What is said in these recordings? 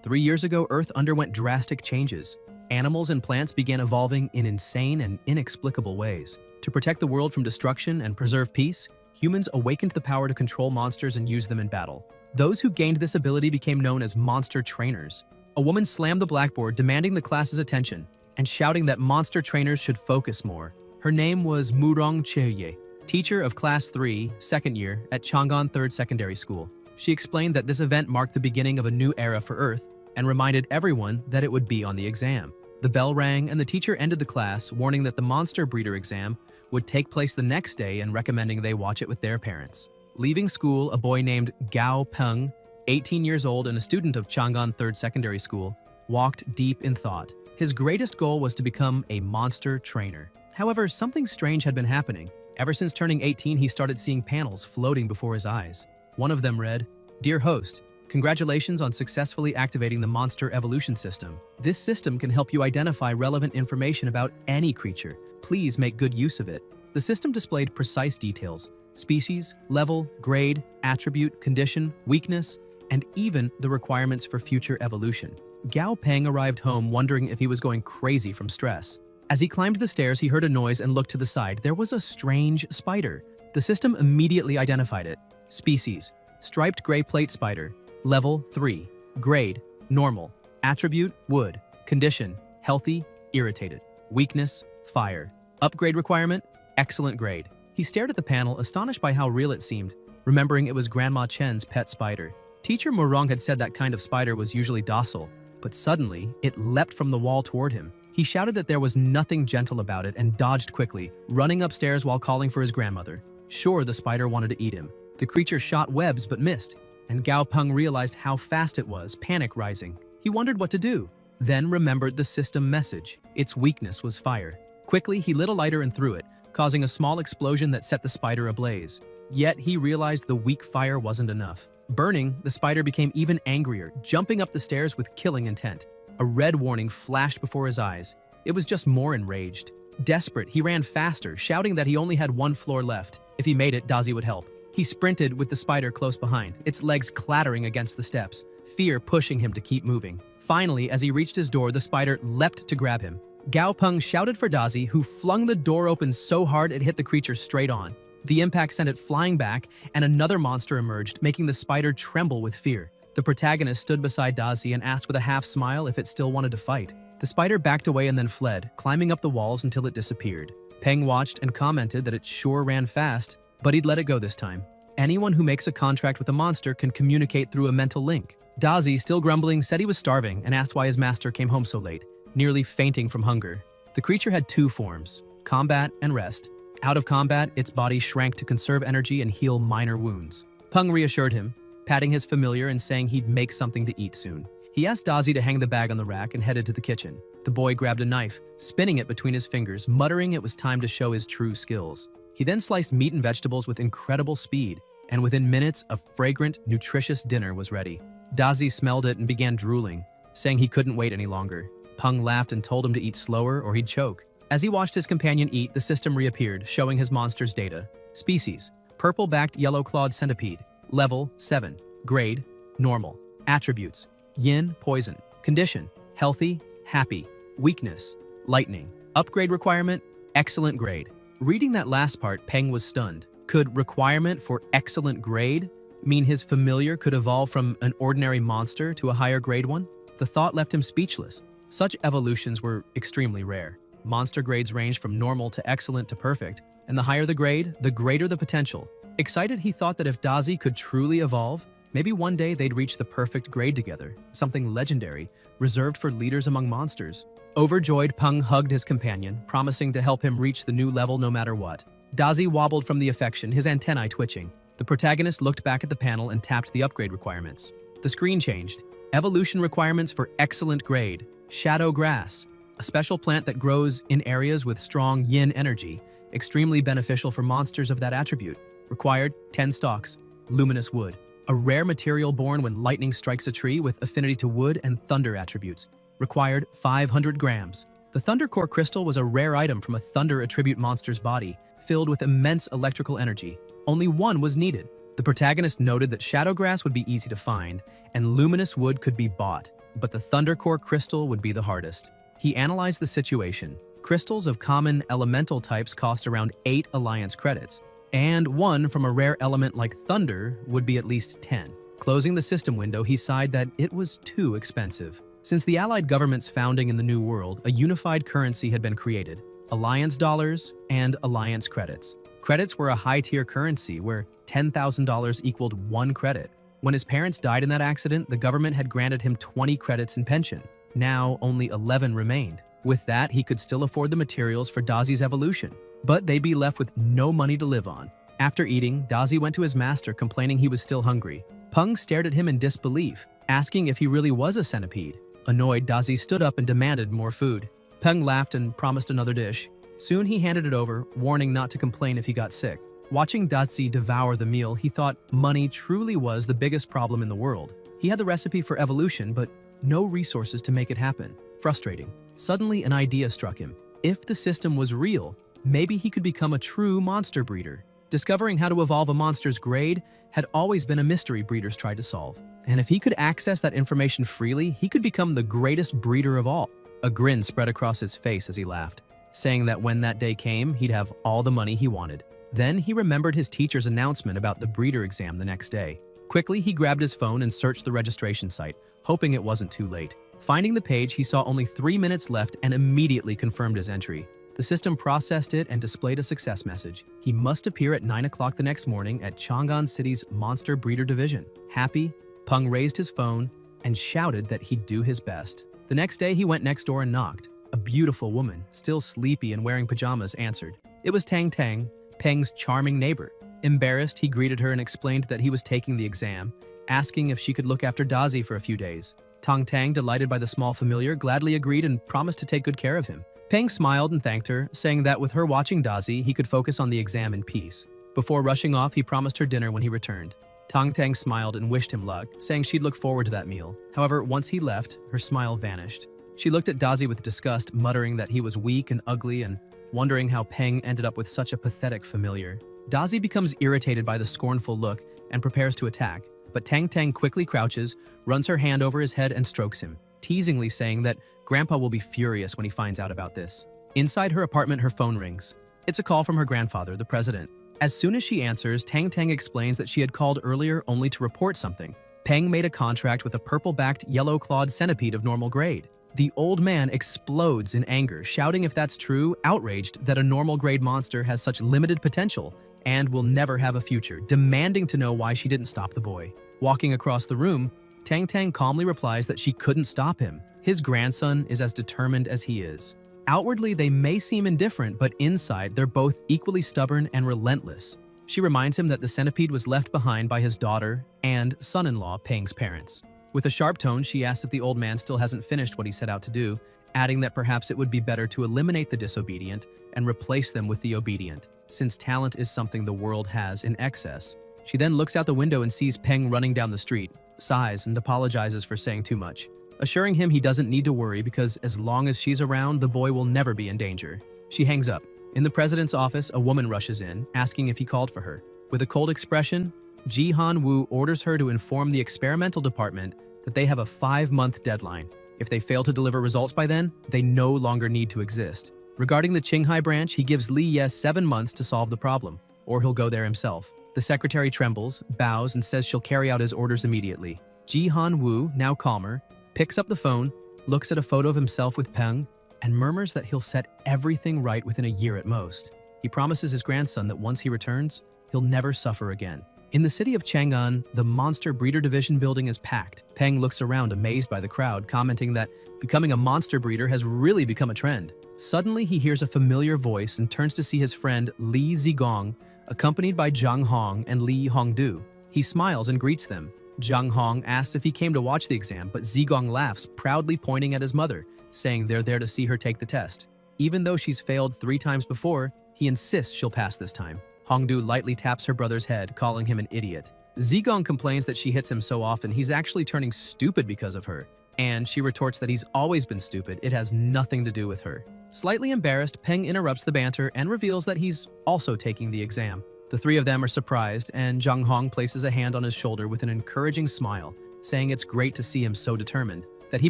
3 years ago, Earth underwent drastic changes. Animals and plants began evolving in insane and inexplicable ways. To protect the world from destruction and preserve peace, humans awakened the power to control monsters and use them in battle. Those who gained this ability became known as monster trainers. A woman slammed the blackboard, demanding the class's attention and shouting that monster trainers should focus more. Her name was Murong Cheye, teacher of Class 3, second year, at Chang'an 3rd Secondary School. She explained that this event marked the beginning of a new era for Earth and reminded everyone that it would be on the exam. The bell rang and the teacher ended the class, warning that the monster breeder exam would take place the next day and recommending they watch it with their parents. Leaving school, a boy named Gao Peng, 18 years old and a student of Chang'an 3rd Secondary School, walked deep in thought. His greatest goal was to become a monster trainer. However, something strange had been happening. Ever since turning 18, he started seeing panels floating before his eyes. One of them read, "Dear host, congratulations on successfully activating the Monster Evolution System. This system can help you identify relevant information about any creature. Please make good use of it." The system displayed precise details: species, level, grade, attribute, condition, weakness, and even the requirements for future evolution. Gao Peng arrived home wondering if he was going crazy from stress. As he climbed the stairs, he heard a noise and looked to the side. There was a strange spider. The system immediately identified it. Species: striped gray plate spider. Level 3. Grade: normal. Attribute: wood. Condition: healthy, irritated. Weakness: fire. Upgrade requirement: excellent grade. He stared at the panel, astonished by how real it seemed, remembering it was Grandma Chen's pet spider. Teacher Murong had said that kind of spider was usually docile, but suddenly, it leapt from the wall toward him. He shouted that there was nothing gentle about it and dodged quickly, running upstairs while calling for his grandmother. Sure, the spider wanted to eat him. The creature shot webs but missed, and Gao Peng realized how fast it was, panic rising. He wondered what to do, then remembered the system message. Its weakness was fire. Quickly, he lit a lighter and threw it, causing a small explosion that set the spider ablaze. Yet, he realized the weak fire wasn't enough. Burning, the spider became even angrier, jumping up the stairs with killing intent. A red warning flashed before his eyes. It was just more enraged. Desperate, he ran faster, shouting that he only had one floor left. If he made it, Dazi would help. He sprinted with the spider close behind, its legs clattering against the steps, fear pushing him to keep moving. Finally, as he reached his door, the spider leapt to grab him. Gao Peng shouted for Dazi, who flung the door open so hard it hit the creature straight on. The impact sent it flying back, and another monster emerged, making the spider tremble with fear. The protagonist stood beside Dazi and asked with a half-smile if it still wanted to fight. The spider backed away and then fled, climbing up the walls until it disappeared. Peng watched and commented that it sure ran fast, but he'd let it go this time. Anyone who makes a contract with a monster can communicate through a mental link. Dazi, still grumbling, said he was starving and asked why his master came home so late, nearly fainting from hunger. The creature had two forms: combat and rest. Out of combat, its body shrank to conserve energy and heal minor wounds. Peng reassured him, patting his familiar and saying he'd make something to eat soon. He asked Dazi to hang the bag on the rack and headed to the kitchen. The boy grabbed a knife, spinning it between his fingers, muttering it was time to show his true skills. He then sliced meat and vegetables with incredible speed, and within minutes, a fragrant, nutritious dinner was ready. Dazi smelled it and began drooling, saying he couldn't wait any longer. Peng laughed and told him to eat slower or he'd choke. As he watched his companion eat, the system reappeared, showing his monster's data. Species: purple-backed yellow-clawed centipede. Level 7. Grade: normal. Attributes: yin, poison. Condition: healthy, happy. Weakness: lightning. Upgrade requirement: excellent grade. Reading that last part, Peng was stunned. Could requirement for excellent grade mean his familiar could evolve from an ordinary monster to a higher grade one? The thought left him speechless. Such evolutions were extremely rare. Monster grades range from normal to excellent to perfect, and the higher the grade, the greater the potential. Excited, he thought that if Dazi could truly evolve, maybe one day they'd reach the perfect grade together, something legendary, reserved for leaders among monsters. Overjoyed, Peng hugged his companion, promising to help him reach the new level no matter what. Dazi wobbled from the affection, his antennae twitching. The protagonist looked back at the panel and tapped the upgrade requirements. The screen changed. Evolution requirements for excellent grade. Shadow grass, a special plant that grows in areas with strong yin energy, extremely beneficial for monsters of that attribute. Required: 10 stalks. Luminous wood, a rare material born when lightning strikes a tree with affinity to wood and thunder attributes. Required: 500 grams. The Thunder Core crystal was a rare item from a thunder attribute monster's body, filled with immense electrical energy. Only one was needed. The protagonist noted that shadow grass would be easy to find, and luminous wood could be bought. but the Thunder Core crystal would be the hardest. He analyzed the situation. Crystals of common elemental types cost around 8 alliance credits, and one from a rare element like thunder would be at least 10. Closing the system window, he sighed that it was too expensive. Since the Allied government's founding in the New World, a unified currency had been created: Alliance dollars and Alliance credits. Credits were a high-tier currency where $10,000 equaled 1 credit. When his parents died in that accident, the government had granted him 20 credits in pension. Now, only 11 remained. With that, he could still afford the materials for Dazi's evolution, but they'd be left with no money to live on. After eating, Dazi went to his master, complaining he was still hungry. Peng stared at him in disbelief, asking if he really was a centipede. Annoyed, Dazi stood up and demanded more food. Peng laughed and promised another dish. Soon he handed it over, warning not to complain if he got sick. Watching Dazi devour the meal, he thought money truly was the biggest problem in the world. He had the recipe for evolution, but no resources to make it happen. Frustrating. Suddenly, an idea struck him. If the system was real, maybe he could become a true monster breeder. Discovering how to evolve a monster's grade had always been a mystery breeders tried to solve. And if he could access that information freely, he could become the greatest breeder of all. A grin spread across his face as he laughed, saying that when that day came, he'd have all the money he wanted. Then he remembered his teacher's announcement about the breeder exam the next day. Quickly, he grabbed his phone and searched the registration site, hoping it wasn't too late. Finding the page, he saw only 3 minutes left and immediately confirmed his entry. The system processed it and displayed a success message. He must appear at 9 o'clock the next morning at Chang'an City's Monster Breeder Division. Happy, Peng raised his phone and shouted that he'd do his best. The next day, he went next door and knocked. A beautiful woman, still sleepy and wearing pajamas, answered. It was Tang Tang, Peng's charming neighbor. Embarrassed, he greeted her and explained that he was taking the exam, asking if she could look after Dazi for a few days. Tang Tang, delighted by the small familiar, gladly agreed and promised to take good care of him. Peng smiled and thanked her, saying that with her watching Dazi, he could focus on the exam in peace. Before rushing off, he promised her dinner when he returned. Tang Tang smiled and wished him luck, saying she'd look forward to that meal. However, once he left, her smile vanished. She looked at Dazi with disgust, muttering that he was weak and ugly and wondering how Peng ended up with such a pathetic familiar. Dazi becomes irritated by the scornful look and prepares to attack, but Tang Tang quickly crouches, runs her hand over his head and strokes him, teasingly saying that Grandpa will be furious when he finds out about this. Inside her apartment, her phone rings. It's a call from her grandfather, the president. As soon as she answers, Tang Tang explains that she had called earlier only to report something. Peng made a contract with a purple-backed, yellow-clawed centipede of normal grade. The old man explodes in anger, shouting if that's true, outraged that a normal-grade monster has such limited potential and will never have a future, demanding to know why she didn't stop the boy. Walking across the room, Tang Tang calmly replies that she couldn't stop him. His grandson is as determined as he is. Outwardly, they may seem indifferent, but inside, they're both equally stubborn and relentless. She reminds him that the centipede was left behind by his daughter and son-in-law, Peng's parents. With a sharp tone, she asks if the old man still hasn't finished what he set out to do, adding that perhaps it would be better to eliminate the disobedient and replace them with the obedient, since talent is something the world has in excess. She then looks out the window and sees Peng running down the street, sighs and apologizes for saying too much, assuring him he doesn't need to worry because as long as she's around, the boy will never be in danger. She hangs up. In the president's office, a woman rushes in, asking if he called for her. With a cold expression, Ji Han Woo orders her to inform the experimental department that they have a 5-month deadline. If they fail to deliver results by then, they no longer need to exist. Regarding the Qinghai branch, he gives Li Ye 7 months to solve the problem, or he'll go there himself. The secretary trembles, bows, and says she'll carry out his orders immediately. Ji Han Woo, now calmer, picks up the phone, looks at a photo of himself with Peng, and murmurs that he'll set everything right within a year at most. He promises his grandson that once he returns, he'll never suffer again. In the city of Chang'an, the Monster Breeder Division building is packed. Peng looks around, amazed by the crowd, commenting that becoming a monster breeder has really become a trend. Suddenly, he hears a familiar voice and turns to see his friend Li Zigong, accompanied by Zhang Hong and Li Hongdu. He smiles and greets them. Zhang Hong asks if he came to watch the exam, but Zigong laughs, proudly pointing at his mother, saying they're there to see her take the test. Even though she's failed 3 times before, he insists she'll pass this time. Hongdu lightly taps her brother's head, calling him an idiot. Zigong complains that she hits him so often he's actually turning stupid because of her, and she retorts that he's always been stupid, it has nothing to do with her. Slightly embarrassed, Peng interrupts the banter and reveals that he's also taking the exam. The 3 of them are surprised, and Zhang Hong places a hand on his shoulder with an encouraging smile, saying it's great to see him so determined. that he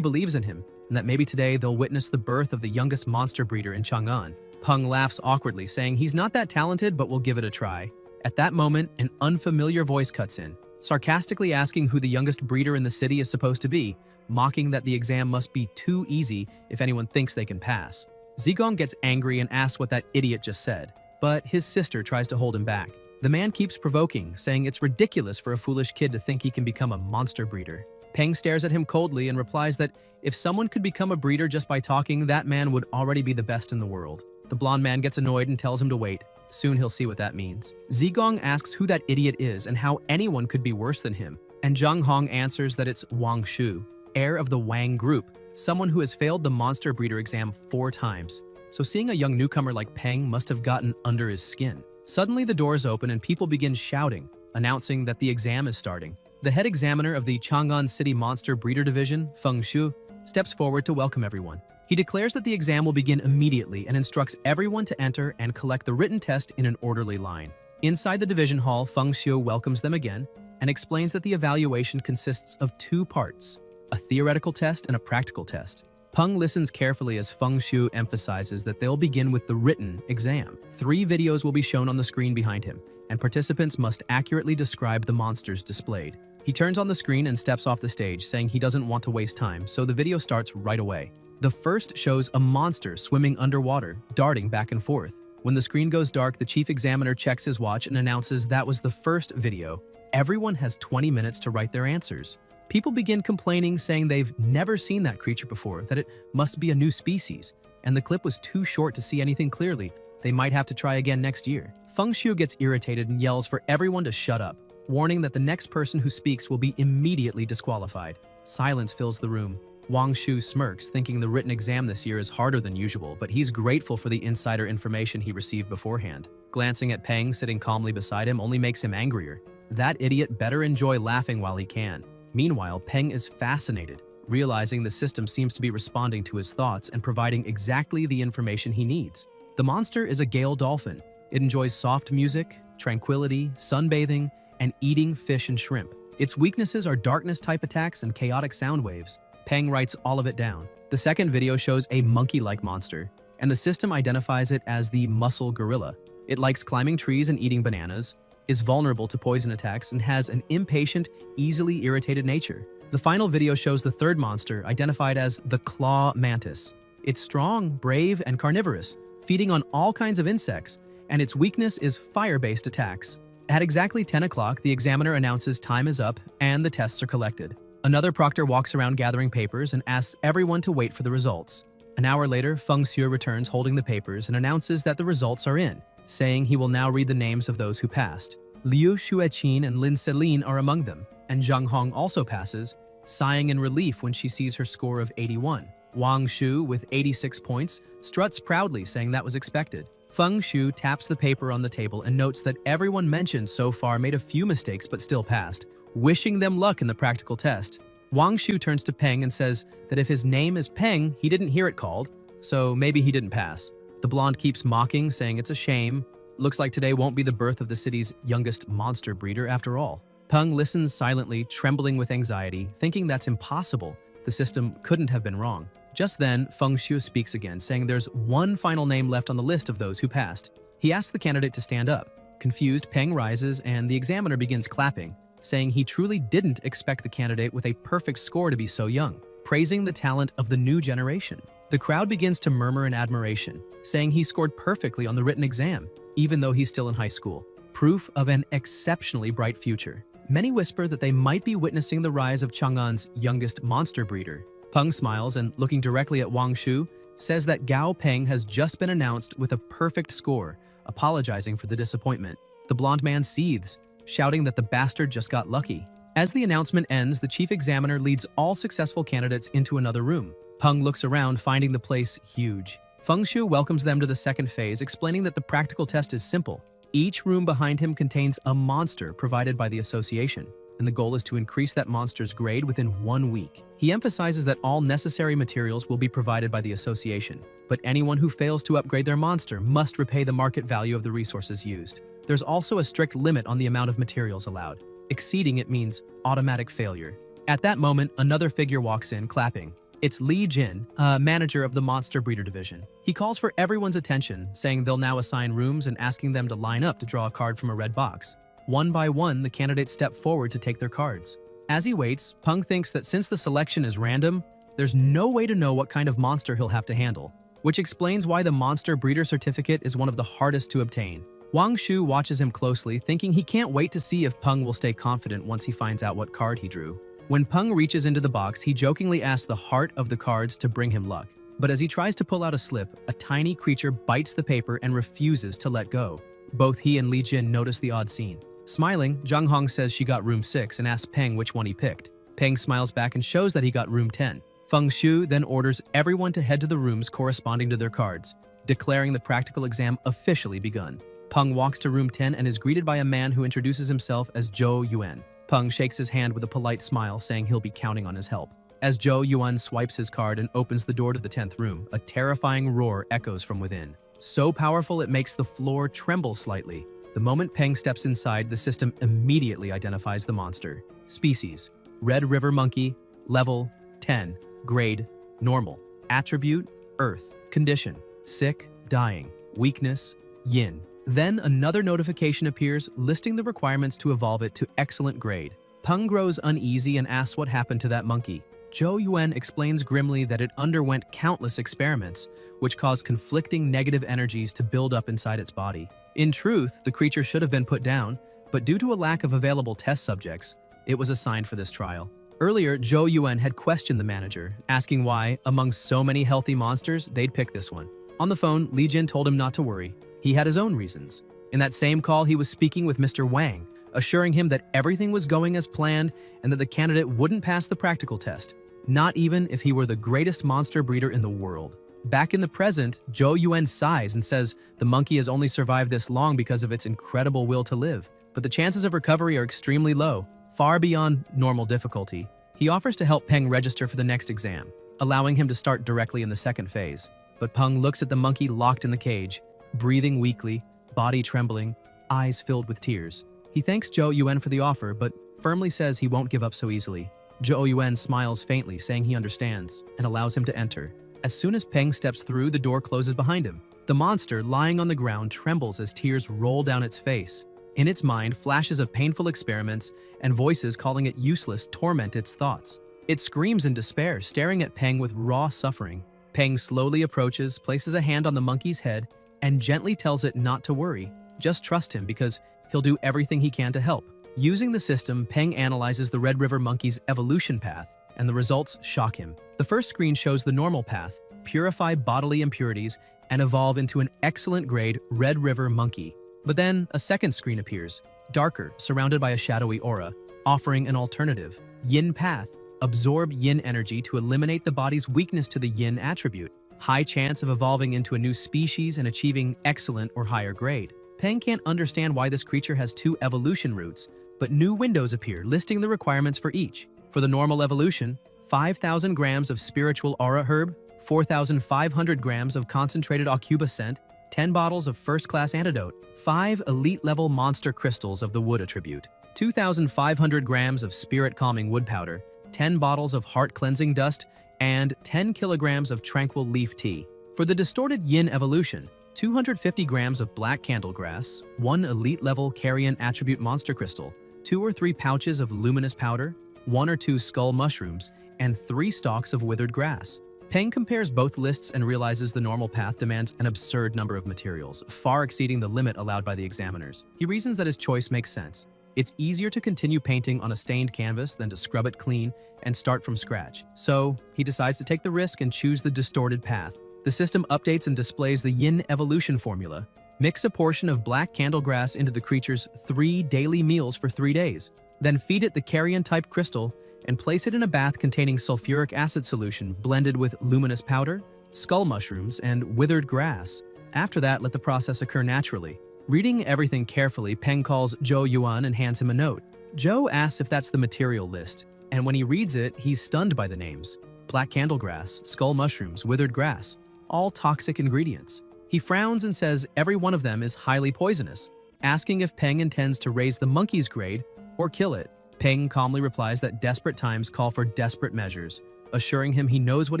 believes in him, and that maybe today they'll witness the birth of the youngest monster breeder in Chang'an. Peng laughs awkwardly, saying he's not that talented but will give it a try. At that moment, an unfamiliar voice cuts in, sarcastically asking who the youngest breeder in the city is supposed to be, mocking that the exam must be too easy if anyone thinks they can pass. Zigong gets angry and asks what that idiot just said, but his sister tries to hold him back. The man keeps provoking, saying it's ridiculous for a foolish kid to think he can become a monster breeder. Peng stares at him coldly and replies that if someone could become a breeder just by talking, that man would already be the best in the world. The blonde man gets annoyed and tells him to wait. Soon he'll see what that means. Zigong asks who that idiot is and how anyone could be worse than him, and Zhang Hong answers that it's Wang Shu, heir of the Wang group, someone who has failed the monster breeder exam 4 times. So seeing a young newcomer like Peng must have gotten under his skin. Suddenly the doors open and people begin shouting, announcing that the exam is starting. The head examiner of the Chang'an City Monster Breeder Division, Feng Shu, steps forward to welcome everyone. He declares that the exam will begin immediately and instructs everyone to enter and collect the written test in an orderly line. Inside the division hall, Feng Shu welcomes them again and explains that the evaluation consists of 2 parts, a theoretical test and a practical test. Peng listens carefully as Feng Shu emphasizes that they'll begin with the written exam. 3 videos will be shown on the screen behind him, and participants must accurately describe the monsters displayed. He turns on the screen and steps off the stage, saying he doesn't want to waste time, so the video starts right away. The first shows a monster swimming underwater, darting back and forth. When the screen goes dark, the chief examiner checks his watch and announces that was the first video. Everyone has 20 minutes to write their answers. People begin complaining, saying they've never seen that creature before, that it must be a new species, and the clip was too short to see anything clearly. They might have to try again next year. Feng Shu gets irritated and yells for everyone to shut up, warning that the next person who speaks will be immediately disqualified. Silence fills the room. Wang Shu smirks, thinking the written exam this year is harder than usual, but he's grateful for the insider information he received beforehand. Glancing at Peng sitting calmly beside him only makes him angrier. That idiot better enjoy laughing while he can. Meanwhile, Peng is fascinated, realizing the system seems to be responding to his thoughts and providing exactly the information he needs. The monster is a Gale dolphin. It enjoys soft music, tranquility, sunbathing, and eating fish and shrimp. Its weaknesses are darkness-type attacks and chaotic sound waves. Peng writes all of it down. The second video shows a monkey-like monster, and the system identifies it as the muscle gorilla. It likes climbing trees and eating bananas, is vulnerable to poison attacks, and has an impatient, easily irritated nature. The final video shows the third monster, identified as the claw mantis. It's strong, brave, and carnivorous, feeding on all kinds of insects, and its weakness is fire-based attacks. At exactly 10 o'clock, the examiner announces time is up and the tests are collected. Another proctor walks around gathering papers and asks everyone to wait for the results. An hour later, Feng Shu returns holding the papers and announces that the results are in, saying he will now read the names of those who passed. Liu Xueqin and Lin Celine are among them, and Zhang Hong also passes, sighing in relief when she sees her score of 81. Wang Shu, with 86 points, struts proudly, saying that was expected. Feng Shu taps the paper on the table and notes that everyone mentioned so far made a few mistakes but still passed, wishing them luck in the practical test. Wang Shu turns to Peng and says that if his name is Peng, he didn't hear it called, so maybe he didn't pass. The blonde keeps mocking, saying it's a shame. Looks like today won't be the birth of the city's youngest monster breeder after all. Peng listens silently, trembling with anxiety, thinking that's impossible. The system couldn't have been wrong. Just then, Feng Shu speaks again, saying there's one final name left on the list of those who passed. He asks the candidate to stand up. Confused, Peng rises and the examiner begins clapping, saying he truly didn't expect the candidate with a perfect score to be so young, praising the talent of the new generation. The crowd begins to murmur in admiration, saying he scored perfectly on the written exam, even though he's still in high school. Proof of an exceptionally bright future. Many whisper that they might be witnessing the rise of Chang'an's youngest monster breeder. Peng smiles and, looking directly at Wang Shu, says that Gao Peng has just been announced with a perfect score, apologizing for the disappointment. The blonde man seethes, shouting that the bastard just got lucky. As the announcement ends, the chief examiner leads all successful candidates into another room. Peng looks around, finding the place huge. Feng Shu welcomes them to the second phase, explaining that the practical test is simple. Each room behind him contains a monster provided by the association, and the goal is to increase that monster's grade within 1 week. He emphasizes that all necessary materials will be provided by the association, but anyone who fails to upgrade their monster must repay the market value of the resources used. There's also a strict limit on the amount of materials allowed. Exceeding it means automatic failure. At that moment, another figure walks in, clapping. It's Li Jin, manager of the Monster Breeder Division. He calls for everyone's attention, saying they'll now assign rooms and asking them to line up to draw a card from a red box. One by one, the candidates step forward to take their cards. As he waits, Peng thinks that since the selection is random, there's no way to know what kind of monster he'll have to handle, which explains why the Monster Breeder Certificate is one of the hardest to obtain. Wang Shu watches him closely, thinking he can't wait to see if Peng will stay confident once he finds out what card he drew. When Peng reaches into the box, he jokingly asks the heart of the cards to bring him luck. But as he tries to pull out a slip, a tiny creature bites the paper and refuses to let go. Both he and Li Jin notice the odd scene. Smiling, Zhang Hong says she got room 6 and asks Peng which one he picked. Peng smiles back and shows that he got room 10. Feng Shu then orders everyone to head to the rooms corresponding to their cards, declaring the practical exam officially begun. Peng walks to room 10 and is greeted by a man who introduces himself as Zhou Yuan. Peng shakes his hand with a polite smile, saying he'll be counting on his help. As Zhou Yuan swipes his card and opens the door to the 10th room, a terrifying roar echoes from within. So powerful it makes the floor tremble slightly. The moment Peng steps inside, the system immediately identifies the monster. Species: Red River Monkey. Level: 10. Grade: Normal. Attribute: Earth. Condition: Sick, dying. Weakness: Yin. Then another notification appears listing the requirements to evolve it to excellent grade. Peng grows uneasy and asks what happened to that monkey. Zhou Yuan explains grimly that it underwent countless experiments, which caused conflicting negative energies to build up inside its body. In truth, the creature should have been put down, but due to a lack of available test subjects, it was assigned for this trial. Earlier, Zhou Yuan had questioned the manager, asking why, among so many healthy monsters, they'd pick this one. On the phone, Li Jin told him not to worry. He had his own reasons. In that same call, he was speaking with Mr. Wang, assuring him that everything was going as planned and that the candidate wouldn't pass the practical test, not even if he were the greatest monster breeder in the world. Back in the present, Zhou Yuan sighs and says the monkey has only survived this long because of its incredible will to live, but the chances of recovery are extremely low, far beyond normal difficulty. He offers to help Peng register for the next exam, allowing him to start directly in the second phase. But Peng looks at the monkey locked in the cage, breathing weakly, body trembling, eyes filled with tears. He thanks Zhou Yuan for the offer, but firmly says he won't give up so easily. Zhou Yuan smiles faintly, saying he understands, and allows him to enter. As soon as Peng steps through, the door closes behind him. The monster, lying on the ground, trembles as tears roll down its face. In its mind, flashes of painful experiments and voices calling it useless torment its thoughts. It screams in despair, staring at Peng with raw suffering. Peng slowly approaches, places a hand on the monkey's head, and gently tells it not to worry. Just trust him because he'll do everything he can to help. Using the system, Peng analyzes the Red River monkey's evolution path, and the results shock him. The first screen shows the normal path: purify bodily impurities and evolve into an excellent grade Red River monkey. But then a second screen appears, darker, surrounded by a shadowy aura, offering an alternative: Yin path. Absorb Yin energy to eliminate the body's weakness to the Yin attribute. High chance of evolving into a new species and achieving excellent or higher grade. Peng can't understand why this creature has 2 evolution routes, but new windows appear listing the requirements for each. For the normal evolution, 5,000 grams of spiritual aura herb, 4,500 grams of concentrated aucuba scent, 10 bottles of first-class antidote, 5 elite-level monster crystals of the wood attribute, 2,500 grams of spirit-calming wood powder, 10 bottles of heart-cleansing dust, and 10 kilograms of tranquil leaf tea. For the distorted Yin evolution, 250 grams of black candlegrass, 1 elite-level carrion attribute monster crystal, 2 or 3 pouches of luminous powder, 1 or 2 skull mushrooms, and 3 stalks of withered grass. Peng compares both lists and realizes the normal path demands an absurd number of materials, far exceeding the limit allowed by the examiners. He reasons that his choice makes sense. It's easier to continue painting on a stained canvas than to scrub it clean and start from scratch. So, he decides to take the risk and choose the distorted path. The system updates and displays the Yin evolution formula. Mix a portion of black candlegrass into the creature's 3 daily meals for 3 days. Then feed it the carrion-type crystal and place it in a bath containing sulfuric acid solution blended with luminous powder, skull mushrooms, and withered grass. After that, let the process occur naturally. Reading everything carefully, Peng calls Zhou Yuan and hands him a note. Zhou asks if that's the material list, and when he reads it, he's stunned by the names. Black candlegrass, skull mushrooms, withered grass, all toxic ingredients. He frowns and says every one of them is highly poisonous, asking if Peng intends to raise the monkey's grade or kill it. Peng calmly replies that desperate times call for desperate measures, assuring him he knows what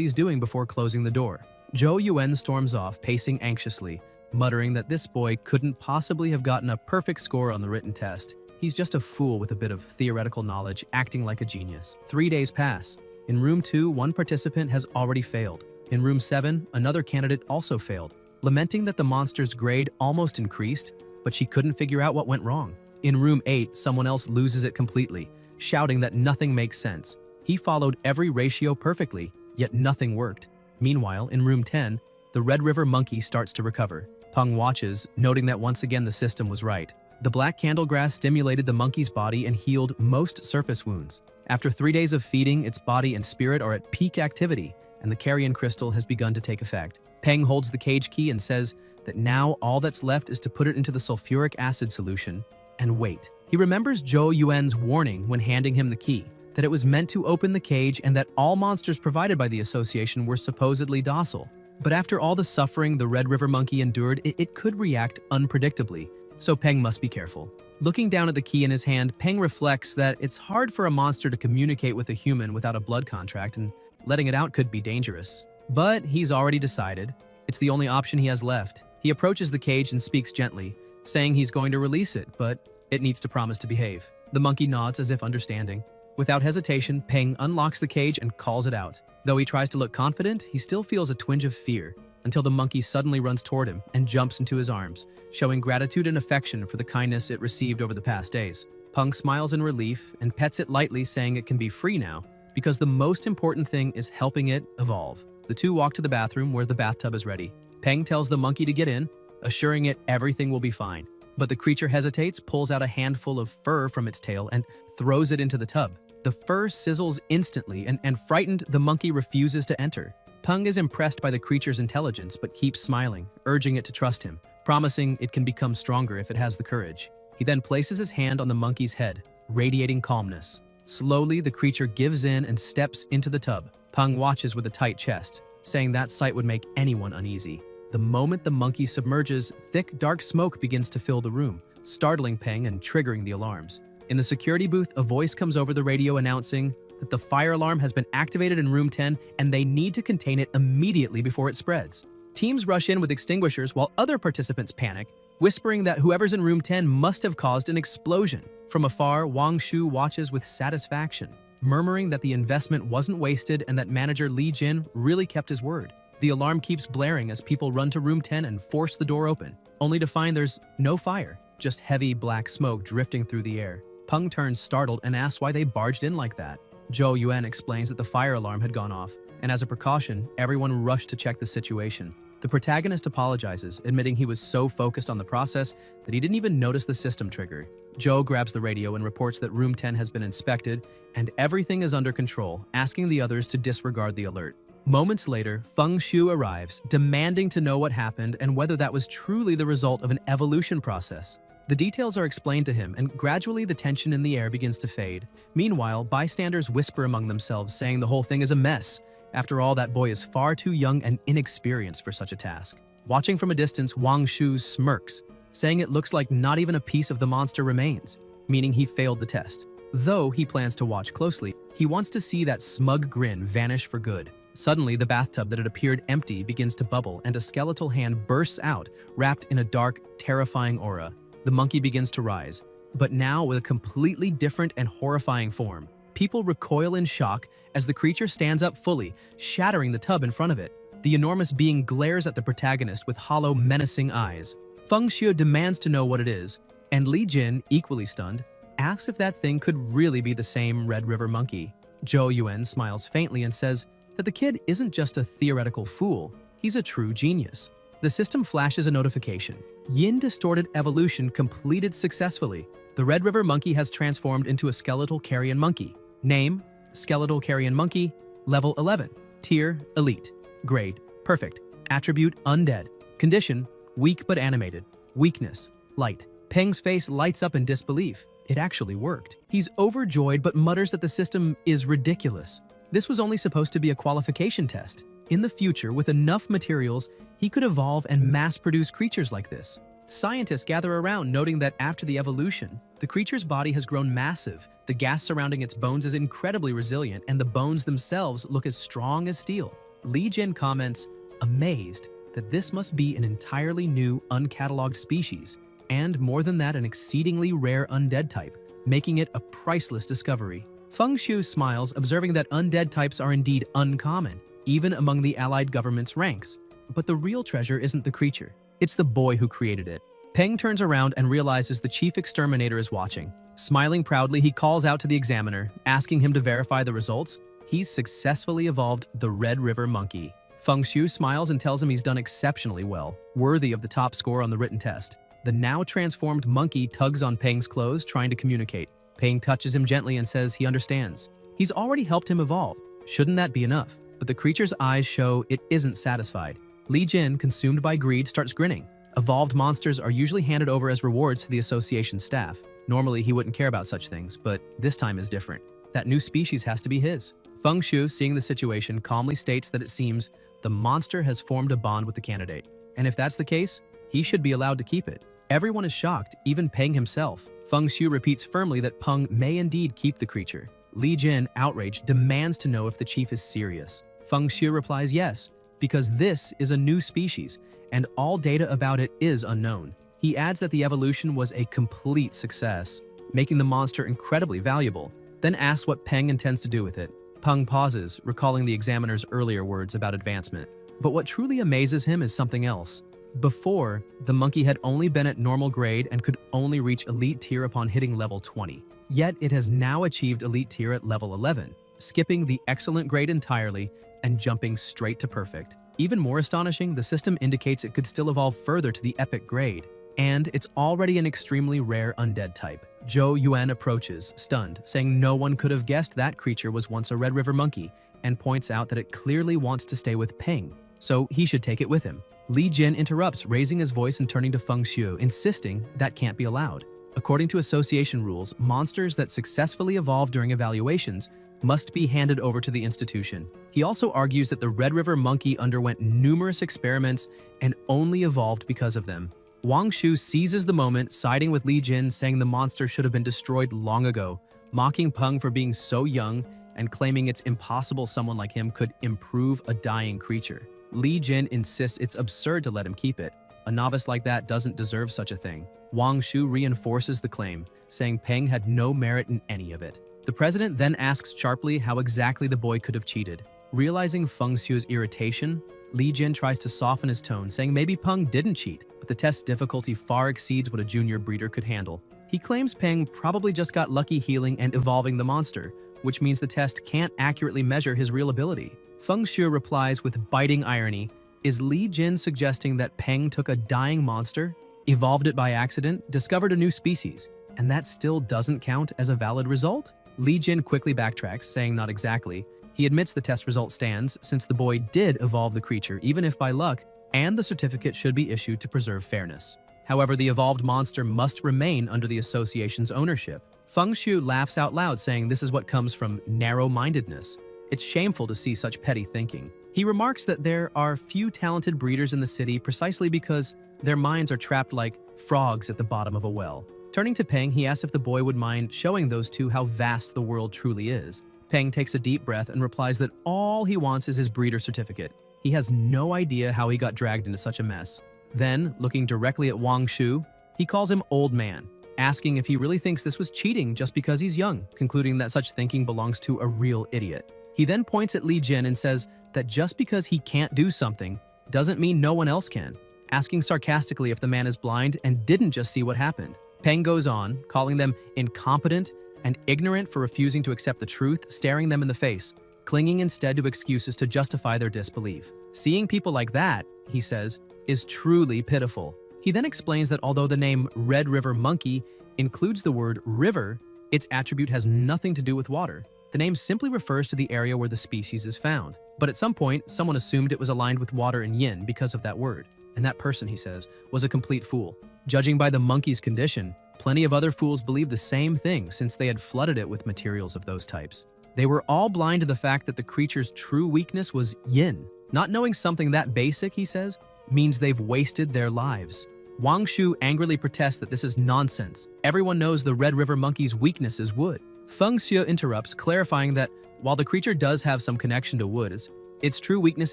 he's doing before closing the door. Zhou Yuan storms off, pacing anxiously, muttering that this boy couldn't possibly have gotten a perfect score on the written test. He's just a fool with a bit of theoretical knowledge, acting like a genius. 3 days pass. In room 2, one participant has already failed. In room 7, another candidate also failed, lamenting that the monster's grade almost increased, but she couldn't figure out what went wrong. In room 8, someone else loses it completely, shouting that nothing makes sense. He followed every ratio perfectly, yet nothing worked. Meanwhile, in room 10, the Red River monkey starts to recover. Peng watches, noting that once again the system was right. The black candlegrass stimulated the monkey's body and healed most surface wounds. After 3 days of feeding, its body and spirit are at peak activity, and the carrion crystal has begun to take effect. Peng holds the cage key and says that now all that's left is to put it into the sulfuric acid solution and wait. He remembers Zhou Yuan's warning when handing him the key, that it was meant to open the cage and that all monsters provided by the association were supposedly docile. But after all the suffering the Red River monkey endured, it could react unpredictably, so Peng must be careful. Looking down at the key in his hand, Peng reflects that it's hard for a monster to communicate with a human without a blood contract, and letting it out could be dangerous. But he's already decided. It's the only option he has left. He approaches the cage and speaks gently, saying he's going to release it, but it needs to promise to behave. The monkey nods as if understanding. Without hesitation, Peng unlocks the cage and calls it out. Though he tries to look confident, he still feels a twinge of fear, until the monkey suddenly runs toward him and jumps into his arms, showing gratitude and affection for the kindness it received over the past days. Peng smiles in relief and pets it lightly, saying it can be free now, because the most important thing is helping it evolve. The two walk to the bathroom where the bathtub is ready. Peng tells the monkey to get in, assuring it everything will be fine. But the creature hesitates, pulls out a handful of fur from its tail, and throws it into the tub. The fur sizzles instantly, and frightened, the monkey refuses to enter. Peng is impressed by the creature's intelligence, but keeps smiling, urging it to trust him, promising it can become stronger if it has the courage. He then places his hand on the monkey's head, radiating calmness. Slowly, the creature gives in and steps into the tub. Peng watches with a tight chest, saying that sight would make anyone uneasy. The moment the monkey submerges, thick, dark smoke begins to fill the room, startling Peng and triggering the alarms. In the security booth, a voice comes over the radio announcing that the fire alarm has been activated in room 10 and they need to contain it immediately before it spreads. Teams rush in with extinguishers while other participants panic, whispering that whoever's in room 10 must have caused an explosion. From afar, Wang Shu watches with satisfaction, murmuring that the investment wasn't wasted and that manager Li Jin really kept his word. The alarm keeps blaring as people run to room 10 and force the door open, only to find there's no fire, just heavy black smoke drifting through the air. Peng turns startled and asks why they barged in like that. Zhou Yuan explains that the fire alarm had gone off, and as a precaution, everyone rushed to check the situation. The protagonist apologizes, admitting he was so focused on the process that he didn't even notice the system trigger. Zhou grabs the radio and reports that room 10 has been inspected and everything is under control, asking the others to disregard the alert. Moments later, Feng Shu arrives, demanding to know what happened and whether that was truly the result of an evolution process. The details are explained to him, and gradually the tension in the air begins to fade. Meanwhile, bystanders whisper among themselves, saying the whole thing is a mess. After all, that boy is far too young and inexperienced for such a task. Watching from a distance, Wang Shu smirks, saying it looks like not even a piece of the monster remains, meaning he failed the test. Though he plans to watch closely, he wants to see that smug grin vanish for good. Suddenly, the bathtub that had appeared empty begins to bubble, and a skeletal hand bursts out, wrapped in a dark, terrifying aura. The monkey begins to rise, but now with a completely different and horrifying form. People recoil in shock as the creature stands up fully, shattering the tub in front of it. The enormous being glares at the protagonist with hollow, menacing eyes. Feng Shu demands to know what it is, and Li Jin, equally stunned, asks if that thing could really be the same Red River monkey. Zhou Yuan smiles faintly and says that the kid isn't just a theoretical fool, he's a true genius. The system flashes a notification. Yin distorted evolution completed successfully. The Red River monkey has transformed into a skeletal carrion monkey. Name: skeletal carrion monkey. Level 11. Tier: elite. Grade: perfect. Attribute: undead. Condition: weak but animated. Weakness: light. Peng's face lights up in disbelief. It actually worked. He's overjoyed but mutters that the system is ridiculous. This was only supposed to be a qualification test. In the future, with enough materials, he could evolve and mass-produce creatures like this. Scientists gather around, noting that after the evolution, the creature's body has grown massive, the gas surrounding its bones is incredibly resilient, and the bones themselves look as strong as steel. Li Jin comments, amazed, that this must be an entirely new, uncatalogued species, and more than that, an exceedingly rare undead type, making it a priceless discovery. Feng Shu smiles, observing that undead types are indeed uncommon, even among the allied government's ranks. But the real treasure isn't the creature, it's the boy who created it. Peng turns around and realizes the chief exterminator is watching. Smiling proudly, he calls out to the examiner, asking him to verify the results. He's successfully evolved the Red River Monkey. Feng Shu smiles and tells him he's done exceptionally well, worthy of the top score on the written test. The now transformed monkey tugs on Peng's clothes, trying to communicate. Peng touches him gently and says he understands. He's already helped him evolve. Shouldn't that be enough? But the creature's eyes show it isn't satisfied. Li Jin, consumed by greed, starts grinning. Evolved monsters are usually handed over as rewards to the association staff. Normally, he wouldn't care about such things, but this time is different. That new species has to be his. Feng Shu, seeing the situation, calmly states that it seems the monster has formed a bond with the candidate. And if that's the case, he should be allowed to keep it. Everyone is shocked, even Peng himself. Feng Shu repeats firmly that Peng may indeed keep the creature. Li Jin, outraged, demands to know if the chief is serious. Feng Shu replies yes, because this is a new species, and all data about it is unknown. He adds that the evolution was a complete success, making the monster incredibly valuable, then asks what Peng intends to do with it. Peng pauses, recalling the examiner's earlier words about advancement. But what truly amazes him is something else. Before, the monkey had only been at normal grade and could only reach elite tier upon hitting level 20. Yet it has now achieved elite tier at level 11, skipping the excellent grade entirely and jumping straight to perfect. Even more astonishing, the system indicates it could still evolve further to the epic grade, and it's already an extremely rare undead type. Zhou Yuan approaches, stunned, saying no one could have guessed that creature was once a Red River monkey, and points out that it clearly wants to stay with Peng, so he should take it with him. Li Jin interrupts, raising his voice and turning to Feng Shu, insisting that can't be allowed. According to association rules, monsters that successfully evolve during evaluations must be handed over to the institution. He also argues that the Red River monkey underwent numerous experiments and only evolved because of them. Wang Shu seizes the moment, siding with Li Jin, saying the monster should have been destroyed long ago, mocking Peng for being so young and claiming it's impossible someone like him could improve a dying creature. Li Jin insists it's absurd to let him keep it. A novice like that doesn't deserve such a thing. Wang Shu reinforces the claim, saying Peng had no merit in any of it. The president then asks sharply how exactly the boy could have cheated. Realizing Feng Shu's irritation, Li Jin tries to soften his tone, saying maybe Peng didn't cheat, but the test's difficulty far exceeds what a junior breeder could handle. He claims Peng probably just got lucky healing and evolving the monster, which means the test can't accurately measure his real ability. Feng Shu replies with biting irony, is Li Jin suggesting that Peng took a dying monster, evolved it by accident, discovered a new species, and that still doesn't count as a valid result? Li Jin quickly backtracks, saying not exactly. He admits the test result stands, since the boy did evolve the creature, even if by luck, and the certificate should be issued to preserve fairness. However, the evolved monster must remain under the association's ownership. Feng Shu laughs out loud, saying this is what comes from narrow-mindedness. It's shameful to see such petty thinking. He remarks that there are few talented breeders in the city precisely because their minds are trapped like frogs at the bottom of a well. Turning to Peng, he asks if the boy would mind showing those two how vast the world truly is. Peng takes a deep breath and replies that all he wants is his breeder certificate. He has no idea how he got dragged into such a mess. Then, looking directly at Wang Shu, he calls him old man, asking if he really thinks this was cheating just because he's young, concluding that such thinking belongs to a real idiot. He then points at Li Jin and says that just because he can't do something doesn't mean no one else can, asking sarcastically if the man is blind and didn't just see what happened. Peng goes on, calling them incompetent and ignorant for refusing to accept the truth, staring them in the face, clinging instead to excuses to justify their disbelief. Seeing people like that, he says, is truly pitiful. He then explains that although the name Red River Monkey includes the word river, its attribute has nothing to do with water. The name simply refers to the area where the species is found. But at some point, someone assumed it was aligned with water and yin because of that word. And that person, he says, was a complete fool. Judging by the monkey's condition, plenty of other fools believed the same thing since they had flooded it with materials of those types. They were all blind to the fact that the creature's true weakness was yin. Not knowing something that basic, he says, means they've wasted their lives. Wang Shu angrily protests that this is nonsense. Everyone knows the Red River monkey's weakness is wood. Feng Xiu interrupts, clarifying that while the creature does have some connection to wood, its true weakness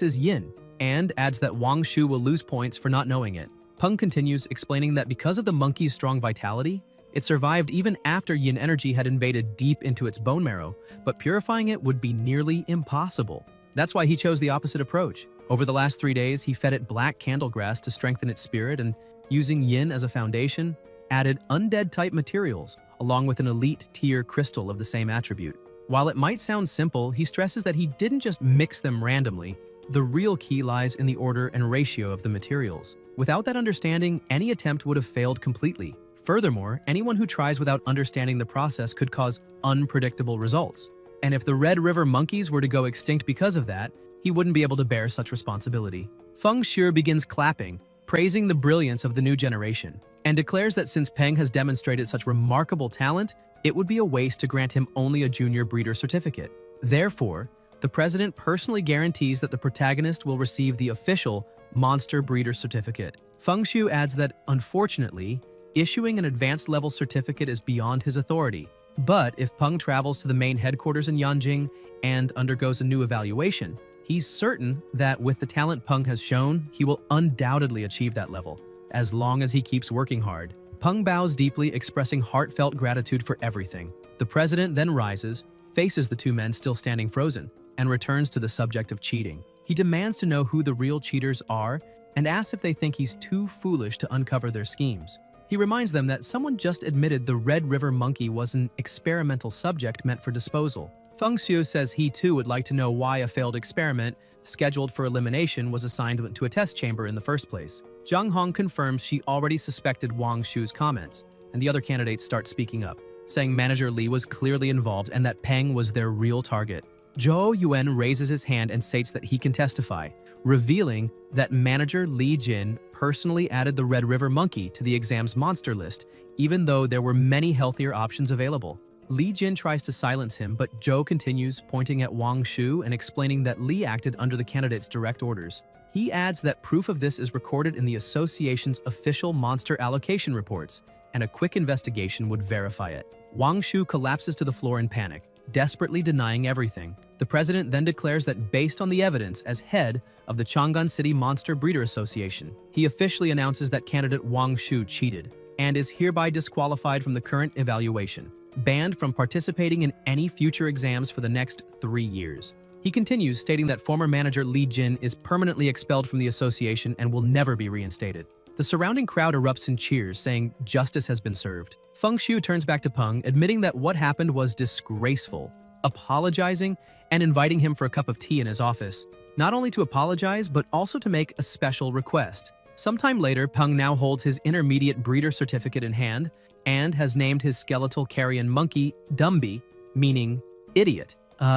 is yin, and adds that Wang Shu will lose points for not knowing it. Peng continues, explaining that because of the monkey's strong vitality, it survived even after yin energy had invaded deep into its bone marrow, but purifying it would be nearly impossible. That's why he chose the opposite approach. Over the last 3 days, he fed it black candlegrass to strengthen its spirit and, using yin as a foundation, added undead-type materials, along with an elite tier crystal of the same attribute. While it might sound simple, he stresses that he didn't just mix them randomly. The real key lies in the order and ratio of the materials. Without that understanding, any attempt would have failed completely. Furthermore, anyone who tries without understanding the process could cause unpredictable results. And if the Red River monkeys were to go extinct because of that, he wouldn't be able to bear such responsibility. Feng Xiu begins clapping, praising the brilliance of the new generation, and declares that since Peng has demonstrated such remarkable talent, it would be a waste to grant him only a junior breeder certificate. Therefore, the president personally guarantees that the protagonist will receive the official monster breeder certificate. Feng Xiu adds that, unfortunately, issuing an advanced level certificate is beyond his authority. But if Peng travels to the main headquarters in Yanjing and undergoes a new evaluation, he's certain that with the talent Peng has shown, he will undoubtedly achieve that level, as long as he keeps working hard. Peng bows deeply, expressing heartfelt gratitude for everything. The president then rises, faces the two men still standing frozen, and returns to the subject of cheating. He demands to know who the real cheaters are and asks if they think he's too foolish to uncover their schemes. He reminds them that someone just admitted the Red River monkey was an experimental subject meant for disposal. Feng Xiu says he too would like to know why a failed experiment scheduled for elimination was assigned to a test chamber in the first place. Zhang Hong confirms she already suspected Wang Shu's comments, and the other candidates start speaking up, saying Manager Li was clearly involved and that Peng was their real target. Zhou Yuan raises his hand and states that he can testify, revealing that Manager Li Jin personally added the Red River monkey to the exam's monster list, even though there were many healthier options available. Li Jin tries to silence him, but Zhou continues, pointing at Wang Shu and explaining that Li acted under the candidate's direct orders. He adds that proof of this is recorded in the association's official monster allocation reports, and a quick investigation would verify it. Wang Shu collapses to the floor in panic, desperately denying everything. The president then declares that based on the evidence as head of the Chang'an City Monster Breeder Association, he officially announces that candidate Wang Shu cheated and is hereby disqualified from the current evaluation, banned from participating in any future exams for the next 3 years. He continues, stating that former manager Li Jin is permanently expelled from the association and will never be reinstated. The surrounding crowd erupts in cheers, saying justice has been served. Feng Xiu turns back to Peng, admitting that what happened was disgraceful, apologizing and inviting him for a cup of tea in his office, not only to apologize, but also to make a special request. Sometime later, Peng now holds his intermediate breeder certificate in hand and has named his skeletal carrion monkey Dumby, meaning idiot,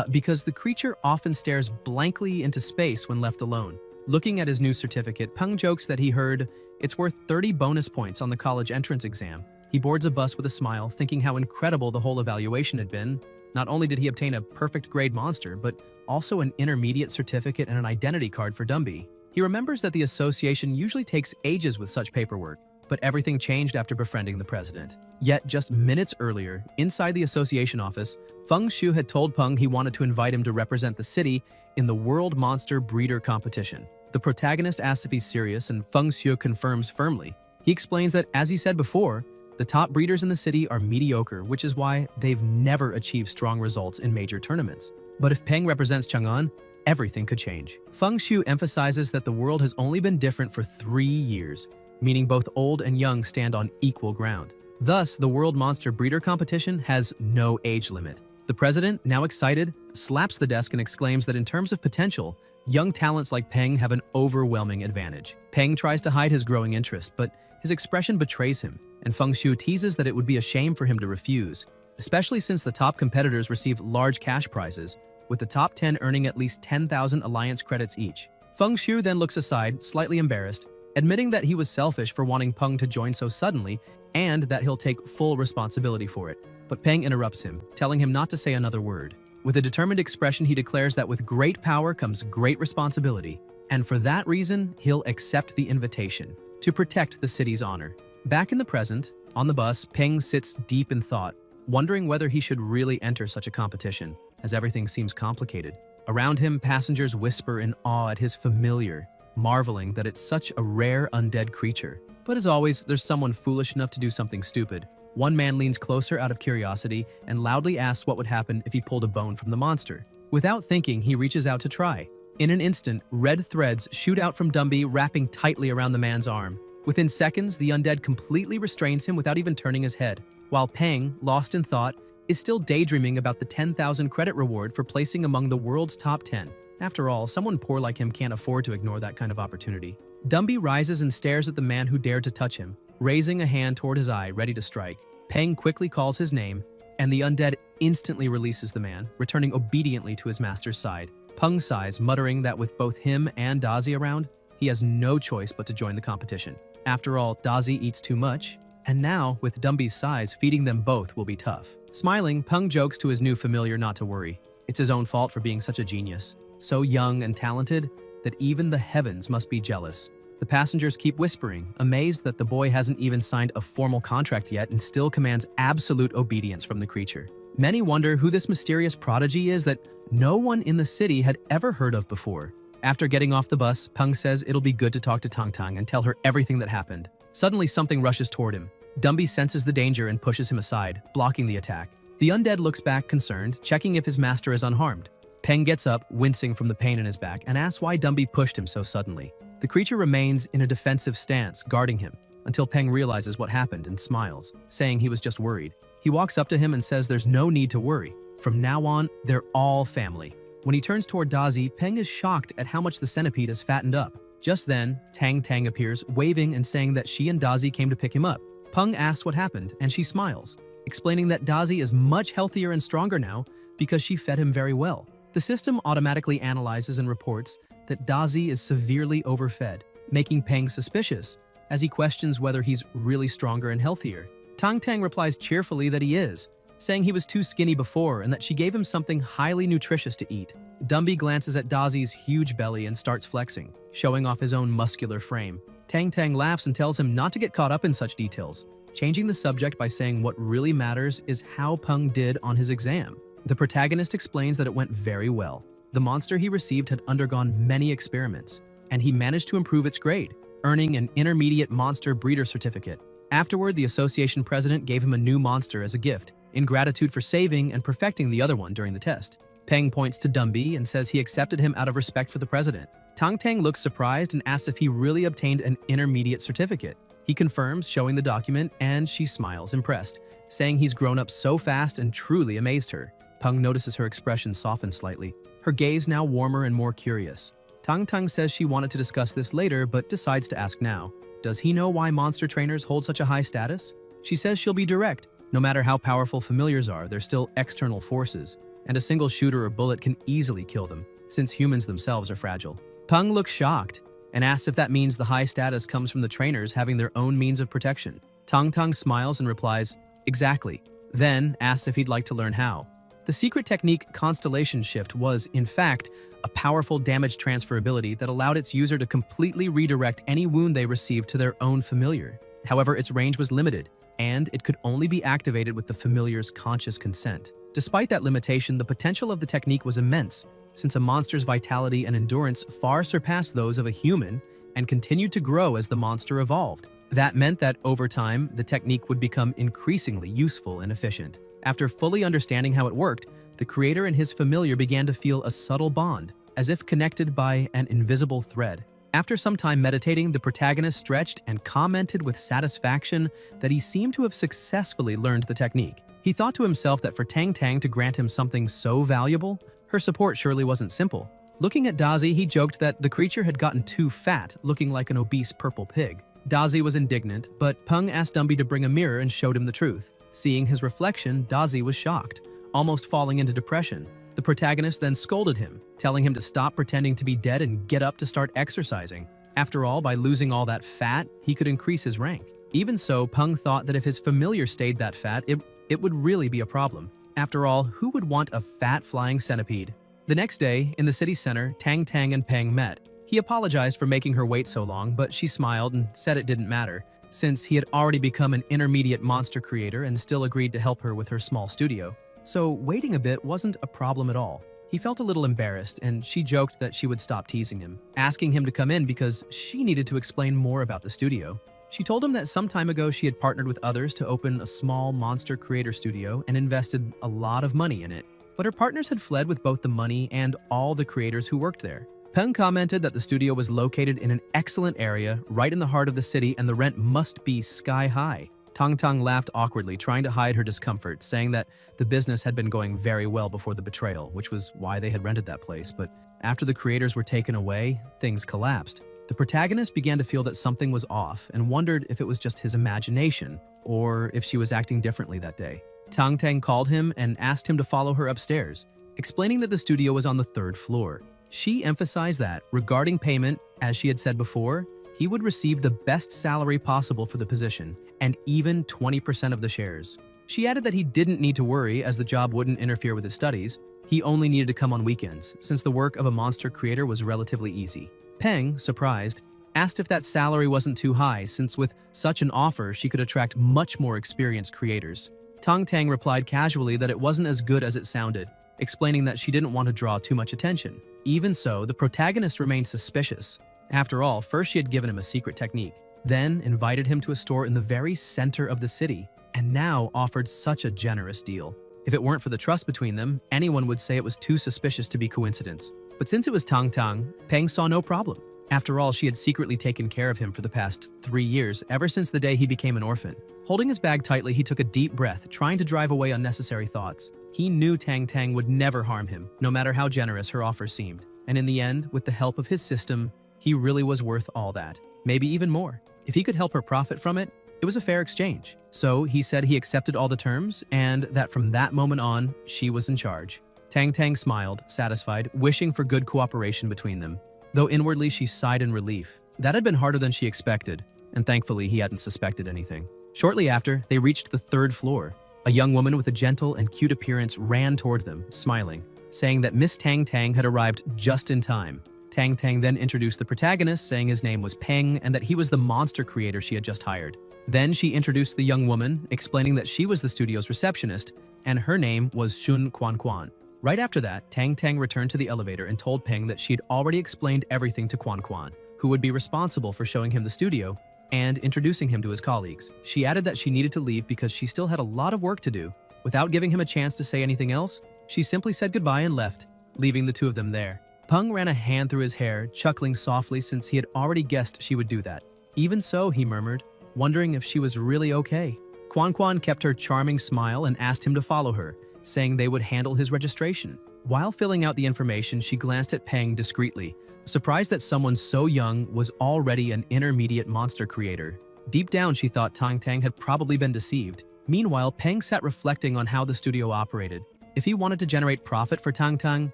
because the creature often stares blankly into space when left alone. Looking at his new certificate, Peng jokes that he heard it's worth 30 bonus points on the college entrance exam. He boards a bus with a smile, thinking how incredible the whole evaluation had been. Not only did he obtain a perfect grade monster, but also an intermediate certificate and an identity card for Dumby. He remembers that the association usually takes ages with such paperwork, but everything changed after befriending the president. Yet, just minutes earlier, inside the association office, Feng Xiu had told Peng he wanted to invite him to represent the city in the World Monster Breeder Competition. The protagonist asks if he's serious, and Feng Xiu confirms firmly. He explains that, as he said before, the top breeders in the city are mediocre, which is why they've never achieved strong results in major tournaments. But if Peng represents Chang'an, everything could change. Feng Xiu emphasizes that the world has only been different for 3 years, meaning both old and young stand on equal ground. Thus, the World Monster Breeder Competition has no age limit. The president, now excited, slaps the desk and exclaims that in terms of potential, young talents like Peng have an overwhelming advantage. Peng tries to hide his growing interest, but his expression betrays him, and Feng Xiu teases that it would be a shame for him to refuse, especially since the top competitors receive large cash prizes, with the top 10 earning at least 10,000 alliance credits each. Feng Xiu then looks aside, slightly embarrassed, admitting that he was selfish for wanting Peng to join so suddenly and that he'll take full responsibility for it. But Peng interrupts him, telling him not to say another word. With a determined expression, he declares that with great power comes great responsibility, and for that reason, he'll accept the invitation. to protect the city's honor. Back in the present, on the bus, Peng sits deep in thought, wondering whether he should really enter such a competition, as everything seems complicated. Around him, passengers whisper in awe at his familiar, marveling that it's such a rare undead creature. But as always, there's someone foolish enough to do something stupid. One man leans closer out of curiosity and loudly asks what would happen if he pulled a bone from the monster. Without thinking, he reaches out to try. In an instant, red threads shoot out from Dumby, wrapping tightly around the man's arm. Within seconds, the undead completely restrains him without even turning his head, while Peng, lost in thought, is still daydreaming about the 10,000 credit reward for placing among the world's top 10. After all, someone poor like him can't afford to ignore that kind of opportunity. Dumby rises and stares at the man who dared to touch him, raising a hand toward his eye, ready to strike. Peng quickly calls his name, and the undead instantly releases the man, returning obediently to his master's side. Peng sighs, muttering that with both him and Dazi around, he has no choice but to join the competition. After all, Dazi eats too much, and now, with Dumby's size, feeding them both will be tough. Smiling, Peng jokes to his new familiar not to worry. It's his own fault for being such a genius. So young and talented that even the heavens must be jealous. The passengers keep whispering, amazed that the boy hasn't even signed a formal contract yet and still commands absolute obedience from the creature. Many wonder who this mysterious prodigy is that no one in the city had ever heard of before. After getting off the bus, Peng says it'll be good to talk to Tang Tang and tell her everything that happened. Suddenly, something rushes toward him. Dumby senses the danger and pushes him aside, blocking the attack. The undead looks back concerned, checking if his master is unharmed. Peng gets up, wincing from the pain in his back, and asks why Dumby pushed him so suddenly. The creature remains in a defensive stance, guarding him, until Peng realizes what happened and smiles, saying he was just worried. He walks up to him and says there's no need to worry. From now on, they're all family. When he turns toward Dazi, Peng is shocked at how much the centipede has fattened up. Just then, Tang Tang appears, waving and saying that she and Dazi came to pick him up. Peng asks what happened, and she smiles, explaining that Dazi is much healthier and stronger now because she fed him very well. The system automatically analyzes and reports that Dazi is severely overfed, making Peng suspicious, as he questions whether he's really stronger and healthier. Tang Tang replies cheerfully that he is, saying he was too skinny before and that she gave him something highly nutritious to eat. Dumby glances at Dazi's huge belly and starts flexing, showing off his own muscular frame. Tang Tang laughs and tells him not to get caught up in such details, changing the subject by saying what really matters is how Peng did on his exam. The protagonist explains that it went very well. The monster he received had undergone many experiments, and he managed to improve its grade, earning an intermediate monster breeder certificate. Afterward, the association president gave him a new monster as a gift, in gratitude for saving and perfecting the other one during the test. Peng points to Dumby and says he accepted him out of respect for the president. Tang Tang looks surprised and asks if he really obtained an intermediate certificate. He confirms, showing the document, and she smiles, impressed, saying he's grown up so fast and truly amazed her. Peng notices her expression soften slightly, her gaze now warmer and more curious. Tang Tang says she wanted to discuss this later, but decides to ask now. Does he know why monster trainers hold such a high status? She says she'll be direct. No matter how powerful familiars are, they're still external forces, and a single shooter or bullet can easily kill them, since humans themselves are fragile. Peng looks shocked and asks if that means the high status comes from the trainers having their own means of protection. Tang Tang smiles and replies, exactly, then asks if he'd like to learn how. The secret technique Constellation Shift was, in fact, a powerful damage transfer ability that allowed its user to completely redirect any wound they received to their own familiar. However, its range was limited, and it could only be activated with the familiar's conscious consent. Despite that limitation, the potential of the technique was immense, since a monster's vitality and endurance far surpassed those of a human and continued to grow as the monster evolved. That meant that, over time, the technique would become increasingly useful and efficient. After fully understanding how it worked, the creator and his familiar began to feel a subtle bond, as if connected by an invisible thread. After some time meditating, the protagonist stretched and commented with satisfaction that he seemed to have successfully learned the technique. He thought to himself that for Tang Tang to grant him something so valuable, her support surely wasn't simple. Looking at Dazi, he joked that the creature had gotten too fat, looking like an obese purple pig. Dazi was indignant, but Peng asked Dumby to bring a mirror and showed him the truth. Seeing his reflection, Dazi was shocked, almost falling into depression. The protagonist then scolded him, telling him to stop pretending to be dead and get up to start exercising. After all, by losing all that fat, he could increase his rank. Even so, Peng thought that if his familiar stayed that fat, it would really be a problem. After all, who would want a fat flying centipede? The next day, in the city center, Tang Tang and Peng met. He apologized for making her wait so long, but she smiled and said it didn't matter, since he had already become an intermediate monster creator and still agreed to help her with her small studio. So waiting a bit wasn't a problem at all. He felt a little embarrassed, and she joked that she would stop teasing him, asking him to come in because she needed to explain more about the studio. She told him that some time ago she had partnered with others to open a small monster creator studio and invested a lot of money in it. But her partners had fled with both the money and all the creators who worked there. Peng commented that the studio was located in an excellent area, right in the heart of the city, and the rent must be sky high. Tang Tang laughed awkwardly, trying to hide her discomfort, saying that the business had been going very well before the betrayal, which was why they had rented that place. But after the creators were taken away, things collapsed. The protagonist began to feel that something was off and wondered if it was just his imagination or if she was acting differently that day. Tang Tang called him and asked him to follow her upstairs, explaining that the studio was on the 3rd floor. She emphasized that, regarding payment, as she had said before, he would receive the best salary possible for the position, and even 20% of the shares. She added that he didn't need to worry as the job wouldn't interfere with his studies. He only needed to come on weekends, since the work of a monster creator was relatively easy. Peng, surprised, asked if that salary wasn't too high, since with such an offer she could attract much more experienced creators. Tang Tang replied casually that it wasn't as good as it sounded, explaining that she didn't want to draw too much attention. Even so, the protagonist remained suspicious. After all, first she had given him a secret technique, then invited him to a store in the very center of the city, and now offered such a generous deal. If it weren't for the trust between them, anyone would say it was too suspicious to be coincidence. But since it was Tang Tang, Peng saw no problem. After all, she had secretly taken care of him for the past 3 years, ever since the day he became an orphan. Holding his bag tightly, he took a deep breath, trying to drive away unnecessary thoughts. He knew Tang Tang would never harm him, no matter how generous her offer seemed. And in the end, with the help of his system, he really was worth all that, maybe even more. If he could help her profit from it, it was a fair exchange. So he said he accepted all the terms, and that from that moment on, she was in charge. Tang Tang smiled, satisfied, wishing for good cooperation between them. Though inwardly she sighed in relief. That had been harder than she expected, and thankfully he hadn't suspected anything. Shortly after, they reached the 3rd floor. A young woman with a gentle and cute appearance ran toward them, smiling, saying that Miss Tang Tang had arrived just in time. Tang Tang then introduced the protagonist, saying his name was Peng and that he was the monster creator she had just hired. Then she introduced the young woman, explaining that she was the studio's receptionist, and her name was Shun Quan Quan. Right after that, Tang Tang returned to the elevator and told Peng that she had already explained everything to Quan Quan, who would be responsible for showing him the studio and introducing him to his colleagues. She added that she needed to leave because she still had a lot of work to do. Without giving him a chance to say anything else, she simply said goodbye and left, leaving the two of them there. Peng ran a hand through his hair, chuckling softly since he had already guessed she would do that. Even so, he murmured, wondering if she was really okay. Quan Quan kept her charming smile and asked him to follow her, saying they would handle his registration. While filling out the information, she glanced at Peng discreetly, surprised that someone so young was already an intermediate monster creator. Deep down, she thought Tang Tang had probably been deceived. Meanwhile, Peng sat reflecting on how the studio operated. If he wanted to generate profit for Tang Tang,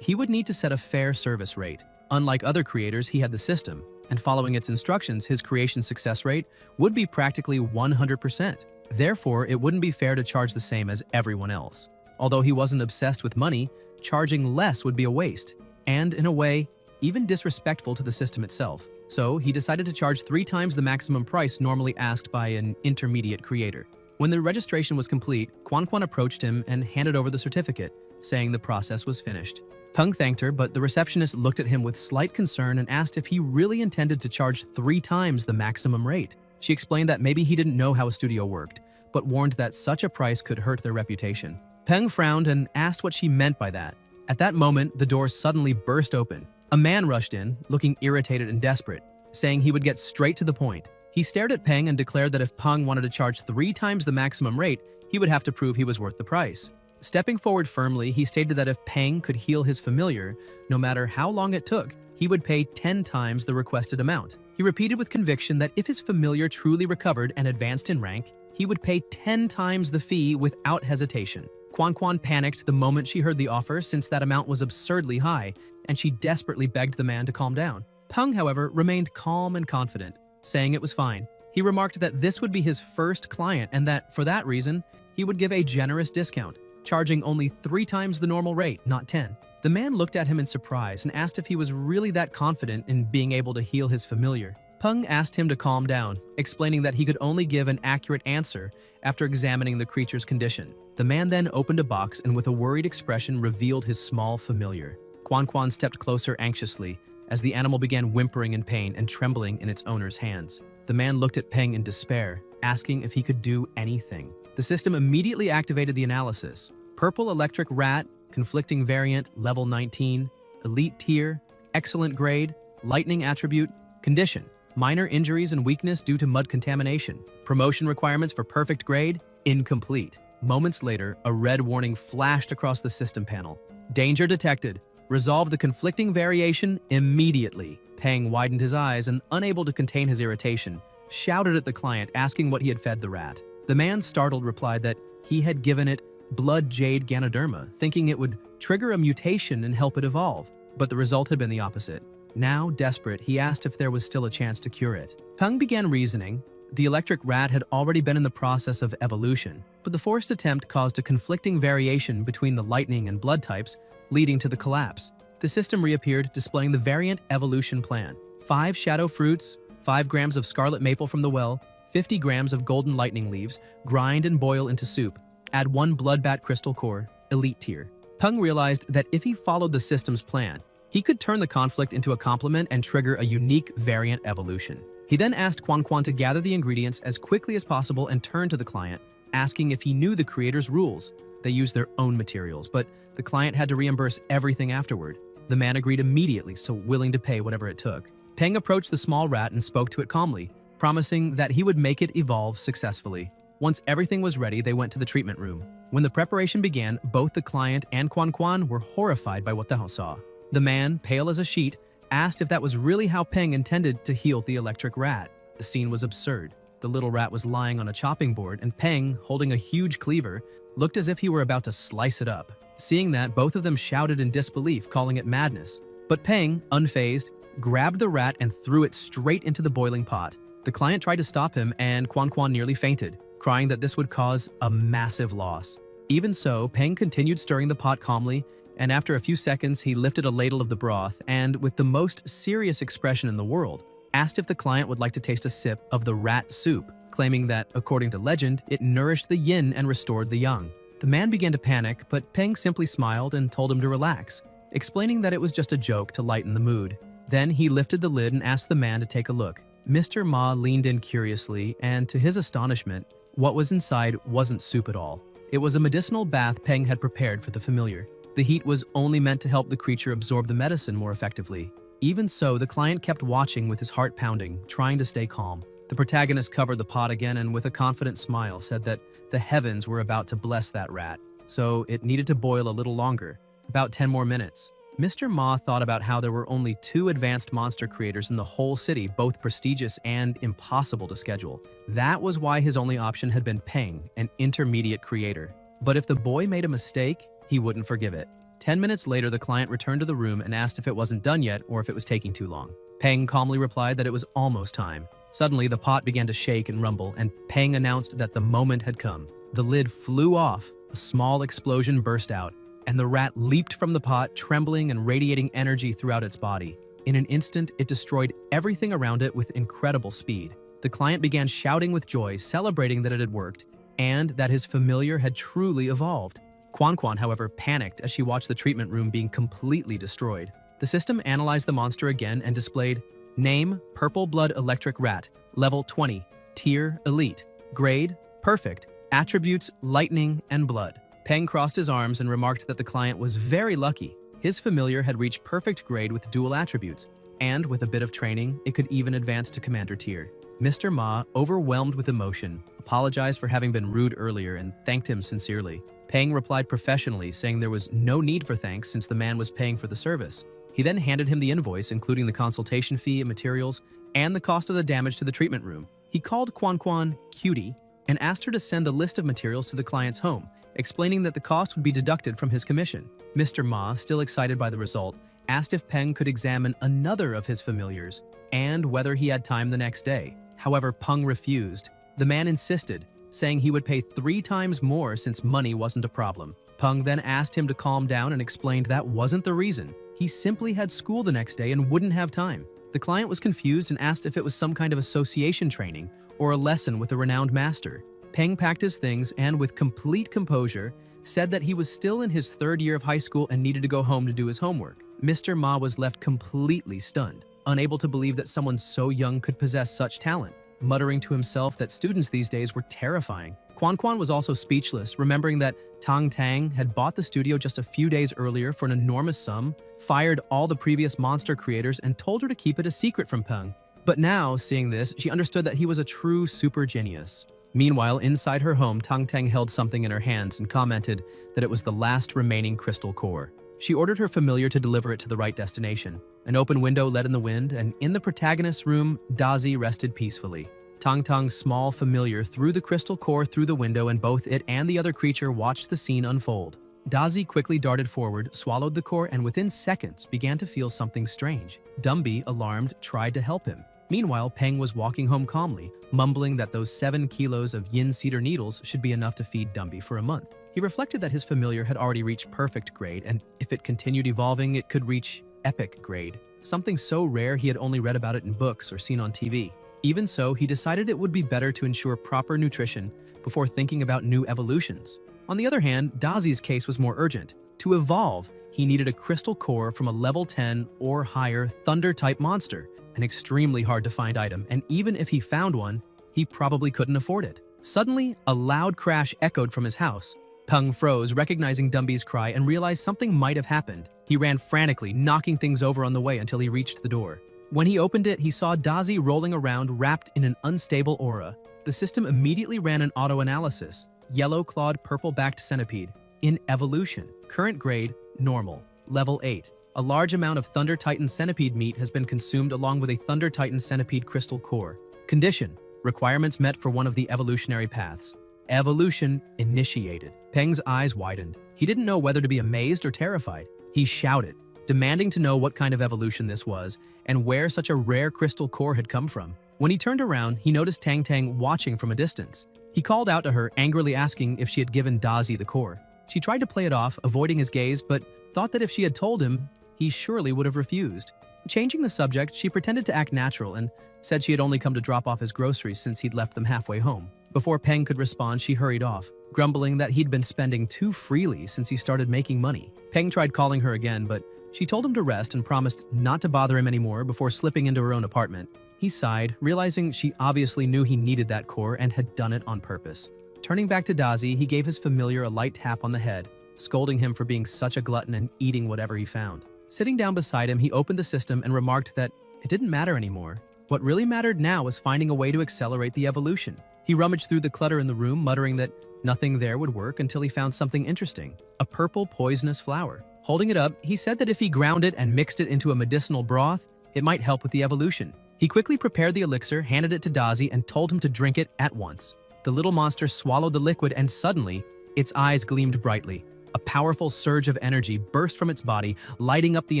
he would need to set a fair service rate. Unlike other creators, he had the system, and following its instructions, his creation success rate would be practically 100%. Therefore, it wouldn't be fair to charge the same as everyone else. Although he wasn't obsessed with money, charging less would be a waste, and in a way, even disrespectful to the system itself. So he decided to charge 3 times the maximum price normally asked by an intermediate creator. When the registration was complete, Quan Quan approached him and handed over the certificate, saying the process was finished. Peng thanked her, but the receptionist looked at him with slight concern and asked if he really intended to charge 3 times the maximum rate. She explained that maybe he didn't know how a studio worked, but warned that such a price could hurt their reputation. Peng frowned and asked what she meant by that. At that moment, the door suddenly burst open. A man rushed in, looking irritated and desperate, saying he would get straight to the point. He stared at Peng and declared that if Peng wanted to charge 3 times the maximum rate, he would have to prove he was worth the price. Stepping forward firmly, he stated that if Peng could heal his familiar, no matter how long it took, he would pay 10 times the requested amount. He repeated with conviction that if his familiar truly recovered and advanced in rank, he would pay 10 times the fee without hesitation. Quan Quan panicked the moment she heard the offer since that amount was absurdly high, and she desperately begged the man to calm down. Peng, however, remained calm and confident, saying it was fine. He remarked that this would be his first client and that, for that reason, he would give a generous discount, charging only 3 times the normal rate, not 10. The man looked at him in surprise and asked if he was really that confident in being able to heal his familiar. Peng asked him to calm down, explaining that he could only give an accurate answer after examining the creature's condition. The man then opened a box and with a worried expression revealed his small familiar. Quan stepped closer anxiously as the animal began whimpering in pain and trembling in its owner's hands. The man looked at Peng in despair, asking if he could do anything. The system immediately activated the analysis. Purple electric rat, conflicting variant, level 19, elite tier, excellent grade, lightning attribute, condition. Minor injuries and weakness due to mud contamination. Promotion requirements for perfect grade, incomplete. Moments later, a red warning flashed across the system panel. Danger detected. Resolve the conflicting variation immediately. Peng widened his eyes and, unable to contain his irritation, shouted at the client asking what he had fed the rat. The man, startled, replied that he had given it blood jade ganoderma, thinking it would trigger a mutation and help it evolve. But the result had been the opposite. Now, desperate, he asked if there was still a chance to cure it. Peng began reasoning. The electric rat had already been in the process of evolution, but the forced attempt caused a conflicting variation between the lightning and blood types, leading to the collapse. The system reappeared, displaying the variant evolution plan. 5 shadow fruits, 5 grams of scarlet maple from the well, 50 grams of golden lightning leaves, grind and boil into soup. Add 1 bloodbat crystal core, elite tier. Peng realized that if he followed the system's plan, he could turn the conflict into a complement and trigger a unique variant evolution. He then asked Quan to gather the ingredients as quickly as possible and turned to the client, asking if he knew the creator's rules. They used their own materials, but the client had to reimburse everything afterward. The man agreed immediately, so willing to pay whatever it took. Peng approached the small rat and spoke to it calmly, promising that he would make it evolve successfully. Once everything was ready, they went to the treatment room. When the preparation began, both the client and Quan were horrified by what they saw. The man, pale as a sheet, asked if that was really how Peng intended to heal the electric rat. The scene was absurd. The little rat was lying on a chopping board, and Peng, holding a huge cleaver, looked as if he were about to slice it up. Seeing that, both of them shouted in disbelief, calling it madness. But Peng, unfazed, grabbed the rat and threw it straight into the boiling pot. The client tried to stop him, and Quan nearly fainted, crying that this would cause a massive loss. Even so, Peng continued stirring the pot calmly, and after a few seconds, he lifted a ladle of the broth and, with the most serious expression in the world, asked if the client would like to taste a sip of the rat soup, claiming that, according to legend, it nourished the yin and restored the yang. The man began to panic, but Peng simply smiled and told him to relax, explaining that it was just a joke to lighten the mood. Then he lifted the lid and asked the man to take a look. Mr. Ma leaned in curiously, and to his astonishment, what was inside wasn't soup at all. It was a medicinal bath Peng had prepared for the familiar. The heat was only meant to help the creature absorb the medicine more effectively. Even so, the client kept watching with his heart pounding, trying to stay calm. The protagonist covered the pot again and with a confident smile said that the heavens were about to bless that rat, so it needed to boil a little longer, about 10 more minutes. Mr. Ma thought about how there were only 2 advanced monster creators in the whole city, both prestigious and impossible to schedule. That was why his only option had been Peng, an intermediate creator. But if the boy made a mistake, he wouldn't forgive it. 10 minutes later, the client returned to the room and asked if it wasn't done yet or if it was taking too long. Peng calmly replied that it was almost time. Suddenly, the pot began to shake and rumble, and Peng announced that the moment had come. The lid flew off, a small explosion burst out, and the rat leaped from the pot, trembling and radiating energy throughout its body. In an instant, it destroyed everything around it with incredible speed. The client began shouting with joy, celebrating that it had worked, and that his familiar had truly evolved. Quan, however, panicked as she watched the treatment room being completely destroyed. The system analyzed the monster again and displayed name, purple blood electric rat, level 20, tier, elite, grade, perfect, attributes, lightning, and blood. Peng crossed his arms and remarked that the client was very lucky. His familiar had reached perfect grade with dual attributes, and with a bit of training, it could even advance to commander tier. Mr. Ma, overwhelmed with emotion, apologized for having been rude earlier and thanked him sincerely. Peng replied professionally, saying there was no need for thanks since the man was paying for the service. He then handed him the invoice, including the consultation fee and materials, and the cost of the damage to the treatment room. He called Quan Cutie and asked her to send the list of materials to the client's home, explaining that the cost would be deducted from his commission. Mr. Ma, still excited by the result, asked if Peng could examine another of his familiars and whether he had time the next day. However, Peng refused. The man insisted, saying he would pay 3 times more since money wasn't a problem. Peng then asked him to calm down and explained that wasn't the reason. He simply had school the next day and wouldn't have time. The client was confused and asked if it was some kind of association training or a lesson with a renowned master. Peng packed his things and, with complete composure, said that he was still in his 3rd year of high school and needed to go home to do his homework. Mr. Ma was left completely stunned, unable to believe that someone so young could possess such talent, muttering to himself that students these days were terrifying. Quan Quan was also speechless, remembering that Tang Tang had bought the studio just a few days earlier for an enormous sum, fired all the previous monster creators, and told her to keep it a secret from Peng. But now, seeing this, she understood that he was a true super genius. Meanwhile, inside her home, Tang Tang held something in her hands and commented that it was the last remaining crystal core. She ordered her familiar to deliver it to the right destination. An open window led in the wind, and in the protagonist's room, Dazi rested peacefully. Tang Tang's small familiar threw the crystal core through the window, and both it and the other creature watched the scene unfold. Dazi quickly darted forward, swallowed the core, and within seconds began to feel something strange. Dumby, alarmed, tried to help him. Meanwhile, Peng was walking home calmly, mumbling that those 7 kilos of yin cedar needles should be enough to feed Dumby for a month. He reflected that his familiar had already reached perfect grade, and if it continued evolving, it could reach epic grade, something so rare he had only read about it in books or seen on TV. Even so, he decided it would be better to ensure proper nutrition before thinking about new evolutions. On the other hand, Dazi's case was more urgent. To evolve, he needed a crystal core from a level 10 or higher thunder-type monster, an extremely hard-to-find item, and even if he found one, he probably couldn't afford it. Suddenly, a loud crash echoed from his house. Peng froze, recognizing Dumby's cry, and realized something might have happened. He ran frantically, knocking things over on the way until he reached the door. When he opened it, he saw Dazi rolling around wrapped in an unstable aura. The system immediately ran an auto-analysis. Yellow-clawed, purple-backed centipede. In evolution. Current grade, normal. Level 8. A large amount of Thunder Titan centipede meat has been consumed along with a Thunder Titan centipede crystal core. Condition. Requirements met for one of the evolutionary paths. Evolution initiated. Peng's eyes widened. He didn't know whether to be amazed or terrified. He shouted, demanding to know what kind of evolution this was and where such a rare crystal core had come from. When he turned around, he noticed Tang Tang watching from a distance. He called out to her, angrily asking if she had given Dazi the core. She tried to play it off, avoiding his gaze, but thought that if she had told him, he surely would have refused. Changing the subject, she pretended to act natural and said she had only come to drop off his groceries since he'd left them halfway home. Before Peng could respond, she hurried off, grumbling that he'd been spending too freely since he started making money. Peng tried calling her again, but she told him to rest and promised not to bother him anymore before slipping into her own apartment. He sighed, realizing she obviously knew he needed that core and had done it on purpose. Turning back to Dazi, he gave his familiar a light tap on the head, scolding him for being such a glutton and eating whatever he found. Sitting down beside him, he opened the system and remarked that it didn't matter anymore. What really mattered now was finding a way to accelerate the evolution. He rummaged through the clutter in the room, muttering that nothing there would work until he found something interesting, a purple poisonous flower. Holding it up, he said that if he ground it and mixed it into a medicinal broth, it might help with the evolution. He quickly prepared the elixir, handed it to Dazi, and told him to drink it at once. The little monster swallowed the liquid, and suddenly, its eyes gleamed brightly. A powerful surge of energy burst from its body, lighting up the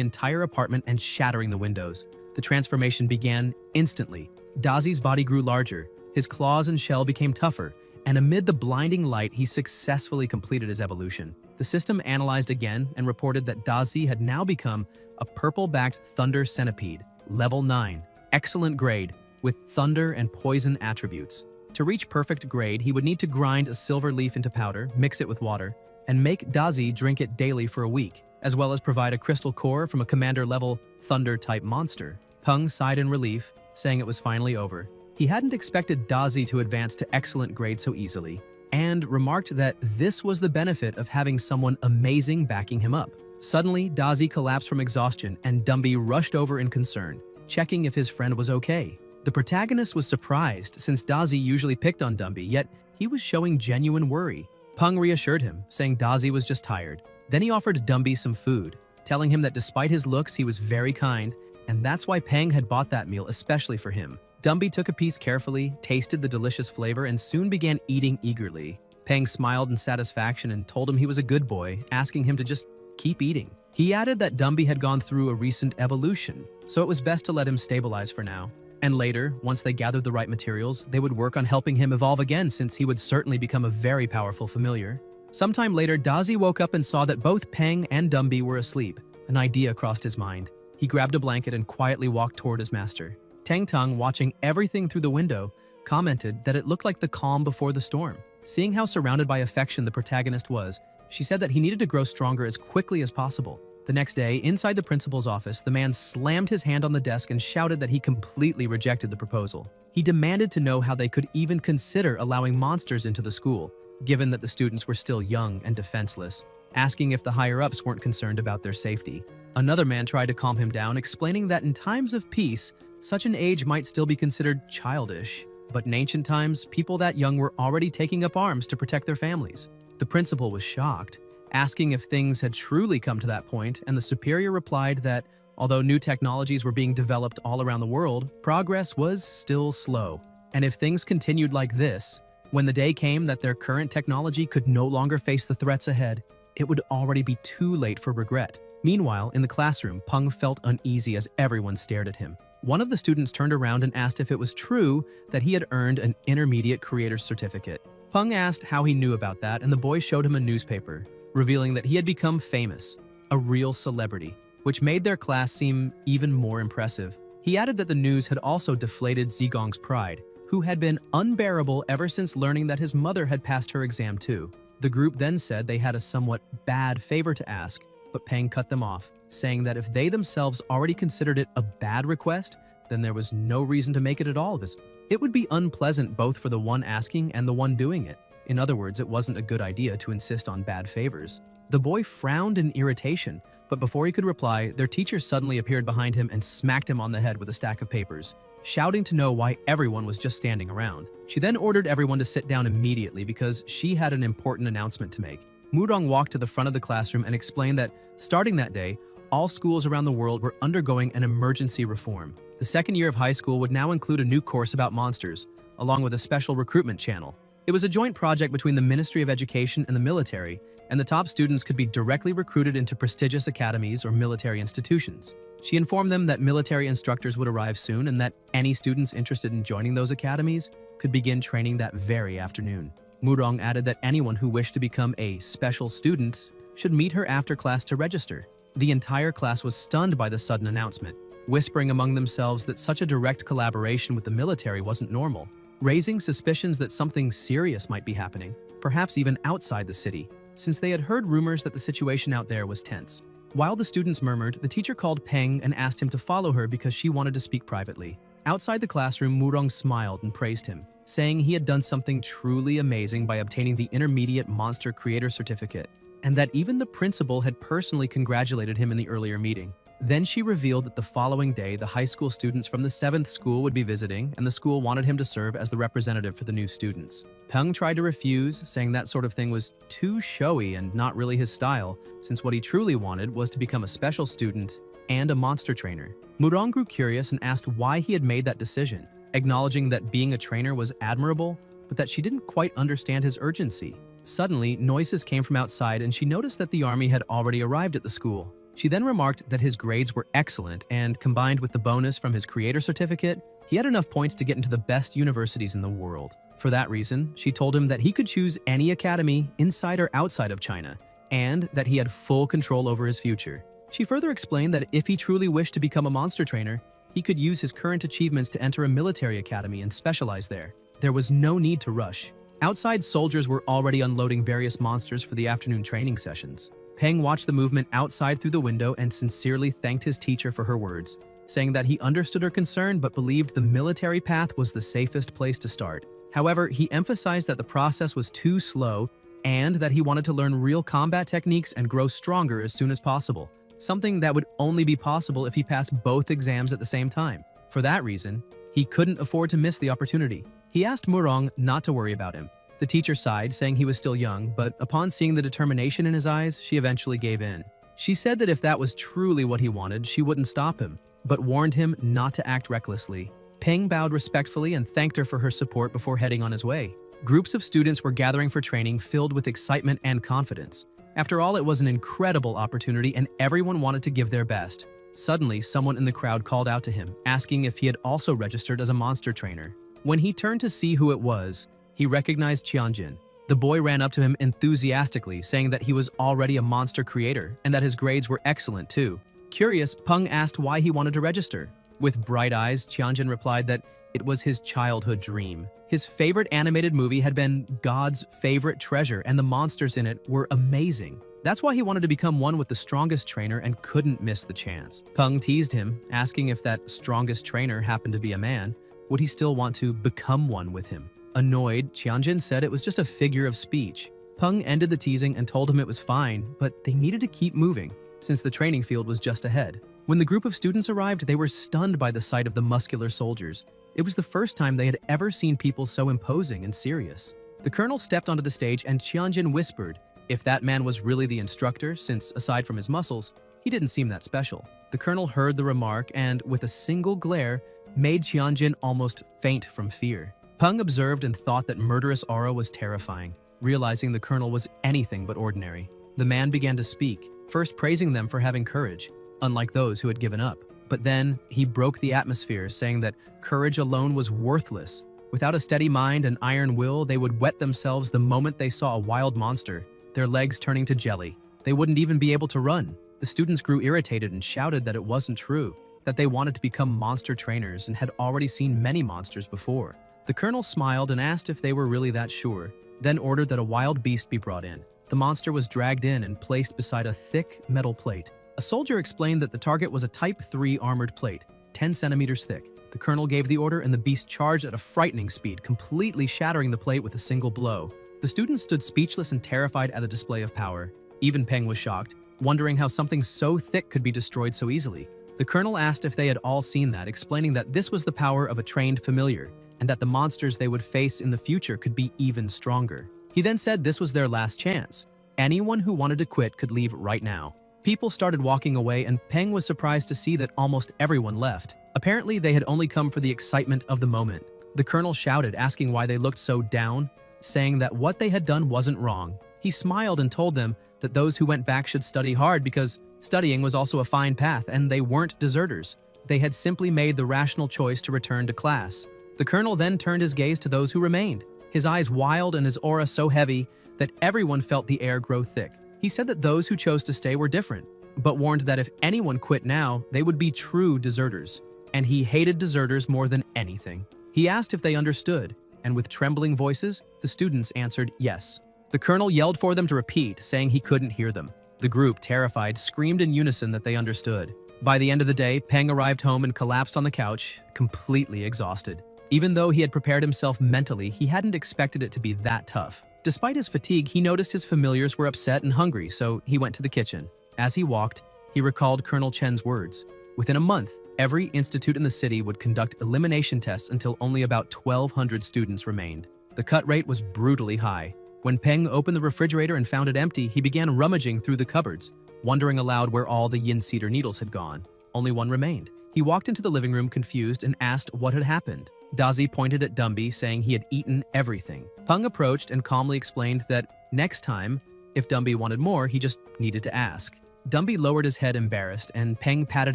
entire apartment and shattering the windows. The transformation began instantly. Dazi's body grew larger, his claws and shell became tougher, and amid the blinding light, he successfully completed his evolution. The system analyzed again and reported that Dazi had now become a purple-backed thunder centipede, level 9, excellent grade, with thunder and poison attributes. To reach perfect grade, he would need to grind a silver leaf into powder, mix it with water, and make Dazi drink it daily for a week, as well as provide a crystal core from a commander-level thunder-type monster. Peng sighed in relief, saying it was finally over. He hadn't expected Dazi to advance to excellent grade so easily, and remarked that this was the benefit of having someone amazing backing him up. Suddenly, Dazi collapsed from exhaustion, and Dumby rushed over in concern, checking if his friend was okay. The protagonist was surprised, since Dazi usually picked on Dumby, yet he was showing genuine worry. Peng reassured him, saying Dazi was just tired. Then he offered Dumby some food, telling him that despite his looks, he was very kind, and that's why Peng had bought that meal especially for him. Dumby took a piece carefully, tasted the delicious flavor, and soon began eating eagerly. Peng smiled in satisfaction and told him he was a good boy, asking him to just keep eating. He added that Dumby had gone through a recent evolution, so it was best to let him stabilize for now. And later, once they gathered the right materials, they would work on helping him evolve again, since he would certainly become a very powerful familiar. Sometime later, Dazi woke up and saw that both Peng and Dumby were asleep. An idea crossed his mind. He grabbed a blanket and quietly walked toward his master. Tang Tang, watching everything through the window, commented that it looked like the calm before the storm. Seeing how surrounded by affection the protagonist was, she said that he needed to grow stronger as quickly as possible. The next day, inside the principal's office, the man slammed his hand on the desk and shouted that he completely rejected the proposal. He demanded to know how they could even consider allowing monsters into the school, given that the students were still young and defenseless, asking if the higher-ups weren't concerned about their safety. Another man tried to calm him down, explaining that in times of peace, such an age might still be considered childish. But in ancient times, people that young were already taking up arms to protect their families. The principal was shocked, asking if things had truly come to that point, and the superior replied that, although new technologies were being developed all around the world, progress was still slow. And if things continued like this, when the day came that their current technology could no longer face the threats ahead, it would already be too late for regret. Meanwhile, in the classroom, Peng felt uneasy as everyone stared at him. One of the students turned around and asked if it was true that he had earned an intermediate creator's certificate. Peng asked how he knew about that, and the boy showed him a newspaper, revealing that he had become famous, a real celebrity, which made their class seem even more impressive. He added that the news had also deflated Zigong's pride, who had been unbearable ever since learning that his mother had passed her exam too. The group then said they had a somewhat bad favor to ask, but Peng cut them off, saying that if they themselves already considered it a bad request, then there was no reason to make it at all. It would be unpleasant both for the one asking and the one doing it. In other words, it wasn't a good idea to insist on bad favors. The boy frowned in irritation, but before he could reply, their teacher suddenly appeared behind him and smacked him on the head with a stack of papers, shouting to know why everyone was just standing around. She then ordered everyone to sit down immediately because she had an important announcement to make. Mudong walked to the front of the classroom and explained that, starting that day, all schools around the world were undergoing an emergency reform. The second year of high school would now include a new course about monsters, along with a special recruitment channel. It was a joint project between the Ministry of Education and the military, and the top students could be directly recruited into prestigious academies or military institutions. She informed them that military instructors would arrive soon and that any students interested in joining those academies could begin training that very afternoon. Mudong added that anyone who wished to become a special student should meet her after class to register. The entire class was stunned by the sudden announcement, whispering among themselves that such a direct collaboration with the military wasn't normal, raising suspicions that something serious might be happening, perhaps even outside the city, since they had heard rumors that the situation out there was tense. While the students murmured, the teacher called Peng and asked him to follow her because she wanted to speak privately. Outside the classroom, Murong smiled and praised him, saying he had done something truly amazing by obtaining the Intermediate Monster Creator Certificate, and that even the principal had personally congratulated him in the earlier meeting. Then she revealed that the following day, the high school students from the 7th school would be visiting, and the school wanted him to serve as the representative for the new students. Peng tried to refuse, saying that sort of thing was too showy and not really his style, since what he truly wanted was to become a special student and a monster trainer. Murong grew curious and asked why he had made that decision, acknowledging that being a trainer was admirable, but that she didn't quite understand his urgency. Suddenly, noises came from outside and she noticed that the army had already arrived at the school. She then remarked that his grades were excellent and, combined with the bonus from his creator certificate, he had enough points to get into the best universities in the world. For that reason, she told him that he could choose any academy inside or outside of China, and that he had full control over his future. She further explained that if he truly wished to become a monster trainer, he could use his current achievements to enter a military academy and specialize there. There was no need to rush. Outside, soldiers were already unloading various monsters for the afternoon training sessions. Peng watched the movement outside through the window and sincerely thanked his teacher for her words, saying that he understood her concern but believed the military path was the safest place to start. However, he emphasized that the process was too slow and that he wanted to learn real combat techniques and grow stronger as soon as possible, something that would only be possible if he passed both exams at the same time. For that reason, he couldn't afford to miss the opportunity. He asked Murong not to worry about him. The teacher sighed, saying he was still young, but upon seeing the determination in his eyes, she eventually gave in. She said that if that was truly what he wanted, she wouldn't stop him, but warned him not to act recklessly. Peng bowed respectfully and thanked her for her support before heading on his way. Groups of students were gathering for training, filled with excitement and confidence. After all, it was an incredible opportunity and everyone wanted to give their best. Suddenly, someone in the crowd called out to him, asking if he had also registered as a monster trainer. When he turned to see who it was, he recognized Qianjin, The boy ran up to him enthusiastically, saying that he was already a monster creator and that his grades were excellent too. Curious, Peng asked why he wanted to register. With bright eyes, Tianjin replied that it was his childhood dream. His favorite animated movie had been God's favorite treasure, and the monsters in it were amazing. That's why he wanted to become one with the strongest trainer and couldn't miss the chance. Peng teased him, asking if that strongest trainer happened to be a man, would he still want to become one with him? Annoyed, Tianjin said it was just a figure of speech. Peng ended the teasing and told him it was fine, but they needed to keep moving, since the training field was just ahead. When the group of students arrived, they were stunned by the sight of the muscular soldiers. It was the first time they had ever seen people so imposing and serious. The colonel stepped onto the stage and Tianjin whispered if that man was really the instructor, since aside from his muscles, he didn't seem that special. The colonel heard the remark and, with a single glare, made Tianjin almost faint from fear. Peng observed and thought that murderous aura was terrifying, realizing the colonel was anything but ordinary. The man began to speak, first praising them for having courage, unlike those who had given up. But then he broke the atmosphere, saying that courage alone was worthless. Without a steady mind and iron will, they would wet themselves the moment they saw a wild monster, their legs turning to jelly. They wouldn't even be able to run. The students grew irritated and shouted that it wasn't true, that they wanted to become monster trainers and had already seen many monsters before. The colonel smiled and asked if they were really that sure, then ordered that a wild beast be brought in. The monster was dragged in and placed beside a thick metal plate. A soldier explained that the target was a Type 3 armored plate, 10 centimeters thick. The colonel gave the order and the beast charged at a frightening speed, completely shattering the plate with a single blow. The students stood speechless and terrified at the display of power. Even Peng was shocked, wondering how something so thick could be destroyed so easily. The colonel asked if they had all seen that, explaining that this was the power of a trained familiar, and that the monsters they would face in the future could be even stronger. He then said this was their last chance. Anyone who wanted to quit could leave right now. People started walking away, and Peng was surprised to see that almost everyone left. Apparently, they had only come for the excitement of the moment. The colonel shouted, asking why they looked so down, saying that what they had done wasn't wrong. He smiled and told them that those who went back should study hard because studying was also a fine path and they weren't deserters. They had simply made the rational choice to return to class. The colonel then turned his gaze to those who remained, his eyes wild and his aura so heavy that everyone felt the air grow thick. He said that those who chose to stay were different, but warned that if anyone quit now, they would be true deserters. And he hated deserters more than anything. He asked if they understood, and with trembling voices, the students answered yes. The colonel yelled for them to repeat, saying he couldn't hear them. The group, terrified, screamed in unison that they understood. By the end of the day, Peng arrived home and collapsed on the couch, completely exhausted. Even though he had prepared himself mentally, he hadn't expected it to be that tough. Despite his fatigue, he noticed his familiars were upset and hungry, so he went to the kitchen. As he walked, he recalled Colonel Chen's words. Within a month, every institute in the city would conduct elimination tests until only about 1,200 students remained. The cut rate was brutally high. When Peng opened the refrigerator and found it empty, he began rummaging through the cupboards, wondering aloud where all the yin cedar needles had gone. Only one remained. He walked into the living room confused and asked what had happened. Dazi pointed at Dumby, saying he had eaten everything. Peng approached and calmly explained that next time, if Dumby wanted more, he just needed to ask. Dumby lowered his head embarrassed, and Peng patted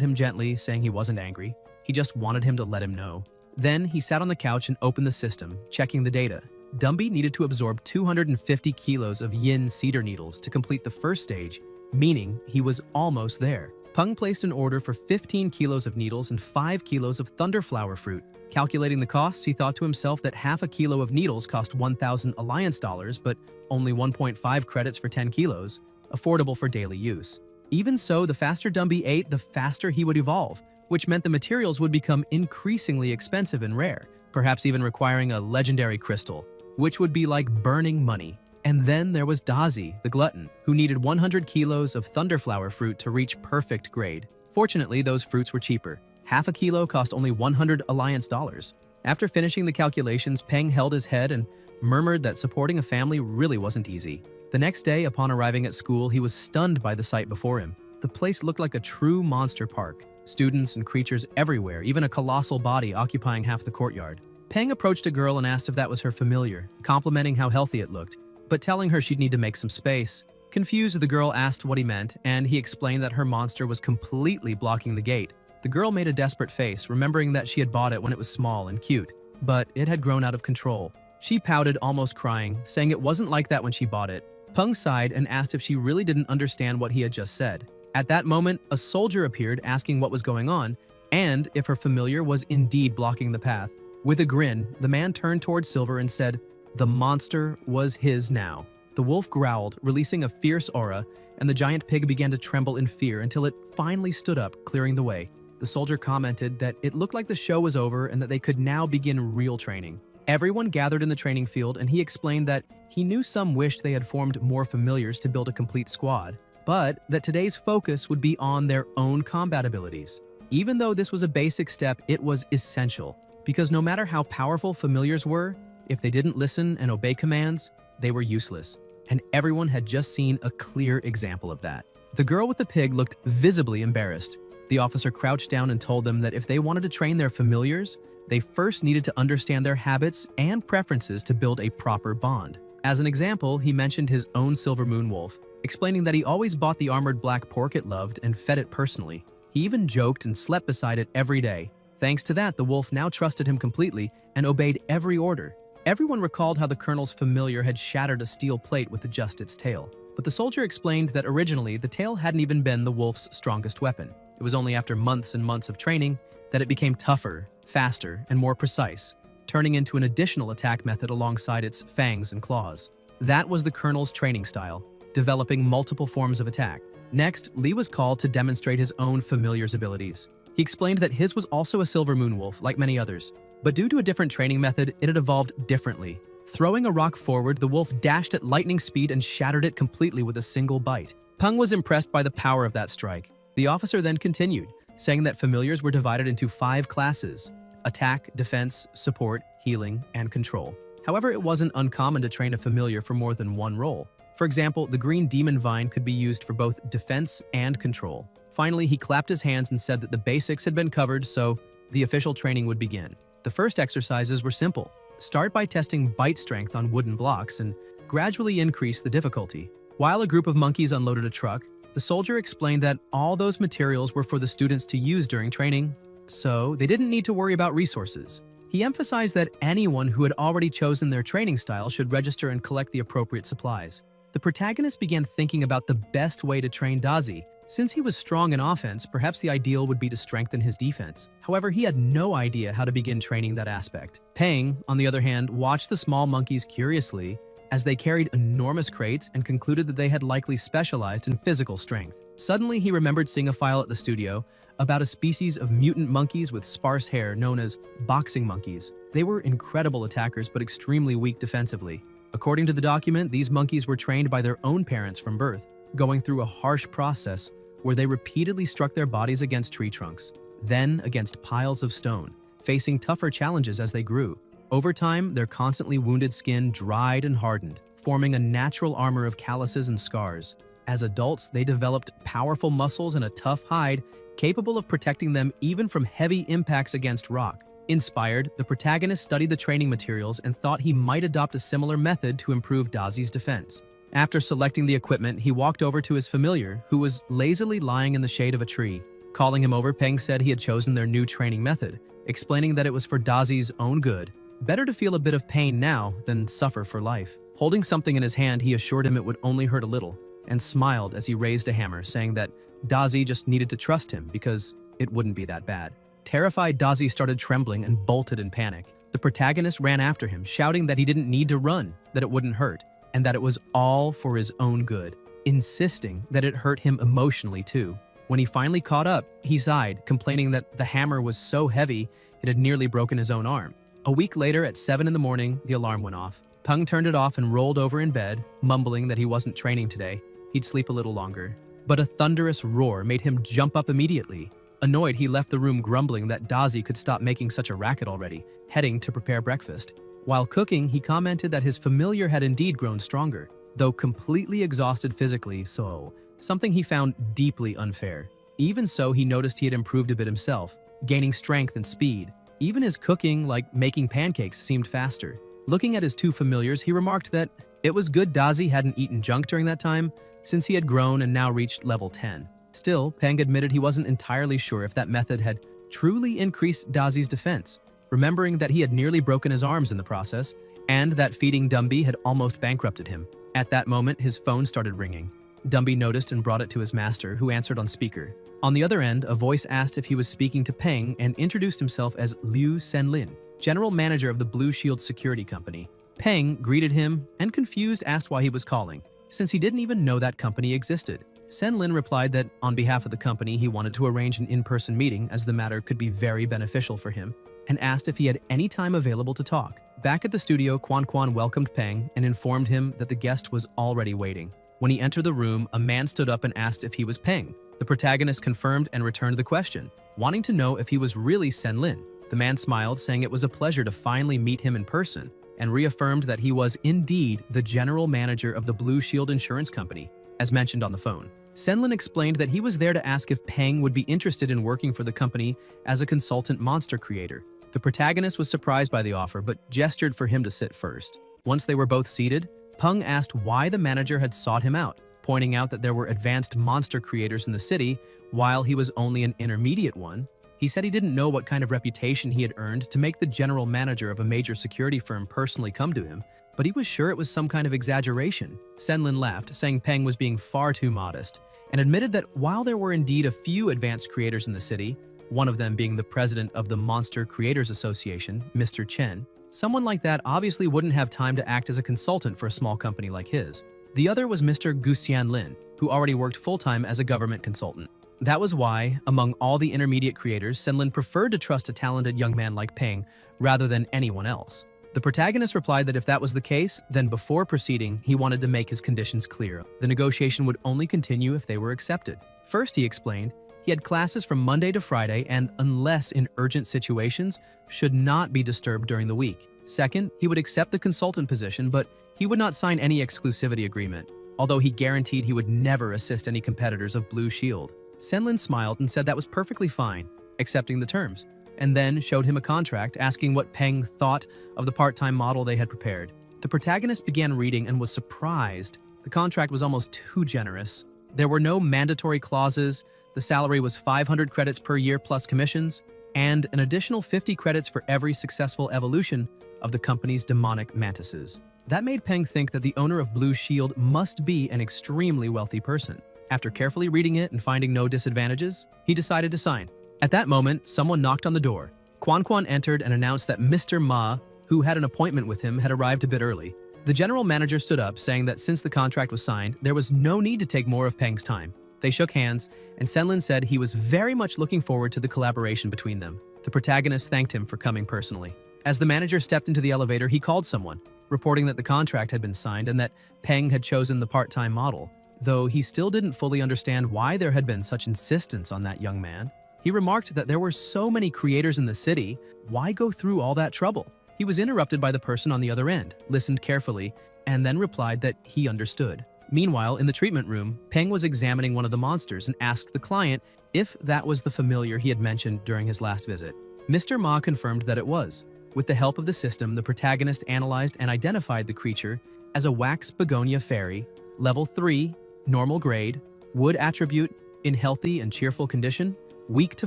him gently, saying he wasn't angry. He just wanted him to let him know. Then he sat on the couch and opened the system, checking the data. Dumby needed to absorb 250 kilos of yin cedar needles to complete the first stage, meaning he was almost there. Peng placed an order for 15 kilos of needles and 5 kilos of thunderflower fruit. Calculating the costs, he thought to himself that half a kilo of needles cost 1,000 alliance dollars, but only 1.5 credits for 10 kilos, affordable for daily use. Even so, the faster Dumby ate, the faster he would evolve, which meant the materials would become increasingly expensive and rare, perhaps even requiring a legendary crystal, which would be like burning money. And then there was Dazi, the glutton, who needed 100 kilos of thunderflower fruit to reach perfect grade. Fortunately, those fruits were cheaper. Half a kilo cost only 100 alliance dollars. After finishing the calculations, Peng held his head and murmured that supporting a family really wasn't easy. The next day, upon arriving at school, he was stunned by the sight before him. The place looked like a true monster park. Students and creatures everywhere, even a colossal body occupying half the courtyard. Peng approached a girl and asked if that was her familiar, complimenting how healthy it looked, but telling her she'd need to make some space. Confused, the girl asked what he meant, and he explained that her monster was completely blocking the gate. The girl made a desperate face, remembering that she had bought it when it was small and cute, but it had grown out of control. She pouted, almost crying, saying it wasn't like that when she bought it. Peng sighed and asked if she really didn't understand what he had just said. At that moment, a soldier appeared asking what was going on and if her familiar was indeed blocking the path. With a grin, the man turned towards Silver and said, "The monster was his now." The wolf growled, releasing a fierce aura, and the giant pig began to tremble in fear until it finally stood up, clearing the way. The soldier commented that it looked like the show was over and that they could now begin real training. Everyone gathered in the training field, and he explained that he knew some wished they had formed more familiars to build a complete squad, but that today's focus would be on their own combat abilities. Even though this was a basic step, it was essential, because no matter how powerful familiars were, if they didn't listen and obey commands, they were useless. And everyone had just seen a clear example of that. The girl with the pig looked visibly embarrassed. The officer crouched down and told them that if they wanted to train their familiars, they first needed to understand their habits and preferences to build a proper bond. As an example, he mentioned his own silver moon wolf, explaining that he always bought the armored black pork it loved and fed it personally. He even joked and slept beside it every day. Thanks to that, the wolf now trusted him completely and obeyed every order. Everyone recalled how the colonel's familiar had shattered a steel plate with just its tail. But the soldier explained that originally the tail hadn't even been the wolf's strongest weapon. It was only after months and months of training that it became tougher, faster, and more precise, turning into an additional attack method alongside its fangs and claws. That was the colonel's training style, developing multiple forms of attack. Next, Lee was called to demonstrate his own familiar's abilities. He explained that his was also a silver moon wolf, like many others, but due to a different training method, it had evolved differently. Throwing a rock forward, the wolf dashed at lightning speed and shattered it completely with a single bite. Peng was impressed by the power of that strike. The officer then continued, saying that familiars were divided into 5 classes: attack, defense, support, healing, and control. However, it wasn't uncommon to train a familiar for more than one role. For example, the green demon vine could be used for both defense and control. Finally, he clapped his hands and said that the basics had been covered, so the official training would begin. The first exercises were simple. Start by testing bite strength on wooden blocks and gradually increase the difficulty. While a group of monkeys unloaded a truck, the soldier explained that all those materials were for the students to use during training, so they didn't need to worry about resources. He emphasized that anyone who had already chosen their training style should register and collect the appropriate supplies. The protagonist began thinking about the best way to train Dazi. Since he was strong in offense, perhaps the ideal would be to strengthen his defense. However, he had no idea how to begin training that aspect. Peng, on the other hand, watched the small monkeys curiously as they carried enormous crates and concluded that they had likely specialized in physical strength. Suddenly, he remembered seeing a file at the studio about a species of mutant monkeys with sparse hair known as boxing monkeys. They were incredible attackers but extremely weak defensively. According to the document, these monkeys were trained by their own parents from birth, going through a harsh process where they repeatedly struck their bodies against tree trunks, then against piles of stone, facing tougher challenges as they grew. Over time, their constantly wounded skin dried and hardened, forming a natural armor of calluses and scars. As adults, they developed powerful muscles and a tough hide, capable of protecting them even from heavy impacts against rock. Inspired, the protagonist studied the training materials and thought he might adopt a similar method to improve Dazi's defense. After selecting the equipment, he walked over to his familiar, who was lazily lying in the shade of a tree. Calling him over, Peng said he had chosen their new training method, explaining that it was for Dazi's own good. Better to feel a bit of pain now than suffer for life. Holding something in his hand, he assured him it would only hurt a little, and smiled as he raised a hammer, saying that Dazi just needed to trust him because it wouldn't be that bad. Terrified, Dazi started trembling and bolted in panic. The protagonist ran after him, shouting that he didn't need to run, that it wouldn't hurt, and that it was all for his own good, insisting that it hurt him emotionally too. When he finally caught up, he sighed, complaining that the hammer was so heavy it had nearly broken his own arm. A week later, at 7 in the morning, the alarm went off. Peng turned it off and rolled over in bed, mumbling that he wasn't training today. He'd sleep a little longer. But a thunderous roar made him jump up immediately. Annoyed, he left the room grumbling that Dazi could stop making such a racket already, heading to prepare breakfast. While cooking, he commented that his familiar had indeed grown stronger, though completely exhausted physically, so something he found deeply unfair. Even so, he noticed he had improved a bit himself, gaining strength and speed. Even his cooking, like making pancakes, seemed faster. Looking at his 2 familiars, he remarked that it was good Dazi hadn't eaten junk during that time, since he had grown and now reached level 10. Still, Peng admitted he wasn't entirely sure if that method had truly increased Dazi's defense, remembering that he had nearly broken his arms in the process, and that feeding Dumby had almost bankrupted him. At that moment, his phone started ringing. Dumby noticed and brought it to his master, who answered on speaker. On the other end, a voice asked if he was speaking to Peng and introduced himself as Liu Senlin, general manager of the Blue Shield Security Company. Peng greeted him and, confused, asked why he was calling, since he didn't even know that company existed. Senlin replied that on behalf of the company he wanted to arrange an in-person meeting as the matter could be very beneficial for him, and asked if he had any time available to talk. Back at the studio, Quan welcomed Peng and informed him that the guest was already waiting. When he entered the room, a man stood up and asked if he was Peng. The protagonist confirmed and returned the question, wanting to know if he was really Senlin. The man smiled, saying it was a pleasure to finally meet him in person, and reaffirmed that he was indeed the general manager of the Blue Shield Insurance Company, as mentioned on the phone. Senlin explained that he was there to ask if Peng would be interested in working for the company as a consultant monster creator. The protagonist was surprised by the offer, but gestured for him to sit first. Once they were both seated, Peng asked why the manager had sought him out, pointing out that there were advanced monster creators in the city, while he was only an intermediate one. He said he didn't know what kind of reputation he had earned to make the general manager of a major security firm personally come to him, but he was sure it was some kind of exaggeration. Senlin laughed, saying Peng was being far too modest, and admitted that while there were indeed a few advanced creators in the city, one of them being the president of the Monster Creators Association, Mr. Chen, someone like that obviously wouldn't have time to act as a consultant for a small company like his. The other was Mr. Guxian Lin, who already worked full-time as a government consultant. That was why, among all the intermediate creators, Senlin preferred to trust a talented young man like Peng rather than anyone else. The protagonist replied that if that was the case, then before proceeding, he wanted to make his conditions clear. The negotiation would only continue if they were accepted. First, he explained, he had classes from Monday to Friday and, unless in urgent situations, should not be disturbed during the week. Second, he would accept the consultant position, but he would not sign any exclusivity agreement, although he guaranteed he would never assist any competitors of Blue Shield. Senlin smiled and said that was perfectly fine, accepting the terms, and then showed him a contract asking what Peng thought of the part-time model they had prepared. The protagonist began reading and was surprised. The contract was almost too generous. There were no mandatory clauses, the salary was 500 credits per year plus commissions, and an additional 50 credits for every successful evolution of the company's demonic mantises. That made Peng think that the owner of Blue Shield must be an extremely wealthy person. After carefully reading it and finding no disadvantages, he decided to sign. At that moment, someone knocked on the door. Quan entered and announced that Mr. Ma, who had an appointment with him, had arrived a bit early. The general manager stood up, saying that since the contract was signed, there was no need to take more of Peng's time. They shook hands, and Senlin said he was very much looking forward to the collaboration between them. The protagonist thanked him for coming personally. As the manager stepped into the elevator, he called someone, reporting that the contract had been signed and that Peng had chosen the part-time model. Though he still didn't fully understand why there had been such insistence on that young man. He remarked that there were so many creators in the city, why go through all that trouble? He was interrupted by the person on the other end, listened carefully, and then replied that he understood. Meanwhile, in the treatment room, Peng was examining one of the monsters and asked the client if that was the familiar he had mentioned during his last visit. Mr. Ma confirmed that it was. With the help of the system, the protagonist analyzed and identified the creature as a wax begonia fairy, level 3, normal grade, wood attribute, in healthy and cheerful condition, weak to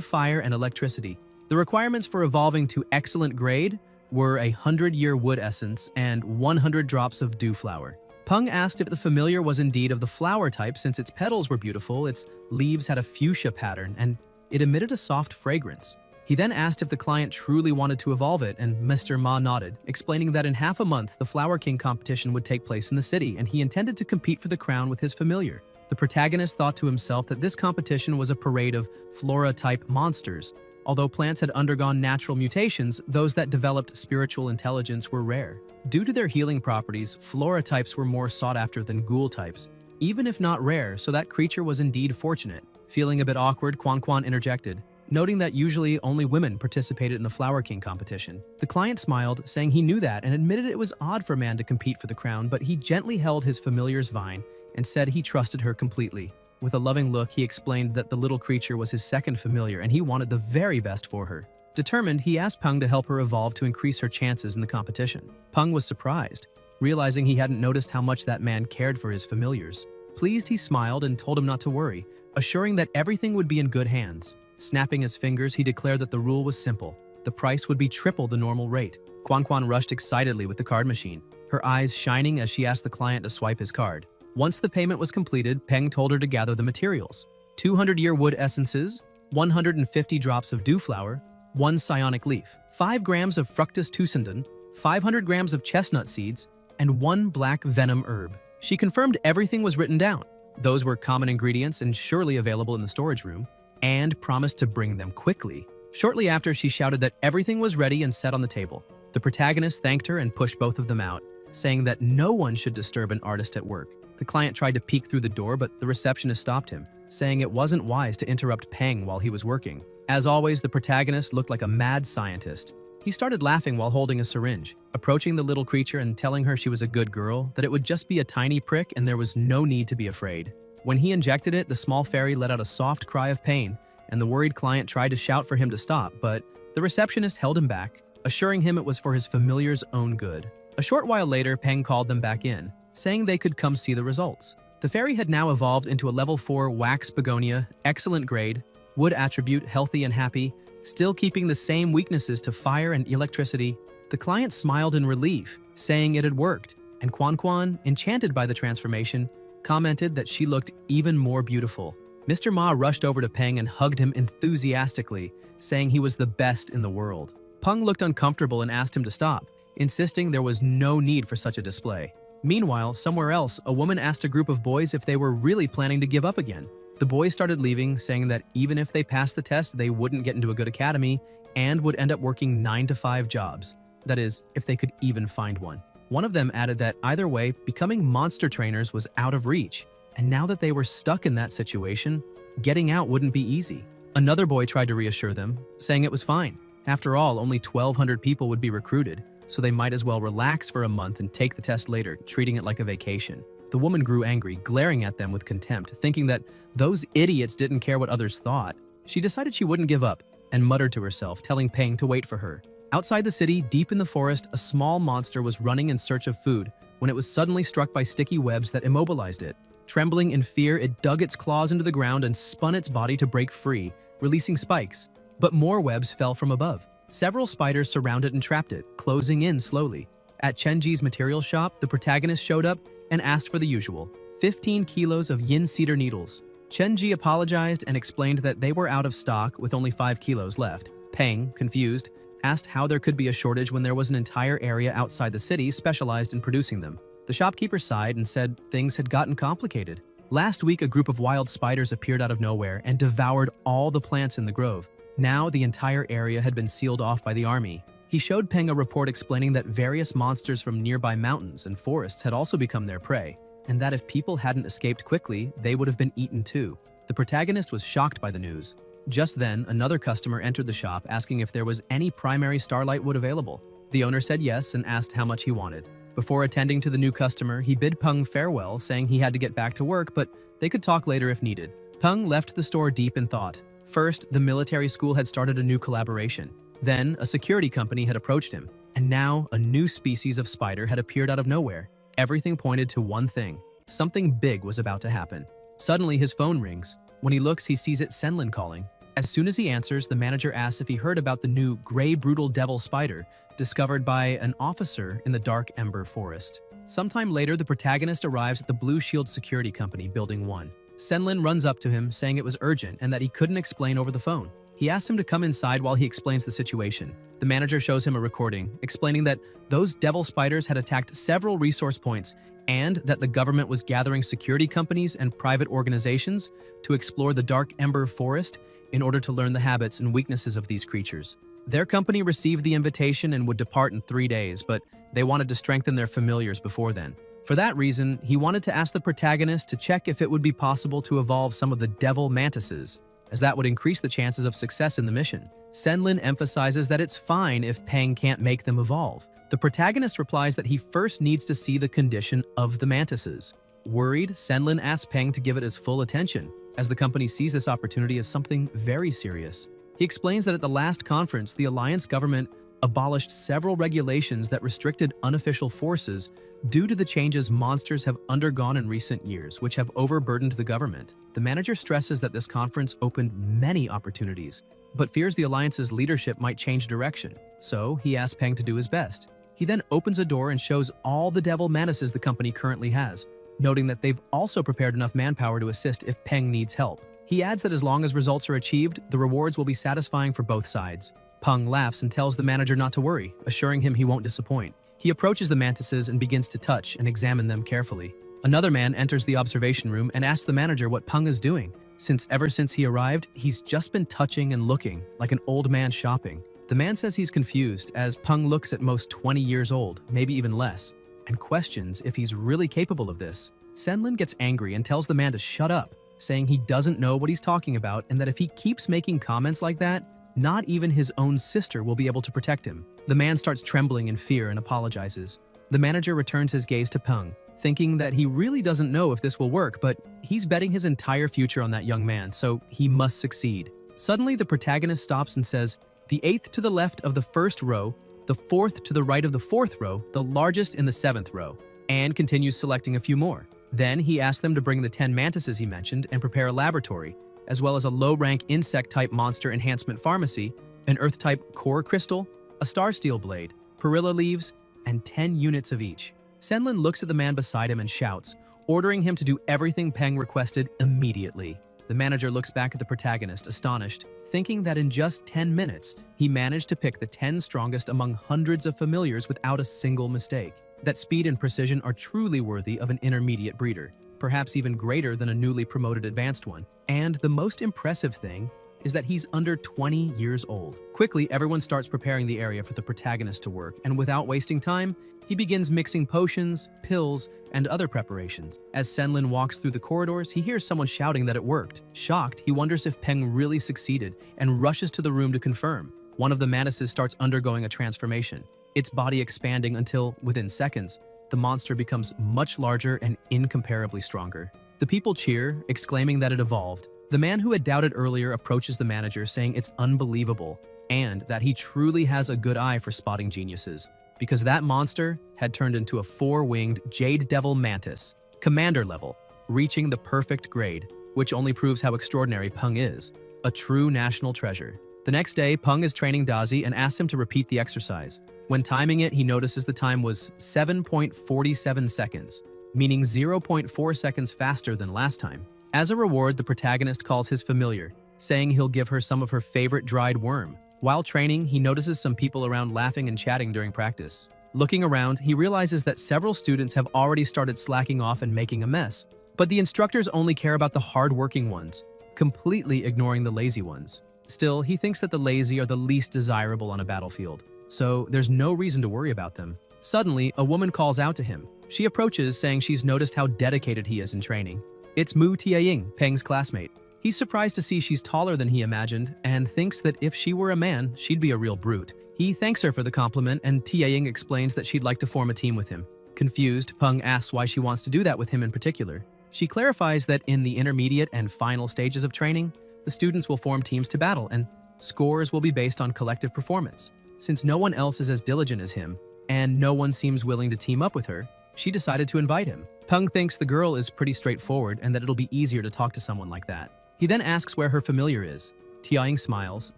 fire and electricity. The requirements for evolving to excellent grade were 100-year wood essence and 100 drops of dew flower. Peng asked if the familiar was indeed of the flower type since its petals were beautiful, its leaves had a fuchsia pattern, and it emitted a soft fragrance. He then asked if the client truly wanted to evolve it, and Mr. Ma nodded, explaining that in half a month the Flower King competition would take place in the city, and he intended to compete for the crown with his familiar. The protagonist thought to himself that this competition was a parade of flora-type monsters. Although plants had undergone natural mutations, those that developed spiritual intelligence were rare. Due to their healing properties, flora types were more sought after than ghoul types, even if not rare, so that creature was indeed fortunate. Feeling a bit awkward, Quan interjected, noting that usually only women participated in the Flower King competition. The client smiled, saying he knew that and admitted it was odd for a man to compete for the crown, but he gently held his familiar's vine and said he trusted her completely. With a loving look, he explained that the little creature was his second familiar and he wanted the very best for her. Determined, he asked Peng to help her evolve to increase her chances in the competition. Peng was surprised, realizing he hadn't noticed how much that man cared for his familiars. Pleased, he smiled and told him not to worry, assuring that everything would be in good hands. Snapping his fingers, he declared that the rule was simple. the price would be triple the normal rate. Quan rushed excitedly with the card machine, her eyes shining as she asked the client to swipe his card. Once the payment was completed, Peng told her to gather the materials: 200-year wood essences, 150 drops of dew flower, 1 psionic leaf, 5 grams of fructus tuscendon, 500 grams of chestnut seeds, and 1 black venom herb. She confirmed everything was written down. Those were common ingredients and surely available in the storage room, and promised to bring them quickly. Shortly after, she shouted that everything was ready and set on the table. The protagonist thanked her and pushed both of them out, saying that no one should disturb an artist at work. The client tried to peek through the door, but the receptionist stopped him, saying it wasn't wise to interrupt Peng while he was working. As always, the protagonist looked like a mad scientist. He started laughing while holding a syringe, approaching the little creature and telling her she was a good girl, that it would just be a tiny prick and there was no need to be afraid. When he injected it, the small fairy let out a soft cry of pain, and the worried client tried to shout for him to stop, but the receptionist held him back, assuring him it was for his familiar's own good. A short while later, Peng called them back in, saying they could come see the results. The fairy had now evolved into a level 4 wax begonia, excellent grade, wood attribute, healthy and happy, still keeping the same weaknesses to fire and electricity. The client smiled in relief, saying it had worked, and Quan, enchanted by the transformation, commented that she looked even more beautiful. Mr. Ma rushed over to Peng and hugged him enthusiastically, saying he was the best in the world. Peng looked uncomfortable and asked him to stop, insisting there was no need for such a display. Meanwhile, somewhere else, a woman asked a group of boys if they were really planning to give up again. The boys started leaving, saying that even if they passed the test, they wouldn't get into a good academy and would end up working 9-to-5 jobs. That is, if they could even find one. One of them added that either way, becoming monster trainers was out of reach, and now that they were stuck in that situation, getting out wouldn't be easy. Another boy tried to reassure them, saying it was fine. After all, only 1,200 people would be recruited, so they might as well relax for a month and take the test later, treating it like a vacation. The woman grew angry, glaring at them with contempt, thinking that those idiots didn't care what others thought. She decided she wouldn't give up, and muttered to herself, telling Peng to wait for her. Outside the city, deep in the forest, a small monster was running in search of food when it was suddenly struck by sticky webs that immobilized it. Trembling in fear, it dug its claws into the ground and spun its body to break free, releasing spikes. But more webs fell from above. Several spiders surrounded and trapped it, closing in slowly. At Chenji's material shop, the protagonist showed up and asked for the usual, 15 kilos of yin cedar needles. Chenji apologized and explained that they were out of stock with only 5 kilos left. Peng, confused, asked how there could be a shortage when there was an entire area outside the city specialized in producing them. The shopkeeper sighed and said things had gotten complicated. Last week, a group of wild spiders appeared out of nowhere and devoured all the plants in the grove. Now, the entire area had been sealed off by the army. He showed Peng a report explaining that various monsters from nearby mountains and forests had also become their prey, and that if people hadn't escaped quickly, they would have been eaten too. The protagonist was shocked by the news. Just then, another customer entered the shop asking if there was any primary starlight wood available. The owner said yes and asked how much he wanted. Before attending to the new customer, he bid Peng farewell, saying he had to get back to work, but they could talk later if needed. Peng left the store deep in thought. First, the military school had started a new collaboration. Then, a security company had approached him. And now, a new species of spider had appeared out of nowhere. Everything pointed to one thing. Something big was about to happen. Suddenly, his phone rings. When he looks, he sees it's Senlin calling. As soon as he answers, the manager asks if he heard about the new gray brutal devil spider discovered by an officer in the Dark Ember Forest. Sometime later, the protagonist arrives at the Blue Shield Security Company, Building 1. Senlin runs up to him, saying it was urgent and that he couldn't explain over the phone. He asks him to come inside while he explains the situation. The manager shows him a recording, explaining that those devil spiders had attacked several resource points and that the government was gathering security companies and private organizations to explore the Dark Ember Forest in order to learn the habits and weaknesses of these creatures. Their company received the invitation and would depart in 3 days, but they wanted to strengthen their familiars before then. For that reason, he wanted to ask the protagonist to check if it would be possible to evolve some of the devil mantises, as that would increase the chances of success in the mission. Senlin emphasizes that it's fine if Peng can't make them evolve. The protagonist replies that he first needs to see the condition of the mantises. Worried, Senlin asks Peng to give it his full attention, as the company sees this opportunity as something very serious. He explains that at the last conference, the alliance government abolished several regulations that restricted unofficial forces due to the changes monsters have undergone in recent years, which have overburdened the government. The manager stresses that this conference opened many opportunities, but fears the alliance's leadership might change direction, so he asks Peng to do his best. He then opens a door and shows all the devil mantises the company currently has, noting that they've also prepared enough manpower to assist if Peng needs help. He adds that as long as results are achieved, the rewards will be satisfying for both sides. Peng laughs and tells the manager not to worry, assuring him he won't disappoint. He approaches the mantises and begins to touch and examine them carefully. Another man enters the observation room and asks the manager what Peng is doing, since ever since he arrived, he's just been touching and looking, like an old man shopping. The man says he's confused, as Peng looks at most 20 years old, maybe even less, and questions if he's really capable of this. Senlin gets angry and tells the man to shut up, saying he doesn't know what he's talking about and that if he keeps making comments like that, not even his own sister will be able to protect him. The man starts trembling in fear and apologizes. The manager returns his gaze to Peng, thinking that he really doesn't know if this will work, but he's betting his entire future on that young man, so he must succeed. Suddenly, the protagonist stops and says, "The 8th to the left of the 1st row, the 4th to the right of the 4th row, the largest in the 7th row," and continues selecting a few more. Then he asks them to bring the 10 mantises he mentioned and prepare a laboratory, as well as a low-rank insect-type monster enhancement pharmacy, an earth-type core crystal, a star steel blade, perilla leaves, and 10 units of each. Senlin looks at the man beside him and shouts, ordering him to do everything Peng requested immediately. The manager looks back at the protagonist, astonished, thinking that in just 10 minutes, he managed to pick the 10 strongest among hundreds of familiars without a single mistake. That speed and precision are truly worthy of an intermediate breeder, perhaps even greater than a newly promoted advanced one. And the most impressive thing is that he's under 20 years old. Quickly, everyone starts preparing the area for the protagonist to work, and without wasting time, he begins mixing potions, pills, and other preparations. As Senlin walks through the corridors, he hears someone shouting that it worked. Shocked, he wonders if Peng really succeeded and rushes to the room to confirm. One of the mantises starts undergoing a transformation, its body expanding until, within seconds, the monster becomes much larger and incomparably stronger. The people cheer, exclaiming that it evolved. The man who had doubted earlier approaches the manager, saying it's unbelievable and that he truly has a good eye for spotting geniuses, because that monster had turned into a 4-winged Jade Devil Mantis, commander level, reaching the perfect grade, which only proves how extraordinary Peng is, a true national treasure. The next day, Peng is training Dazi and asks him to repeat the exercise. When timing it, he notices the time was 7.47 seconds, meaning 0.4 seconds faster than last time. As a reward, the protagonist calls his familiar, saying he'll give her some of her favorite dried worm. While training, he notices some people around laughing and chatting during practice. Looking around, he realizes that several students have already started slacking off and making a mess, but the instructors only care about the hard-working ones, completely ignoring the lazy ones. Still, he thinks that the lazy are the least desirable on a battlefield, so there's no reason to worry about them. Suddenly, a woman calls out to him. She approaches, saying she's noticed how dedicated he is in training. It's Mu Tiaying, Peng's classmate. He's surprised to see she's taller than he imagined and thinks that if she were a man, she'd be a real brute. He thanks her for the compliment, and Tiaying explains that she'd like to form a team with him. Confused, Peng asks why she wants to do that with him in particular. She clarifies that in the intermediate and final stages of training, the students will form teams to battle, and scores will be based on collective performance. Since no one else is as diligent as him, and no one seems willing to team up with her, she decided to invite him. Peng thinks the girl is pretty straightforward and that it'll be easier to talk to someone like that. He then asks where her familiar is. Tiaying smiles,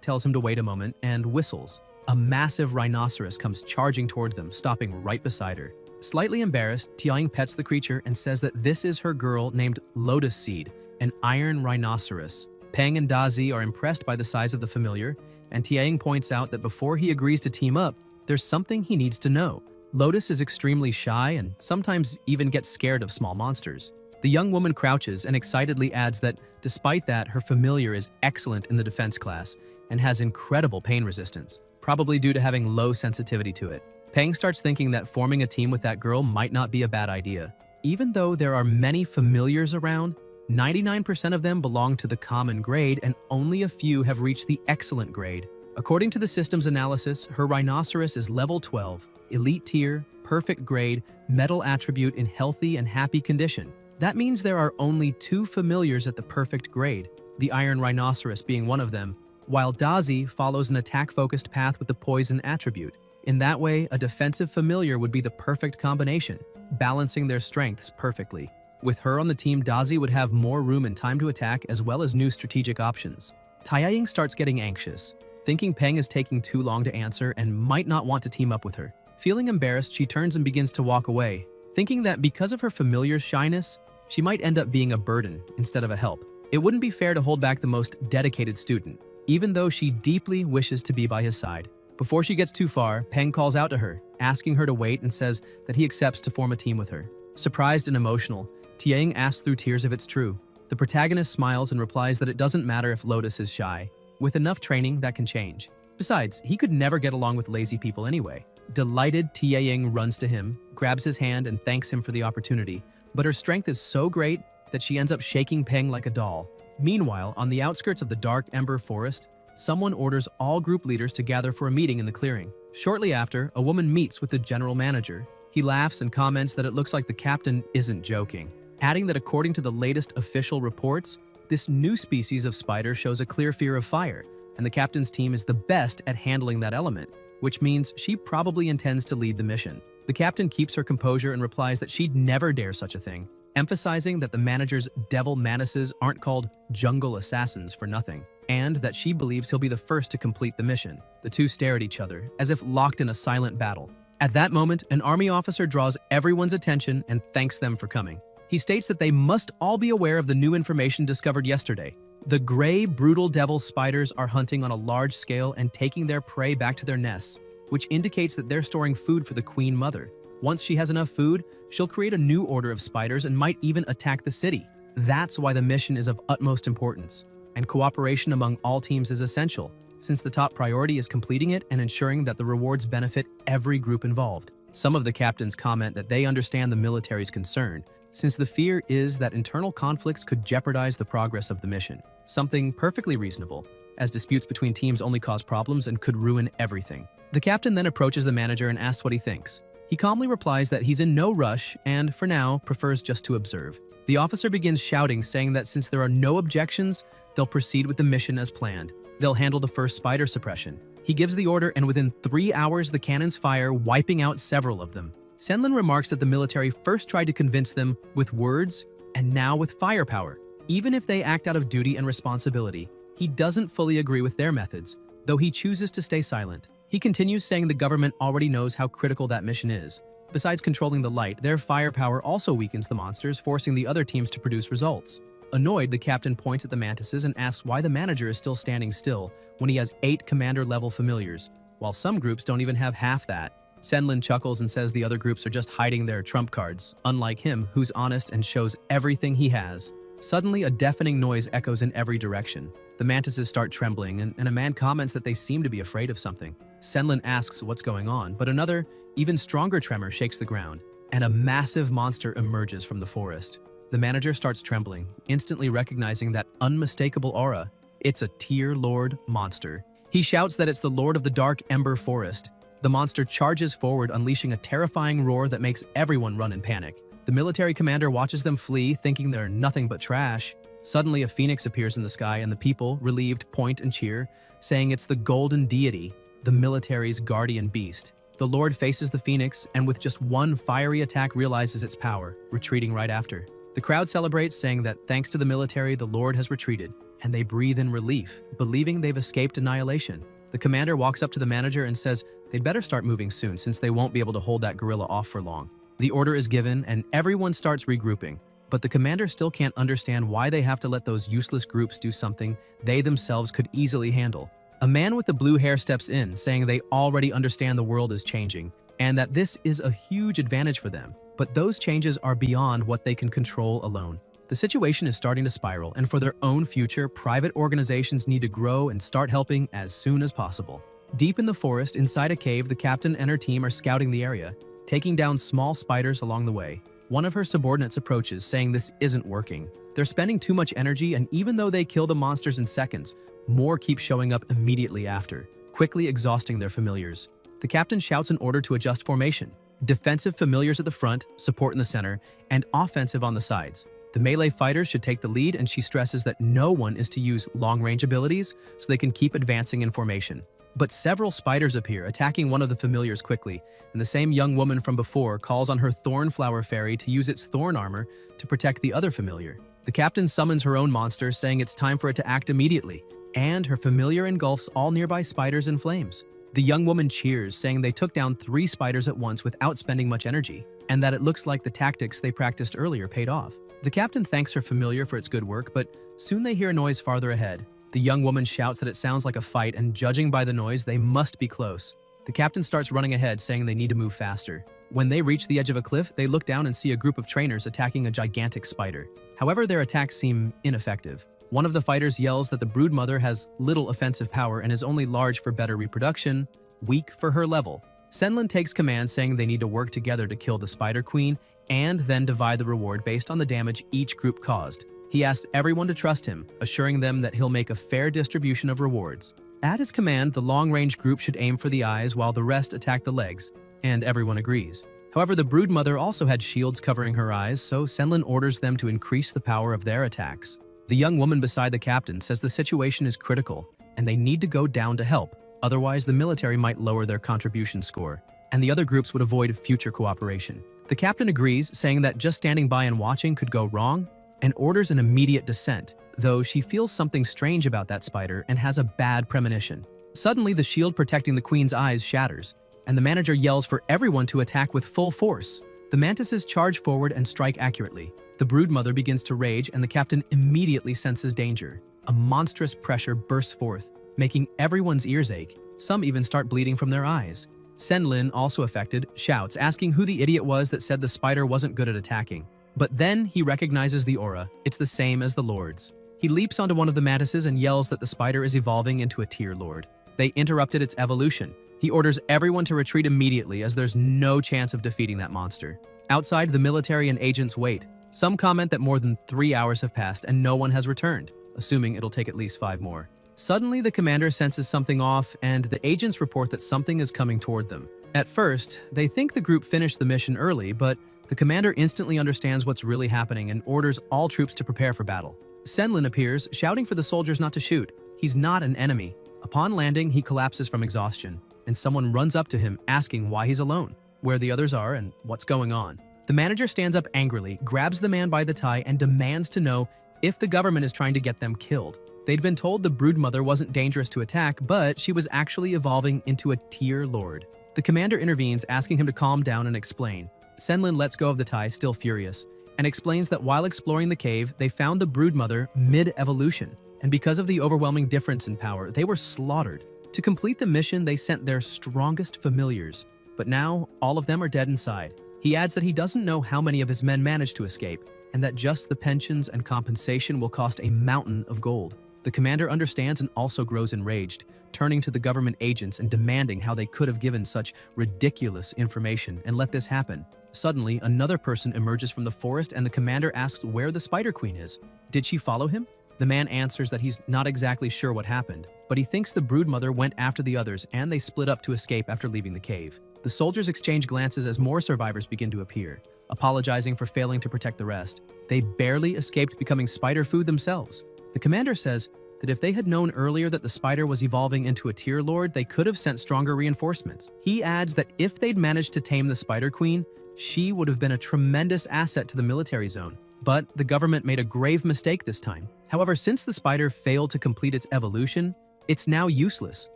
tells him to wait a moment, and whistles. A massive rhinoceros comes charging toward them, stopping right beside her. Slightly embarrassed, Tiaying pets the creature and says that this is her girl named Lotus Seed, an iron rhinoceros. Peng and Dazi are impressed by the size of the familiar, and Tiaying points out that before he agrees to team up, there's something he needs to know. Lotus is extremely shy and sometimes even gets scared of small monsters. The young woman crouches and excitedly adds that despite that, her familiar is excellent in the defense class and has incredible pain resistance, probably due to having low sensitivity to it. Peng starts thinking that forming a team with that girl might not be a bad idea. Even though there are many familiars around, 99% of them belong to the common grade and only a few have reached the excellent grade. According to the system's analysis, her rhinoceros is level 12, elite tier, perfect grade, metal attribute in healthy and happy condition. That means there are only 2 familiars at the perfect grade, the iron rhinoceros being one of them, while Dazi follows an attack-focused path with the poison attribute. In that way, a defensive familiar would be the perfect combination, balancing their strengths perfectly. With her on the team, Dazi would have more room and time to attack as well as new strategic options. Taeyang starts getting anxious, thinking Peng is taking too long to answer and might not want to team up with her. Feeling embarrassed, she turns and begins to walk away, thinking that because of her familiar's shyness, she might end up being a burden instead of a help. It wouldn't be fair to hold back the most dedicated student, even though she deeply wishes to be by his side. Before she gets too far, Peng calls out to her, asking her to wait, and says that he accepts to form a team with her. Surprised and emotional, Taeyang asks through tears if it's true. The protagonist smiles and replies that it doesn't matter if Lotus is shy. With enough training, that can change. Besides, he could never get along with lazy people anyway. Delighted, Taeyang runs to him, grabs his hand, and thanks him for the opportunity. But her strength is so great that she ends up shaking Peng like a doll. Meanwhile, on the outskirts of the Dark Ember Forest, someone orders all group leaders to gather for a meeting in the clearing. Shortly after, a woman meets with the general manager. He laughs and comments that it looks like the captain isn't joking, adding that according to the latest official reports, this new species of spider shows a clear fear of fire, and the captain's team is the best at handling that element, which means she probably intends to lead the mission. The captain keeps her composure and replies that she'd never dare such a thing, emphasizing that the manager's devil manuses aren't called jungle assassins for nothing, and that she believes he'll be the first to complete the mission. The two stare at each other, as if locked in a silent battle. At that moment, an army officer draws everyone's attention and thanks them for coming. He states that they must all be aware of the new information discovered yesterday. The gray, brutal devil spiders are hunting on a large scale and taking their prey back to their nests, which indicates that they're storing food for the Queen Mother. Once she has enough food, she'll create a new order of spiders and might even attack the city. That's why the mission is of utmost importance, and cooperation among all teams is essential, since the top priority is completing it and ensuring that the rewards benefit every group involved. Some of the captains comment that they understand the military's concern, since the fear is that internal conflicts could jeopardize the progress of the mission. Something perfectly reasonable, as disputes between teams only cause problems and could ruin everything. The captain then approaches the manager and asks what he thinks. He calmly replies that he's in no rush and, for now, prefers just to observe. The officer begins shouting, saying that since there are no objections, they'll proceed with the mission as planned. They'll handle the first spider suppression. He gives the order, and within 3 hours the cannons fire, wiping out several of them. Senlin remarks that the military first tried to convince them with words and now with firepower. Even if they act out of duty and responsibility, he doesn't fully agree with their methods, though he chooses to stay silent. He continues saying the government already knows how critical that mission is. Besides controlling the light, their firepower also weakens the monsters, forcing the other teams to produce results. Annoyed, the captain points at the mantises and asks why the manager is still standing still when he has 8 commander-level familiars, while some groups don't even have half that. Senlin chuckles and says the other groups are just hiding their trump cards, unlike him, who's honest and shows everything he has. Suddenly, a deafening noise echoes in every direction. The mantises start trembling, and a man comments that they seem to be afraid of something. Senlin asks what's going on, but another, even stronger tremor shakes the ground, and a massive monster emerges from the forest. The manager starts trembling, instantly recognizing that unmistakable aura. It's a Tier Lord monster. He shouts that it's the Lord of the Dark Ember Forest. The monster charges forward, unleashing a terrifying roar that makes everyone run in panic. The military commander watches them flee, thinking they're nothing but trash. Suddenly, a phoenix appears in the sky, and the people, relieved, point and cheer, saying it's the golden deity, the military's guardian beast. The Lord faces the phoenix, and with just one fiery attack realizes its power, retreating right after. The crowd celebrates, saying that thanks to the military, the Lord has retreated, and they breathe in relief, believing they've escaped annihilation. The commander walks up to the manager and says they'd better start moving soon, since they won't be able to hold that gorilla off for long. The order is given, and everyone starts regrouping, but the commander still can't understand why they have to let those useless groups do something they themselves could easily handle. A man with the blue hair steps in, saying they already understand the world is changing, and that this is a huge advantage for them, but those changes are beyond what they can control alone. The situation is starting to spiral, and for their own future, private organizations need to grow and start helping as soon as possible. Deep in the forest, inside a cave, the captain and her team are scouting the area, taking down small spiders along the way. One of her subordinates approaches, saying this isn't working. They're spending too much energy, and even though they kill the monsters in seconds, more keep showing up immediately after, quickly exhausting their familiars. The captain shouts an order to adjust formation. Defensive familiars at the front, support in the center, and offensive on the sides. The melee fighters should take the lead, and she stresses that no one is to use long-range abilities so they can keep advancing in formation. But several spiders appear, attacking one of the familiars quickly, and the same young woman from before calls on her Thornflower Fairy to use its thorn armor to protect the other familiar. The captain summons her own monster, saying it's time for it to act immediately, and her familiar engulfs all nearby spiders in flames. The young woman cheers, saying they took down 3 spiders at once without spending much energy, and that it looks like the tactics they practiced earlier paid off. The captain thanks her familiar for its good work, but soon they hear a noise farther ahead. The young woman shouts that it sounds like a fight, and judging by the noise, they must be close. The captain starts running ahead, saying they need to move faster. When they reach the edge of a cliff, they look down and see a group of trainers attacking a gigantic spider. However, their attacks seem ineffective. One of the fighters yells that the broodmother has little offensive power and is only large for better reproduction, weak for her level. Senlin takes command, saying they need to work together to kill the spider queen and then divide the reward based on the damage each group caused. He asks everyone to trust him, assuring them that he'll make a fair distribution of rewards. At his command, the long-range group should aim for the eyes while the rest attack the legs, and everyone agrees. However, the broodmother also had shields covering her eyes, so Senlin orders them to increase the power of their attacks. The young woman beside the captain says the situation is critical, and they need to go down to help, otherwise the military might lower their contribution score, and the other groups would avoid future cooperation. The captain agrees, saying that just standing by and watching could go wrong, and orders an immediate descent, though she feels something strange about that spider and has a bad premonition. Suddenly, the shield protecting the queen's eyes shatters, and the manager yells for everyone to attack with full force. The mantises charge forward and strike accurately. The broodmother begins to rage, and the captain immediately senses danger. A monstrous pressure bursts forth, making everyone's ears ache. Some even start bleeding from their eyes. Senlin, also affected, shouts, asking who the idiot was that said the spider wasn't good at attacking. But then he recognizes the aura. It's the same as the Lord's. He leaps onto one of the mantises and yells that the spider is evolving into a tier lord. They interrupted its evolution. He orders everyone to retreat immediately, as there's no chance of defeating that monster. Outside, the military and agents wait. Some comment that more than 3 hours have passed and no one has returned, assuming it'll take at least 5 more. Suddenly, the commander senses something off, and the agents report that something is coming toward them. At first, they think the group finished the mission early, but the commander instantly understands what's really happening and orders all troops to prepare for battle. Senlin appears, shouting for the soldiers not to shoot. He's not an enemy. Upon landing, he collapses from exhaustion, and someone runs up to him asking why he's alone, where the others are, and what's going on. The manager stands up angrily, grabs the man by the tie, and demands to know if the government is trying to get them killed. They'd been told the broodmother wasn't dangerous to attack, but she was actually evolving into a tier lord. The commander intervenes, asking him to calm down and explain. Senlin lets go of the tie, still furious, and explains that while exploring the cave, they found the broodmother mid-evolution, and because of the overwhelming difference in power, they were slaughtered. To complete the mission, they sent their strongest familiars, but now all of them are dead inside. He adds that he doesn't know how many of his men managed to escape, and that just the pensions and compensation will cost a mountain of gold. The commander understands and also grows enraged, turning to the government agents and demanding how they could have given such ridiculous information and let this happen. Suddenly, another person emerges from the forest, and the commander asks where the Spider Queen is. Did she follow him? The man answers that he's not exactly sure what happened, but he thinks the broodmother went after the others and they split up to escape after leaving the cave. The soldiers exchange glances as more survivors begin to appear, apologizing for failing to protect the rest. They barely escaped becoming spider food themselves. The commander says that if they had known earlier that the spider was evolving into a tier lord, they could have sent stronger reinforcements. He adds that if they'd managed to tame the Spider Queen, she would have been a tremendous asset to the military zone. But the government made a grave mistake this time. However, since the spider failed to complete its evolution, it's now useless,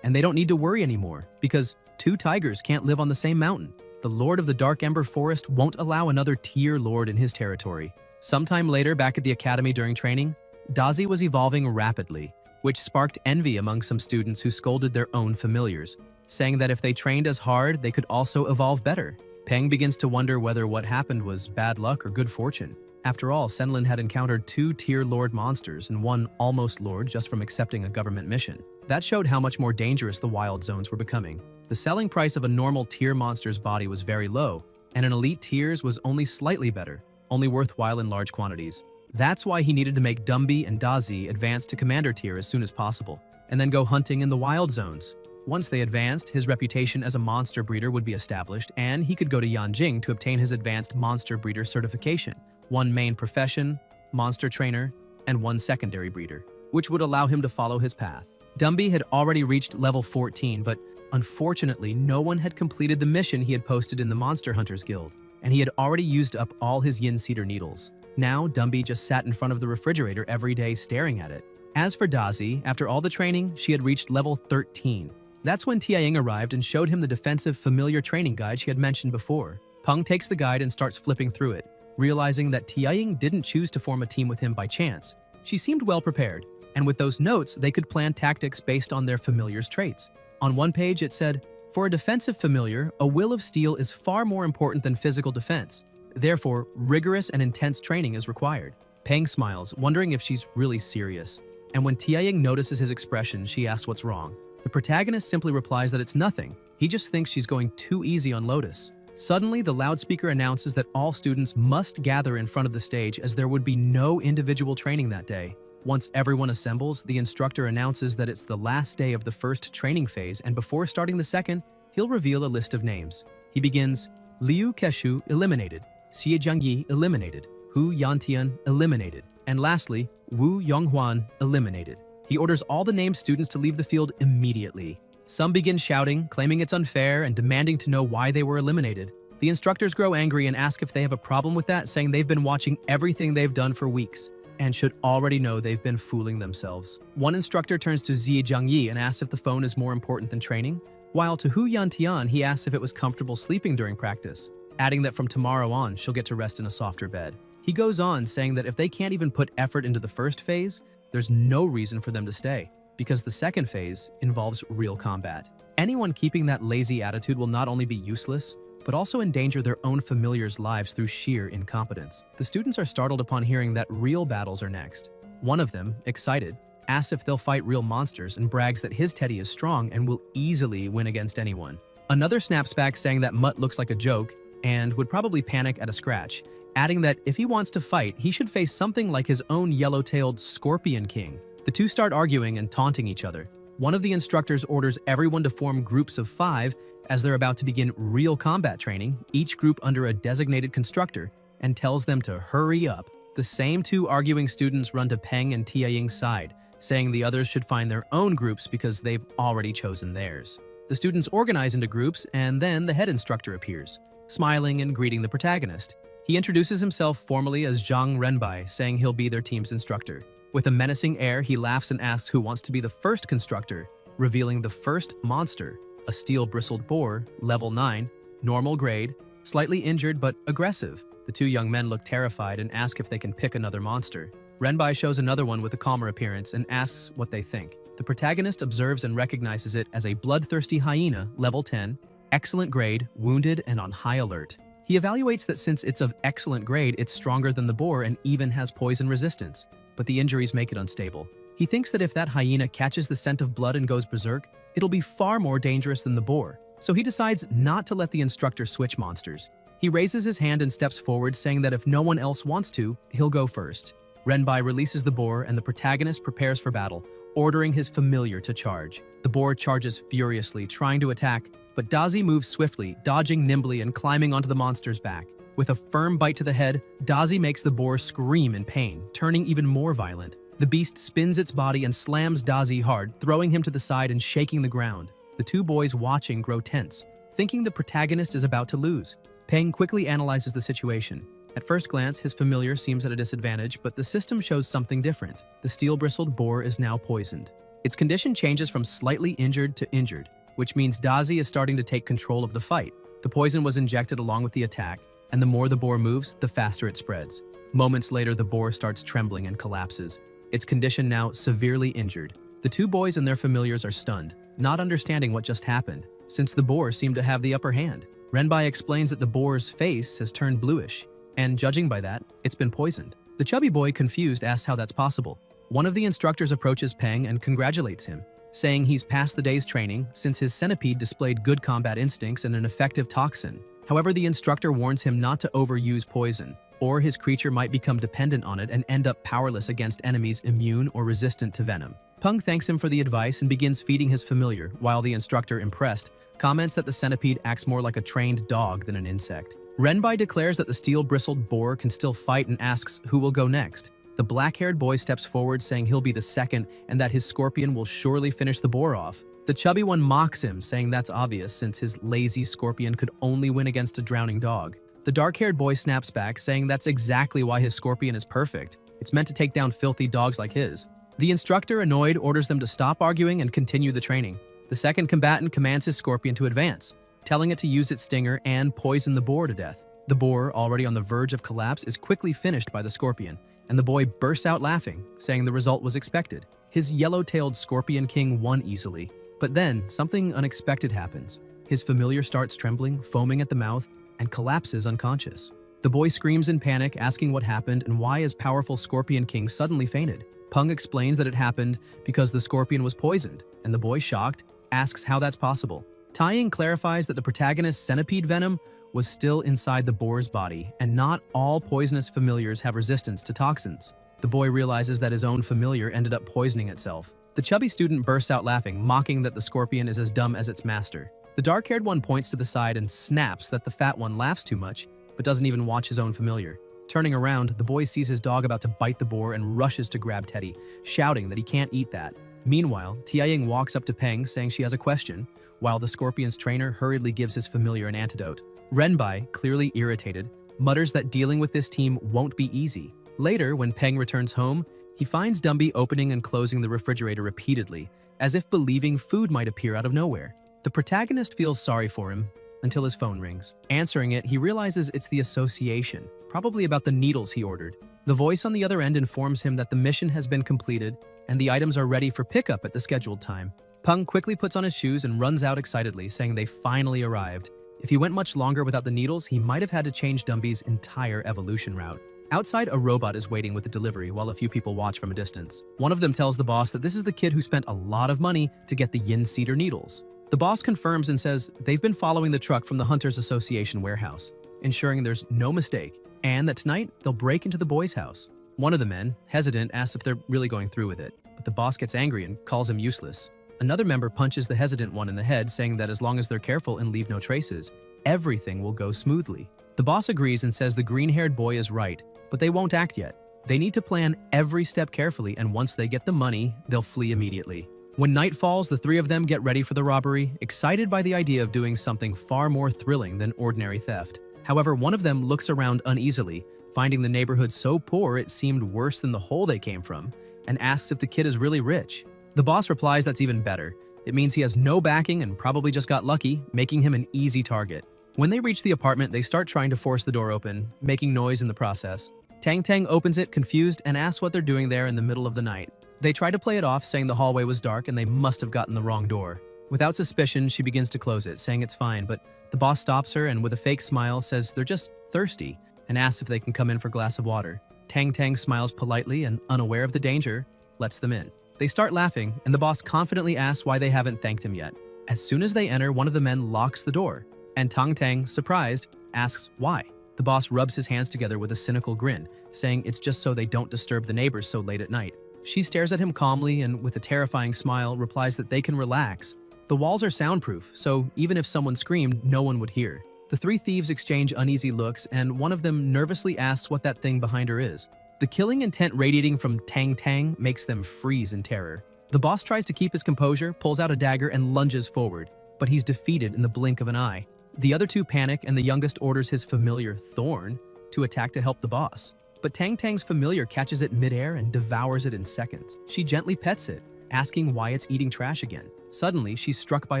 and they don't need to worry anymore, because 2 tigers can't live on the same mountain. The Lord of the Dark Ember Forest won't allow another tier lord in his territory. Sometime later, back at the academy during training, Dazi was evolving rapidly, which sparked envy among some students who scolded their own familiars, saying that if they trained as hard, they could also evolve better. Peng begins to wonder whether what happened was bad luck or good fortune. After all, Senlin had encountered 2 tier lord monsters and 1 almost lord just from accepting a government mission. That showed how much more dangerous the wild zones were becoming. The selling price of a normal tier monster's body was very low, and an elite tier's was only slightly better, only worthwhile in large quantities. That's why he needed to make Dumbi and Dazi advance to commander tier as soon as possible, and then go hunting in the wild zones. Once they advanced, his reputation as a monster breeder would be established, and he could go to Yanjing to obtain his advanced monster breeder certification, 1 main profession, monster trainer, and 1 secondary breeder, which would allow him to follow his path. Dumbi had already reached level 14, but unfortunately, no one had completed the mission he had posted in the Monster Hunters Guild, and he had already used up all his yin cedar needles. Now, Dumbi just sat in front of the refrigerator every day staring at it. As for Dazi, after all the training, she had reached level 13. That's when Tianying arrived and showed him the defensive familiar training guide she had mentioned before. Peng takes the guide and starts flipping through it, realizing that Tianying didn't choose to form a team with him by chance. She seemed well prepared, and with those notes, they could plan tactics based on their familiar's traits. On one page, it said, "For a defensive familiar, a will of steel is far more important than physical defense. Therefore, rigorous and intense training is required." Peng smiles, wondering if she's really serious. And when Tianying notices his expression, she asks what's wrong. The protagonist simply replies that it's nothing. He just thinks she's going too easy on Lotus. Suddenly, the loudspeaker announces that all students must gather in front of the stage as there would be no individual training that day. Once everyone assembles, the instructor announces that it's the last day of the first training phase, and before starting the second, he'll reveal a list of names. He begins, Liu Keshu eliminated, Xie Jiangyi eliminated, Hu Yantian eliminated, and lastly, Wu Yonghuan eliminated. He orders all the named students to leave the field immediately. Some begin shouting, claiming it's unfair and demanding to know why they were eliminated. The instructors grow angry and ask if they have a problem with that, saying they've been watching everything they've done for weeks and should already know they've been fooling themselves. One instructor turns to Xie Jiangyi and asks if the phone is more important than training, while to Hu Yantian he asks if it was comfortable sleeping during practice, adding that from tomorrow on she'll get to rest in a softer bed. He goes on saying that if they can't even put effort into the first phase, there's no reason for them to stay, because the second phase involves real combat. Anyone keeping that lazy attitude will not only be useless, but also endanger their own familiars' lives through sheer incompetence. The students are startled upon hearing that real battles are next. One of them, excited, asks if they'll fight real monsters and brags that his Teddy is strong and will easily win against anyone. Another snaps back saying that Mutt looks like a joke and would probably panic at a scratch, adding that if he wants to fight, he should face something like his own yellow-tailed Scorpion King. The two start arguing and taunting each other. One of the instructors orders everyone to form groups of 5 as they're about to begin real combat training, each group under a designated constructor, and tells them to hurry up. The same two arguing students run to Peng and Tianying's side, saying the others should find their own groups because they've already chosen theirs. The students organize into groups, and then the head instructor appears, smiling and greeting the protagonist. He introduces himself formally as Zhang Renbai, saying he'll be their team's instructor. With a menacing air, he laughs and asks who wants to be the first constructor, revealing the first monster, a steel-bristled boar, level 9, normal grade, slightly injured but aggressive. The two young men look terrified and ask if they can pick another monster. Renbai shows another one with a calmer appearance and asks what they think. The protagonist observes and recognizes it as a bloodthirsty hyena, level 10, excellent grade, wounded and on high alert. He evaluates that since it's of excellent grade, it's stronger than the boar and even has poison resistance, but the injuries make it unstable. He thinks that if that hyena catches the scent of blood and goes berserk, it'll be far more dangerous than the boar, so he decides not to let the instructor switch monsters. He raises his hand and steps forward, saying that if no one else wants to, he'll go first. Renbai releases the boar and the protagonist prepares for battle, ordering his familiar to charge. The boar charges furiously, trying to attack, but Dazi moves swiftly, dodging nimbly and climbing onto the monster's back. With a firm bite to the head, Dazi makes the boar scream in pain, turning even more violent. The beast spins its body and slams Dazi hard, throwing him to the side and shaking the ground. The two boys watching grow tense, thinking the protagonist is about to lose. Peng quickly analyzes the situation. At first glance, his familiar seems at a disadvantage, but the system shows something different. The steel-bristled boar is now poisoned. Its condition changes from slightly injured to injured, which means Dazi is starting to take control of the fight. The poison was injected along with the attack, and the more the boar moves, the faster it spreads. Moments later, the boar starts trembling and collapses, its condition now severely injured. The two boys and their familiars are stunned, not understanding what just happened, since the boar seemed to have the upper hand. Renbai explains that the boar's face has turned bluish, and judging by that, it's been poisoned. The chubby boy, confused, asks how that's possible. One of the instructors approaches Peng and congratulates him, saying he's passed the day's training since his centipede displayed good combat instincts and an effective toxin. However, the instructor warns him not to overuse poison, or his creature might become dependent on it and end up powerless against enemies immune or resistant to venom. Peng thanks him for the advice and begins feeding his familiar, while the instructor, impressed, comments that the centipede acts more like a trained dog than an insect. Renbai declares that the steel-bristled boar can still fight and asks who will go next. The black-haired boy steps forward, saying he'll be the second and that his scorpion will surely finish the boar off. The chubby one mocks him, saying that's obvious since his lazy scorpion could only win against a drowning dog. The dark-haired boy snaps back, saying that's exactly why his scorpion is perfect. It's meant to take down filthy dogs like his. The instructor, annoyed, orders them to stop arguing and continue the training. The second combatant commands his scorpion to advance, telling it to use its stinger and poison the boar to death. The boar, already on the verge of collapse, is quickly finished by the scorpion, and the boy bursts out laughing, saying the result was expected. His yellow-tailed scorpion king won easily. But then, something unexpected happens. His familiar starts trembling, foaming at the mouth, and collapses unconscious. The boy screams in panic, asking what happened and why his powerful scorpion king suddenly fainted. Peng explains that it happened because the scorpion was poisoned, and the boy, shocked, asks how that's possible. Taiying clarifies that the protagonist's centipede venom was still inside the boar's body, and not all poisonous familiars have resistance to toxins. The boy realizes that his own familiar ended up poisoning itself. The chubby student bursts out laughing, mocking that the scorpion is as dumb as its master. The dark-haired one points to the side and snaps that the fat one laughs too much, but doesn't even watch his own familiar. Turning around, the boy sees his dog about to bite the boar and rushes to grab Teddy, shouting that he can't eat that. Meanwhile, Tianying walks up to Peng, saying she has a question, while the scorpion's trainer hurriedly gives his familiar an antidote. Renbai, clearly irritated, mutters that dealing with this team won't be easy. Later, when Peng returns home, he finds Dumby opening and closing the refrigerator repeatedly, as if believing food might appear out of nowhere. The protagonist feels sorry for him until his phone rings. Answering it, he realizes it's the association, probably about the needles he ordered. The voice on the other end informs him that the mission has been completed and the items are ready for pickup at the scheduled time. Peng quickly puts on his shoes and runs out excitedly, saying they finally arrived. If he went much longer without the needles, he might have had to change Dumby's entire evolution route. Outside, a robot is waiting with the delivery while a few people watch from a distance. One of them tells the boss that this is the kid who spent a lot of money to get the yin cedar needles. The boss confirms and says they've been following the truck from the Hunters Association warehouse, ensuring there's no mistake, and that tonight they'll break into the boy's house. One of the men, hesitant, asks if they're really going through with it, but the boss gets angry and calls him useless. Another member punches the hesitant one in the head, saying that as long as they're careful and leave no traces, everything will go smoothly. The boss agrees and says the green-haired boy is right, but they won't act yet. They need to plan every step carefully, and once they get the money, they'll flee immediately. When night falls, the three of them get ready for the robbery, excited by the idea of doing something far more thrilling than ordinary theft. However, one of them looks around uneasily, finding the neighborhood so poor it seemed worse than the hole they came from, and asks if the kid is really rich. The boss replies that's even better. It means he has no backing and probably just got lucky, making him an easy target. When they reach the apartment, they start trying to force the door open, making noise in the process. Tang Tang opens it, confused, and asks what they're doing there in the middle of the night. They try to play it off, saying the hallway was dark and they must have gotten the wrong door. Without suspicion, she begins to close it, saying it's fine, but the boss stops her and with a fake smile says they're just thirsty and asks if they can come in for a glass of water. Tang Tang smiles politely and, unaware of the danger, lets them in. They start laughing, and the boss confidently asks why they haven't thanked him yet. As soon as they enter, one of the men locks the door, and Tang Tang, surprised, asks why. The boss rubs his hands together with a cynical grin, saying it's just so they don't disturb the neighbors so late at night. She stares at him calmly and, with a terrifying smile, replies that they can relax. The walls are soundproof, so even if someone screamed, no one would hear. The three thieves exchange uneasy looks, and one of them nervously asks what that thing behind her is. The killing intent radiating from Tang Tang makes them freeze in terror. The boss tries to keep his composure, pulls out a dagger, and lunges forward, but he's defeated in the blink of an eye. The other two panic, and the youngest orders his familiar, Thorn, to attack to help the boss. But Tang Tang's familiar catches it midair and devours it in seconds. She gently pets it, asking why it's eating trash again. Suddenly, she's struck by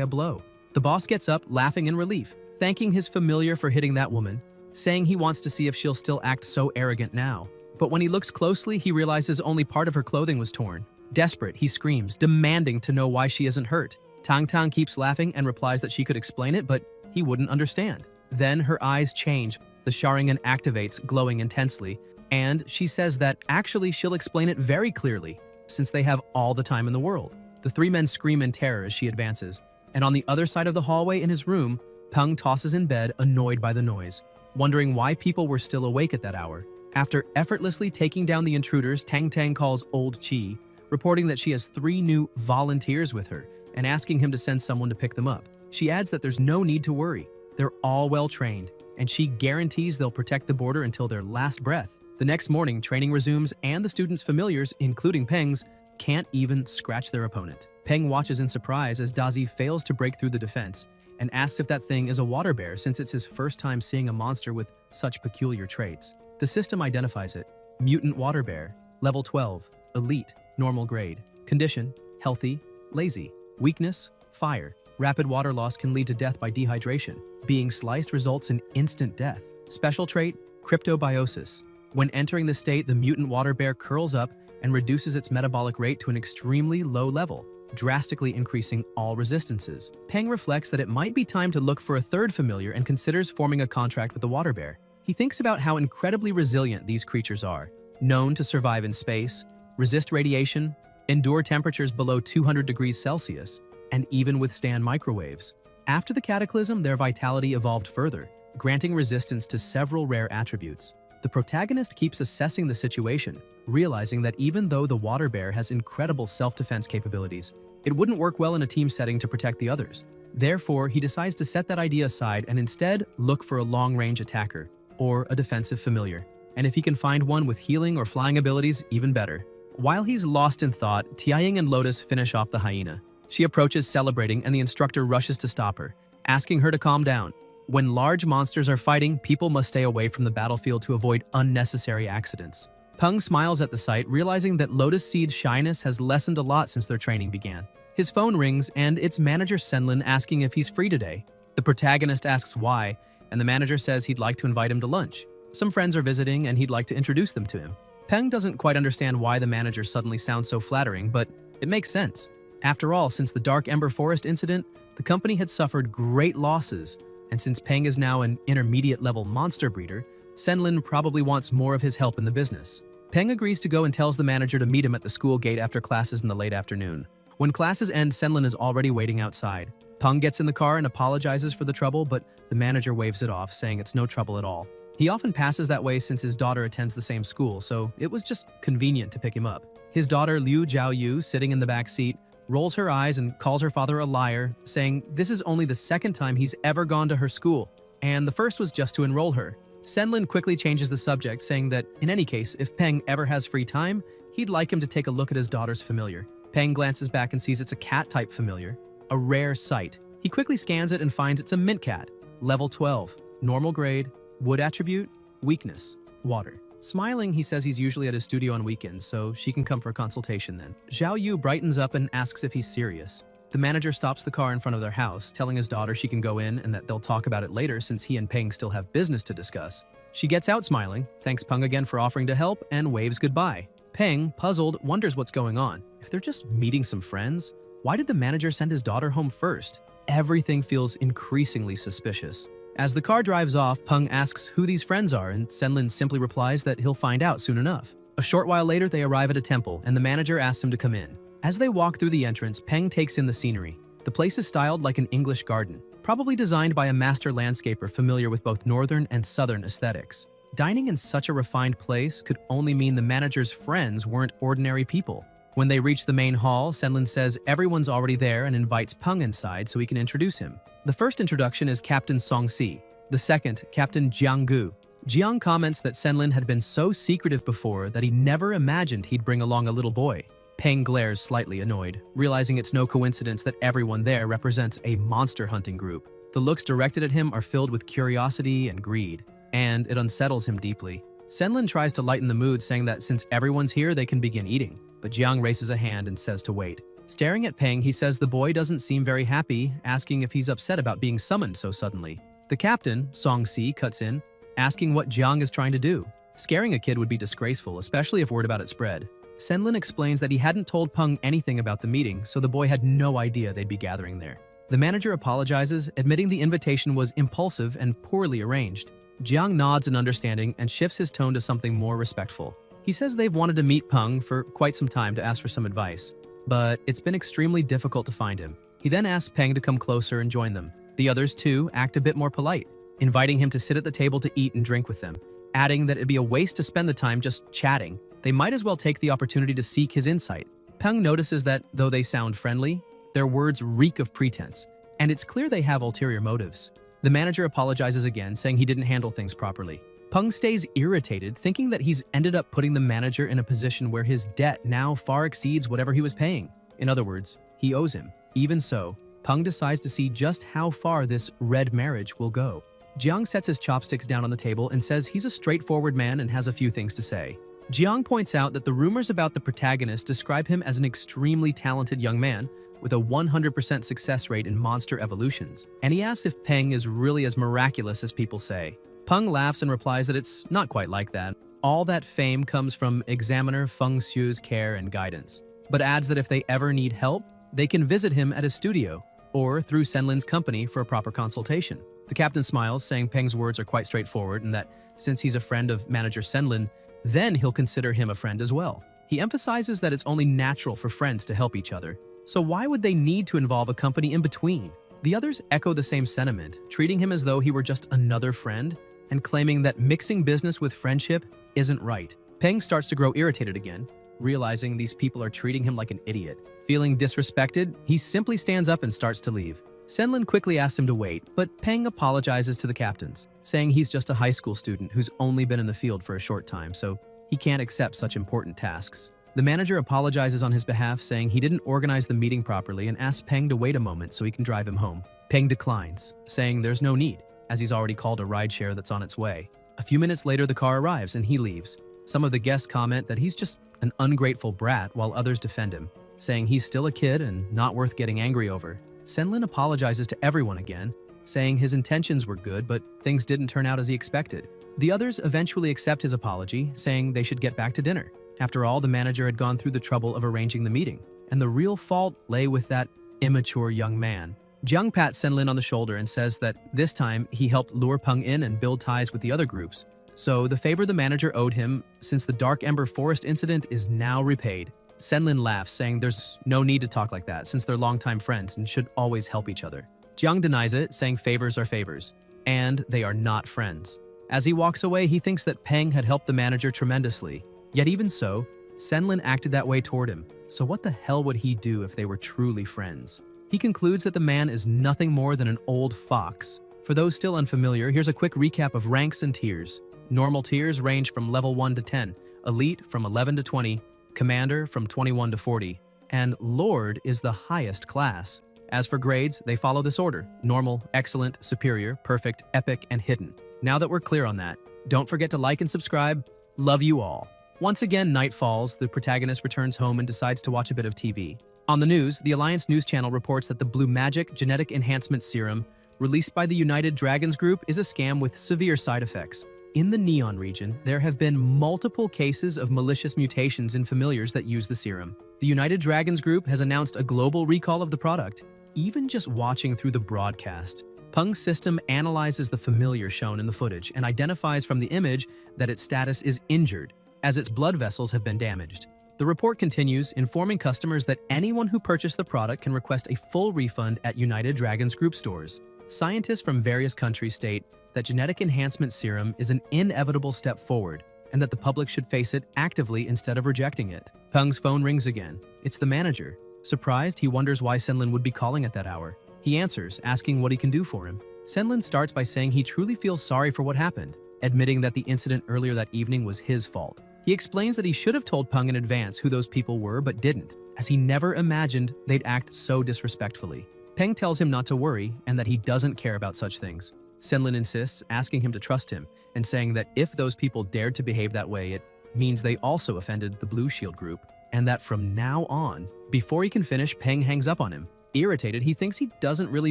a blow. The boss gets up, laughing in relief, thanking his familiar for hitting that woman, saying he wants to see if she'll still act so arrogant now. But when he looks closely, he realizes only part of her clothing was torn. Desperate, he screams, demanding to know why she isn't hurt. Tang Tang keeps laughing and replies that she could explain it, but he wouldn't understand. Then her eyes change, the Sharingan activates, glowing intensely, and she says that actually she'll explain it very clearly, since they have all the time in the world. The three men scream in terror as she advances, and on the other side of the hallway in his room, Peng tosses in bed, annoyed by the noise, wondering why people were still awake at that hour. After effortlessly taking down the intruders, Tang Tang calls Old Chi, reporting that she has 3 new volunteers with her and asking him to send someone to pick them up. She adds that there's no need to worry. They're all well trained, and she guarantees they'll protect the border until their last breath. The next morning, training resumes, and the students' familiars, including Peng's, can't even scratch their opponent. Peng watches in surprise as Dazi fails to break through the defense and asks if that thing is a water bear since it's his first time seeing a monster with such peculiar traits. The system identifies it. Mutant water bear, level 12, elite. normal grade. Condition, healthy, lazy. Weakness, fire. Rapid water loss can lead to death by dehydration. Being sliced results in instant death. Special trait, cryptobiosis. When entering the state, the mutant water bear curls up and reduces its metabolic rate to an extremely low level, drastically increasing all resistances. Peng reflects that it might be time to look for a third familiar and considers forming a contract with the water bear. He thinks about how incredibly resilient these creatures are, known to survive in space, resist radiation, endure temperatures below 200 degrees Celsius, and even withstand microwaves. After the cataclysm, their vitality evolved further, granting resistance to several rare attributes. The protagonist keeps assessing the situation, realizing that even though the water bear has incredible self-defense capabilities, it wouldn't work well in a team setting to protect the others. Therefore, he decides to set that idea aside and instead look for a long-range attacker, or a defensive familiar. And if he can find one with healing or flying abilities, even better. While he's lost in thought, Tianying and Lotus finish off the hyena. She approaches celebrating and the instructor rushes to stop her, asking her to calm down. When large monsters are fighting, people must stay away from the battlefield to avoid unnecessary accidents. Peng smiles at the sight, realizing that Lotus Seed's shyness has lessened a lot since their training began. His phone rings and it's manager Senlin asking if he's free today. The protagonist asks why, and the manager says he'd like to invite him to lunch. Some friends are visiting and he'd like to introduce them to him. Peng doesn't quite understand why the manager suddenly sounds so flattering, but it makes sense. After all, since the Dark Ember Forest incident, the company had suffered great losses, and since Peng is now an intermediate-level monster breeder, Senlin probably wants more of his help in the business. Peng agrees to go and tells the manager to meet him at the school gate after classes in the late afternoon. When classes end, Senlin is already waiting outside. Peng gets in the car and apologizes for the trouble, but the manager waves it off, saying it's no trouble at all. He often passes that way since his daughter attends the same school, so it was just convenient to pick him up. His daughter Liu Jiaoyu, sitting in the back seat, rolls her eyes and calls her father a liar, saying this is only the second time he's ever gone to her school, and the first was just to enroll her. Senlin quickly changes the subject, saying that, in any case, if Peng ever has free time, he'd like him to take a look at his daughter's familiar. Peng glances back and sees it's a cat-type familiar, a rare sight. He quickly scans it and finds it's a mint cat, level 12, normal grade, wood attribute, weakness, water. Smiling, he says he's usually at his studio on weekends, so she can come for a consultation then. Zhao Yu brightens up and asks if he's serious. The manager stops the car in front of their house, telling his daughter she can go in and that they'll talk about it later since he and Peng still have business to discuss. She gets out smiling, thanks Peng again for offering to help, and waves goodbye. Peng, puzzled, wonders what's going on. If they're just meeting some friends, why did the manager send his daughter home first? Everything feels increasingly suspicious. As the car drives off, Peng asks who these friends are, and Senlin simply replies that he'll find out soon enough. A short while later, they arrive at a temple, and the manager asks him to come in. As they walk through the entrance, Peng takes in the scenery. The place is styled like an English garden, probably designed by a master landscaper familiar with both northern and southern aesthetics. Dining in such a refined place could only mean the manager's friends weren't ordinary people. When they reach the main hall, Senlin says everyone's already there and invites Peng inside so he can introduce him. The first introduction is Captain Song Si, the second, Captain Jiang Gu. Jiang comments that Senlin had been so secretive before that he never imagined he'd bring along a little boy. Peng glares slightly annoyed, realizing it's no coincidence that everyone there represents a monster hunting group. The looks directed at him are filled with curiosity and greed, and it unsettles him deeply. Senlin tries to lighten the mood, saying that since everyone's here, they can begin eating, but Jiang raises a hand and says to wait. Staring at Peng, he says the boy doesn't seem very happy, asking if he's upset about being summoned so suddenly. The captain, Song Si, cuts in, asking what Jiang is trying to do. Scaring a kid would be disgraceful, especially if word about it spread. Senlin explains that he hadn't told Peng anything about the meeting, so the boy had no idea they'd be gathering there. The manager apologizes, admitting the invitation was impulsive and poorly arranged. Jiang nods in understanding and shifts his tone to something more respectful. He says they've wanted to meet Peng for quite some time to ask for some advice, but it's been extremely difficult to find him. He then asks Peng to come closer and join them. The others, too, act a bit more polite, inviting him to sit at the table to eat and drink with them, adding that it'd be a waste to spend the time just chatting. They might as well take the opportunity to seek his insight. Peng notices that, though they sound friendly, their words reek of pretense, and it's clear they have ulterior motives. The manager apologizes again, saying he didn't handle things properly. Peng stays irritated, thinking that he's ended up putting the manager in a position where his debt now far exceeds whatever he was paying. In other words, he owes him. Even so, Peng decides to see just how far this red marriage will go. Jiang sets his chopsticks down on the table and says he's a straightforward man and has a few things to say. Jiang points out that the rumors about the protagonist describe him as an extremely talented young man with a 100% success rate in monster evolutions, and he asks if Peng is really as miraculous as people say. Peng laughs and replies that it's not quite like that. All that fame comes from examiner Feng Xu's care and guidance, but adds that if they ever need help, they can visit him at his studio or through Senlin's company for a proper consultation. The captain smiles, saying Peng's words are quite straightforward and that since he's a friend of manager Senlin, then he'll consider him a friend as well. He emphasizes that it's only natural for friends to help each other, so why would they need to involve a company in between? The others echo the same sentiment, treating him as though he were just another friend and claiming that mixing business with friendship isn't right. Peng starts to grow irritated again, realizing these people are treating him like an idiot. Feeling disrespected, he simply stands up and starts to leave. Senlin quickly asks him to wait, but Peng apologizes to the captains, saying he's just a high school student who's only been in the field for a short time, so he can't accept such important tasks. The manager apologizes on his behalf, saying he didn't organize the meeting properly and asks Peng to wait a moment so he can drive him home. Peng declines, saying there's no need, as he's already called a rideshare that's on its way. A few minutes later, the car arrives and he leaves. Some of the guests comment that he's just an ungrateful brat, while others defend him, saying he's still a kid and not worth getting angry over. Senlin apologizes to everyone again, saying his intentions were good, but things didn't turn out as he expected. The others eventually accept his apology, saying they should get back to dinner. After all, the manager had gone through the trouble of arranging the meeting, and the real fault lay with that immature young man. Jiang pats Senlin on the shoulder and says that this time he helped lure Peng in and build ties with the other groups, so the favor the manager owed him since the Dark Ember Forest incident is now repaid. Senlin laughs, saying there's no need to talk like that since they're longtime friends and should always help each other. Jiang denies it, saying favors are favors, and they are not friends. As he walks away, he thinks that Peng had helped the manager tremendously. Yet even so, Senlin acted that way toward him, so what the hell would he do if they were truly friends? He concludes that the man is nothing more than an old fox. For those still unfamiliar, here's a quick recap of ranks and tiers. Normal tiers range from level 1 to 10, Elite from 11 to 20, Commander from 21 to 40, and Lord is the highest class. As for grades, they follow this order: Normal, Excellent, Superior, Perfect, Epic, and Hidden. Now that we're clear on that, don't forget to like and subscribe. Love you all. Once again, night falls, the protagonist returns home and decides to watch a bit of TV. On the news, the Alliance News Channel reports that the Blue Magic Genetic Enhancement Serum, released by the United Dragons Group, is a scam with severe side effects. In the Neon region, there have been multiple cases of malicious mutations in familiars that use the serum. The United Dragons Group has announced a global recall of the product. Even just watching through the broadcast, Peng's system analyzes the familiar shown in the footage and identifies from the image that its status is injured, as its blood vessels have been damaged. The report continues, informing customers that anyone who purchased the product can request a full refund at United Dragons Group stores. Scientists from various countries state that genetic enhancement serum is an inevitable step forward and that the public should face it actively instead of rejecting it. Peng's phone rings again. It's the manager. Surprised, he wonders why Senlin would be calling at that hour. He answers, asking what he can do for him. Senlin starts by saying he truly feels sorry for what happened, admitting that the incident earlier that evening was his fault. He explains that he should have told Peng in advance who those people were but didn't, as he never imagined they'd act so disrespectfully. Peng tells him not to worry and that he doesn't care about such things. Senlin insists, asking him to trust him and saying that if those people dared to behave that way, it means they also offended the Blue Shield Group, and that from now on, before he can finish, Peng hangs up on him. Irritated, he thinks he doesn't really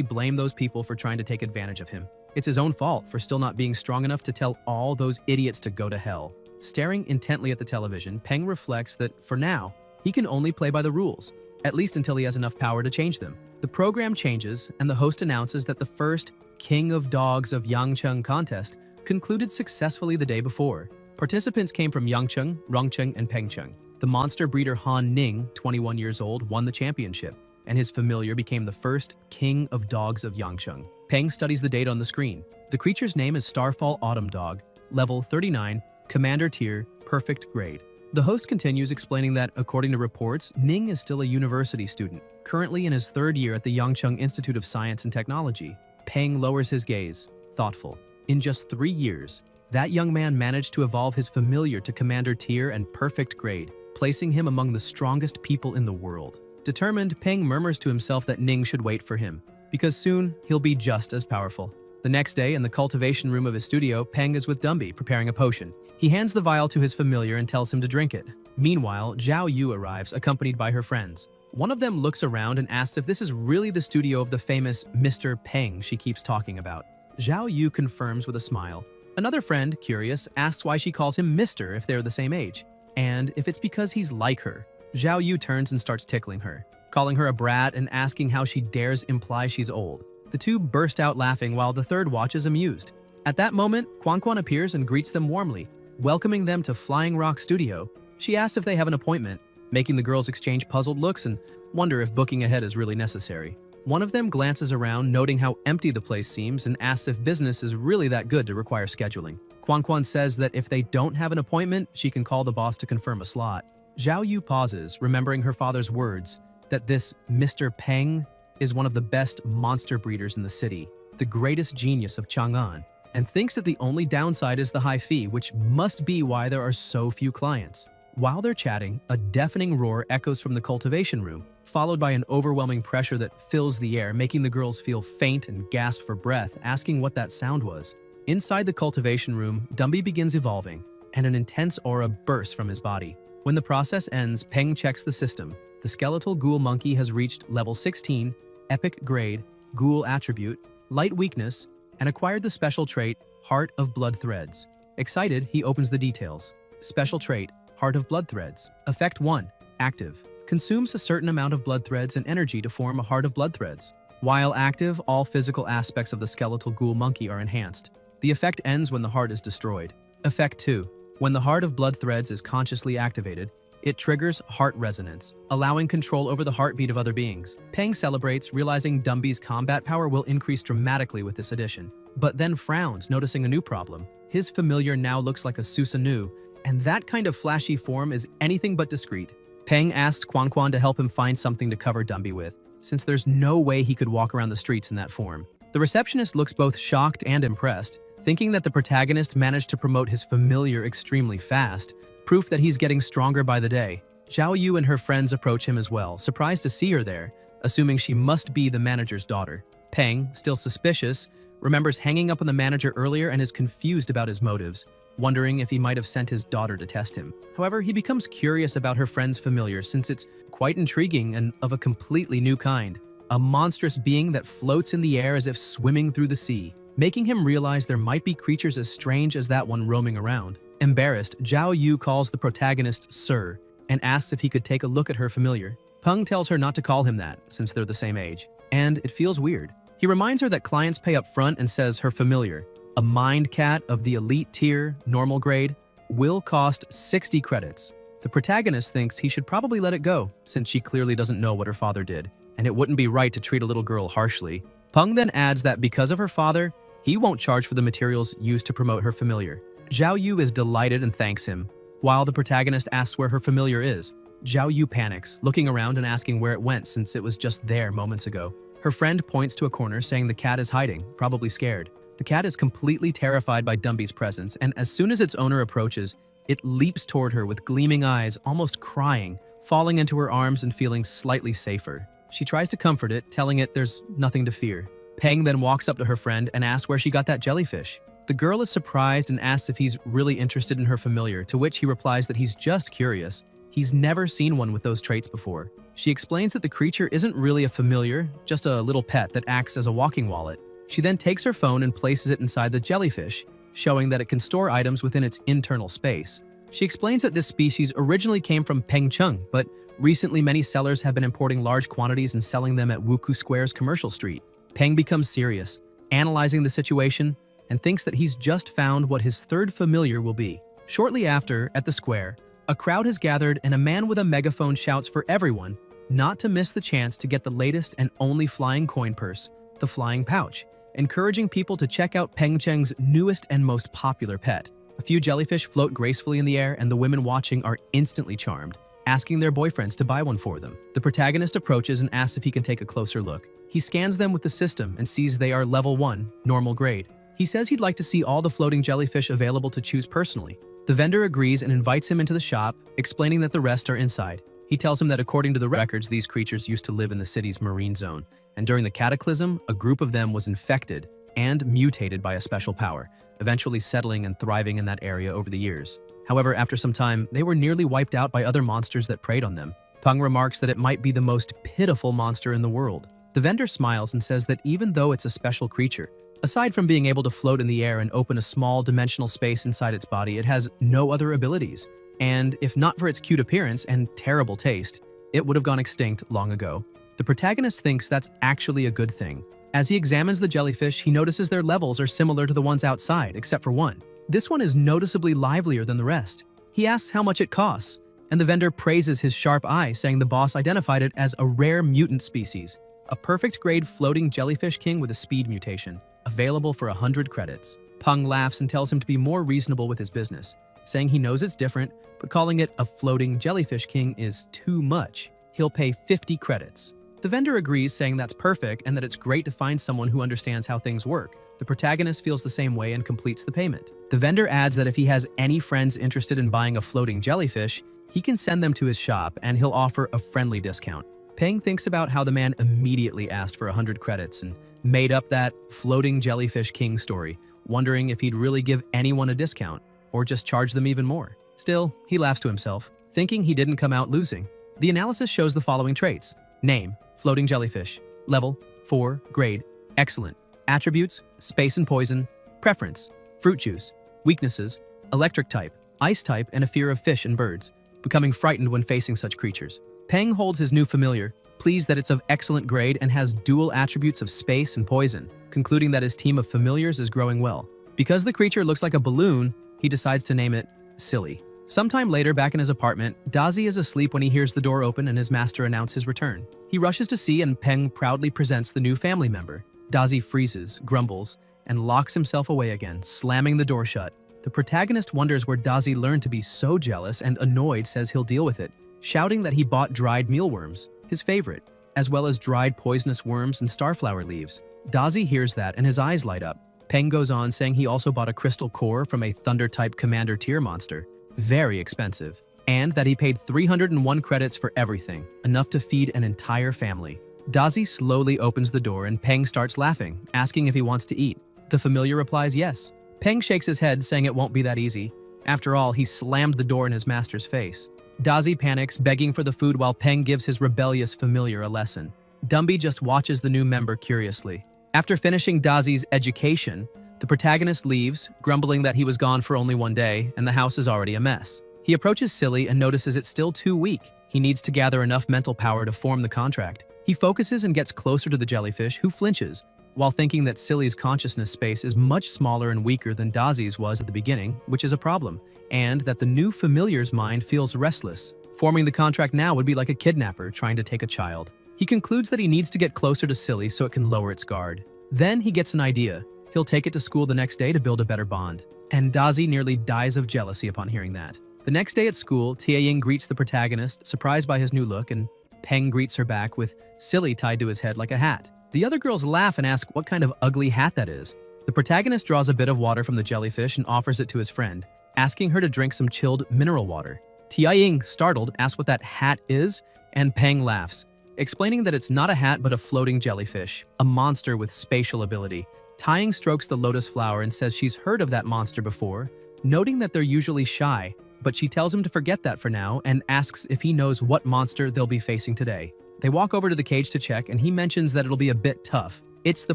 blame those people for trying to take advantage of him. It's his own fault for still not being strong enough to tell all those idiots to go to hell. Staring intently at the television, Peng reflects that, for now, he can only play by the rules, at least until he has enough power to change them. The program changes, and the host announces that the first King of Dogs of Yangcheng contest concluded successfully the day before. Participants came from Yangcheng, Rongcheng, and Pengcheng. The monster breeder Han Ning, 21 years old, won the championship, and his familiar became the first King of Dogs of Yangcheng. Peng studies the data on the screen. The creature's name is Starfall Autumn Dog, level 39, Commander tier, perfect grade. The host continues, explaining that, according to reports, Ning is still a university student, currently in his third year at the Yangcheng Institute of Science and Technology. Peng lowers his gaze, thoughtful. In just 3 years, that young man managed to evolve his familiar to Commander tier and perfect grade, placing him among the strongest people in the world. Determined, Peng murmurs to himself that Ning should wait for him, because soon he'll be just as powerful. The next day, in the cultivation room of his studio, Peng is with Dumby, preparing a potion. He hands the vial to his familiar and tells him to drink it. Meanwhile, Zhao Yu arrives, accompanied by her friends. One of them looks around and asks if this is really the studio of the famous Mr. Peng she keeps talking about. Zhao Yu confirms with a smile. Another friend, curious, asks why she calls him Mr. if they're the same age, and if it's because he's like her. Zhao Yu turns and starts tickling her, calling her a brat and asking how she dares imply she's old. The two burst out laughing while the third watches amused. At that moment, Quan Quan appears and greets them warmly, welcoming them to Flying Rock Studio. She asks if they have an appointment, making the girls exchange puzzled looks and wonder if booking ahead is really necessary. One of them glances around, noting how empty the place seems, and asks if business is really that good to require scheduling. Quan Quan says that if they don't have an appointment, she can call the boss to confirm a slot. Zhao Yu pauses, remembering her father's words, that this Mr. Peng is one of the best monster breeders in the city, the greatest genius of Chang'an, and thinks that the only downside is the high fee, which must be why there are so few clients. While they're chatting, a deafening roar echoes from the cultivation room, followed by an overwhelming pressure that fills the air, making the girls feel faint and gasp for breath, asking what that sound was. Inside the cultivation room, Dumby begins evolving, and an intense aura bursts from his body. When the process ends, Peng checks the system. The skeletal ghoul monkey has reached level 16, epic grade, ghoul attribute, light weakness, and acquired the special trait, Heart of Blood Threads. Excited, he opens the details. Special trait, Heart of Blood Threads. Effect 1. Active. Consumes a certain amount of blood threads and energy to form a heart of blood threads. While active, all physical aspects of the skeletal ghoul monkey are enhanced. The effect ends when the heart is destroyed. Effect 2. When the heart of blood threads is consciously activated, it triggers heart resonance, allowing control over the heartbeat of other beings. Peng celebrates, realizing Dumby's combat power will increase dramatically with this addition, but then frowns, noticing a new problem. His familiar now looks like a Susanu, and that kind of flashy form is anything but discreet. Peng asks Quan Quan to help him find something to cover Dumby with, since there's no way he could walk around the streets in that form. The receptionist looks both shocked and impressed, thinking that the protagonist managed to promote his familiar extremely fast, proof that he's getting stronger by the day. Zhao Yu and her friends approach him as well, surprised to see her there, assuming she must be the manager's daughter. Peng, still suspicious, remembers hanging up on the manager earlier and is confused about his motives, wondering if he might have sent his daughter to test him. However, he becomes curious about her friend's familiar since it's quite intriguing and of a completely new kind, a monstrous being that floats in the air as if swimming through the sea, making him realize there might be creatures as strange as that one roaming around. Embarrassed, Zhao Yu calls the protagonist Sir and asks if he could take a look at her familiar. Peng tells her not to call him that, since they're the same age, and it feels weird. He reminds her that clients pay up front and says her familiar, a mind cat of the elite tier, normal grade, will cost 60 credits. The protagonist thinks he should probably let it go, since she clearly doesn't know what her father did, and it wouldn't be right to treat a little girl harshly. Peng then adds that because of her father, he won't charge for the materials used to promote her familiar. Zhao Yu is delighted and thanks him, while the protagonist asks where her familiar is. Zhao Yu panics, looking around and asking where it went since it was just there moments ago. Her friend points to a corner saying the cat is hiding, probably scared. The cat is completely terrified by Dumby's presence, and as soon as its owner approaches, it leaps toward her with gleaming eyes, almost crying, falling into her arms and feeling slightly safer. She tries to comfort it, telling it there's nothing to fear. Peng then walks up to her friend and asks where she got that jellyfish. The girl is surprised and asks if he's really interested in her familiar, to which he replies that he's just curious. He's never seen one with those traits before. She explains that the creature isn't really a familiar, just a little pet that acts as a walking wallet. She then takes her phone and places it inside the jellyfish, showing that it can store items within its internal space. She explains that this species originally came from Pengcheng, but recently many sellers have been importing large quantities and selling them at Wuku Square's commercial street. Peng becomes serious, analyzing the situation, and thinks that he's just found what his third familiar will be. Shortly after, at the square, a crowd has gathered and a man with a megaphone shouts for everyone not to miss the chance to get the latest and only flying coin purse, the flying pouch, encouraging people to check out Pengcheng's newest and most popular pet. A few jellyfish float gracefully in the air and the women watching are instantly charmed, asking their boyfriends to buy one for them. The protagonist approaches and asks if he can take a closer look. He scans them with the system and sees they are level 1, normal grade. He says he'd like to see all the floating jellyfish available to choose personally. The vendor agrees and invites him into the shop, explaining that the rest are inside. He tells him that according to the records, these creatures used to live in the city's marine zone, and during the cataclysm, a group of them was infected, and mutated by a special power, eventually settling and thriving in that area over the years. However, after some time, they were nearly wiped out by other monsters that preyed on them. Peng remarks that it might be the most pitiful monster in the world. The vendor smiles and says that even though it's a special creature, aside from being able to float in the air and open a small dimensional space inside its body, it has no other abilities. And if not for its cute appearance and terrible taste, it would have gone extinct long ago. The protagonist thinks that's actually a good thing. As he examines the jellyfish, he notices their levels are similar to the ones outside, except for one. This one is noticeably livelier than the rest. He asks how much it costs, and the vendor praises his sharp eye, saying the boss identified it as a rare mutant species, a perfect grade floating jellyfish king with a speed mutation, available for 100 credits. Peng laughs and tells him to be more reasonable with his business, saying he knows it's different, but calling it a floating jellyfish king is too much. He'll pay 50 credits. The vendor agrees, saying that's perfect and that it's great to find someone who understands how things work. The protagonist feels the same way and completes the payment. The vendor adds that if he has any friends interested in buying a floating jellyfish, he can send them to his shop and he'll offer a friendly discount. Peng thinks about how the man immediately asked for 100 credits and made up that floating jellyfish king story, wondering if he'd really give anyone a discount or just charge them even more. Still, he laughs to himself, thinking he didn't come out losing. The analysis shows the following traits. Name, floating jellyfish. Level, 4, grade, excellent. Attributes, space and poison. Preference, fruit juice. Weaknesses, electric type, ice type, and a fear of fish and birds, becoming frightened when facing such creatures. Peng holds his new familiar, pleased that it's of excellent grade and has dual attributes of space and poison, concluding that his team of familiars is growing well. Because the creature looks like a balloon, he decides to name it Silly. Sometime later, back in his apartment, Dazi is asleep when he hears the door open and his master announce his return. He rushes to see and Peng proudly presents the new family member. Dazi freezes, grumbles, and locks himself away again, slamming the door shut. The protagonist wonders where Dazi learned to be so jealous and annoyed says he'll deal with it, shouting that he bought dried mealworms, his favorite, as well as dried poisonous worms and starflower leaves. Dazi hears that and his eyes light up. Peng goes on saying he also bought a crystal core from a thunder-type commander tier monster, very expensive, and that he paid 301 credits for everything, enough to feed an entire family. Dazi slowly opens the door and Peng starts laughing, asking if he wants to eat. The familiar replies yes. Peng shakes his head, saying it won't be that easy. After all, he slammed the door in his master's face. Dazi panics, begging for the food while Peng gives his rebellious familiar a lesson. Dumby just watches the new member curiously. After finishing Dazi's education, the protagonist leaves, grumbling that he was gone for only one day and the house is already a mess. He approaches Silly and notices it's still too weak. He needs to gather enough mental power to form the contract. He focuses and gets closer to the jellyfish, who flinches, while thinking that Silly's consciousness space is much smaller and weaker than Dazi's was at the beginning, which is a problem, and that the new familiar's mind feels restless. Forming the contract now would be like a kidnapper trying to take a child. He concludes that he needs to get closer to Silly so it can lower its guard. Then he gets an idea. He'll take it to school the next day to build a better bond. And Dazi nearly dies of jealousy upon hearing that. The next day at school, Tianying greets the protagonist, surprised by his new look, and Peng greets her back with Silly tied to his head like a hat. The other girls laugh and ask what kind of ugly hat that is. The protagonist draws a bit of water from the jellyfish and offers it to his friend, asking her to drink some chilled mineral water. Tianying, startled, asks what that hat is, and Peng laughs, explaining that it's not a hat but a floating jellyfish, a monster with spatial ability. Tianying strokes the lotus flower and says she's heard of that monster before, noting that they're usually shy, but she tells him to forget that for now and asks if he knows what monster they'll be facing today. They walk over to the cage to check and he mentions that it'll be a bit tough. It's the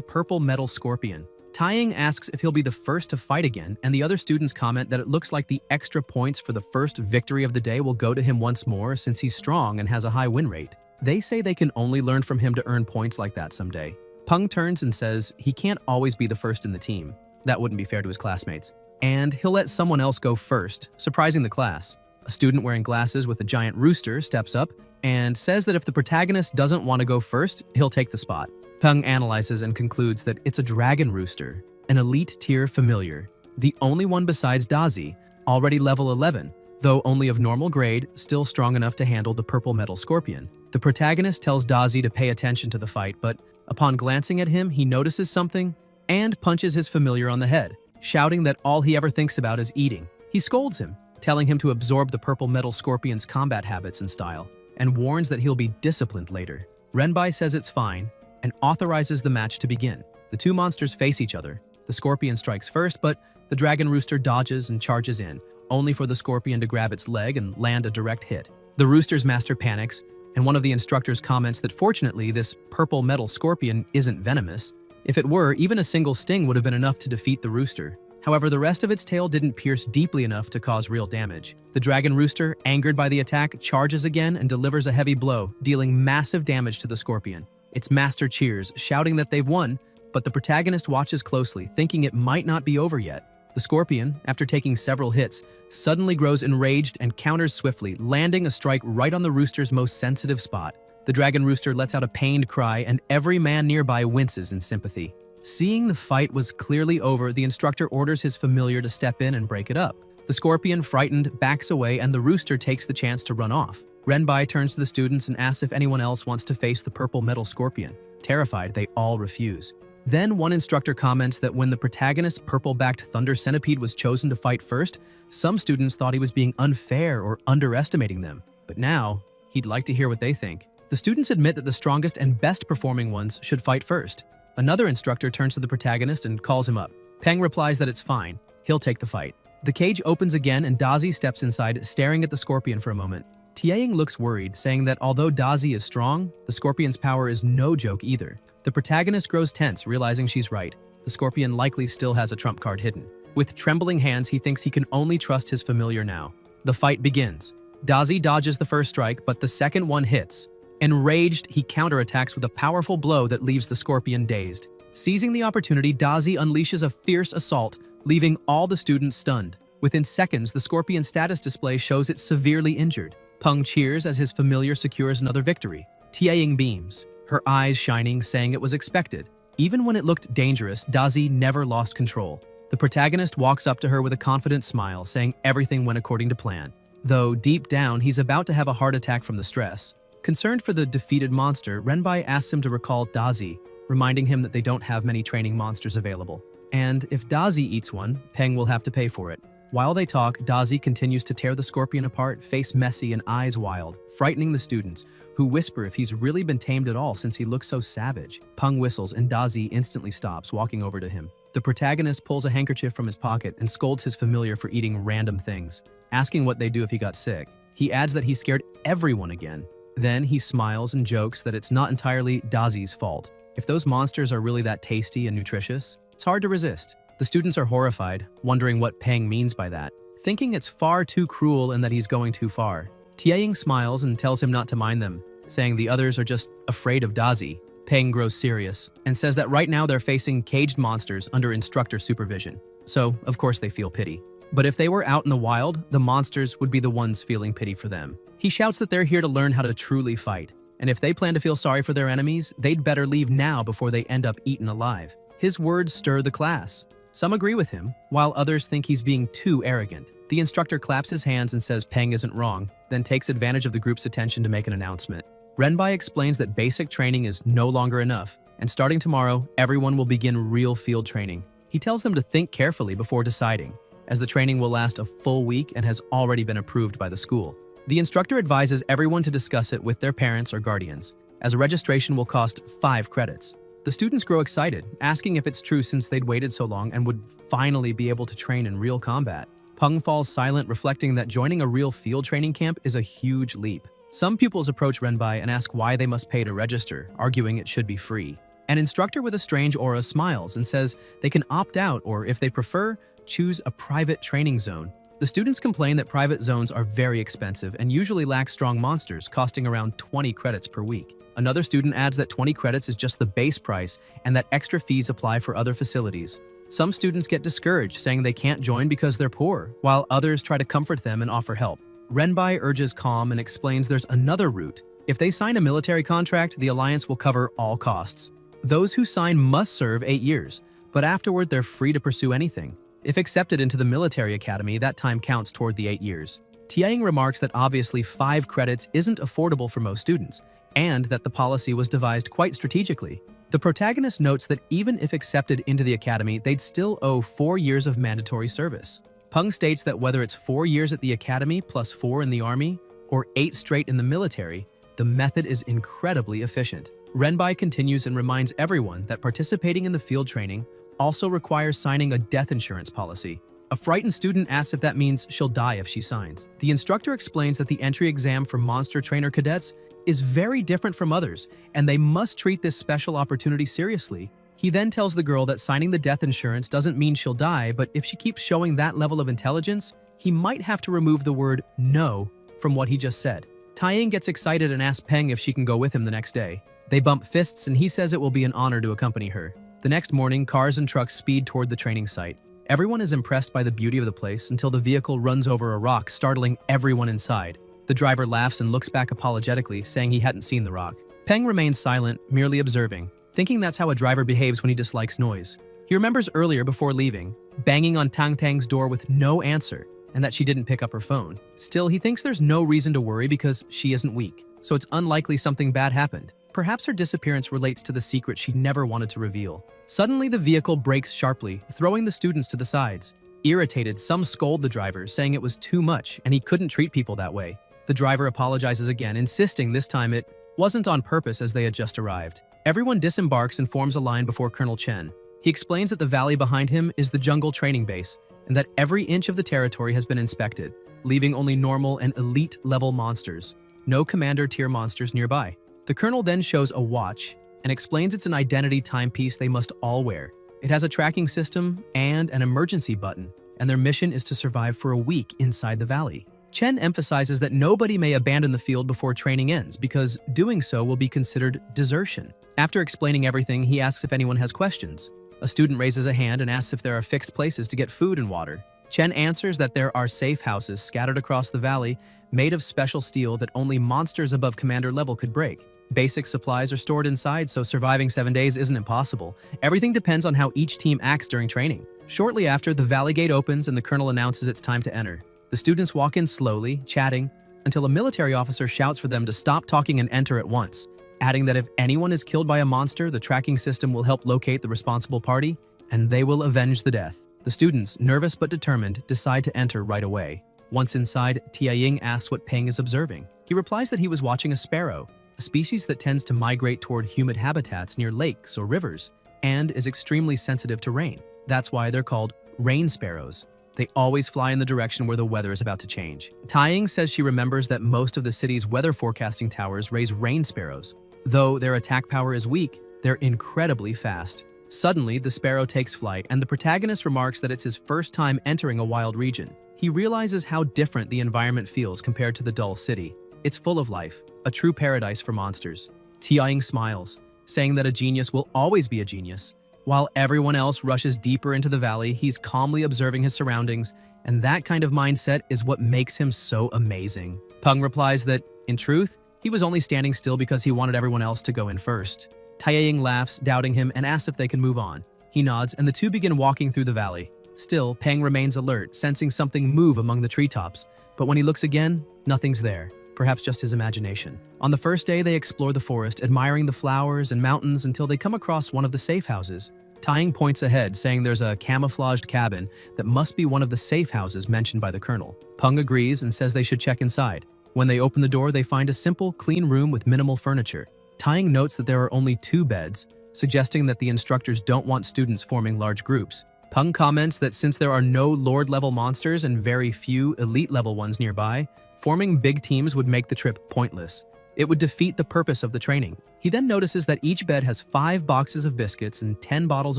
purple metal scorpion. Tianying asks if he'll be the first to fight again, and the other students comment that it looks like the extra points for the first victory of the day will go to him once more since he's strong and has a high win rate. They say they can only learn from him to earn points like that someday. Peng turns and says he can't always be the first in the team. That wouldn't be fair to his classmates. And he'll let someone else go first, surprising the class. A student wearing glasses with a giant rooster steps up and says that if the protagonist doesn't want to go first, he'll take the spot. Peng analyzes and concludes that it's a dragon rooster, an elite tier familiar, the only one besides Dazi, already level 11, though only of normal grade, still strong enough to handle the purple metal scorpion. The protagonist tells Dazi to pay attention to the fight, but upon glancing at him, he notices something and punches his familiar on the head, shouting that all he ever thinks about is eating. He scolds him, telling him to absorb the purple metal scorpion's combat habits and style, and warns that he'll be disciplined later. Renbai says it's fine and authorizes the match to begin. The two monsters face each other. The scorpion strikes first, but the dragon rooster dodges and charges in, only for the scorpion to grab its leg and land a direct hit. The rooster's master panics, and one of the instructors comments that fortunately this purple metal scorpion isn't venomous. If it were, even a single sting would have been enough to defeat the rooster. However, the rest of its tail didn't pierce deeply enough to cause real damage. The dragon rooster, angered by the attack, charges again and delivers a heavy blow, dealing massive damage to the scorpion. Its master cheers, shouting that they've won, but the protagonist watches closely, thinking it might not be over yet. The scorpion, after taking several hits, suddenly grows enraged and counters swiftly, landing a strike right on the rooster's most sensitive spot. The dragon rooster lets out a pained cry, and every man nearby winces in sympathy. Seeing the fight was clearly over, the instructor orders his familiar to step in and break it up. The scorpion, frightened, backs away, and the rooster takes the chance to run off. Renbai turns to the students and asks if anyone else wants to face the purple metal scorpion. Terrified, they all refuse. Then one instructor comments that when the protagonist's purple-backed thunder centipede was chosen to fight first, some students thought he was being unfair or underestimating them. But now, he'd like to hear what they think. The students admit that the strongest and best-performing ones should fight first. Another instructor turns to the protagonist and calls him up. Peng replies that it's fine, he'll take the fight. The cage opens again and Dazi steps inside, staring at the scorpion for a moment. Tieying looks worried, saying that although Dazi is strong, the scorpion's power is no joke either. The protagonist grows tense, realizing she's right. The scorpion likely still has a trump card hidden. With trembling hands, he thinks he can only trust his familiar now. The fight begins. Dazi dodges the first strike, but the second one hits. Enraged, he counterattacks with a powerful blow that leaves the scorpion dazed. Seizing the opportunity, Dazi unleashes a fierce assault, leaving all the students stunned. Within seconds, the scorpion's status display shows it's severely injured. Peng cheers as his familiar secures another victory. Tieying beams, her eyes shining, saying it was expected. Even when it looked dangerous, Dazi never lost control. The protagonist walks up to her with a confident smile, saying everything went according to plan. Though deep down, he's about to have a heart attack from the stress. Concerned for the defeated monster, Renbai asks him to recall Dazi, reminding him that they don't have many training monsters available. And if Dazi eats one, Peng will have to pay for it. While they talk, Dazi continues to tear the scorpion apart, face messy and eyes wild, frightening the students, who whisper if he's really been tamed at all since he looks so savage. Peng whistles and Dazi instantly stops, walking over to him. The protagonist pulls a handkerchief from his pocket and scolds his familiar for eating random things, asking what they'd do if he got sick. He adds that he scared everyone again. Then he smiles and jokes that it's not entirely Dazi's fault. If those monsters are really that tasty and nutritious, it's hard to resist. The students are horrified, wondering what Peng means by that, thinking it's far too cruel and that he's going too far. Tieying smiles and tells him not to mind them, saying the others are just afraid of Dazi. Peng grows serious and says that right now they're facing caged monsters under instructor supervision. So, of course, they feel pity. But if they were out in the wild, the monsters would be the ones feeling pity for them. He shouts that they're here to learn how to truly fight, and if they plan to feel sorry for their enemies, they'd better leave now before they end up eaten alive. His words stir the class. Some agree with him, while others think he's being too arrogant. The instructor claps his hands and says Peng isn't wrong, then takes advantage of the group's attention to make an announcement. Renbai explains that basic training is no longer enough, and starting tomorrow, everyone will begin real field training. He tells them to think carefully before deciding, as the training will last a full week and has already been approved by the school. The instructor advises everyone to discuss it with their parents or guardians, as a registration will cost 5 credits. The students grow excited, asking if it's true since they'd waited so long and would finally be able to train in real combat. Peng falls silent, reflecting that joining a real field training camp is a huge leap. Some pupils approach Renbai and ask why they must pay to register, arguing it should be free. An instructor with a strange aura smiles and says they can opt out or, if they prefer, choose a private training zone. The students complain that private zones are very expensive and usually lack strong monsters, costing around 20 credits per week. Another student adds that 20 credits is just the base price and that extra fees apply for other facilities. Some students get discouraged, saying they can't join because they're poor, while others try to comfort them and offer help. Renbai urges calm and explains there's another route. If they sign a military contract, the alliance will cover all costs. Those who sign must serve 8 years, but afterward they're free to pursue anything. If accepted into the military academy, that time counts toward the 8 years. Tieying remarks that obviously 5 credits isn't affordable for most students, and that the policy was devised quite strategically. The protagonist notes that even if accepted into the academy, they'd still owe 4 years of mandatory service. Peng states that whether it's 4 years at the academy plus 4 in the army, or 8 straight in the military, the method is incredibly efficient. Renbai continues and reminds everyone that participating in the field training also requires signing a death insurance policy. A frightened student asks if that means she'll die if she signs. The instructor explains that the entry exam for monster trainer cadets is very different from others, and they must treat this special opportunity seriously. He then tells the girl that signing the death insurance doesn't mean she'll die, but if she keeps showing that level of intelligence, he might have to remove the word no from what he just said. Taeying gets excited and asks Peng if she can go with him the next day. They bump fists and he says it will be an honor to accompany her. The next morning, cars and trucks speed toward the training site. Everyone is impressed by the beauty of the place until the vehicle runs over a rock, startling everyone inside. The driver laughs and looks back apologetically, saying he hadn't seen the rock. Peng remains silent, merely observing, thinking that's how a driver behaves when he dislikes noise. He remembers earlier, before leaving, banging on Tang Tang's door with no answer, and that she didn't pick up her phone. Still, he thinks there's no reason to worry because she isn't weak, so it's unlikely something bad happened. Perhaps her disappearance relates to the secret she never wanted to reveal. Suddenly, the vehicle brakes sharply, throwing the students to the sides. Irritated, some scold the driver, saying it was too much and he couldn't treat people that way. The driver apologizes again, insisting this time it wasn't on purpose as they had just arrived. Everyone disembarks and forms a line before Colonel Chen. He explains that the valley behind him is the jungle training base, and that every inch of the territory has been inspected, leaving only normal and elite-level monsters. No commander-tier monsters nearby. The colonel then shows a watch and explains it's an identity timepiece they must all wear. It has a tracking system and an emergency button, and their mission is to survive for a week inside the valley. Chen emphasizes that nobody may abandon the field before training ends because doing so will be considered desertion. After explaining everything, he asks if anyone has questions. A student raises a hand and asks if there are fixed places to get food and water. Chen answers that there are safe houses scattered across the valley made of special steel that only monsters above commander level could break. Basic supplies are stored inside, so surviving 7 days isn't impossible. Everything depends on how each team acts during training. Shortly after, the valley gate opens and the colonel announces it's time to enter. The students walk in slowly, chatting, until a military officer shouts for them to stop talking and enter at once, adding that if anyone is killed by a monster, the tracking system will help locate the responsible party, and they will avenge the death. The students, nervous but determined, decide to enter right away. Once inside, Tianying asks what Peng is observing. He replies that he was watching a sparrow, a species that tends to migrate toward humid habitats near lakes or rivers, and is extremely sensitive to rain. That's why they're called rain sparrows. They always fly in the direction where the weather is about to change. Taeying says she remembers that most of the city's weather forecasting towers raise rain sparrows. Though their attack power is weak, they're incredibly fast. Suddenly, the sparrow takes flight, and the protagonist remarks that it's his first time entering a wild region. He realizes how different the environment feels compared to the dull city. It's full of life, a true paradise for monsters. Tianying smiles, saying that a genius will always be a genius. While everyone else rushes deeper into the valley, he's calmly observing his surroundings, and that kind of mindset is what makes him so amazing. Peng replies that, in truth, he was only standing still because he wanted everyone else to go in first. Taeying laughs, doubting him, and asks if they can move on. He nods, and the two begin walking through the valley. Still, Peng remains alert, sensing something move among the treetops, but when he looks again, nothing's there. Perhaps just his imagination. On the first day, they explore the forest, admiring the flowers and mountains until they come across one of the safe houses. Taeying points ahead, saying there's a camouflaged cabin that must be one of the safe houses mentioned by the colonel. Peng agrees and says they should check inside. When they open the door, they find a simple, clean room with minimal furniture. Taeying notes that there are only 2 beds, suggesting that the instructors don't want students forming large groups. Peng comments that since there are no Lord-level monsters and very few Elite-level ones nearby, forming big teams would make the trip pointless. It would defeat the purpose of the training. He then notices that each bed has 5 boxes of biscuits and 10 bottles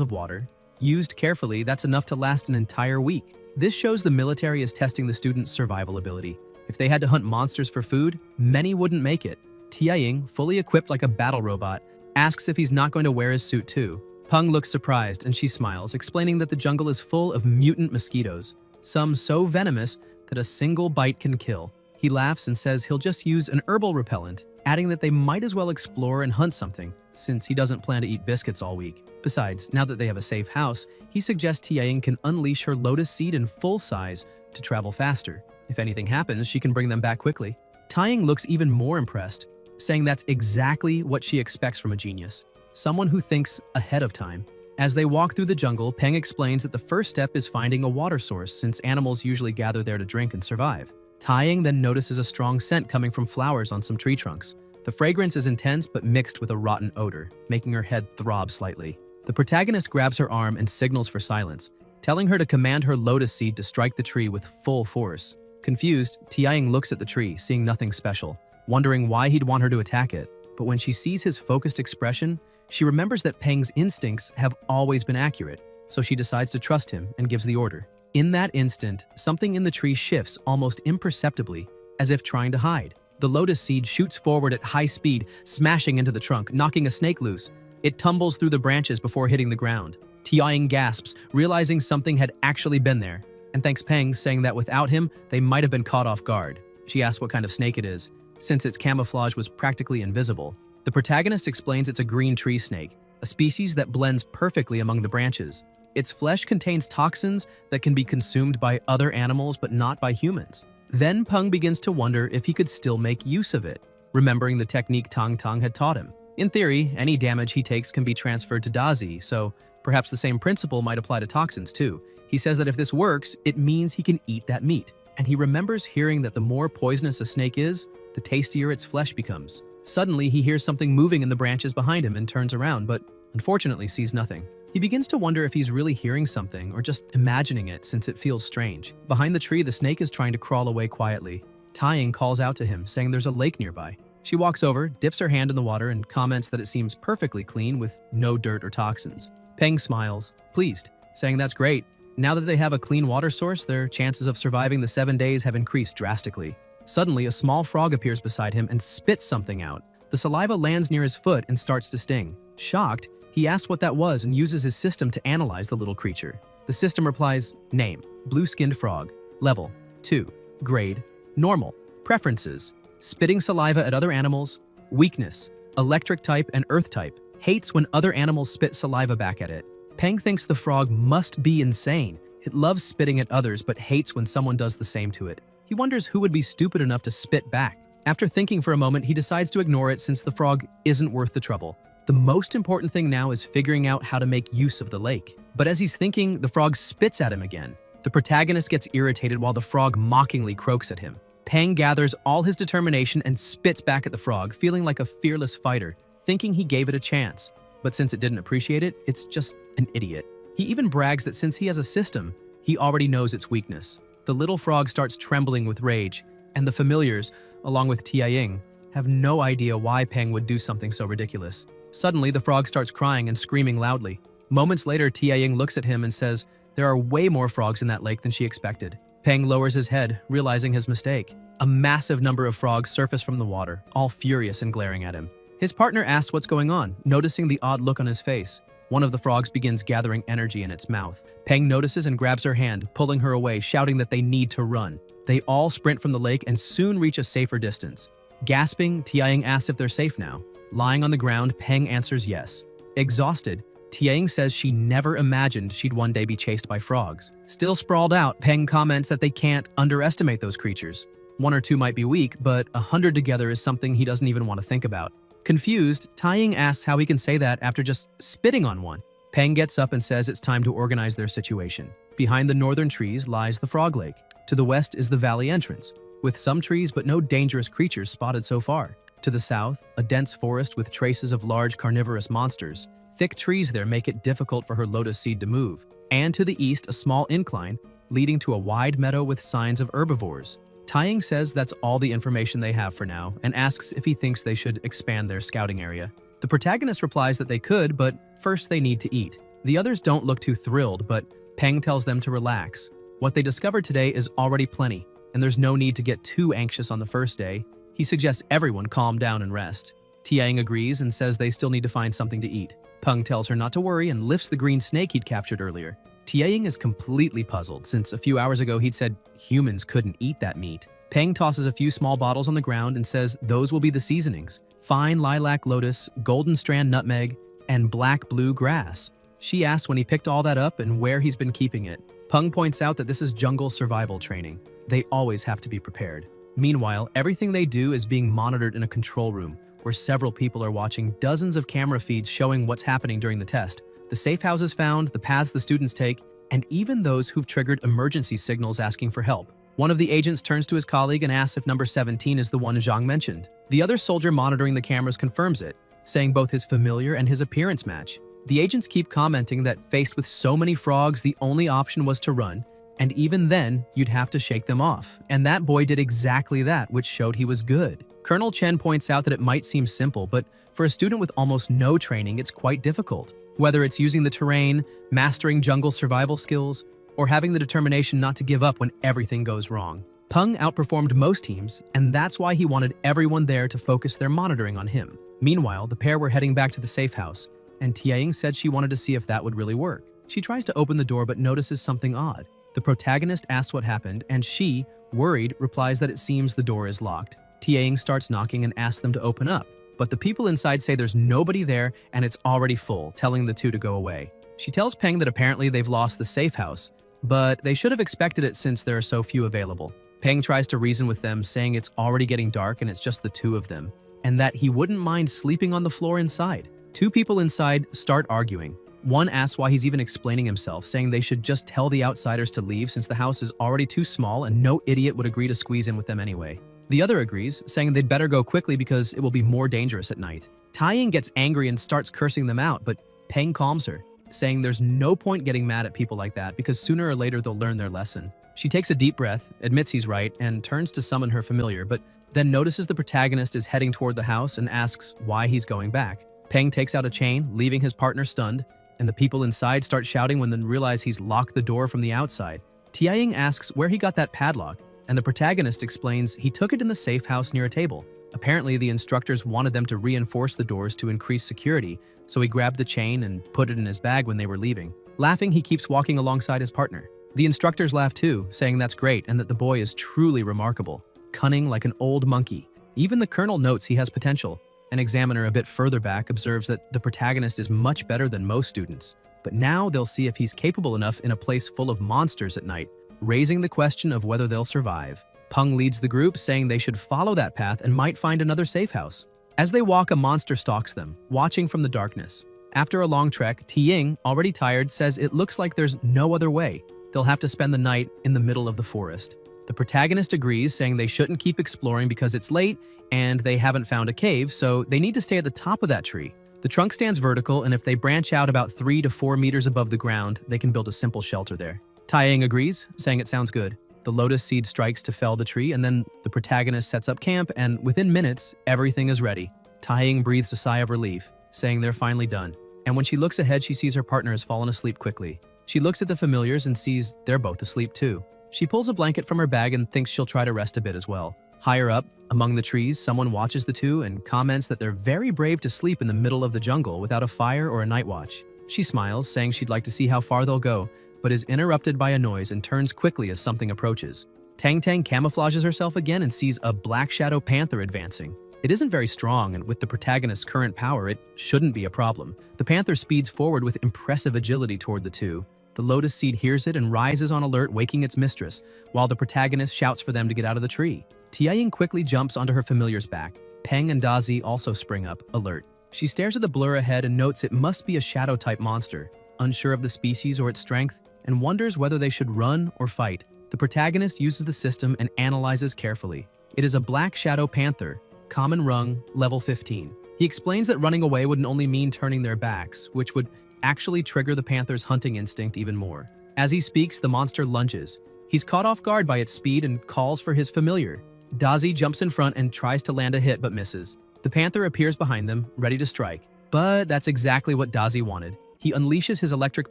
of water. Used carefully, that's enough to last an entire week. This shows the military is testing the students' survival ability. If they had to hunt monsters for food, many wouldn't make it. Tianying, fully equipped like a battle robot, asks if he's not going to wear his suit too. Peng looks surprised and she smiles, explaining that the jungle is full of mutant mosquitoes, some so venomous that a single bite can kill. He laughs and says he'll just use an herbal repellent, adding that they might as well explore and hunt something, since he doesn't plan to eat biscuits all week. Besides, now that they have a safe house, he suggests Tianying can unleash her lotus seed in full size to travel faster. If anything happens, she can bring them back quickly. Taeying looks even more impressed, saying that's exactly what she expects from a genius, someone who thinks ahead of time. As they walk through the jungle, Peng explains that the first step is finding a water source, since animals usually gather there to drink and survive. Taeying then notices a strong scent coming from flowers on some tree trunks. The fragrance is intense but mixed with a rotten odor, making her head throb slightly. The protagonist grabs her arm and signals for silence, telling her to command her lotus seed to strike the tree with full force. Confused, Tianying looks at the tree, seeing nothing special, wondering why he'd want her to attack it. But when she sees his focused expression, she remembers that Peng's instincts have always been accurate, so she decides to trust him and gives the order. In that instant, something in the tree shifts almost imperceptibly, as if trying to hide. The lotus seed shoots forward at high speed, smashing into the trunk, knocking a snake loose. It tumbles through the branches before hitting the ground. Tianying gasps, realizing something had actually been there, and thanks Peng, saying that without him, they might have been caught off guard. She asks what kind of snake it is, since its camouflage was practically invisible. The protagonist explains it's a green tree snake, a species that blends perfectly among the branches. Its flesh contains toxins that can be consumed by other animals but not by humans. Then Peng begins to wonder if he could still make use of it, remembering the technique Tang Tang had taught him. In theory, any damage he takes can be transferred to Dazi, so perhaps the same principle might apply to toxins too. He says that if this works, it means he can eat that meat, and he remembers hearing that the more poisonous a snake is, the tastier its flesh becomes. Suddenly, he hears something moving in the branches behind him and turns around, but unfortunately sees nothing. He begins to wonder if he's really hearing something or just imagining it since it feels strange. Behind the tree, the snake is trying to crawl away quietly. Tianying calls out to him, saying there's a lake nearby. She walks over, dips her hand in the water, and comments that it seems perfectly clean with no dirt or toxins. Peng smiles, pleased, saying that's great. Now that they have a clean water source, their chances of surviving the 7 days have increased drastically. Suddenly, a small frog appears beside him and spits something out. The saliva lands near his foot and starts to sting. Shocked, he asks what that was and uses his system to analyze the little creature. The system replies, name, blue-skinned frog, level, 2, grade, normal, preferences, spitting saliva at other animals, weakness, electric type and earth type, hates when other animals spit saliva back at it. Peng thinks the frog must be insane. It loves spitting at others but hates when someone does the same to it. He wonders who would be stupid enough to spit back. After thinking for a moment, he decides to ignore it since the frog isn't worth the trouble. The most important thing now is figuring out how to make use of the lake. But as he's thinking, the frog spits at him again. The protagonist gets irritated while the frog mockingly croaks at him. Peng gathers all his determination and spits back at the frog, feeling like a fearless fighter, thinking he gave it a chance. But since it didn't appreciate it, it's just an idiot. He even brags that since he has a system, he already knows its weakness. The little frog starts trembling with rage, and the familiars, along with Tianying, have no idea why Peng would do something so ridiculous. Suddenly, the frog starts crying and screaming loudly. Moments later, Tianying looks at him and says there are way more frogs in that lake than she expected. Peng lowers his head, realizing his mistake. A massive number of frogs surface from the water, all furious and glaring at him. His partner asks what's going on, noticing the odd look on his face. One of the frogs begins gathering energy in its mouth. Peng notices and grabs her hand, pulling her away, shouting that they need to run. They all sprint from the lake and soon reach a safer distance. Gasping, Tianying asks if they're safe now. Lying on the ground, Peng answers yes. Exhausted, Tianying says she never imagined she'd one day be chased by frogs. Still sprawled out, Peng comments that they can't underestimate those creatures. 1 or 2 might be weak, but 100 together is something he doesn't even want to think about. Confused, Tianying asks how he can say that after just spitting on one. Peng gets up and says it's time to organize their situation. Behind the northern trees lies the frog lake. To the west is the valley entrance, with some trees but no dangerous creatures spotted so far. To the south, a dense forest with traces of large carnivorous monsters. Thick trees there make it difficult for her lotus seed to move. And to the east, a small incline leading to a wide meadow with signs of herbivores. Tianying says that's all the information they have for now and asks if he thinks they should expand their scouting area. The protagonist replies that they could, but first they need to eat. The others don't look too thrilled, but Peng tells them to relax. What they discovered today is already plenty, and there's no need to get too anxious on the first day. He suggests everyone calm down and rest. Tianying agrees and says they still need to find something to eat. Peng tells her not to worry and lifts the green snake he'd captured earlier. Tianying is completely puzzled since a few hours ago he'd said humans couldn't eat that meat. Peng tosses a few small bottles on the ground and says those will be the seasonings: fine lilac lotus, golden strand nutmeg, and black-blue grass. She asks when he picked all that up and where he's been keeping it. Peng points out that this is jungle survival training. They always have to be prepared. Meanwhile, everything they do is being monitored in a control room, where several people are watching dozens of camera feeds showing what's happening during the test, the safe houses found, the paths the students take, and even those who've triggered emergency signals asking for help. One of the agents turns to his colleague and asks if number 17 is the one Zhang mentioned. The other soldier monitoring the cameras confirms it, saying both his familiar and his appearance match. The agents keep commenting that faced with so many frogs, the only option was to run, and even then, you'd have to shake them off. And that boy did exactly that, which showed he was good. Colonel Chen points out that it might seem simple, but for a student with almost no training, it's quite difficult. Whether it's using the terrain, mastering jungle survival skills, or having the determination not to give up when everything goes wrong. Peng outperformed most teams, and that's why he wanted everyone there to focus their monitoring on him. Meanwhile, the pair were heading back to the safe house, and Tianying said she wanted to see if that would really work. She tries to open the door but notices something odd. The protagonist asks what happened, and she, worried, replies that it seems the door is locked. Tianying starts knocking and asks them to open up, but the people inside say there's nobody there and it's already full, telling the two to go away. She tells Peng that apparently they've lost the safe house, but they should have expected it since there are so few available. Peng tries to reason with them, saying it's already getting dark and it's just the two of them, and that he wouldn't mind sleeping on the floor inside. Two people inside start arguing. One asks why he's even explaining himself, saying they should just tell the outsiders to leave since the house is already too small and no idiot would agree to squeeze in with them anyway. The other agrees, saying they'd better go quickly because it will be more dangerous at night. Taiying gets angry and starts cursing them out, but Peng calms her, saying there's no point getting mad at people like that because sooner or later they'll learn their lesson. She takes a deep breath, admits he's right, and turns to summon her familiar, but then notices the protagonist is heading toward the house and asks why he's going back. Peng takes out a chain, leaving his partner stunned, and the people inside start shouting when they realize he's locked the door from the outside. Tianying asks where he got that padlock, and the protagonist explains he took it in the safe house near a table. Apparently, the instructors wanted them to reinforce the doors to increase security, so he grabbed the chain and put it in his bag when they were leaving. Laughing, he keeps walking alongside his partner. The instructors laugh too, saying that's great and that the boy is truly remarkable, cunning like an old monkey. Even the colonel notes he has potential. An examiner a bit further back observes that the protagonist is much better than most students. But now they'll see if he's capable enough in a place full of monsters at night, raising the question of whether they'll survive. Peng leads the group, saying they should follow that path and might find another safe house. As they walk, a monster stalks them, watching from the darkness. After a long trek, Tiying, already tired, says it looks like there's no other way. They'll have to spend the night in the middle of the forest. The protagonist agrees, saying they shouldn't keep exploring because it's late and they haven't found a cave, so they need to stay at the top of that tree. The trunk stands vertical, and if they branch out about 3 to 4 meters above the ground, they can build a simple shelter there. Taiying agrees, saying it sounds good. The lotus seed strikes to fell the tree, and then the protagonist sets up camp, and within minutes, everything is ready. Taiying breathes a sigh of relief, saying they're finally done. And when she looks ahead, she sees her partner has fallen asleep quickly. She looks at the familiars and sees they're both asleep too. She pulls a blanket from her bag and thinks she'll try to rest a bit as well. Higher up, among the trees, someone watches the two and comments that they're very brave to sleep in the middle of the jungle without a fire or a night watch. She smiles, saying she'd like to see how far they'll go, but is interrupted by a noise and turns quickly as something approaches. Tang Tang camouflages herself again and sees a black shadow panther advancing. It isn't very strong, and with the protagonist's current power, it shouldn't be a problem. The panther speeds forward with impressive agility toward the two. The lotus seed hears it and rises on alert, waking its mistress, while the protagonist shouts for them to get out of the tree. Tianying quickly jumps onto her familiar's back. Peng and Dazi also spring up, alert. She stares at the blur ahead and notes it must be a shadow-type monster, unsure of the species or its strength, and wonders whether they should run or fight. The protagonist uses the system and analyzes carefully. It is a black shadow panther, common rung, level 15. He explains that running away wouldn't only mean turning their backs, which would actually trigger the panther's hunting instinct even more. As he speaks, the monster lunges. He's caught off guard by its speed and calls for his familiar. Dazi jumps in front and tries to land a hit but misses. The panther appears behind them, ready to strike. But that's exactly what Dazi wanted. He unleashes his electric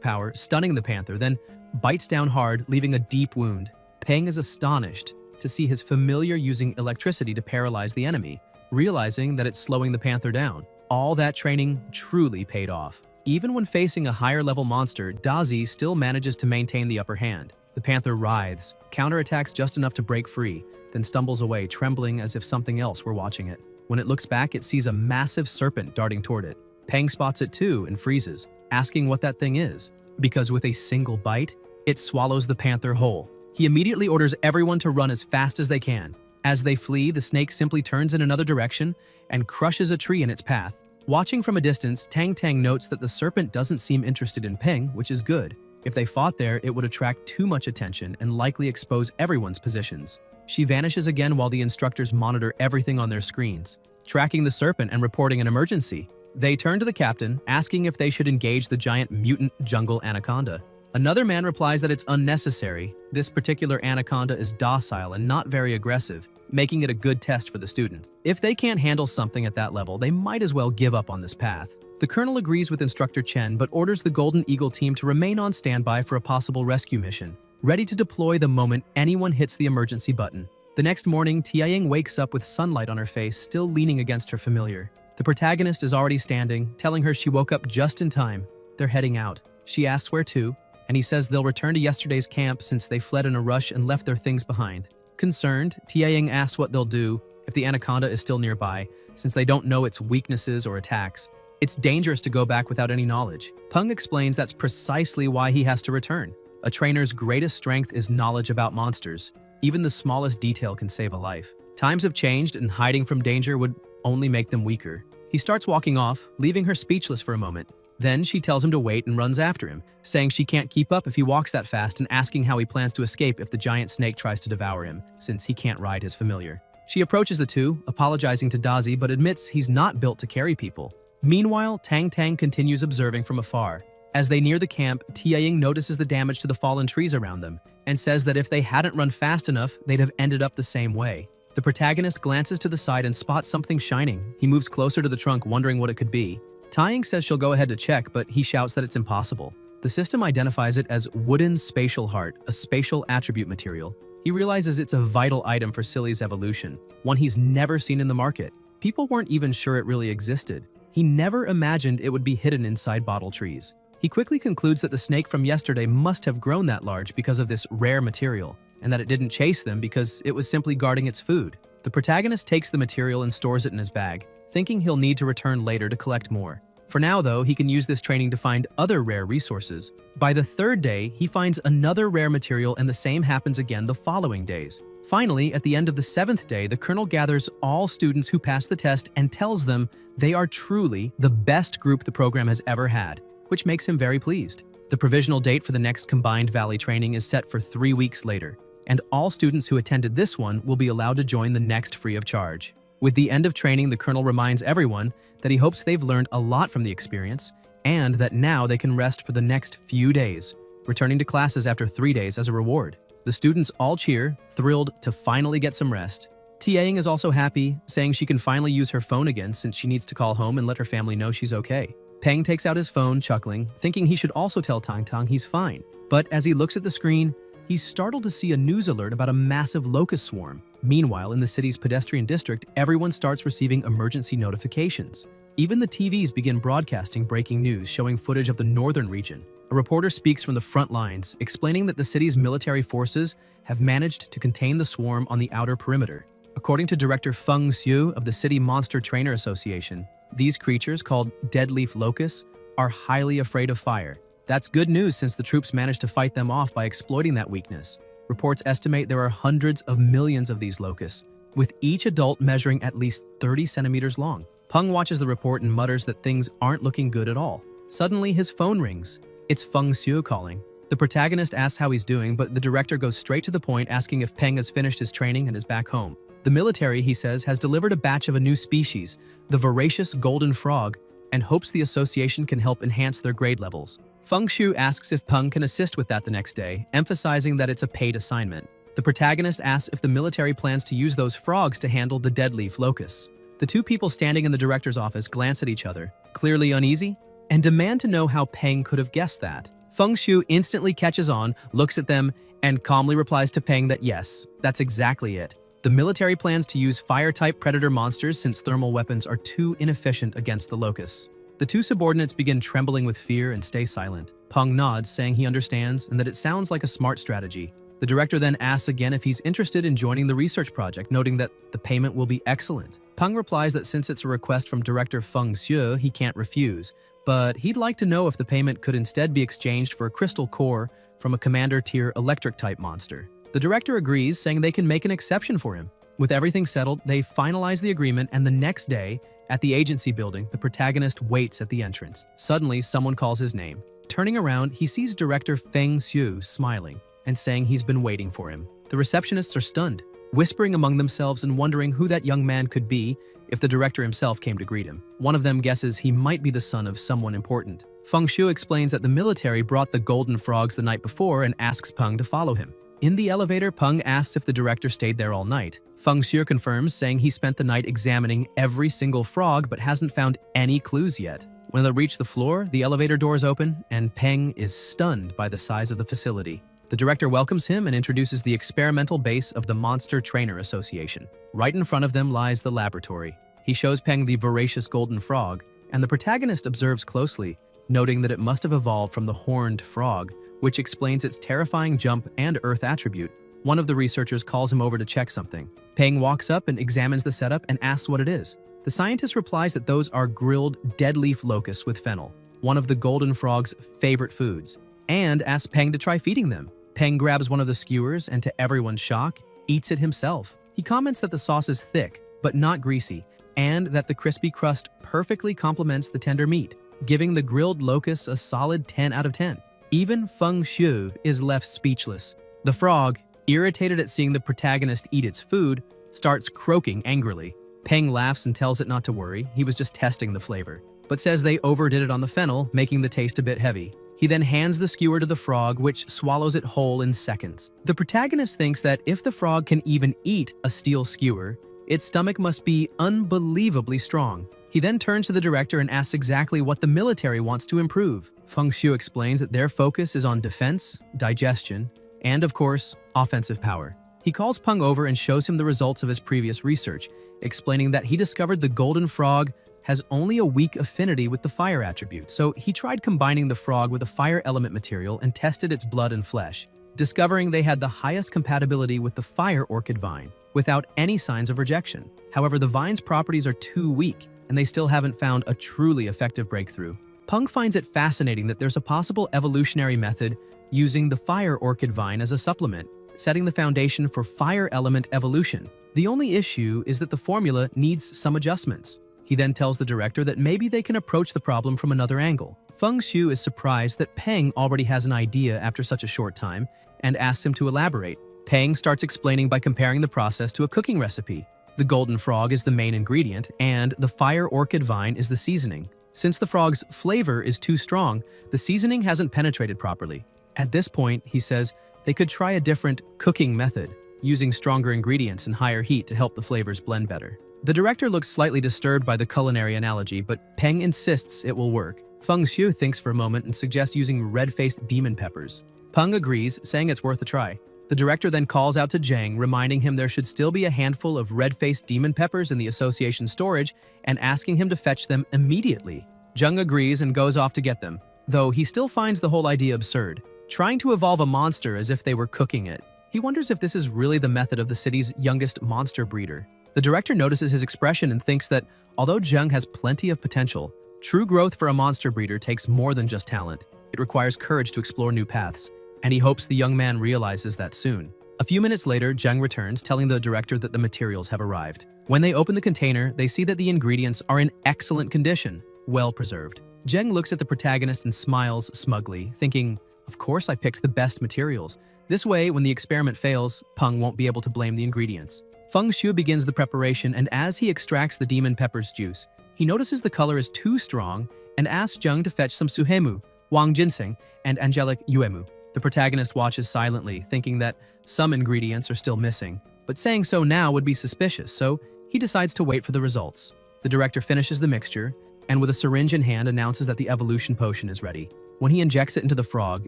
power, stunning the panther, then bites down hard, leaving a deep wound. Peng is astonished to see his familiar using electricity to paralyze the enemy, realizing that it's slowing the panther down. All that training truly paid off. Even when facing a higher-level monster, Dazi still manages to maintain the upper hand. The panther writhes, counterattacks just enough to break free, then stumbles away, trembling as if something else were watching it. When it looks back, it sees a massive serpent darting toward it. Peng spots it too and freezes, asking what that thing is, because with a single bite, it swallows the panther whole. He immediately orders everyone to run as fast as they can. As they flee, the snake simply turns in another direction and crushes a tree in its path. Watching from a distance, Tang Tang notes that the serpent doesn't seem interested in Peng, which is good. If they fought there, it would attract too much attention and likely expose everyone's positions. She vanishes again while the instructors monitor everything on their screens, tracking the serpent and reporting an emergency. They turn to the captain, asking if they should engage the giant mutant jungle anaconda. Another man replies that it's unnecessary. This particular anaconda is docile and not very aggressive, making it a good test for the students. If they can't handle something at that level, they might as well give up on this path. The colonel agrees with Instructor Chen but orders the Golden Eagle team to remain on standby for a possible rescue mission, ready to deploy the moment anyone hits the emergency button. The next morning, Tianying wakes up with sunlight on her face, still leaning against her familiar. The protagonist is already standing, telling her she woke up just in time. They're heading out. She asks where to, and he says they'll return to yesterday's camp since they fled in a rush and left their things behind. Concerned, Tianying asks what they'll do if the anaconda is still nearby, since they don't know its weaknesses or attacks. It's dangerous to go back without any knowledge. Peng explains that's precisely why he has to return. A trainer's greatest strength is knowledge about monsters. Even the smallest detail can save a life. Times have changed, and hiding from danger would only make them weaker. He starts walking off, leaving her speechless for a moment. Then she tells him to wait and runs after him, saying she can't keep up if he walks that fast and asking how he plans to escape if the giant snake tries to devour him, since he can't ride his familiar. She approaches the two, apologizing to Dazi but admits he's not built to carry people. Meanwhile, Tang Tang continues observing from afar. As they near the camp, Tianying notices the damage to the fallen trees around them and says that if they hadn't run fast enough, they'd have ended up the same way. The protagonist glances to the side and spots something shining. He moves closer to the trunk, wondering what it could be. Tianying says she'll go ahead to check, but he shouts that it's impossible. The system identifies it as wooden spatial heart, a spatial attribute material. He realizes it's a vital item for Silly's evolution, one he's never seen in the market. People weren't even sure it really existed. He never imagined it would be hidden inside bottle trees. He quickly concludes that the snake from yesterday must have grown that large because of this rare material, and that it didn't chase them because it was simply guarding its food. The protagonist takes the material and stores it in his bag, thinking he'll need to return later to collect more. For now, though, he can use this training to find other rare resources. By the third day, he finds another rare material, and the same happens again the following days. Finally, at the end of the 7th day, the colonel gathers all students who passed the test and tells them they are truly the best group the program has ever had, which makes him very pleased. The provisional date for the next Combined Valley training is set for 3 weeks later, and all students who attended this one will be allowed to join the next free of charge. With the end of training, the colonel reminds everyone that he hopes they've learned a lot from the experience and that now they can rest for the next few days, returning to classes after 3 days as a reward. The students all cheer, thrilled to finally get some rest. Tianying is also happy, saying she can finally use her phone again since she needs to call home and let her family know she's okay. Peng takes out his phone, chuckling, thinking he should also tell Tang Tang he's fine. But as he looks at the screen, he's startled to see a news alert about a massive locust swarm. Meanwhile, in the city's pedestrian district, everyone starts receiving emergency notifications. Even the TVs begin broadcasting breaking news showing footage of the northern region. A reporter speaks from the front lines, explaining that the city's military forces have managed to contain the swarm on the outer perimeter. According to Director Feng Xiu of the City Monster Trainer Association, these creatures, called deadleaf locusts, are highly afraid of fire. That's good news since the troops managed to fight them off by exploiting that weakness. Reports estimate there are hundreds of millions of these locusts, with each adult measuring at least 30 centimeters long. Peng watches the report and mutters that things aren't looking good at all. Suddenly, his phone rings. It's Feng Xiu calling. The protagonist asks how he's doing, but the director goes straight to the point, asking if Peng has finished his training and is back home. The military, he says, has delivered a batch of a new species, the voracious golden frog, and hopes the association can help enhance their grade levels. Feng Xiu asks if Peng can assist with that the next day, emphasizing that it's a paid assignment. The protagonist asks if the military plans to use those frogs to handle the deadleaf locusts. The two people standing in the director's office glance at each other, clearly uneasy, and demand to know how Peng could have guessed that. Feng Xiu instantly catches on, looks at them, and calmly replies to Peng that yes, that's exactly it. The military plans to use fire-type predator monsters since thermal weapons are too inefficient against the locusts. The two subordinates begin trembling with fear and stay silent. Peng nods, saying he understands and that it sounds like a smart strategy. The director then asks again if he's interested in joining the research project, noting that the payment will be excellent. Peng replies that since it's a request from Director Feng Xiu, he can't refuse, but he'd like to know if the payment could instead be exchanged for a crystal core from a commander-tier electric-type monster. The director agrees, saying they can make an exception for him. With everything settled, they finalize the agreement, and the next day, at the agency building, the protagonist waits at the entrance. Suddenly, someone calls his name. Turning around, he sees director Feng Xiu smiling and saying he's been waiting for him. The receptionists are stunned, whispering among themselves and wondering who that young man could be if the director himself came to greet him. One of them guesses he might be the son of someone important. Feng Xiu explains that the military brought the golden frogs the night before and asks Peng to follow him. In the elevator, Peng asks if the director stayed there all night. Feng Xiu confirms, saying he spent the night examining every single frog but hasn't found any clues yet. When they reach the floor, the elevator doors open, and Peng is stunned by the size of the facility. The director welcomes him and introduces the experimental base of the Monster Trainer Association. Right in front of them lies the laboratory. He shows Peng the voracious golden frog, and the protagonist observes closely, noting that it must have evolved from the horned frog, which explains its terrifying jump and earth attribute. One of the researchers calls him over to check something. Peng walks up and examines the setup and asks what it is. The scientist replies that those are grilled dead leaf locusts with fennel, one of the golden frog's favorite foods, and asks Peng to try feeding them. Peng grabs one of the skewers and, to everyone's shock, eats it himself. He comments that the sauce is thick, but not greasy, and that the crispy crust perfectly complements the tender meat, giving the grilled locusts a solid 10 out of 10. Even Feng Xiu is left speechless. The frog, irritated at seeing the protagonist eat its food, starts croaking angrily. Peng laughs and tells it not to worry, he was just testing the flavor, but says they overdid it on the fennel, making the taste a bit heavy. He then hands the skewer to the frog, which swallows it whole in seconds. The protagonist thinks that if the frog can even eat a steel skewer, its stomach must be unbelievably strong. He then turns to the director and asks exactly what the military wants to improve. Feng Xiu explains that their focus is on defense, digestion, and of course, offensive power. He calls Peng over and shows him the results of his previous research, explaining that he discovered the golden frog has only a weak affinity with the fire attribute, so he tried combining the frog with a fire element material and tested its blood and flesh, discovering they had the highest compatibility with the fire orchid vine, without any signs of rejection. However, the vine's properties are too weak, and they still haven't found a truly effective breakthrough. Peng finds it fascinating that there's a possible evolutionary method using the fire orchid vine as a supplement, setting the foundation for fire element evolution. The only issue is that the formula needs some adjustments. He then tells the director that maybe they can approach the problem from another angle. Feng Xiu is surprised that Peng already has an idea after such a short time and asks him to elaborate. Peng starts explaining by comparing the process to a cooking recipe. The golden frog is the main ingredient, and the fire orchid vine is the seasoning. Since the frog's flavor is too strong, the seasoning hasn't penetrated properly. At this point, he says, they could try a different cooking method, using stronger ingredients and higher heat to help the flavors blend better. The director looks slightly disturbed by the culinary analogy, but Peng insists it will work. Feng Xiu thinks for a moment and suggests using red-faced demon peppers. Peng agrees, saying it's worth a try. The director then calls out to Zheng, reminding him there should still be a handful of red-faced demon peppers in the association storage and asking him to fetch them immediately. Zheng agrees and goes off to get them, though he still finds the whole idea absurd, trying to evolve a monster as if they were cooking it. He wonders if this is really the method of the city's youngest monster breeder. The director notices his expression and thinks that, although Zheng has plenty of potential, true growth for a monster breeder takes more than just talent. It requires courage to explore new paths, and he hopes the young man realizes that soon. A few minutes later, Zheng returns, telling the director that the materials have arrived. When they open the container, they see that the ingredients are in excellent condition, well preserved. Zheng looks at the protagonist and smiles smugly, thinking, of course I picked the best materials. This way, when the experiment fails, Peng won't be able to blame the ingredients. Feng Xiu begins the preparation, and as he extracts the demon pepper's juice, he notices the color is too strong and asks Zheng to fetch some suhemu, wang ginseng, and angelic yuemu. The protagonist watches silently, thinking that some ingredients are still missing, but saying so now would be suspicious, so he decides to wait for the results. The director finishes the mixture, and with a syringe in hand announces that the evolution potion is ready. When he injects it into the frog,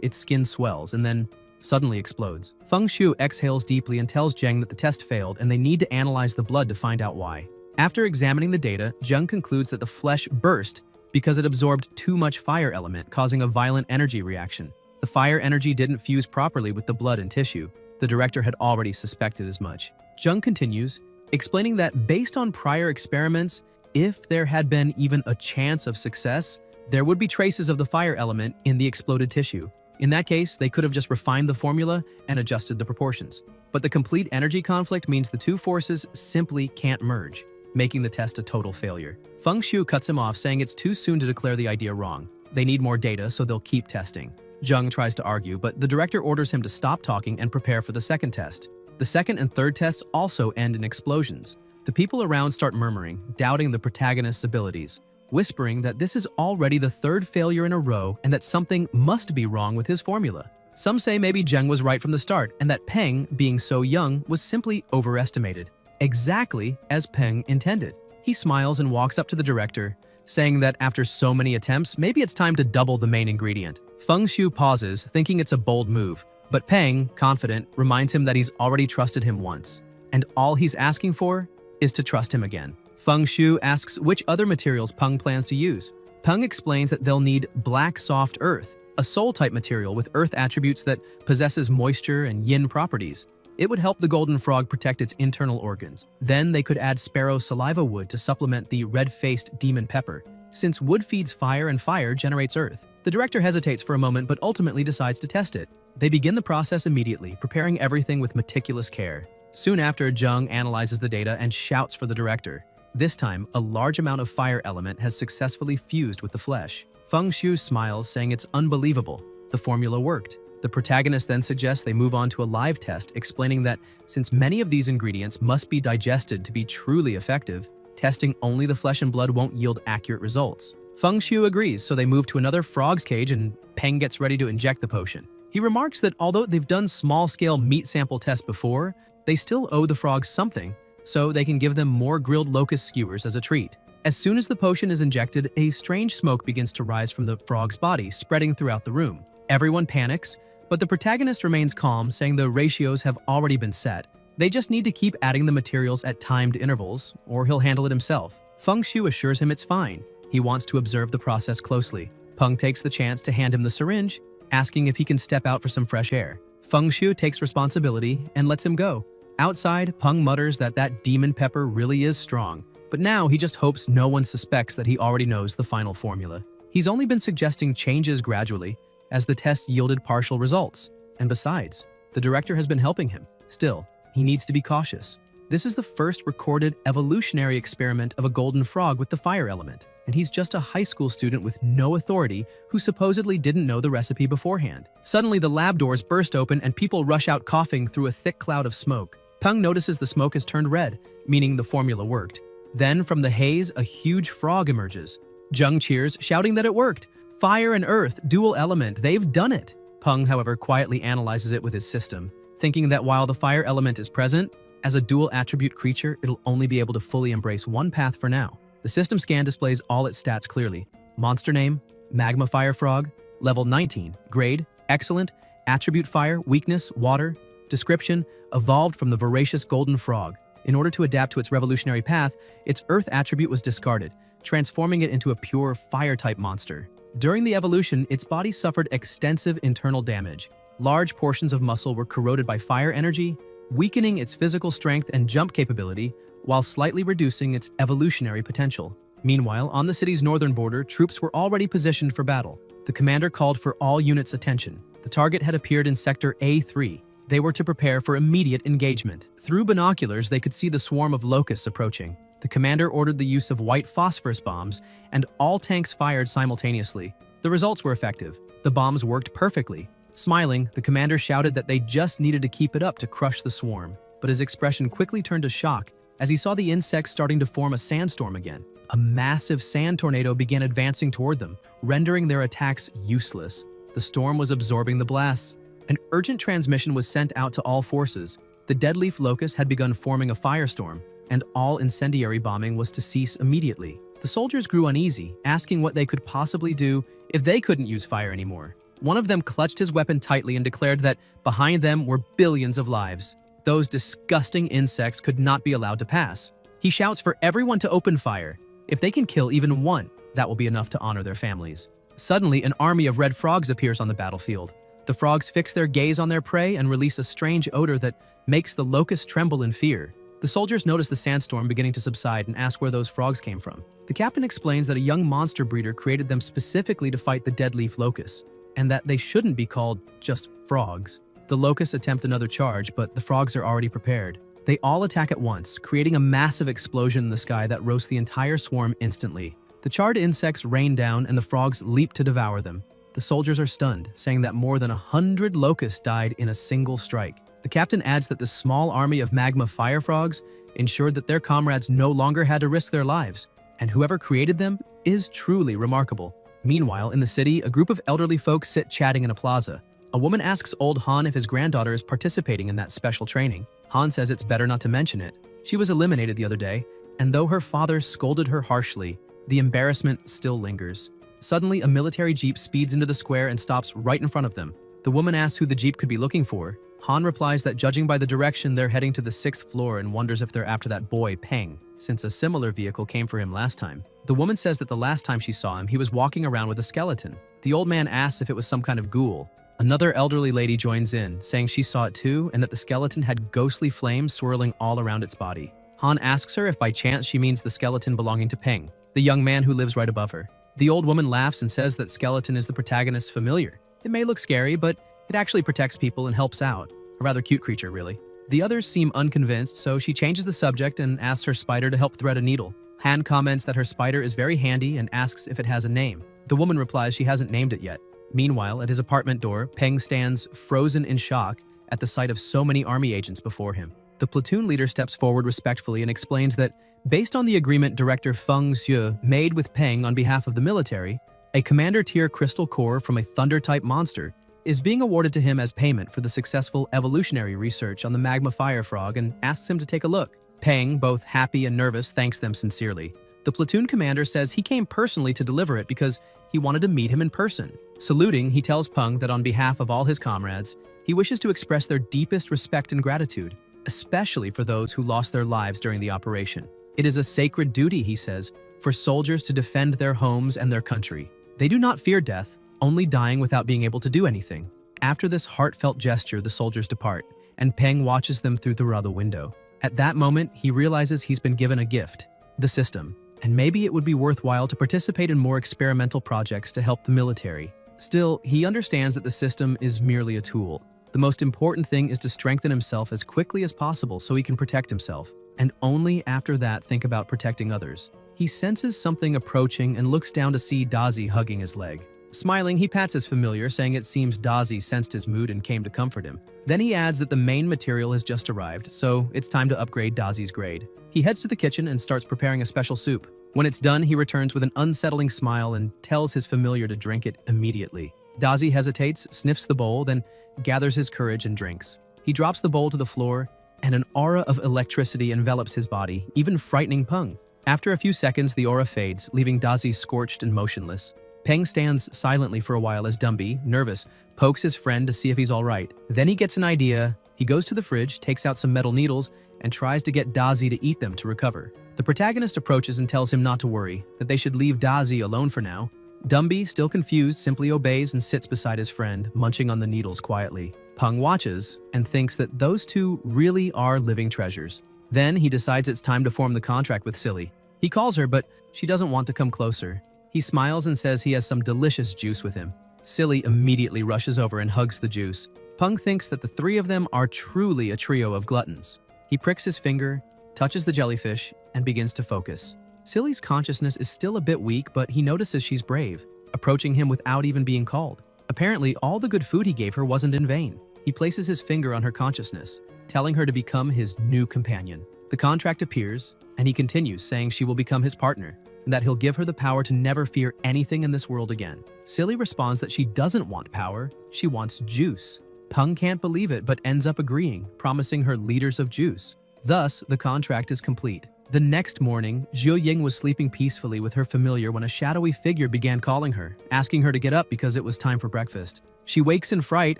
its skin swells and then suddenly explodes. Feng Xiu exhales deeply and tells Zheng that the test failed and they need to analyze the blood to find out why. After examining the data, Zheng concludes that the flesh burst because it absorbed too much fire element, causing a violent energy reaction. The fire energy didn't fuse properly with the blood and tissue. The director had already suspected as much. Zheng continues, explaining that based on prior experiments, if there had been even a chance of success, there would be traces of the fire element in the exploded tissue. In that case, they could have just refined the formula and adjusted the proportions. But the complete energy conflict means the two forces simply can't merge, making the test a total failure. Feng Xiu cuts him off, saying it's too soon to declare the idea wrong. they need more data, so they'll keep testing. Jung tries to argue, but the director orders him to stop talking and prepare for the second test. The second and third tests also end in explosions. The people around start murmuring, doubting the protagonist's abilities, whispering that this is already the third failure in a row and that something must be wrong with his formula. Some say maybe Jung was right from the start and that Peng, being so young, was simply overestimated. Exactly as Peng intended. He smiles and walks up to the director, saying that after so many attempts, maybe it's time to double the main ingredient. Feng Shu pauses, thinking it's a bold move, but Peng, confident, reminds him that he's already trusted him once, and all he's asking for is to trust him again. Feng Shu asks which other materials Peng plans to use. Peng explains that they'll need black soft earth, a soul-type material with earth attributes that possesses moisture and yin properties. It would help the golden frog protect its internal organs. Then they could add sparrow saliva wood to supplement the red-faced demon pepper, since wood feeds fire and fire generates earth. The director hesitates for a moment but ultimately decides to test it. They begin the process immediately, preparing everything with meticulous care. Soon after, Jung analyzes the data and shouts for the director. This time, a large amount of fire element has successfully fused with the flesh. Feng Shu smiles, saying it's unbelievable. The formula worked. The protagonist then suggests they move on to a live test, explaining that since many of these ingredients must be digested to be truly effective, testing only the flesh and blood won't yield accurate results. Feng Shu agrees, so they move to another frog's cage and Peng gets ready to inject the potion. He remarks that although they've done small-scale meat sample tests before, they still owe the frogs something, so they can give them more grilled locust skewers as a treat. As soon as the potion is injected, a strange smoke begins to rise from the frog's body, spreading throughout the room. Everyone panics, but the protagonist remains calm, saying the ratios have already been set. They just need to keep adding the materials at timed intervals, or he'll handle it himself. Feng Shu assures him it's fine. He wants to observe the process closely. Peng takes the chance to hand him the syringe, asking if he can step out for some fresh air. Feng Shu takes responsibility and lets him go. Outside, Peng mutters that demon pepper really is strong, but now he just hopes no one suspects that he already knows the final formula. He's only been suggesting changes gradually, as the tests yielded partial results. And besides, the director has been helping him. Still, he needs to be cautious. This is the first recorded evolutionary experiment of a golden frog with the fire element, and he's just a high school student with no authority who supposedly didn't know the recipe beforehand. Suddenly, the lab doors burst open and people rush out coughing through a thick cloud of smoke. Peng notices the smoke has turned red, meaning the formula worked. Then, from the haze, a huge frog emerges. Jung cheers, shouting that it worked. Fire and earth, dual element, they've done it. Peng, however, quietly analyzes it with his system, thinking that while the fire element is present, as a dual attribute creature, it'll only be able to fully embrace one path for now. The system scan displays all its stats clearly. Monster name, Magma Fire Frog, level 19, grade, excellent, attribute fire, weakness, water, description, evolved from the voracious golden frog. In order to adapt to its revolutionary path, its earth attribute was discarded, transforming it into a pure fire-type monster. During the evolution, its body suffered extensive internal damage. Large portions of muscle were corroded by fire energy, weakening its physical strength and jump capability, while slightly reducing its evolutionary potential. Meanwhile, on the city's northern border, troops were already positioned for battle. The commander called for all units' attention. The target had appeared in Sector A3. They were to prepare for immediate engagement. Through binoculars, they could see the swarm of locusts approaching. The commander ordered the use of white phosphorus bombs, and all tanks fired simultaneously. The results were effective. The bombs worked perfectly. Smiling, the commander shouted that they just needed to keep it up to crush the swarm. But his expression quickly turned to shock as he saw the insects starting to form a sandstorm again. A massive sand tornado began advancing toward them, rendering their attacks useless. The storm was absorbing the blasts. An urgent transmission was sent out to all forces. The deadleaf locust had begun forming a firestorm, and all incendiary bombing was to cease immediately. The soldiers grew uneasy, asking what they could possibly do if they couldn't use fire anymore. One of them clutched his weapon tightly and declared that behind them were billions of lives. Those disgusting insects could not be allowed to pass. He shouts for everyone to open fire. If they can kill even one, that will be enough to honor their families. Suddenly, an army of red frogs appears on the battlefield. The frogs fix their gaze on their prey and release a strange odor that makes the locusts tremble in fear. The soldiers notice the sandstorm beginning to subside and ask where those frogs came from. The captain explains that a young monster breeder created them specifically to fight the deadleaf locusts, and that they shouldn't be called just frogs. The locusts attempt another charge, but the frogs are already prepared. They all attack at once, creating a massive explosion in the sky that roasts the entire swarm instantly. The charred insects rain down and the frogs leap to devour them. The soldiers are stunned, saying that more than 100 locusts died in a single strike. The captain adds that the small army of magma fire frogs ensured that their comrades no longer had to risk their lives, and whoever created them is truly remarkable. Meanwhile, in the city, a group of elderly folks sit chatting in a plaza. A woman asks old Han if his granddaughter is participating in that special training. Han says it's better not to mention it. She was eliminated the other day, and though her father scolded her harshly, the embarrassment still lingers. Suddenly, a military jeep speeds into the square and stops right in front of them. The woman asks who the jeep could be looking for. Han replies that judging by the direction, they're heading to the 6th floor and wonders if they're after that boy, Peng, since a similar vehicle came for him last time. The woman says that the last time she saw him, he was walking around with a skeleton. The old man asks if it was some kind of ghoul. Another elderly lady joins in, saying she saw it too and that the skeleton had ghostly flames swirling all around its body. Han asks her if by chance she means the skeleton belonging to Peng, the young man who lives right above her. The old woman laughs and says that skeleton is the protagonist's familiar. It may look scary, but it actually protects people and helps out. A rather cute creature, really. The others seem unconvinced, so she changes the subject and asks her spider to help thread a needle. Han comments that her spider is very handy and asks if it has a name. The woman replies she hasn't named it yet. Meanwhile, at his apartment door, Peng stands frozen in shock at the sight of so many army agents before him. The platoon leader steps forward respectfully and explains that, based on the agreement Director Feng Xue made with Peng on behalf of the military, a commander-tier crystal core from a thunder-type monster is being awarded to him as payment for the successful evolutionary research on the magma fire frog and asks him to take a look. Peng, both happy and nervous, thanks them sincerely. The platoon commander says he came personally to deliver it because he wanted to meet him in person. Saluting, he tells Peng that on behalf of all his comrades, he wishes to express their deepest respect and gratitude, especially for those who lost their lives during the operation. It is a sacred duty, he says, for soldiers to defend their homes and their country. They do not fear death, only dying without being able to do anything. After this heartfelt gesture, the soldiers depart, and Peng watches them through the other window. At that moment, he realizes he's been given a gift, the system, and maybe it would be worthwhile to participate in more experimental projects to help the military. Still, he understands that the system is merely a tool. The most important thing is to strengthen himself as quickly as possible so he can protect himself, and only after that think about protecting others. He senses something approaching and looks down to see Dazi hugging his leg. Smiling, he pats his familiar, saying it seems Dazi sensed his mood and came to comfort him. Then he adds that the main material has just arrived, so it's time to upgrade Dazi's grade. He heads to the kitchen and starts preparing a special soup. When it's done, he returns with an unsettling smile and tells his familiar to drink it immediately. Dazi hesitates, sniffs the bowl, then gathers his courage and drinks. He drops the bowl to the floor, and an aura of electricity envelops his body, even frightening Peng. After a few seconds, the aura fades, leaving Dazi scorched and motionless. Peng stands silently for a while as Dumby, nervous, pokes his friend to see if he's all right. Then he gets an idea. He goes to the fridge, takes out some metal needles, and tries to get Dazi to eat them to recover. The protagonist approaches and tells him not to worry, that they should leave Dazi alone for now. Dumby, still confused, simply obeys and sits beside his friend, munching on the needles quietly. Peng watches and thinks that those two really are living treasures. Then he decides it's time to form the contract with Silly. He calls her, but she doesn't want to come closer. He smiles and says he has some delicious juice with him. Silly immediately rushes over and hugs the juice. Peng thinks that the three of them are truly a trio of gluttons. He pricks his finger, touches the jellyfish, and begins to focus. Silly's consciousness is still a bit weak, but he notices she's brave, approaching him without even being called. Apparently, all the good food he gave her wasn't in vain. He places his finger on her consciousness, telling her to become his new companion. The contract appears, and he continues, saying she will become his partner, and that he'll give her the power to never fear anything in this world again. Silly responds that she doesn't want power, she wants juice. Peng can't believe it, but ends up agreeing, promising her liters of juice. Thus, the contract is complete. The next morning, Zhou Ying was sleeping peacefully with her familiar when a shadowy figure began calling her, asking her to get up because it was time for breakfast. She wakes in fright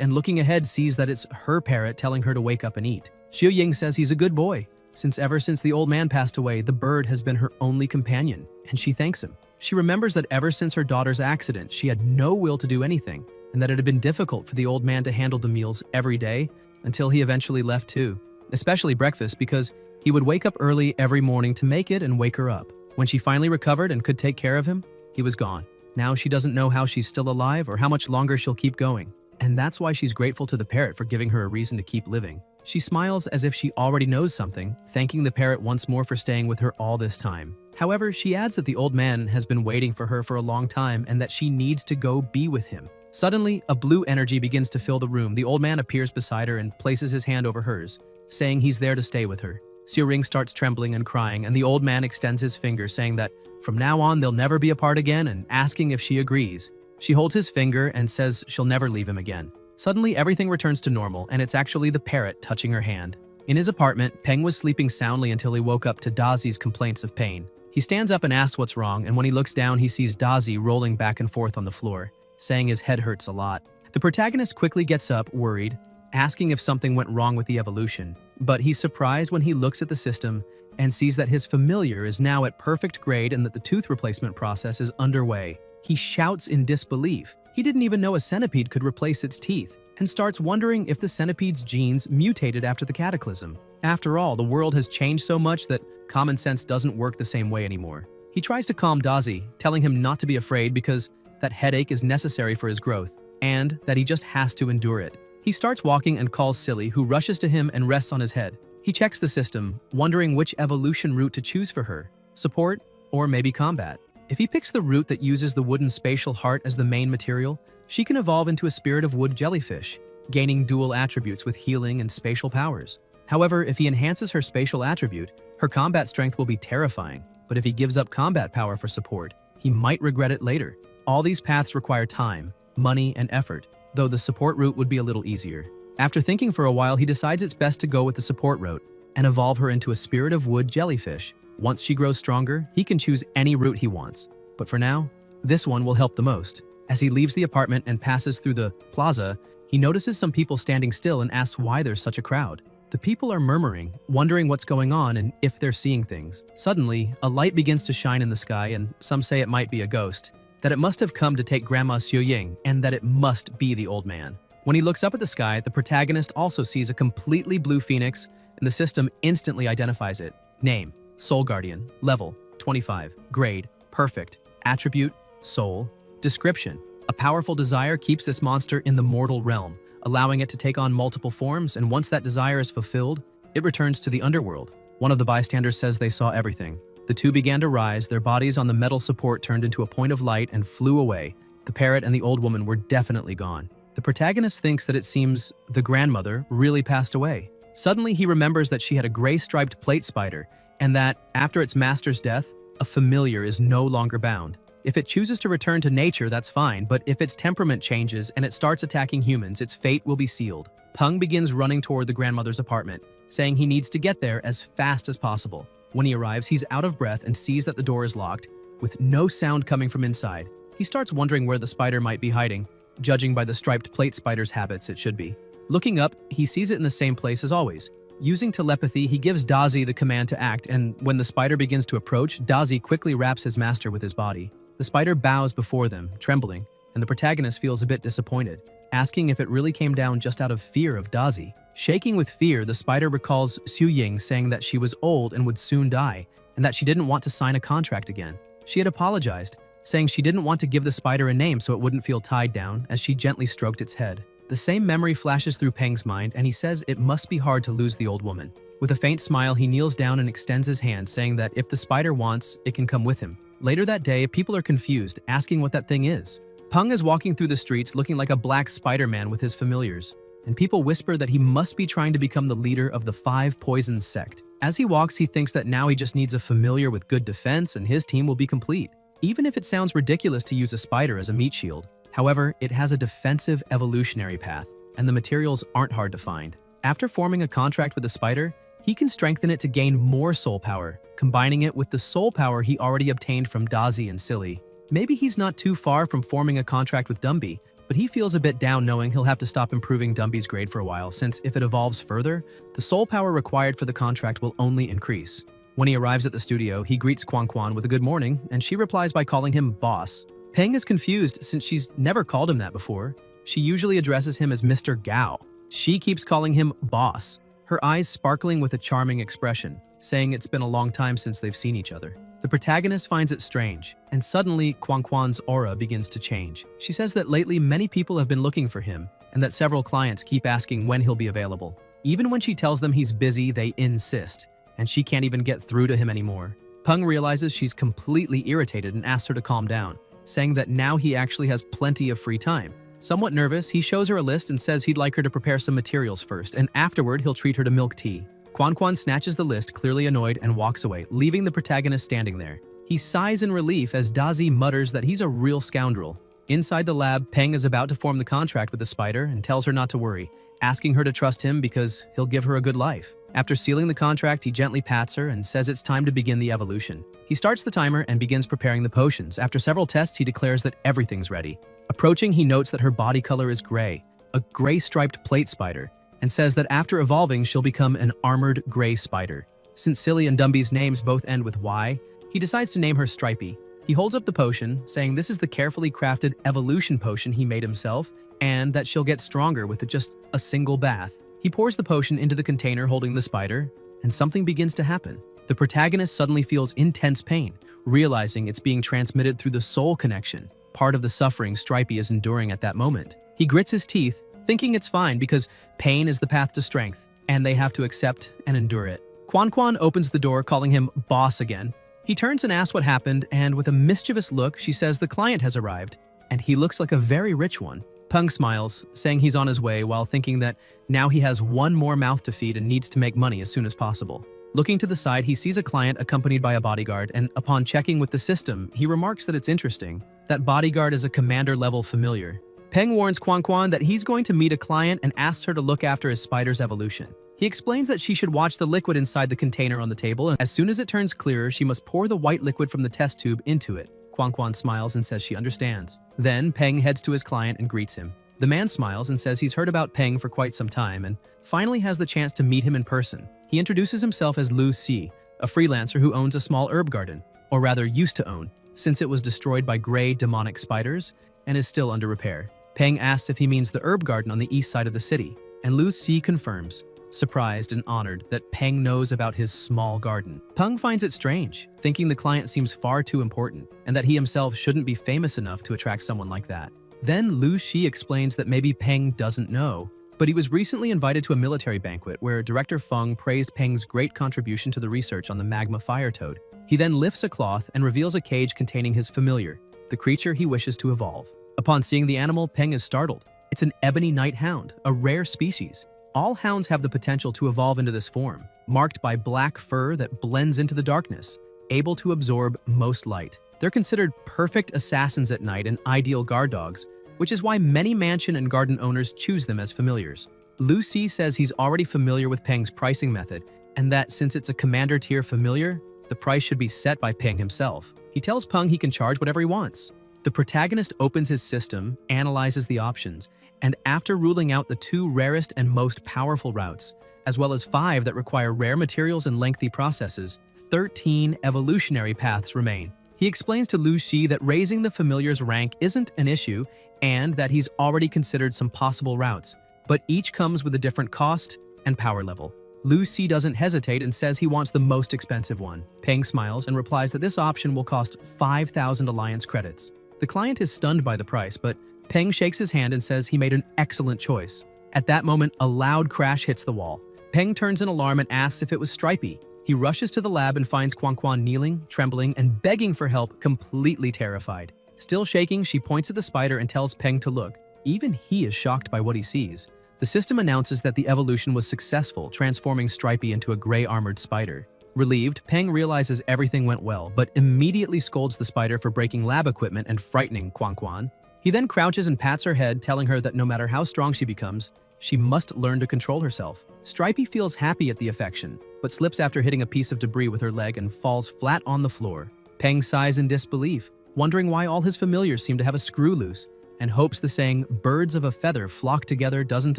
and looking ahead sees that it's her parrot telling her to wake up and eat. Zhou Ying says he's a good boy, since ever since the old man passed away, the bird has been her only companion, and she thanks him. She remembers that ever since her daughter's accident, she had no will to do anything, and that it had been difficult for the old man to handle the meals every day until he eventually left too, especially breakfast, because he would wake up early every morning to make it and wake her up. When she finally recovered and could take care of him, he was gone. Now she doesn't know how she's still alive or how much longer she'll keep going, and that's why she's grateful to the parrot for giving her a reason to keep living. She smiles as if she already knows something, thanking the parrot once more for staying with her all this time. However, she adds that the old man has been waiting for her for a long time and that she needs to go be with him. Suddenly, a blue energy begins to fill the room. The old man appears beside her and places his hand over hers, saying he's there to stay with her. Xiu starts trembling and crying, and the old man extends his finger, saying that from now on they'll never be apart again and asking if she agrees. She holds his finger and says she'll never leave him again. Suddenly, everything returns to normal, and it's actually the parrot touching her hand. In his apartment, Peng was sleeping soundly until he woke up to Dazi's complaints of pain. He stands up and asks what's wrong, and when he looks down, he sees Dazi rolling back and forth on the floor, saying his head hurts a lot. The protagonist quickly gets up, worried, asking if something went wrong with the evolution, but he's surprised when he looks at the system and sees that his familiar is now at perfect grade and that the tooth replacement process is underway. He shouts in disbelief. He didn't even know a centipede could replace its teeth, and starts wondering if the centipede's genes mutated after the cataclysm. After all, the world has changed so much that common sense doesn't work the same way anymore. He tries to calm Dazi, telling him not to be afraid because that headache is necessary for his growth, and that he just has to endure it. He starts walking and calls Silly, who rushes to him and rests on his head. He checks the system, wondering which evolution route to choose for her, support or maybe combat. If he picks the route that uses the wooden spatial heart as the main material, she can evolve into a spirit of wood jellyfish, gaining dual attributes with healing and spatial powers. However, if he enhances her spatial attribute, her combat strength will be terrifying, but if he gives up combat power for support, he might regret it later. All these paths require time, money, and effort, though the support route would be a little easier. After thinking for a while, he decides it's best to go with the support route and evolve her into a spirit of wood jellyfish. Once she grows stronger, he can choose any route he wants. But for now, this one will help the most. As he leaves the apartment and passes through the plaza, he notices some people standing still and asks why there's such a crowd. The people are murmuring, wondering what's going on and if they're seeing things. Suddenly, a light begins to shine in the sky, and some say it might be a ghost, that it must have come to take Grandma Xiu, and that it must be the old man. When he looks up at the sky, the protagonist also sees a completely blue phoenix, and the system instantly identifies it. Name: Soul Guardian. Level: 25. Grade: Perfect. Attribute: Soul. Description: a powerful desire keeps this monster in the mortal realm, allowing it to take on multiple forms, and once that desire is fulfilled, it returns to the underworld. One of the bystanders says they saw everything. The two began to rise, their bodies on the metal support turned into a point of light and flew away. The parrot and the old woman were definitely gone. The protagonist thinks that it seems the grandmother really passed away. Suddenly, he remembers that she had a gray striped plate spider, and that, after its master's death, a familiar is no longer bound. If it chooses to return to nature, that's fine, but if its temperament changes and it starts attacking humans, its fate will be sealed. Peng begins running toward the grandmother's apartment, saying he needs to get there as fast as possible. When he arrives, he's out of breath and sees that the door is locked, with no sound coming from inside. He starts wondering where the spider might be hiding. Judging by the striped plate spider's habits, it should be. Looking up, he sees it in the same place as always. Using telepathy, he gives Dazi the command to act, and when the spider begins to approach, Dazi quickly wraps his master with his body. The spider bows before them, trembling, and the protagonist feels a bit disappointed, asking if it really came down just out of fear of Dazi. Shaking with fear, the spider recalls Xu Ying saying that she was old and would soon die, and that she didn't want to sign a contract again. She had apologized, saying she didn't want to give the spider a name so it wouldn't feel tied down, as she gently stroked its head. The same memory flashes through Peng's mind, and he says it must be hard to lose the old woman. With a faint smile, he kneels down and extends his hand, saying that if the spider wants, it can come with him. Later that day, people are confused, asking what that thing is. Peng is walking through the streets looking like a black Spider-Man with his familiars, and people whisper that he must be trying to become the leader of the Five Poisons sect. As he walks, he thinks that now he just needs a familiar with good defense and his team will be complete. Even if it sounds ridiculous to use a spider as a meat shield, however, it has a defensive evolutionary path, and the materials aren't hard to find. After forming a contract with the spider, he can strengthen it to gain more soul power, combining it with the soul power he already obtained from Dazi and Silly. Maybe he's not too far from forming a contract with Dumby, but he feels a bit down knowing he'll have to stop improving Dumby's grade for a while, since if it evolves further, the soul power required for the contract will only increase. When he arrives at the studio, he greets Quan with a good morning, and she replies by calling him boss. Peng is confused since she's never called him that before. She usually addresses him as Mr. Gao. She keeps calling him boss, her eyes sparkling with a charming expression, saying it's been a long time since they've seen each other. The protagonist finds it strange, and suddenly Quan's aura begins to change. She says that lately many people have been looking for him, and that several clients keep asking when he'll be available. Even when she tells them he's busy, they insist, and she can't even get through to him anymore. Peng realizes she's completely irritated and asks her to calm down, saying that now he actually has plenty of free time. Somewhat nervous, he shows her a list and says he'd like her to prepare some materials first, and afterward he'll treat her to milk tea. Quan Quan snatches the list, clearly annoyed, and walks away, leaving the protagonist standing there. He sighs in relief as Dazi mutters that he's a real scoundrel. Inside the lab, Peng is about to form the contract with the spider and tells her not to worry, asking her to trust him because he'll give her a good life. After sealing the contract, he gently pats her and says it's time to begin the evolution. He starts the timer and begins preparing the potions. After several tests, he declares that everything's ready. Approaching, he notes that her body color is gray, a gray-striped plate spider, and says that after evolving, she'll become an armored gray spider. Since Silly and Dumby's names both end with Y, he decides to name her Stripey. He holds up the potion, saying this is the carefully crafted evolution potion he made himself, and that she'll get stronger with just a single bath. He pours the potion into the container holding the spider, and something begins to happen. The protagonist suddenly feels intense pain, realizing it's being transmitted through the soul connection, part of the suffering Stripey is enduring at that moment. He grits his teeth, thinking it's fine because pain is the path to strength, and they have to accept and endure it. Quan Quan opens the door, calling him boss again. He turns and asks what happened, and with a mischievous look, she says the client has arrived, and he looks like a very rich one. Peng smiles, saying he's on his way while thinking that now he has one more mouth to feed and needs to make money as soon as possible. Looking to the side, he sees a client accompanied by a bodyguard, and upon checking with the system, he remarks that it's interesting. That bodyguard is a commander-level familiar. Peng warns Quan Quan that he's going to meet a client and asks her to look after his spider's evolution. He explains that she should watch the liquid inside the container on the table, and as soon as it turns clearer, she must pour the white liquid from the test tube into it. Quan Quan smiles and says she understands. Then, Peng heads to his client and greets him. The man smiles and says he's heard about Peng for quite some time and finally has the chance to meet him in person. He introduces himself as Lu Si, a freelancer who owns a small herb garden, or rather used to own, since it was destroyed by gray demonic spiders and is still under repair. Peng asks if he means the herb garden on the east side of the city, and Lu Si confirms, surprised and honored that Peng knows about his small garden. Peng finds it strange, thinking the client seems far too important and that he himself shouldn't be famous enough to attract someone like that. Then Lu Shi explains that maybe Peng doesn't know, but he was recently invited to a military banquet where Director Feng praised Peng's great contribution to the research on the magma fire toad. He then lifts a cloth and reveals a cage containing his familiar, the creature he wishes to evolve. Upon seeing the animal, Peng is startled. It's an ebony night hound, a rare species. All hounds have the potential to evolve into this form, marked by black fur that blends into the darkness, able to absorb most light. They're considered perfect assassins at night and ideal guard dogs, which is why many mansion and garden owners choose them as familiars. Lu Si says he's already familiar with Peng's pricing method, and that since it's a commander tier familiar, the price should be set by Peng himself. He tells Peng he can charge whatever he wants. The protagonist opens his system, analyzes the options, and after ruling out the 2 rarest and most powerful routes, as well as 5 that require rare materials and lengthy processes, 13 evolutionary paths remain. He explains to Lu Shi that raising the familiar's rank isn't an issue and that he's already considered some possible routes, but each comes with a different cost and power level. Lu Si doesn't hesitate and says he wants the most expensive one. Peng smiles and replies that this option will cost 5,000 alliance credits. The client is stunned by the price, but Peng shakes his hand and says he made an excellent choice. At that moment, a loud crash hits the wall. Peng turns in alarm and asks if it was Stripey. He rushes to the lab and finds Quan Quan kneeling, trembling, and begging for help, completely terrified. Still shaking, she points at the spider and tells Peng to look. Even he is shocked by what he sees. The system announces that the evolution was successful, transforming Stripey into a gray armored spider. Relieved, Peng realizes everything went well, but immediately scolds the spider for breaking lab equipment and frightening Quan Quan. He then crouches and pats her head, telling her that no matter how strong she becomes, she must learn to control herself. Stripey feels happy at the affection, but slips after hitting a piece of debris with her leg and falls flat on the floor. Peng sighs in disbelief, wondering why all his familiars seem to have a screw loose, and hopes the saying, "birds of a feather flock together," doesn't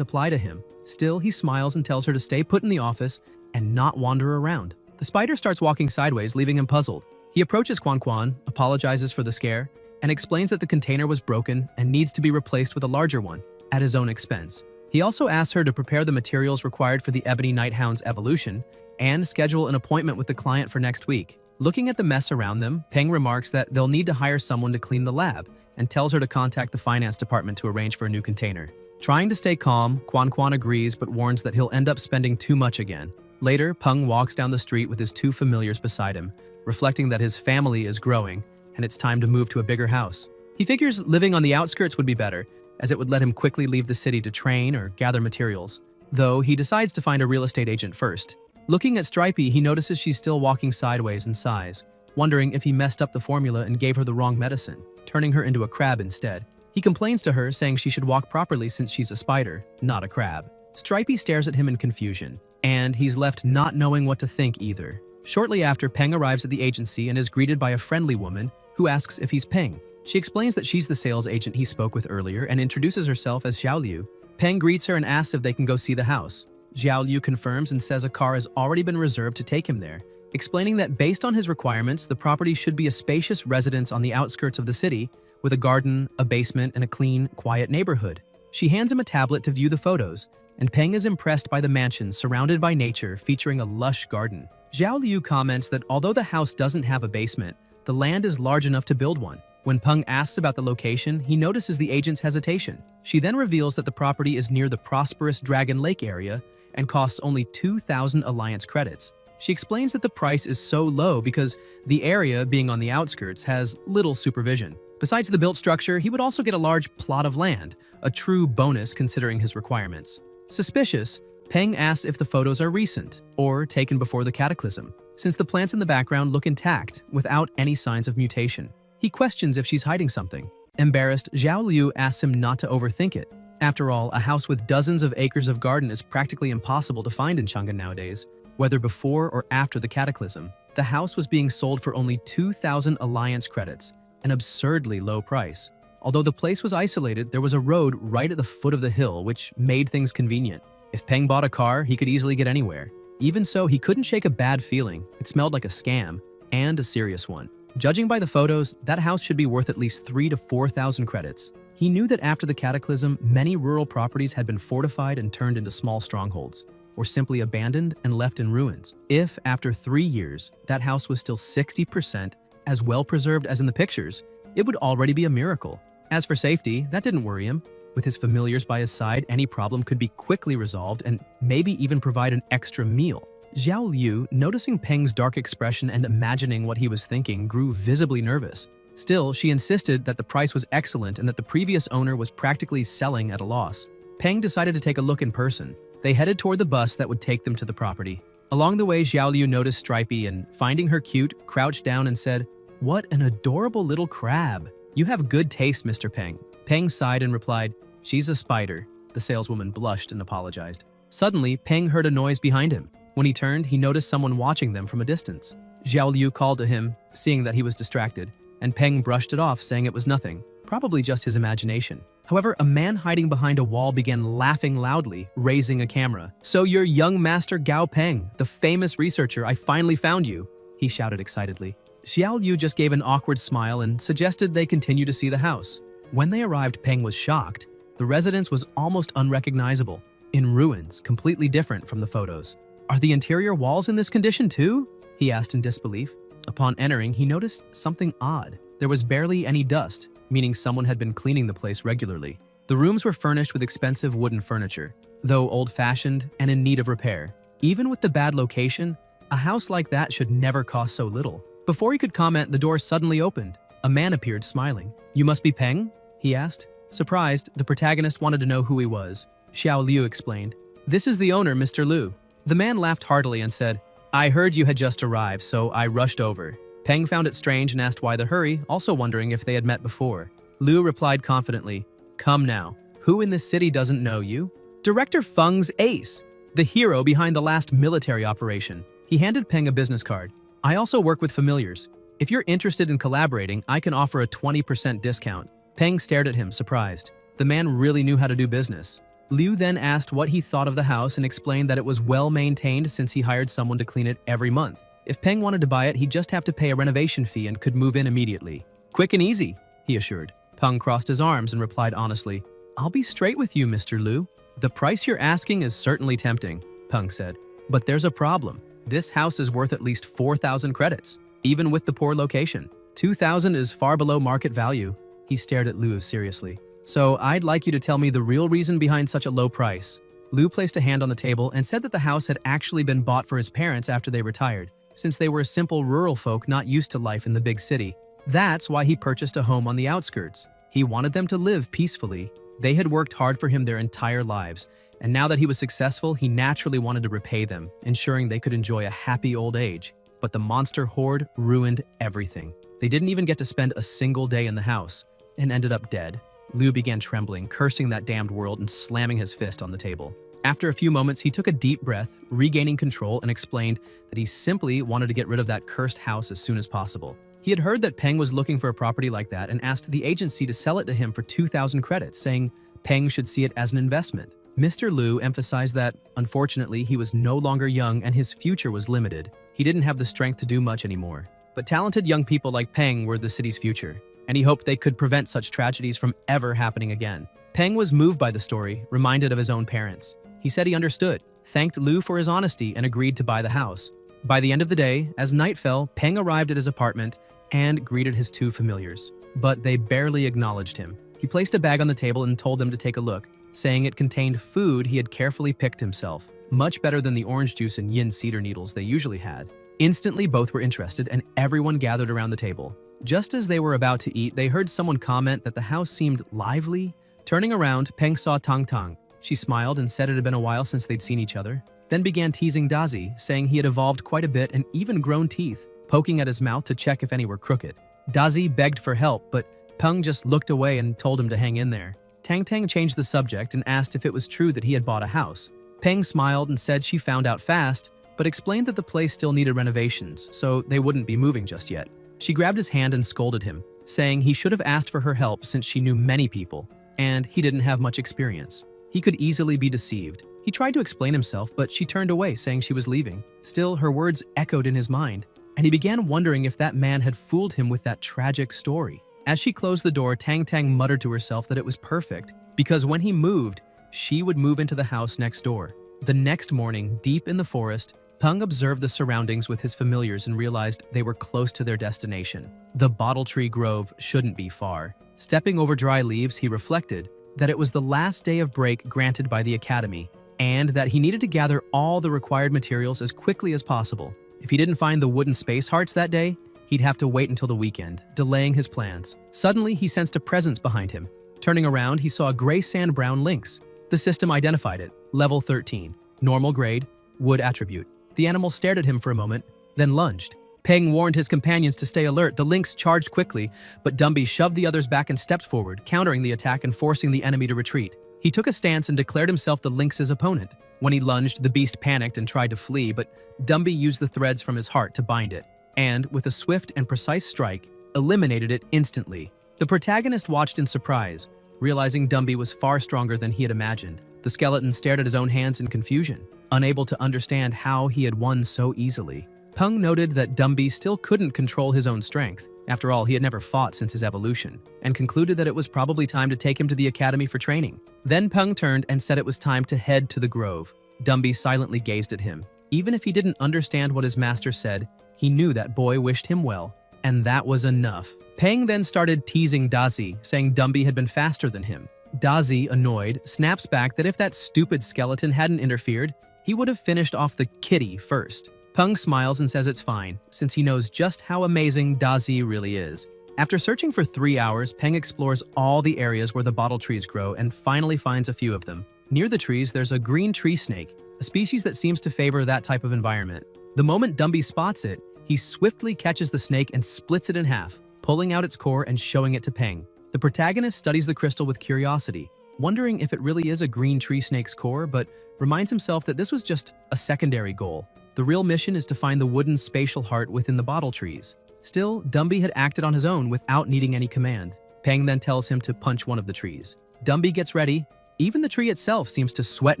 apply to him. Still, he smiles and tells her to stay put in the office and not wander around. The spider starts walking sideways, leaving him puzzled. He approaches Quan Quan, apologizes for the scare, and explains that the container was broken and needs to be replaced with a larger one, at his own expense. He also asks her to prepare the materials required for the Ebony Nighthound's evolution and schedule an appointment with the client for next week. Looking at the mess around them, Peng remarks that they'll need to hire someone to clean the lab and tells her to contact the finance department to arrange for a new container. Trying to stay calm, Quan Quan agrees but warns that he'll end up spending too much again. Later, Peng walks down the street with his two familiars beside him, reflecting that his family is growing and it's time to move to a bigger house. He figures living on the outskirts would be better, as it would let him quickly leave the city to train or gather materials, though he decides to find a real estate agent first. Looking at Stripey, he notices she's still walking sideways and sighs, wondering if he messed up the formula and gave her the wrong medicine, turning her into a crab instead. He complains to her, saying she should walk properly since she's a spider, not a crab. Stripey stares at him in confusion, and he's left not knowing what to think either. Shortly after, Peng arrives at the agency and is greeted by a friendly woman who asks if he's Peng. She explains that she's the sales agent he spoke with earlier and introduces herself as Xiao Liu. Peng greets her and asks if they can go see the house. Xiao Liu confirms and says a car has already been reserved to take him there, explaining that based on his requirements, the property should be a spacious residence on the outskirts of the city, with a garden, a basement, and a clean, quiet neighborhood. She hands him a tablet to view the photos, and Peng is impressed by the mansion surrounded by nature featuring a lush garden. Xiao Liu comments that although the house doesn't have a basement, the land is large enough to build one. When Peng asks about the location, he notices the agent's hesitation. She then reveals that the property is near the prosperous Dragon Lake area and costs only 2,000 Alliance credits. She explains that the price is so low because the area, being on the outskirts, has little supervision. Besides the built structure, he would also get a large plot of land, a true bonus considering his requirements. Suspicious, Peng asks if the photos are recent or taken before the cataclysm, since the plants in the background look intact without any signs of mutation. He questions if she's hiding something. Embarrassed, Xiao Liu asks him not to overthink it. After all, a house with dozens of acres of garden is practically impossible to find in Chang'an nowadays. Whether before or after the cataclysm, the house was being sold for only 2,000 Alliance credits, an absurdly low price. Although the place was isolated, there was a road right at the foot of the hill, which made things convenient. If Peng bought a car, he could easily get anywhere. Even so, he couldn't shake a bad feeling. It smelled like a scam, and a serious one. Judging by the photos, that house should be worth at least 3,000 to 4,000 credits. He knew that after the cataclysm, many rural properties had been fortified and turned into small strongholds, or simply abandoned and left in ruins. If, after 3 years, that house was still 60% as well preserved as in the pictures, it would already be a miracle. As for safety, that didn't worry him. With his familiars by his side, any problem could be quickly resolved and maybe even provide an extra meal. Xiao Liu, noticing Peng's dark expression and imagining what he was thinking, grew visibly nervous. Still, she insisted that the price was excellent and that the previous owner was practically selling at a loss. Peng decided to take a look in person. They headed toward the bus that would take them to the property. Along the way, Xiao Liu noticed Stripey and, finding her cute, crouched down and said, "What an adorable little crab. You have good taste, Mr. Peng." Peng sighed and replied, "She's a spider." The saleswoman blushed and apologized. Suddenly, Peng heard a noise behind him. When he turned, he noticed someone watching them from a distance. Xiao Liu called to him, seeing that he was distracted, and Peng brushed it off, saying it was nothing, probably just his imagination. However, a man hiding behind a wall began laughing loudly, raising a camera. "So you're young Master Gao Peng, the famous researcher. I finally found you," he shouted excitedly. Xiao Liu just gave an awkward smile and suggested they continue to see the house. When they arrived, Peng was shocked. The residence was almost unrecognizable, in ruins, completely different from the photos. "Are the interior walls in this condition too?" he asked in disbelief. Upon entering, he noticed something odd. There was barely any dust, meaning someone had been cleaning the place regularly. The rooms were furnished with expensive wooden furniture, though old-fashioned and in need of repair. Even with the bad location, a house like that should never cost so little. Before he could comment, the door suddenly opened. A man appeared, smiling. "You must be Peng?" he asked. Surprised, the protagonist wanted to know who he was. Xiao Liu explained, "This is the owner, Mr. Liu." The man laughed heartily and said, "I heard you had just arrived, so I rushed over." Peng found it strange and asked why the hurry, also wondering if they had met before. Liu replied confidently, "Come now. Who in this city doesn't know you? Director Feng's ace, the hero behind the last military operation." He handed Peng a business card. "I also work with familiars. If you're interested in collaborating, I can offer a 20% discount." Peng stared at him, surprised. The man really knew how to do business. Liu then asked what he thought of the house and explained that it was well maintained since he hired someone to clean it every month. If Peng wanted to buy it, he'd just have to pay a renovation fee and could move in immediately. "Quick and easy," he assured. Peng crossed his arms and replied honestly, "I'll be straight with you, Mr. Liu. The price you're asking is certainly tempting," Peng said. "But there's a problem. This house is worth at least 4,000 credits, even with the poor location. 2,000 is far below market value." He stared at Liu seriously. "So I'd like you to tell me the real reason behind such a low price." Lu placed a hand on the table and said that the house had actually been bought for his parents after they retired, since they were simple rural folk not used to life in the big city. That's why he purchased a home on the outskirts. He wanted them to live peacefully. They had worked hard for him their entire lives, and now that he was successful, he naturally wanted to repay them, ensuring they could enjoy a happy old age. But the monster horde ruined everything. They didn't even get to spend a single day in the house, and ended up dead. Lu began trembling, cursing that damned world and slamming his fist on the table. After a few moments, he took a deep breath, regaining control, and explained that he simply wanted to get rid of that cursed house as soon as possible. He had heard that Peng was looking for a property like that and asked the agency to sell it to him for 2,000 credits, saying Peng should see it as an investment. Mr. Lu emphasized that, unfortunately, he was no longer young and his future was limited. He didn't have the strength to do much anymore. But talented young people like Peng were the city's future, and he hoped they could prevent such tragedies from ever happening again. Peng was moved by the story, reminded of his own parents. He said he understood, thanked Lu for his honesty, and agreed to buy the house. By the end of the day, as night fell, Peng arrived at his apartment and greeted his two familiars. But they barely acknowledged him. He placed a bag on the table and told them to take a look, saying it contained food he had carefully picked himself, much better than the orange juice and yin cedar needles they usually had. Instantly, both were interested, and everyone gathered around the table. Just as they were about to eat, they heard someone comment that the house seemed lively. Turning around, Peng saw Tang Tang. She smiled and said it had been a while since they'd seen each other, then began teasing Dazi, saying he had evolved quite a bit and even grown teeth, poking at his mouth to check if any were crooked. Dazi begged for help, but Peng just looked away and told him to hang in there. Tang Tang changed the subject and asked if it was true that he had bought a house. Peng smiled and said she found out fast, but explained that the place still needed renovations, so they wouldn't be moving just yet. She grabbed his hand and scolded him, saying he should have asked for her help since she knew many people, and he didn't have much experience. He could easily be deceived. He tried to explain himself, but she turned away, saying she was leaving. Still, her words echoed in his mind, and he began wondering if that man had fooled him with that tragic story. As she closed the door, Tang Tang muttered to herself that it was perfect, because when he moved, she would move into the house next door. The next morning, deep in the forest, Peng observed the surroundings with his familiars and realized they were close to their destination. The bottle tree grove shouldn't be far. Stepping over dry leaves, he reflected that it was the last day of break granted by the academy, and that he needed to gather all the required materials as quickly as possible. If he didn't find the wooden space hearts that day, he'd have to wait until the weekend, delaying his plans. Suddenly, he sensed a presence behind him. Turning around, he saw a gray sand-brown lynx. The system identified it, level 13, normal grade, wood attribute. The animal stared at him for a moment, then lunged. Peng warned his companions to stay alert. The lynx charged quickly, but Dumby shoved the others back and stepped forward, countering the attack and forcing the enemy to retreat. He took a stance and declared himself the lynx's opponent. When he lunged, the beast panicked and tried to flee, but Dumby used the threads from his heart to bind it, and, with a swift and precise strike, eliminated it instantly. The protagonist watched in surprise, realizing Dumby was far stronger than he had imagined. The skeleton stared at his own hands in confusion, unable to understand how he had won so easily. Peng noted that Dumby still couldn't control his own strength. After all, he had never fought since his evolution, and concluded that it was probably time to take him to the academy for training. Then Peng turned and said it was time to head to the grove. Dumby silently gazed at him. Even if he didn't understand what his master said, he knew that boy wished him well, and that was enough. Peng then started teasing Dazi, saying Dumby had been faster than him. Dazi, annoyed, snaps back that if that stupid skeleton hadn't interfered, he would have finished off the kitty first. Peng smiles and says it's fine, since he knows just how amazing Dazi really is. After searching for 3 hours, Peng explores all the areas where the bottle trees grow and finally finds a few of them. Near the trees, there's a green tree snake, a species that seems to favor that type of environment. The moment Dumby spots it, he swiftly catches the snake and splits it in half, pulling out its core and showing it to Peng. The protagonist studies the crystal with curiosity, wondering if it really is a green tree snake's core, but reminds himself that this was just a secondary goal. The real mission is to find the wooden spatial heart within the bottle trees. Still, Dumby had acted on his own without needing any command. Peng then tells him to punch one of the trees. Dumby gets ready. Even the tree itself seems to sweat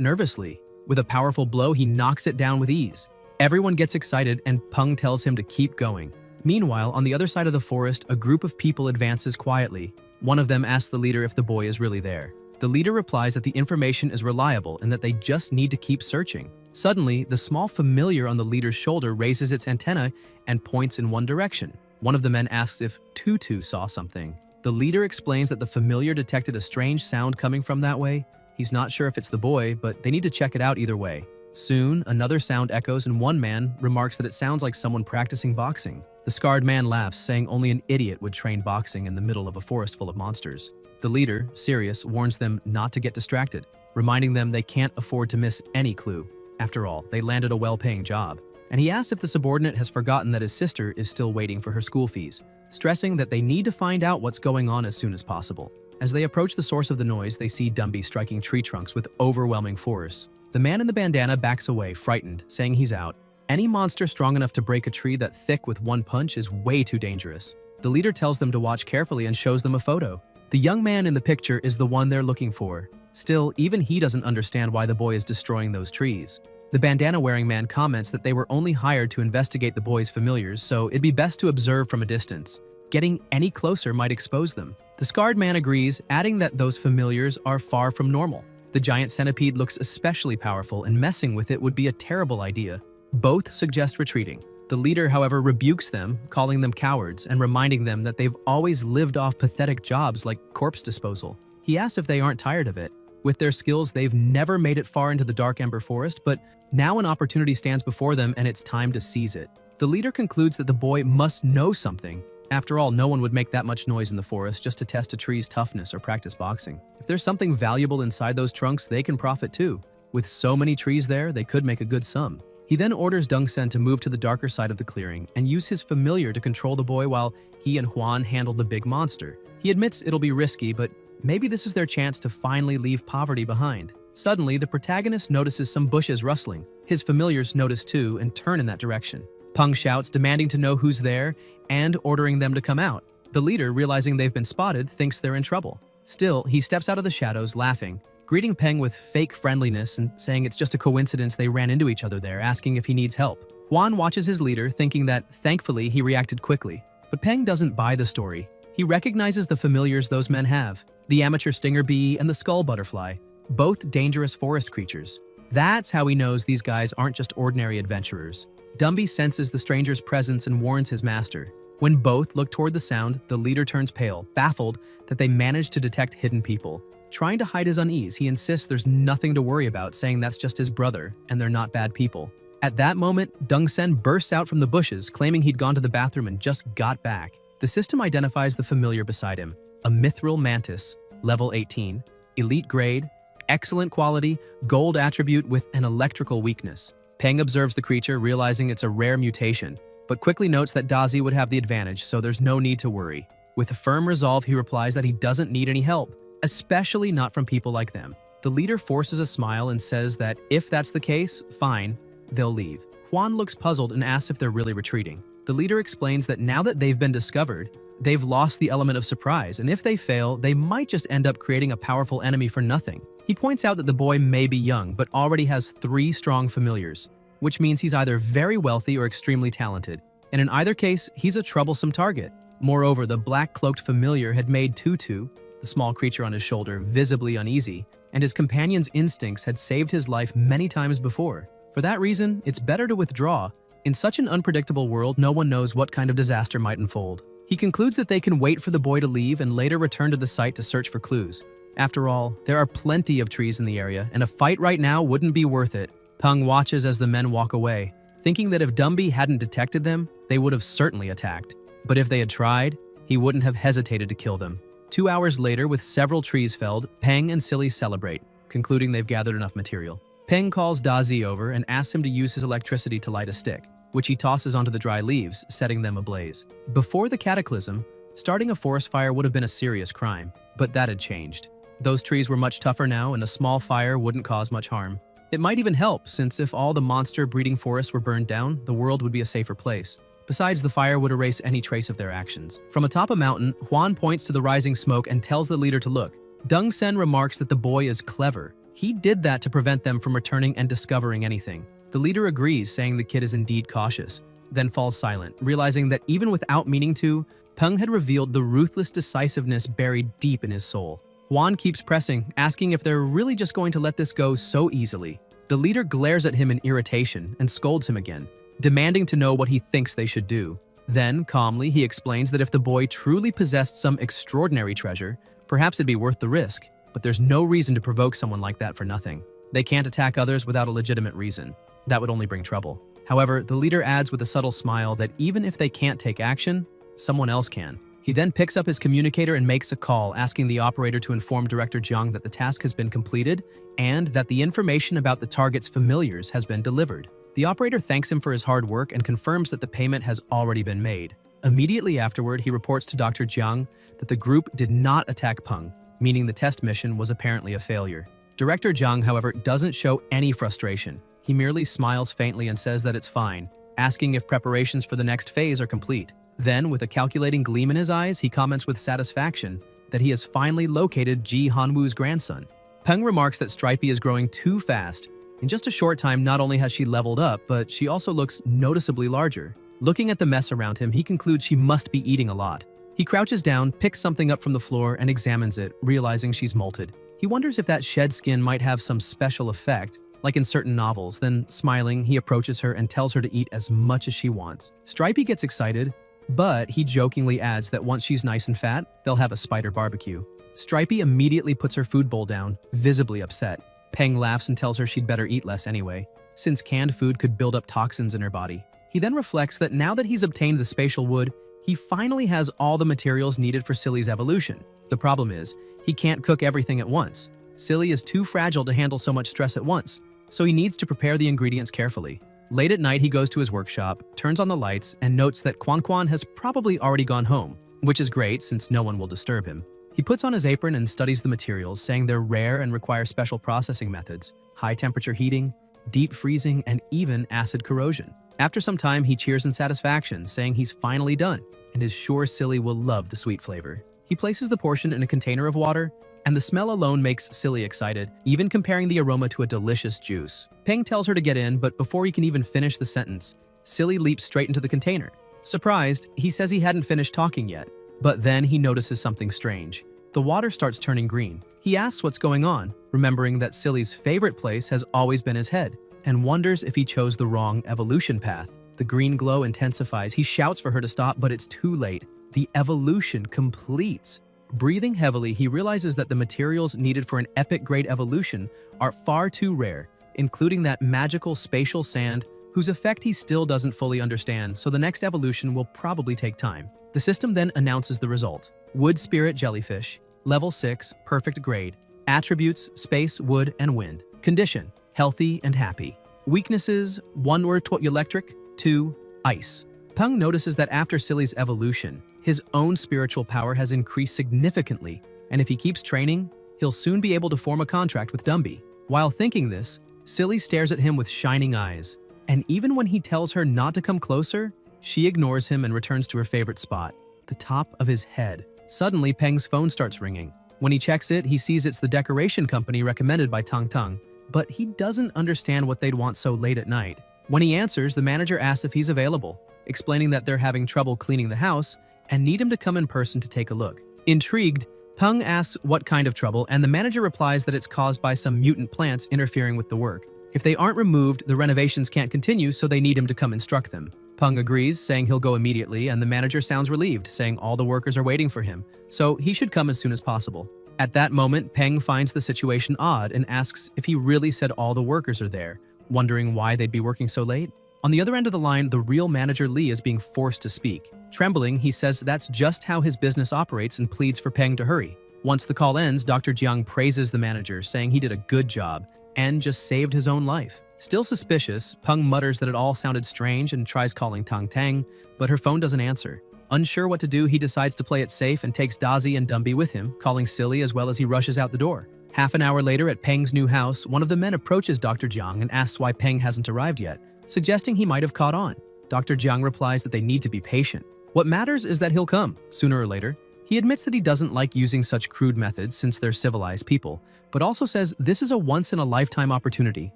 nervously. With a powerful blow, he knocks it down with ease. Everyone gets excited and Peng tells him to keep going. Meanwhile, on the other side of the forest, a group of people advances quietly. One of them asks the leader if the boy is really there. The leader replies that the information is reliable and that they just need to keep searching. Suddenly, the small familiar on the leader's shoulder raises its antenna and points in one direction. One of the men asks if Tutu saw something. The leader explains that the familiar detected a strange sound coming from that way, He's not sure if it's the boy, but they need to check it out either way. Soon, another sound echoes and one man remarks that it sounds like someone practicing boxing. The scarred man laughs, saying only an idiot would train boxing in the middle of a forest full of monsters. The leader, Sirius, warns them not to get distracted, reminding them they can't afford to miss any clue. After all, they landed a well-paying job. And he asks if the subordinate has forgotten that his sister is still waiting for her school fees, stressing that they need to find out what's going on as soon as possible. As they approach the source of the noise, they see Dumby striking tree trunks with overwhelming force. The man in the bandana backs away, frightened, saying he's out. Any monster strong enough to break a tree that thick with one punch is way too dangerous. The leader tells them to watch carefully and shows them a photo. The young man in the picture is the one they're looking for. Still, even he doesn't understand why the boy is destroying those trees. The bandana-wearing man comments that they were only hired to investigate the boy's familiars, so it'd be best to observe from a distance. Getting any closer might expose them. The scarred man agrees, adding that those familiars are far from normal. The giant centipede looks especially powerful, and messing with it would be a terrible idea. Both suggest retreating. The leader, however, rebukes them, calling them cowards and reminding them that they've always lived off pathetic jobs like corpse disposal. He asks if they aren't tired of it. With their skills, they've never made it far into the dark ember forest, but now an opportunity stands before them and it's time to seize it. The leader concludes that the boy must know something. After all, no one would make that much noise in the forest just to test a tree's toughness or practice boxing. If there's something valuable inside those trunks, they can profit too. With so many trees there, they could make a good sum. He then orders Dongsen to move to the darker side of the clearing and use his familiar to control the boy while he and Huan handle the big monster. He admits it'll be risky, but maybe this is their chance to finally leave poverty behind. Suddenly, the protagonist notices some bushes rustling. His familiars notice too and turn in that direction. Peng shouts, demanding to know who's there and ordering them to come out. The leader, realizing they've been spotted, thinks they're in trouble. Still, he steps out of the shadows, laughing, greeting Peng with fake friendliness and saying it's just a coincidence they ran into each other there, asking if he needs help. Huan watches his leader, thinking that, thankfully, he reacted quickly. But Peng doesn't buy the story. He recognizes the familiars those men have, the amateur stinger bee and the skull butterfly, both dangerous forest creatures. That's how he knows these guys aren't just ordinary adventurers. Dumby senses the stranger's presence and warns his master. When both look toward the sound, the leader turns pale, baffled that they managed to detect hidden people. Trying to hide his unease, he insists there's nothing to worry about, saying that's just his brother and they're not bad people. At that moment, Dongsen bursts out from the bushes, claiming he'd gone to the bathroom and just got back. The system identifies the familiar beside him, a mithril mantis, level 18, elite grade, excellent quality, gold attribute with an electrical weakness. Peng observes the creature, realizing it's a rare mutation, but quickly notes that Dazi would have the advantage, so there's no need to worry. With a firm resolve, he replies that he doesn't need any help, especially not from people like them. The leader forces a smile and says that if that's the case, fine, they'll leave. Huan looks puzzled and asks if they're really retreating. The leader explains that now that they've been discovered, they've lost the element of surprise, and if they fail, they might just end up creating a powerful enemy for nothing. He points out that the boy may be young, but already has 3 strong familiars, which means he's either very wealthy or extremely talented, and in either case, he's a troublesome target. Moreover, the black-cloaked familiar had made Tutu, the small creature on his shoulder, visibly uneasy, and his companion's instincts had saved his life many times before. For that reason, it's better to withdraw. In such an unpredictable world, no one knows what kind of disaster might unfold. He concludes that they can wait for the boy to leave and later return to the site to search for clues. After all, there are plenty of trees in the area, and a fight right now wouldn't be worth it. Peng watches as the men walk away, thinking that if Dumby hadn't detected them, they would have certainly attacked. But if they had tried, he wouldn't have hesitated to kill them. 2 hours later, with several trees felled, Peng and Silly celebrate, concluding they've gathered enough material. Peng calls Dazi over and asks him to use his electricity to light a stick, which he tosses onto the dry leaves, setting them ablaze. Before the cataclysm, starting a forest fire would have been a serious crime, but that had changed. Those trees were much tougher now, and a small fire wouldn't cause much harm. It might even help, since if all the monster-breeding forests were burned down, the world would be a safer place. Besides, the fire would erase any trace of their actions. From atop a mountain, Huan points to the rising smoke and tells the leader to look. Dongsen remarks that the boy is clever. He did that to prevent them from returning and discovering anything. The leader agrees, saying the kid is indeed cautious, then falls silent, realizing that even without meaning to, Peng had revealed the ruthless decisiveness buried deep in his soul. Huan keeps pressing, asking if they're really just going to let this go so easily. The leader glares at him in irritation and scolds him again, demanding to know what he thinks they should do. Then, calmly, he explains that if the boy truly possessed some extraordinary treasure, perhaps it'd be worth the risk. but there's no reason to provoke someone like that for nothing. They can't attack others without a legitimate reason. That would only bring trouble. However, the leader adds with a subtle smile that even if they can't take action, someone else can. He then picks up his communicator and makes a call, asking the operator to inform Director Jiang that the task has been completed and that the information about the target's familiars has been delivered. The operator thanks him for his hard work and confirms that the payment has already been made. Immediately afterward, he reports to Dr. Jiang that the group did not attack Peng, meaning the test mission was apparently a failure. Director Jiang, however, doesn't show any frustration. He merely smiles faintly and says that it's fine, asking if preparations for the next phase are complete. Then, with a calculating gleam in his eyes, he comments with satisfaction that he has finally located Ji Hanwoo's grandson. Peng remarks that Stripey is growing too fast. In just a short time, not only has she leveled up, but she also looks noticeably larger. Looking at the mess around him, he concludes she must be eating a lot. He crouches down, picks something up from the floor, and examines it, realizing she's molted. He wonders if that shed skin might have some special effect, like in certain novels. Then, smiling, he approaches her and tells her to eat as much as she wants. Stripey gets excited, but he jokingly adds that once she's nice and fat, they'll have a spider barbecue. Stripey immediately puts her food bowl down, visibly upset. Peng laughs and tells her she'd better eat less anyway, since canned food could build up toxins in her body. He then reflects that now that he's obtained the spatial wood, he finally has all the materials needed for Silly's evolution. The problem is, he can't cook everything at once. Silly is too fragile to handle so much stress at once, so he needs to prepare the ingredients carefully. Late at night, he goes to his workshop, turns on the lights, and notes that Quan has probably already gone home, which is great since no one will disturb him. He puts on his apron and studies the materials, saying they're rare and require special processing methods, high-temperature heating, deep freezing, and even acid corrosion. After some time, he cheers in satisfaction, saying he's finally done, and is sure Silly will love the sweet flavor. He places the portion in a container of water, and the smell alone makes Silly excited, even comparing the aroma to a delicious juice. Peng tells her to get in, but before he can even finish the sentence, Silly leaps straight into the container. Surprised, he says he hadn't finished talking yet, but then he notices something strange. The water starts turning green. He asks what's going on, remembering that Silly's favorite place has always been his head, and wonders if he chose the wrong evolution path. The green glow intensifies. He shouts for her to stop, but it's too late. The evolution completes. Breathing heavily, he realizes that the materials needed for an epic-grade evolution are far too rare, including that magical spatial sand, whose effect he still doesn't fully understand, so the next evolution will probably take time. The system then announces the result. Wood Spirit Jellyfish, Level 6, Perfect Grade. Attributes, Space, Wood, and Wind. Condition, Healthy and Happy. Weaknesses, 1 word electric, 2, Ice. Peng notices that after Silly's evolution, his own spiritual power has increased significantly, and if he keeps training, he'll soon be able to form a contract with Dumby. While thinking this, Silly stares at him with shining eyes, and even when he tells her not to come closer, she ignores him and returns to her favorite spot, the top of his head. Suddenly, Peng's phone starts ringing. When he checks it, he sees it's the decoration company recommended by Tang Tang, but he doesn't understand what they'd want so late at night. When he answers, the manager asks if he's available, explaining that they're having trouble cleaning the house and need him to come in person to take a look. Intrigued, Peng asks what kind of trouble, and the manager replies that it's caused by some mutant plants interfering with the work. If they aren't removed, the renovations can't continue, so they need him to come instruct them. Peng agrees, saying he'll go immediately, and the manager sounds relieved, saying all the workers are waiting for him, so he should come as soon as possible. At that moment, Peng finds the situation odd and asks if he really said all the workers are there, wondering why they'd be working so late. On the other end of the line, the real manager Lee is being forced to speak. Trembling, he says that's just how his business operates and pleads for Peng to hurry. Once the call ends, Dr. Jiang praises the manager, saying he did a good job and just saved his own life. Still suspicious, Peng mutters that it all sounded strange and tries calling Tang Tang, but her phone doesn't answer. Unsure what to do, he decides to play it safe and takes Dazi and Dumby with him, calling Silly as well as he rushes out the door. Half an hour later at Peng's new house, one of the men approaches Dr. Jiang and asks why Peng hasn't arrived yet, suggesting he might have caught on. Dr. Jiang replies that they need to be patient. What matters is that he'll come, sooner or later. He admits that he doesn't like using such crude methods since they're civilized people, but also says this is a once-in-a-lifetime opportunity.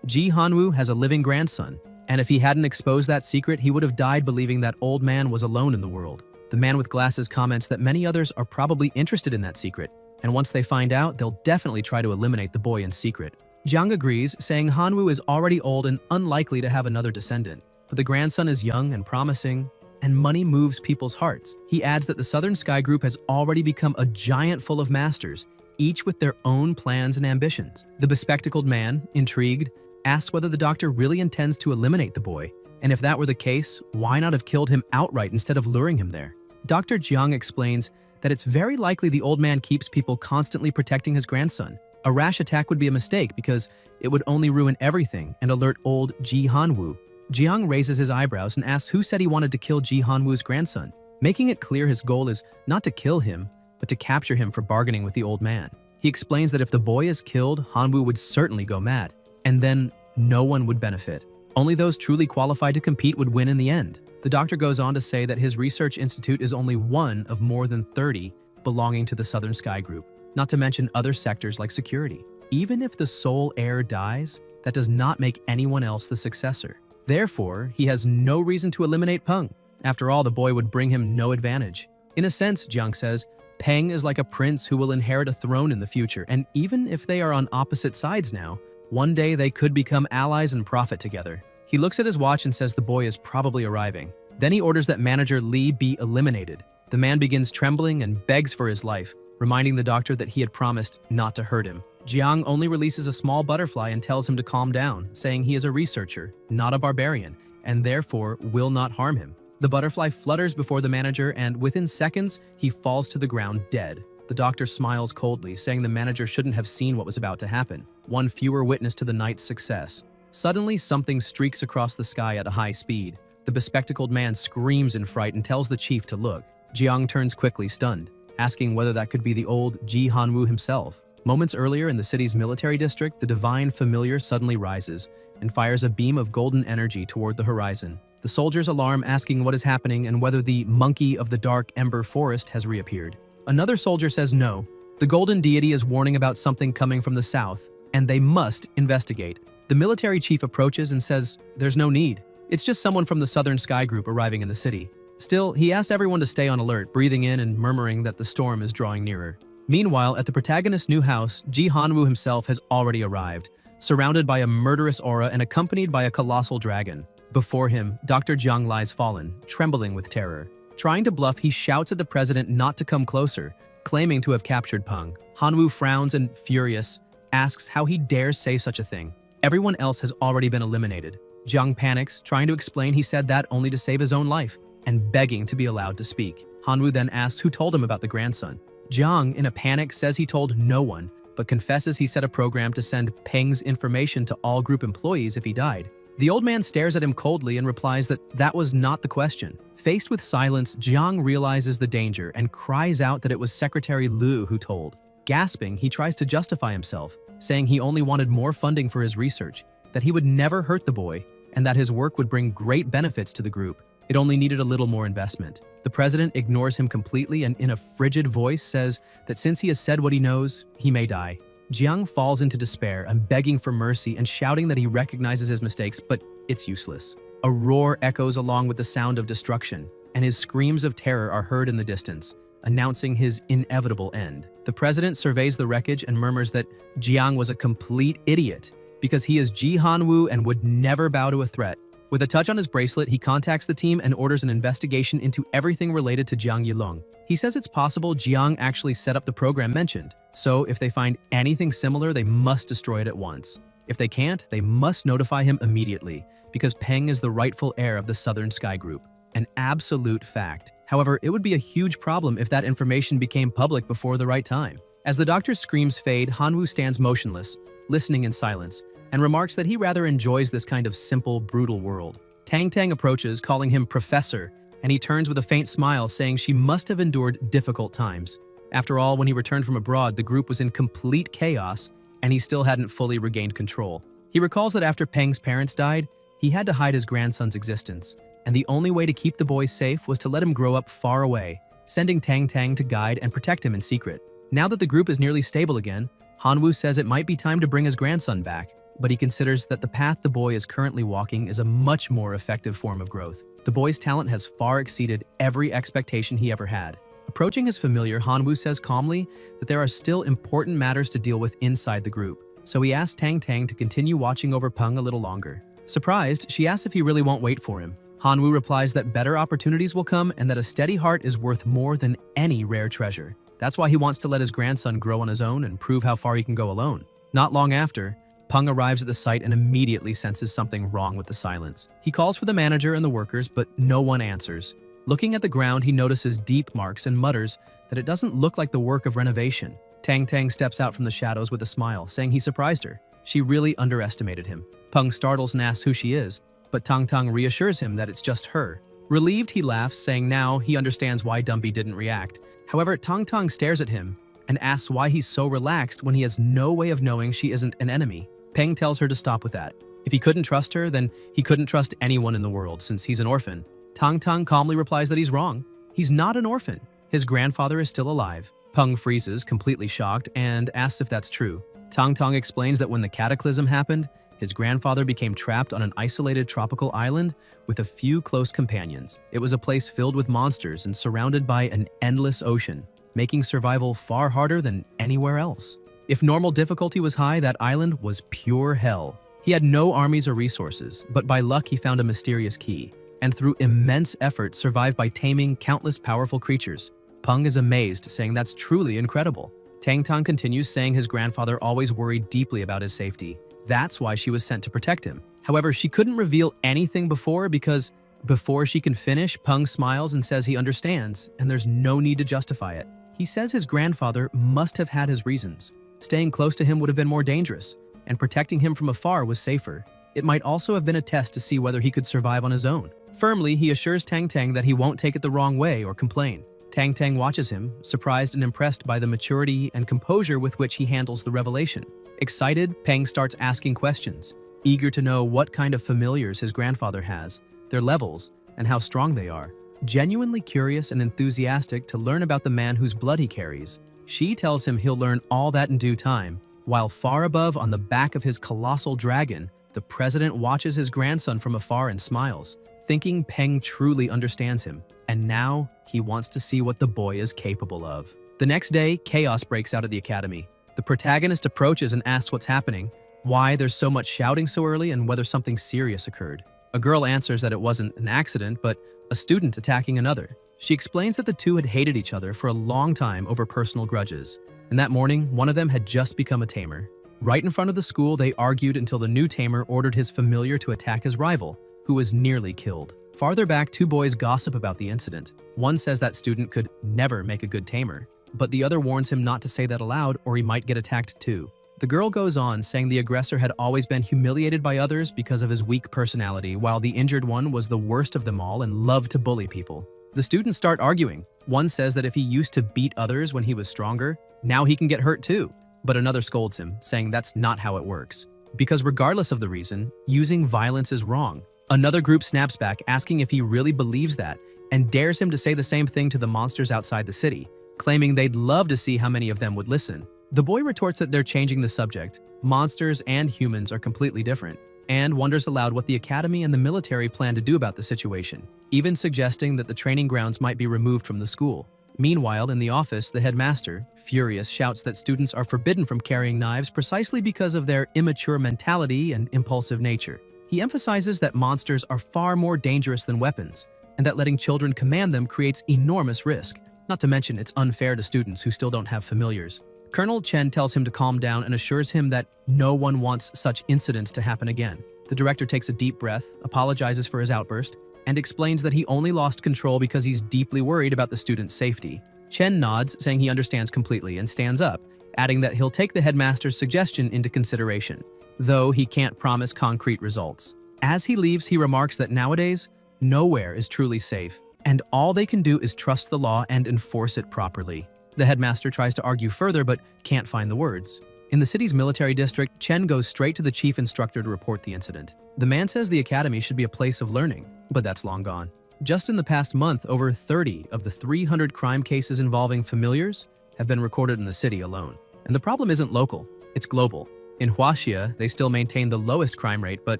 Ji Hanwoo has a living grandson, and if he hadn't exposed that secret, he would have died believing that old man was alone in the world. The man with glasses comments that many others are probably interested in that secret, and once they find out, they'll definitely try to eliminate the boy in secret. Jiang agrees, saying Hanwoo is already old and unlikely to have another descendant, but the grandson is young and promising, and money moves people's hearts. He adds that the Southern Sky Group has already become a giant full of masters, each with their own plans and ambitions. The bespectacled man, intrigued, asks whether the doctor really intends to eliminate the boy, and if that were the case, why not have killed him outright instead of luring him there? Dr. Jiang explains that it's very likely the old man keeps people constantly protecting his grandson. A rash attack would be a mistake because it would only ruin everything and alert old Ji Hanwoo. Jiang raises his eyebrows and asks who said he wanted to kill Ji Hanwoo's grandson, making it clear his goal is not to kill him, but to capture him for bargaining with the old man. He explains that if the boy is killed, Hanwoo would certainly go mad, and then no one would benefit. Only those truly qualified to compete would win in the end. The doctor goes on to say that his research institute is only one of more than 30 belonging to the Southern Sky Group, not to mention other sectors like security. Even if the sole heir dies, that does not make anyone else the successor. Therefore, he has no reason to eliminate Peng. After all, the boy would bring him no advantage. In a sense, Jiang says, Peng is like a prince who will inherit a throne in the future, and even if they are on opposite sides now, one day they could become allies and profit together. He looks at his watch and says the boy is probably arriving. Then he orders that manager Li be eliminated. The man begins trembling and begs for his life, reminding the doctor that he had promised not to hurt him. Jiang only releases a small butterfly and tells him to calm down, saying he is a researcher, not a barbarian, and therefore will not harm him. The butterfly flutters before the manager, and within seconds, he falls to the ground dead. The doctor smiles coldly, saying the manager shouldn't have seen what was about to happen. One fewer witness to the night's success. Suddenly, something streaks across the sky at a high speed. The bespectacled man screams in fright and tells the chief to look. Jiang turns quickly, stunned, asking whether that could be the old Ji Hanwoo himself. Moments earlier in the city's military district, the divine familiar suddenly rises and fires a beam of golden energy toward the horizon. The soldiers alarm, asking what is happening and whether the monkey of the dark ember forest has reappeared. Another soldier says no. The golden deity is warning about something coming from the south, and they must investigate. The military chief approaches and says there's no need. It's just someone from the Southern Sky Group arriving in the city. Still, he asks everyone to stay on alert, breathing in and murmuring that the storm is drawing nearer. Meanwhile, at the protagonist's new house, Ji Hanwoo himself has already arrived, surrounded by a murderous aura and accompanied by a colossal dragon. Before him, Dr. Jiang lies fallen, trembling with terror. Trying to bluff, he shouts at the president not to come closer, claiming to have captured Peng. Hanwoo frowns and, furious, asks how he dares say such a thing. Everyone else has already been eliminated. Jiang panics, trying to explain he said that only to save his own life, and begging to be allowed to speak. Hanwoo then asks who told him about the grandson. Jiang, in a panic, says he told no one, but confesses he set a program to send Peng's information to all group employees if he died. The old man stares at him coldly and replies that that was not the question. Faced with silence, Jiang realizes the danger and cries out that it was Secretary Liu who told. Gasping, he tries to justify himself, saying he only wanted more funding for his research, that he would never hurt the boy, and that his work would bring great benefits to the group. It only needed a little more investment. The president ignores him completely and in a frigid voice says that since he has said what he knows, he may die. Jiang falls into despair and begging for mercy and shouting that he recognizes his mistakes, but it's useless. A roar echoes along with the sound of destruction, and his screams of terror are heard in the distance, announcing his inevitable end. The president surveys the wreckage and murmurs that Jiang was a complete idiot because he is Ji Hanwoo and would never bow to a threat. With a touch on his bracelet, he contacts the team and orders an investigation into everything related to Jiang Yilong. He says it's possible Jiang actually set up the program mentioned, so if they find anything similar, they must destroy it at once. If they can't, they must notify him immediately, because Peng is the rightful heir of the Southern Sky Group. An absolute fact. However, it would be a huge problem if that information became public before the right time. As the doctor's screams fade, Hanwoo stands motionless, listening in silence, and remarks that he rather enjoys this kind of simple, brutal world. Tang Tang approaches, calling him Professor, and he turns with a faint smile, saying she must have endured difficult times. After all, when he returned from abroad, the group was in complete chaos, and he still hadn't fully regained control. He recalls that after Peng's parents died, he had to hide his grandson's existence, and the only way to keep the boy safe was to let him grow up far away, sending Tang Tang to guide and protect him in secret. Now that the group is nearly stable again, Hanwoo says it might be time to bring his grandson back, but he considers that the path the boy is currently walking is a much more effective form of growth. The boy's talent has far exceeded every expectation he ever had. Approaching his familiar, Hanwoo says calmly that there are still important matters to deal with inside the group, so he asks Tang Tang to continue watching over Peng a little longer. Surprised, she asks if he really won't wait for him. Hanwoo replies that better opportunities will come and that a steady heart is worth more than any rare treasure. That's why he wants to let his grandson grow on his own and prove how far he can go alone. Not long after, Peng arrives at the site and immediately senses something wrong with the silence. He calls for the manager and the workers, but no one answers. Looking at the ground, he notices deep marks and mutters that it doesn't look like the work of renovation. Tang Tang steps out from the shadows with a smile, saying he surprised her. She really underestimated him. Peng startles and asks who she is, but Tang Tang reassures him that it's just her. Relieved, he laughs, saying now he understands why Dumby didn't react. However, Tang Tang stares at him and asks why he's so relaxed when he has no way of knowing she isn't an enemy. Peng tells her to stop with that. If he couldn't trust her, then he couldn't trust anyone in the world since he's an orphan. Tang Tang calmly replies that he's wrong. He's not an orphan. His grandfather is still alive. Peng freezes, completely shocked, and asks if that's true. Tang Tang explains that when the cataclysm happened, his grandfather became trapped on an isolated tropical island with a few close companions. It was a place filled with monsters and surrounded by an endless ocean, making survival far harder than anywhere else. If normal difficulty was high, that island was pure hell. He had no armies or resources, but by luck he found a mysterious key, and through immense effort survived by taming countless powerful creatures. Peng is amazed, saying that's truly incredible. Tang Tang continues, saying his grandfather always worried deeply about his safety. That's why she was sent to protect him. However, she couldn't reveal anything because before she can finish, Peng smiles and says he understands, and there's no need to justify it. He says his grandfather must have had his reasons. Staying close to him would have been more dangerous, and protecting him from afar was safer. It might also have been a test to see whether he could survive on his own. Firmly, he assures Tang Tang that he won't take it the wrong way or complain. Tang Tang watches him, surprised and impressed by the maturity and composure with which he handles the revelation. Excited, Peng starts asking questions, eager to know what kind of familiars his grandfather has, their levels, and how strong they are. Genuinely curious and enthusiastic to learn about the man whose blood he carries, she tells him he'll learn all that in due time. While far above on the back of his colossal dragon, the president watches his grandson from afar and smiles, thinking Peng truly understands him. And now, he wants to see what the boy is capable of. The next day, chaos breaks out at the academy. The protagonist approaches and asks what's happening, why there's so much shouting so early, and whether something serious occurred. A girl answers that it wasn't an accident, but a student attacking another. She explains that the two had hated each other for a long time over personal grudges, and that morning, one of them had just become a tamer. Right in front of the school, they argued until the new tamer ordered his familiar to attack his rival, who was nearly killed. Farther back, two boys gossip about the incident. One says that student could never make a good tamer, but the other warns him not to say that aloud or he might get attacked too. The girl goes on, saying the aggressor had always been humiliated by others because of his weak personality, while the injured one was the worst of them all and loved to bully people. The students start arguing. One says that if he used to beat others when he was stronger, now he can get hurt too. But another scolds him, saying that's not how it works. Because regardless of the reason, using violence is wrong. Another group snaps back, asking if he really believes that, and dares him to say the same thing to the monsters outside the city, claiming they'd love to see how many of them would listen. The boy retorts that they're changing the subject. Monsters and humans are completely different, and wonders aloud what the academy and the military plan to do about the situation, even suggesting that the training grounds might be removed from the school. Meanwhile, in the office, the headmaster, furious, shouts that students are forbidden from carrying knives precisely because of their immature mentality and impulsive nature. He emphasizes that monsters are far more dangerous than weapons, and that letting children command them creates enormous risk. Not to mention, it's unfair to students who still don't have familiars. Colonel Chen tells him to calm down and assures him that no one wants such incidents to happen again. The director takes a deep breath, apologizes for his outburst, and explains that he only lost control because he's deeply worried about the student's safety. Chen nods, saying he understands completely, and stands up, adding that he'll take the headmaster's suggestion into consideration, though he can't promise concrete results. As he leaves, he remarks that nowadays, nowhere is truly safe, and all they can do is trust the law and enforce it properly. The headmaster tries to argue further, but can't find the words. In the city's military district, Chen goes straight to the chief instructor to report the incident. The man says the academy should be a place of learning, but that's long gone. Just in the past month, over 30 of the 300 crime cases involving familiars have been recorded in the city alone. And the problem isn't local, it's global. In Huaxia, they still maintain the lowest crime rate, but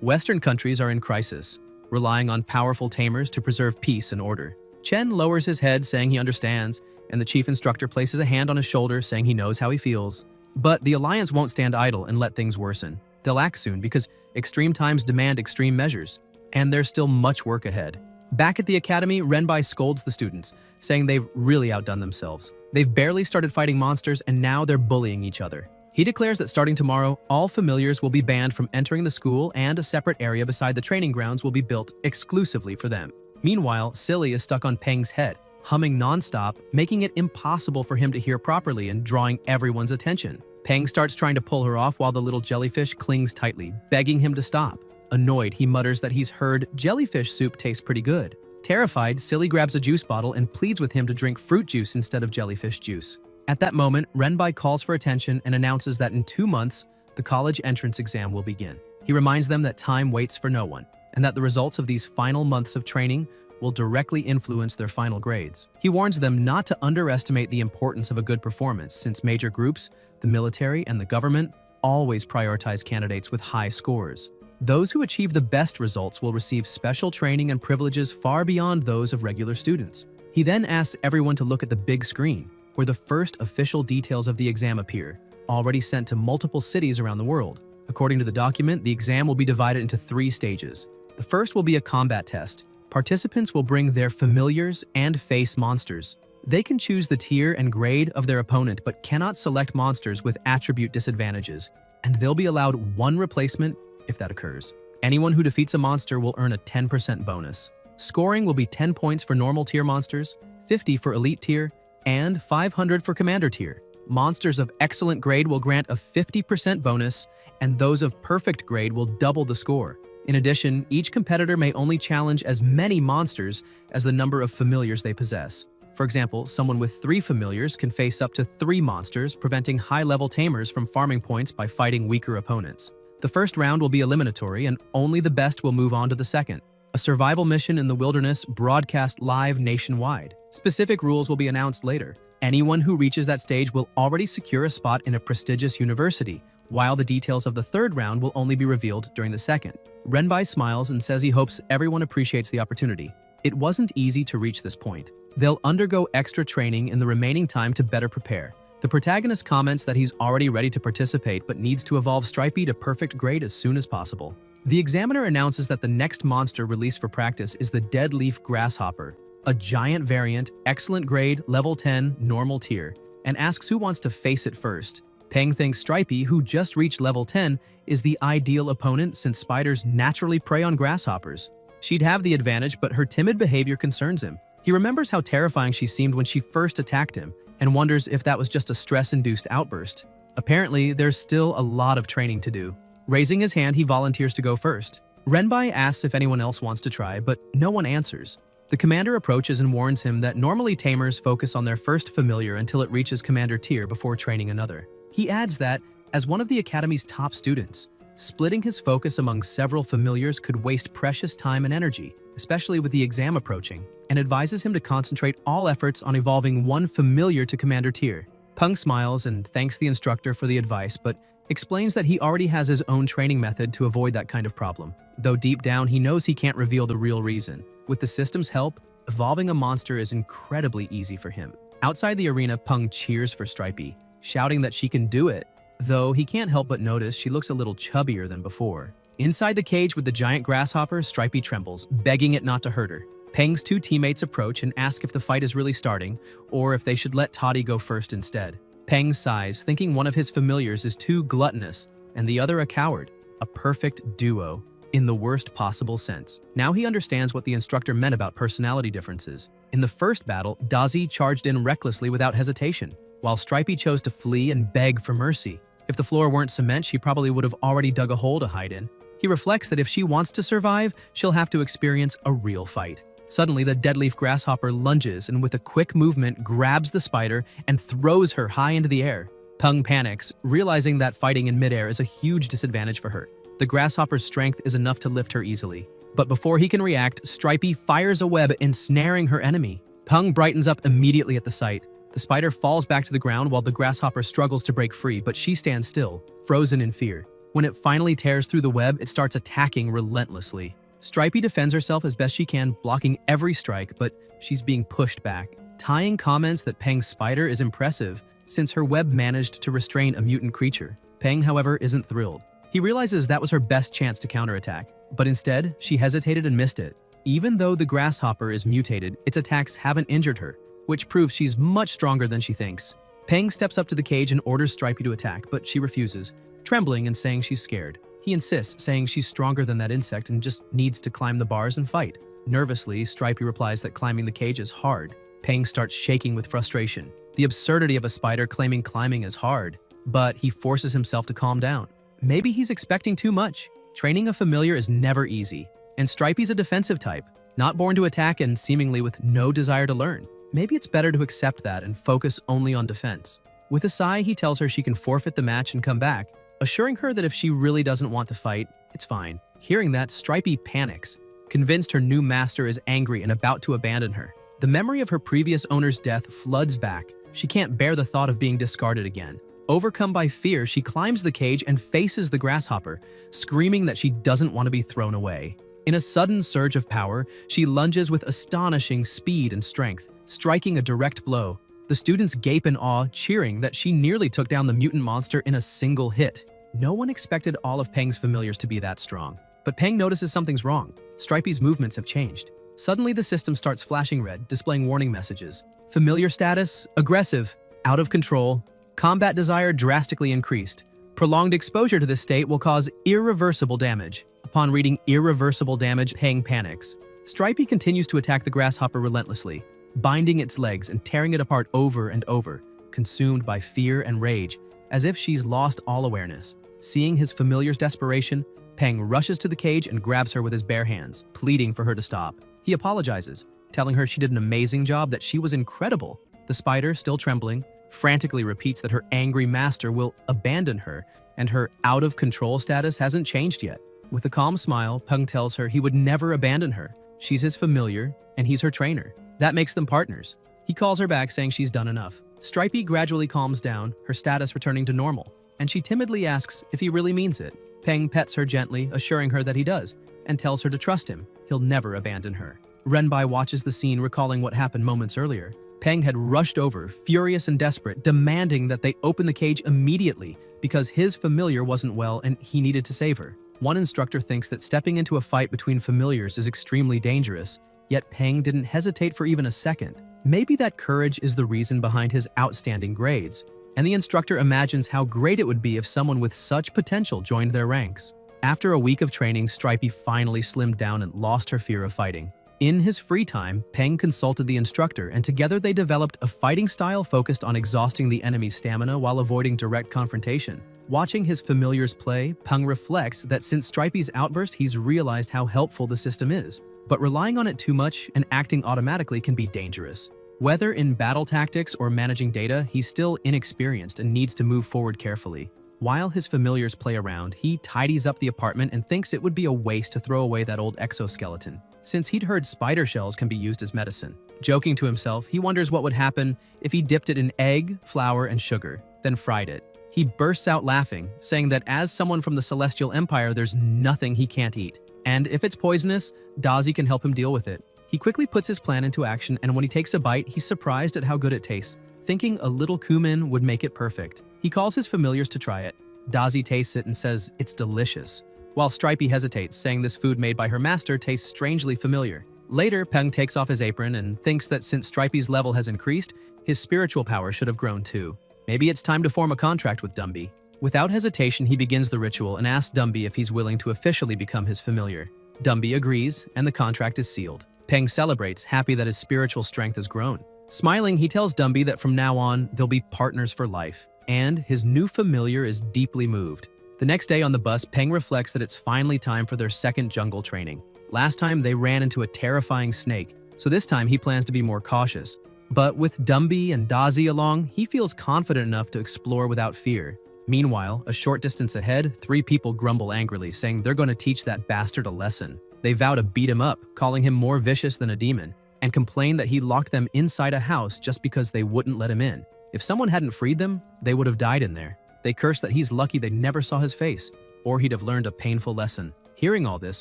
Western countries are in crisis, relying on powerful tamers to preserve peace and order. Chen lowers his head, saying he understands, and the chief instructor places a hand on his shoulder, saying he knows how he feels. But the Alliance won't stand idle and let things worsen. They'll act soon because extreme times demand extreme measures, and there's still much work ahead. Back at the academy, Renbai scolds the students, saying they've really outdone themselves. They've barely started fighting monsters and now they're bullying each other. He declares that starting tomorrow, all familiars will be banned from entering the school and a separate area beside the training grounds will be built exclusively for them. Meanwhile, Silly is stuck on Peng's head, humming nonstop, making it impossible for him to hear properly and drawing everyone's attention. Peng starts trying to pull her off while the little jellyfish clings tightly, begging him to stop. Annoyed, he mutters that he's heard jellyfish soup tastes pretty good. Terrified, Silly grabs a juice bottle and pleads with him to drink fruit juice instead of jellyfish juice. At that moment, Renbai calls for attention and announces that in 2 months, the college entrance exam will begin. He reminds them that time waits for no one, and that the results of these final months of training will directly influence their final grades. He warns them not to underestimate the importance of a good performance, since major groups, the military, and the government always prioritize candidates with high scores. Those who achieve the best results will receive special training and privileges far beyond those of regular students. He then asks everyone to look at the big screen, where the first official details of the exam appear, already sent to multiple cities around the world. According to the document, the exam will be divided into 3 stages. The first will be a combat test. Participants will bring their familiars and face monsters. They can choose the tier and grade of their opponent but cannot select monsters with attribute disadvantages, and they'll be allowed 1 replacement if that occurs. Anyone who defeats a monster will earn a 10% bonus. Scoring will be 10 points for normal tier monsters, 50 for elite tier, and 500 for commander tier. Monsters of excellent grade will grant a 50% bonus, and those of perfect grade will double the score. In addition, each competitor may only challenge as many monsters as the number of familiars they possess. For example, someone with 3 familiars can face up to 3 monsters, preventing high-level tamers from farming points by fighting weaker opponents. The first round will be eliminatory, and only the best will move on to the second. A survival mission in the wilderness broadcast live nationwide. Specific rules will be announced later. Anyone who reaches that stage will already secure a spot in a prestigious university, while the details of the third round will only be revealed during the second. Renbai smiles and says he hopes everyone appreciates the opportunity. It wasn't easy to reach this point. They'll undergo extra training in the remaining time to better prepare. The protagonist comments that he's already ready to participate but needs to evolve Stripey to perfect grade as soon as possible. The examiner announces that the next monster released for practice is the Dead Leaf Grasshopper, a giant variant, excellent grade, level 10, normal tier, and asks who wants to face it first. Peng thinks Stripey, who just reached level 10, is the ideal opponent since spiders naturally prey on grasshoppers. She'd have the advantage, but her timid behavior concerns him. He remembers how terrifying she seemed when she first attacked him, and wonders if that was just a stress-induced outburst. Apparently, there's still a lot of training to do. Raising his hand, he volunteers to go first. Renbai asks if anyone else wants to try, but no one answers. The commander approaches and warns him that normally tamers focus on their first familiar until it reaches commander tier before training another. He adds that, as one of the academy's top students, splitting his focus among several familiars could waste precious time and energy, especially with the exam approaching, and advises him to concentrate all efforts on evolving 1 familiar to commander tier. Peng smiles and thanks the instructor for the advice, but explains that he already has his own training method to avoid that kind of problem, though deep down he knows he can't reveal the real reason. With the system's help, evolving a monster is incredibly easy for him. Outside the arena, Peng cheers for Stripey, shouting that she can do it, though he can't help but notice she looks a little chubbier than before. Inside the cage with the giant grasshopper, Stripey trembles, begging it not to hurt her. Peng's 2 teammates approach and ask if the fight is really starting, or if they should let Toddy go first instead. Peng sighs, thinking one of his familiars is too gluttonous, and the other a coward. A perfect duo, in the worst possible sense. Now he understands what the instructor meant about personality differences. In the first battle, Dazi charged in recklessly without hesitation, while Stripey chose to flee and beg for mercy. If the floor weren't cement, she probably would have already dug a hole to hide in. He reflects that if she wants to survive, she'll have to experience a real fight. Suddenly, the deadleaf grasshopper lunges and with a quick movement grabs the spider and throws her high into the air. Peng panics, realizing that fighting in midair is a huge disadvantage for her. The grasshopper's strength is enough to lift her easily. But before he can react, Stripey fires a web ensnaring her enemy. Peng brightens up immediately at the sight. The spider falls back to the ground while the grasshopper struggles to break free, but she stands still, frozen in fear. When it finally tears through the web, it starts attacking relentlessly. Stripey defends herself as best she can, blocking every strike, but she's being pushed back. Tying comments that Peng's spider is impressive, since her web managed to restrain a mutant creature. Peng, however, isn't thrilled. He realizes that was her best chance to counterattack, but instead, she hesitated and missed it. Even though the grasshopper is mutated, its attacks haven't injured her, which proves she's much stronger than she thinks. Peng steps up to the cage and orders Stripey to attack, but she refuses, trembling and saying she's scared. He insists, saying she's stronger than that insect and just needs to climb the bars and fight. Nervously, Stripey replies that climbing the cage is hard. Peng starts shaking with frustration. The absurdity of a spider claiming climbing is hard, but he forces himself to calm down. Maybe he's expecting too much. Training a familiar is never easy, and Stripey's a defensive type, not born to attack and seemingly with no desire to learn. Maybe it's better to accept that and focus only on defense. With a sigh, he tells her she can forfeit the match and come back, assuring her that if she really doesn't want to fight, it's fine. Hearing that, Stripey panics, convinced her new master is angry and about to abandon her. The memory of her previous owner's death floods back. She can't bear the thought of being discarded again. Overcome by fear, she climbs the cage and faces the grasshopper, screaming that she doesn't want to be thrown away. In a sudden surge of power, she lunges with astonishing speed and strength, striking a direct blow. The students gape in awe, cheering that she nearly took down the mutant monster in a single hit. No one expected all of Peng's familiars to be that strong. But Peng notices something's wrong. Stripey's movements have changed. Suddenly, the system starts flashing red, displaying warning messages. Familiar status, aggressive, out of control, combat desire drastically increased. Prolonged exposure to this state will cause irreversible damage. Upon reading irreversible damage, Peng panics. Stripey continues to attack the grasshopper relentlessly, binding its legs and tearing it apart over and over, consumed by fear and rage, as if she's lost all awareness. Seeing his familiar's desperation, Peng rushes to the cage and grabs her with his bare hands, pleading for her to stop. He apologizes, telling her she did an amazing job, that she was incredible. The spider, still trembling, frantically repeats that her angry master will abandon her, and her out-of-control status hasn't changed yet. With a calm smile, Peng tells her he would never abandon her. She's his familiar, and he's her trainer. That makes them partners. He calls her back, saying she's done enough. Stripey gradually calms down, her status returning to normal, and she timidly asks if he really means it. Peng pets her gently, assuring her that he does, and tells her to trust him. He'll never abandon her. Renbai watches the scene, recalling what happened moments earlier. Peng had rushed over, furious and desperate, demanding that they open the cage immediately because his familiar wasn't well and he needed to save her. One instructor thinks that stepping into a fight between familiars is extremely dangerous, yet Peng didn't hesitate for even a second. Maybe that courage is the reason behind his outstanding grades, and the instructor imagines how great it would be if someone with such potential joined their ranks. After a week of training, Stripey finally slimmed down and lost her fear of fighting. In his free time, Peng consulted the instructor, and together they developed a fighting style focused on exhausting the enemy's stamina while avoiding direct confrontation. Watching his familiars play, Peng reflects that since Stripey's outburst, he's realized how helpful the system is. But relying on it too much and acting automatically can be dangerous. Whether in battle tactics or managing data, he's still inexperienced and needs to move forward carefully. While his familiars play around, he tidies up the apartment and thinks it would be a waste to throw away that old exoskeleton, since he'd heard spider shells can be used as medicine. Joking to himself, he wonders what would happen if he dipped it in egg, flour, and sugar, then fried it. He bursts out laughing, saying that as someone from the Celestial Empire, there's nothing he can't eat. And if it's poisonous, Dazi can help him deal with it. He quickly puts his plan into action, and when he takes a bite, he's surprised at how good it tastes, thinking a little cumin would make it perfect. He calls his familiars to try it. Dazi tastes it and says it's delicious, while Stripey hesitates, saying this food made by her master tastes strangely familiar. Later, Peng takes off his apron and thinks that since Stripey's level has increased, his spiritual power should have grown too. Maybe it's time to form a contract with Dumby. Without hesitation, he begins the ritual and asks Dumby if he's willing to officially become his familiar. Dumby agrees, and the contract is sealed. Peng celebrates, happy that his spiritual strength has grown. Smiling, he tells Dumby that from now on, they'll be partners for life, and his new familiar is deeply moved. The next day on the bus, Peng reflects that it's finally time for their second jungle training. Last time, they ran into a terrifying snake, so this time he plans to be more cautious. But with Dumby and Dazi along, he feels confident enough to explore without fear. Meanwhile, a short distance ahead, 3 people grumble angrily, saying they're going to teach that bastard a lesson. They vow to beat him up, calling him more vicious than a demon, and complain that he locked them inside a house just because they wouldn't let him in. If someone hadn't freed them, they would have died in there. They curse that he's lucky they never saw his face, or he'd have learned a painful lesson. Hearing all this,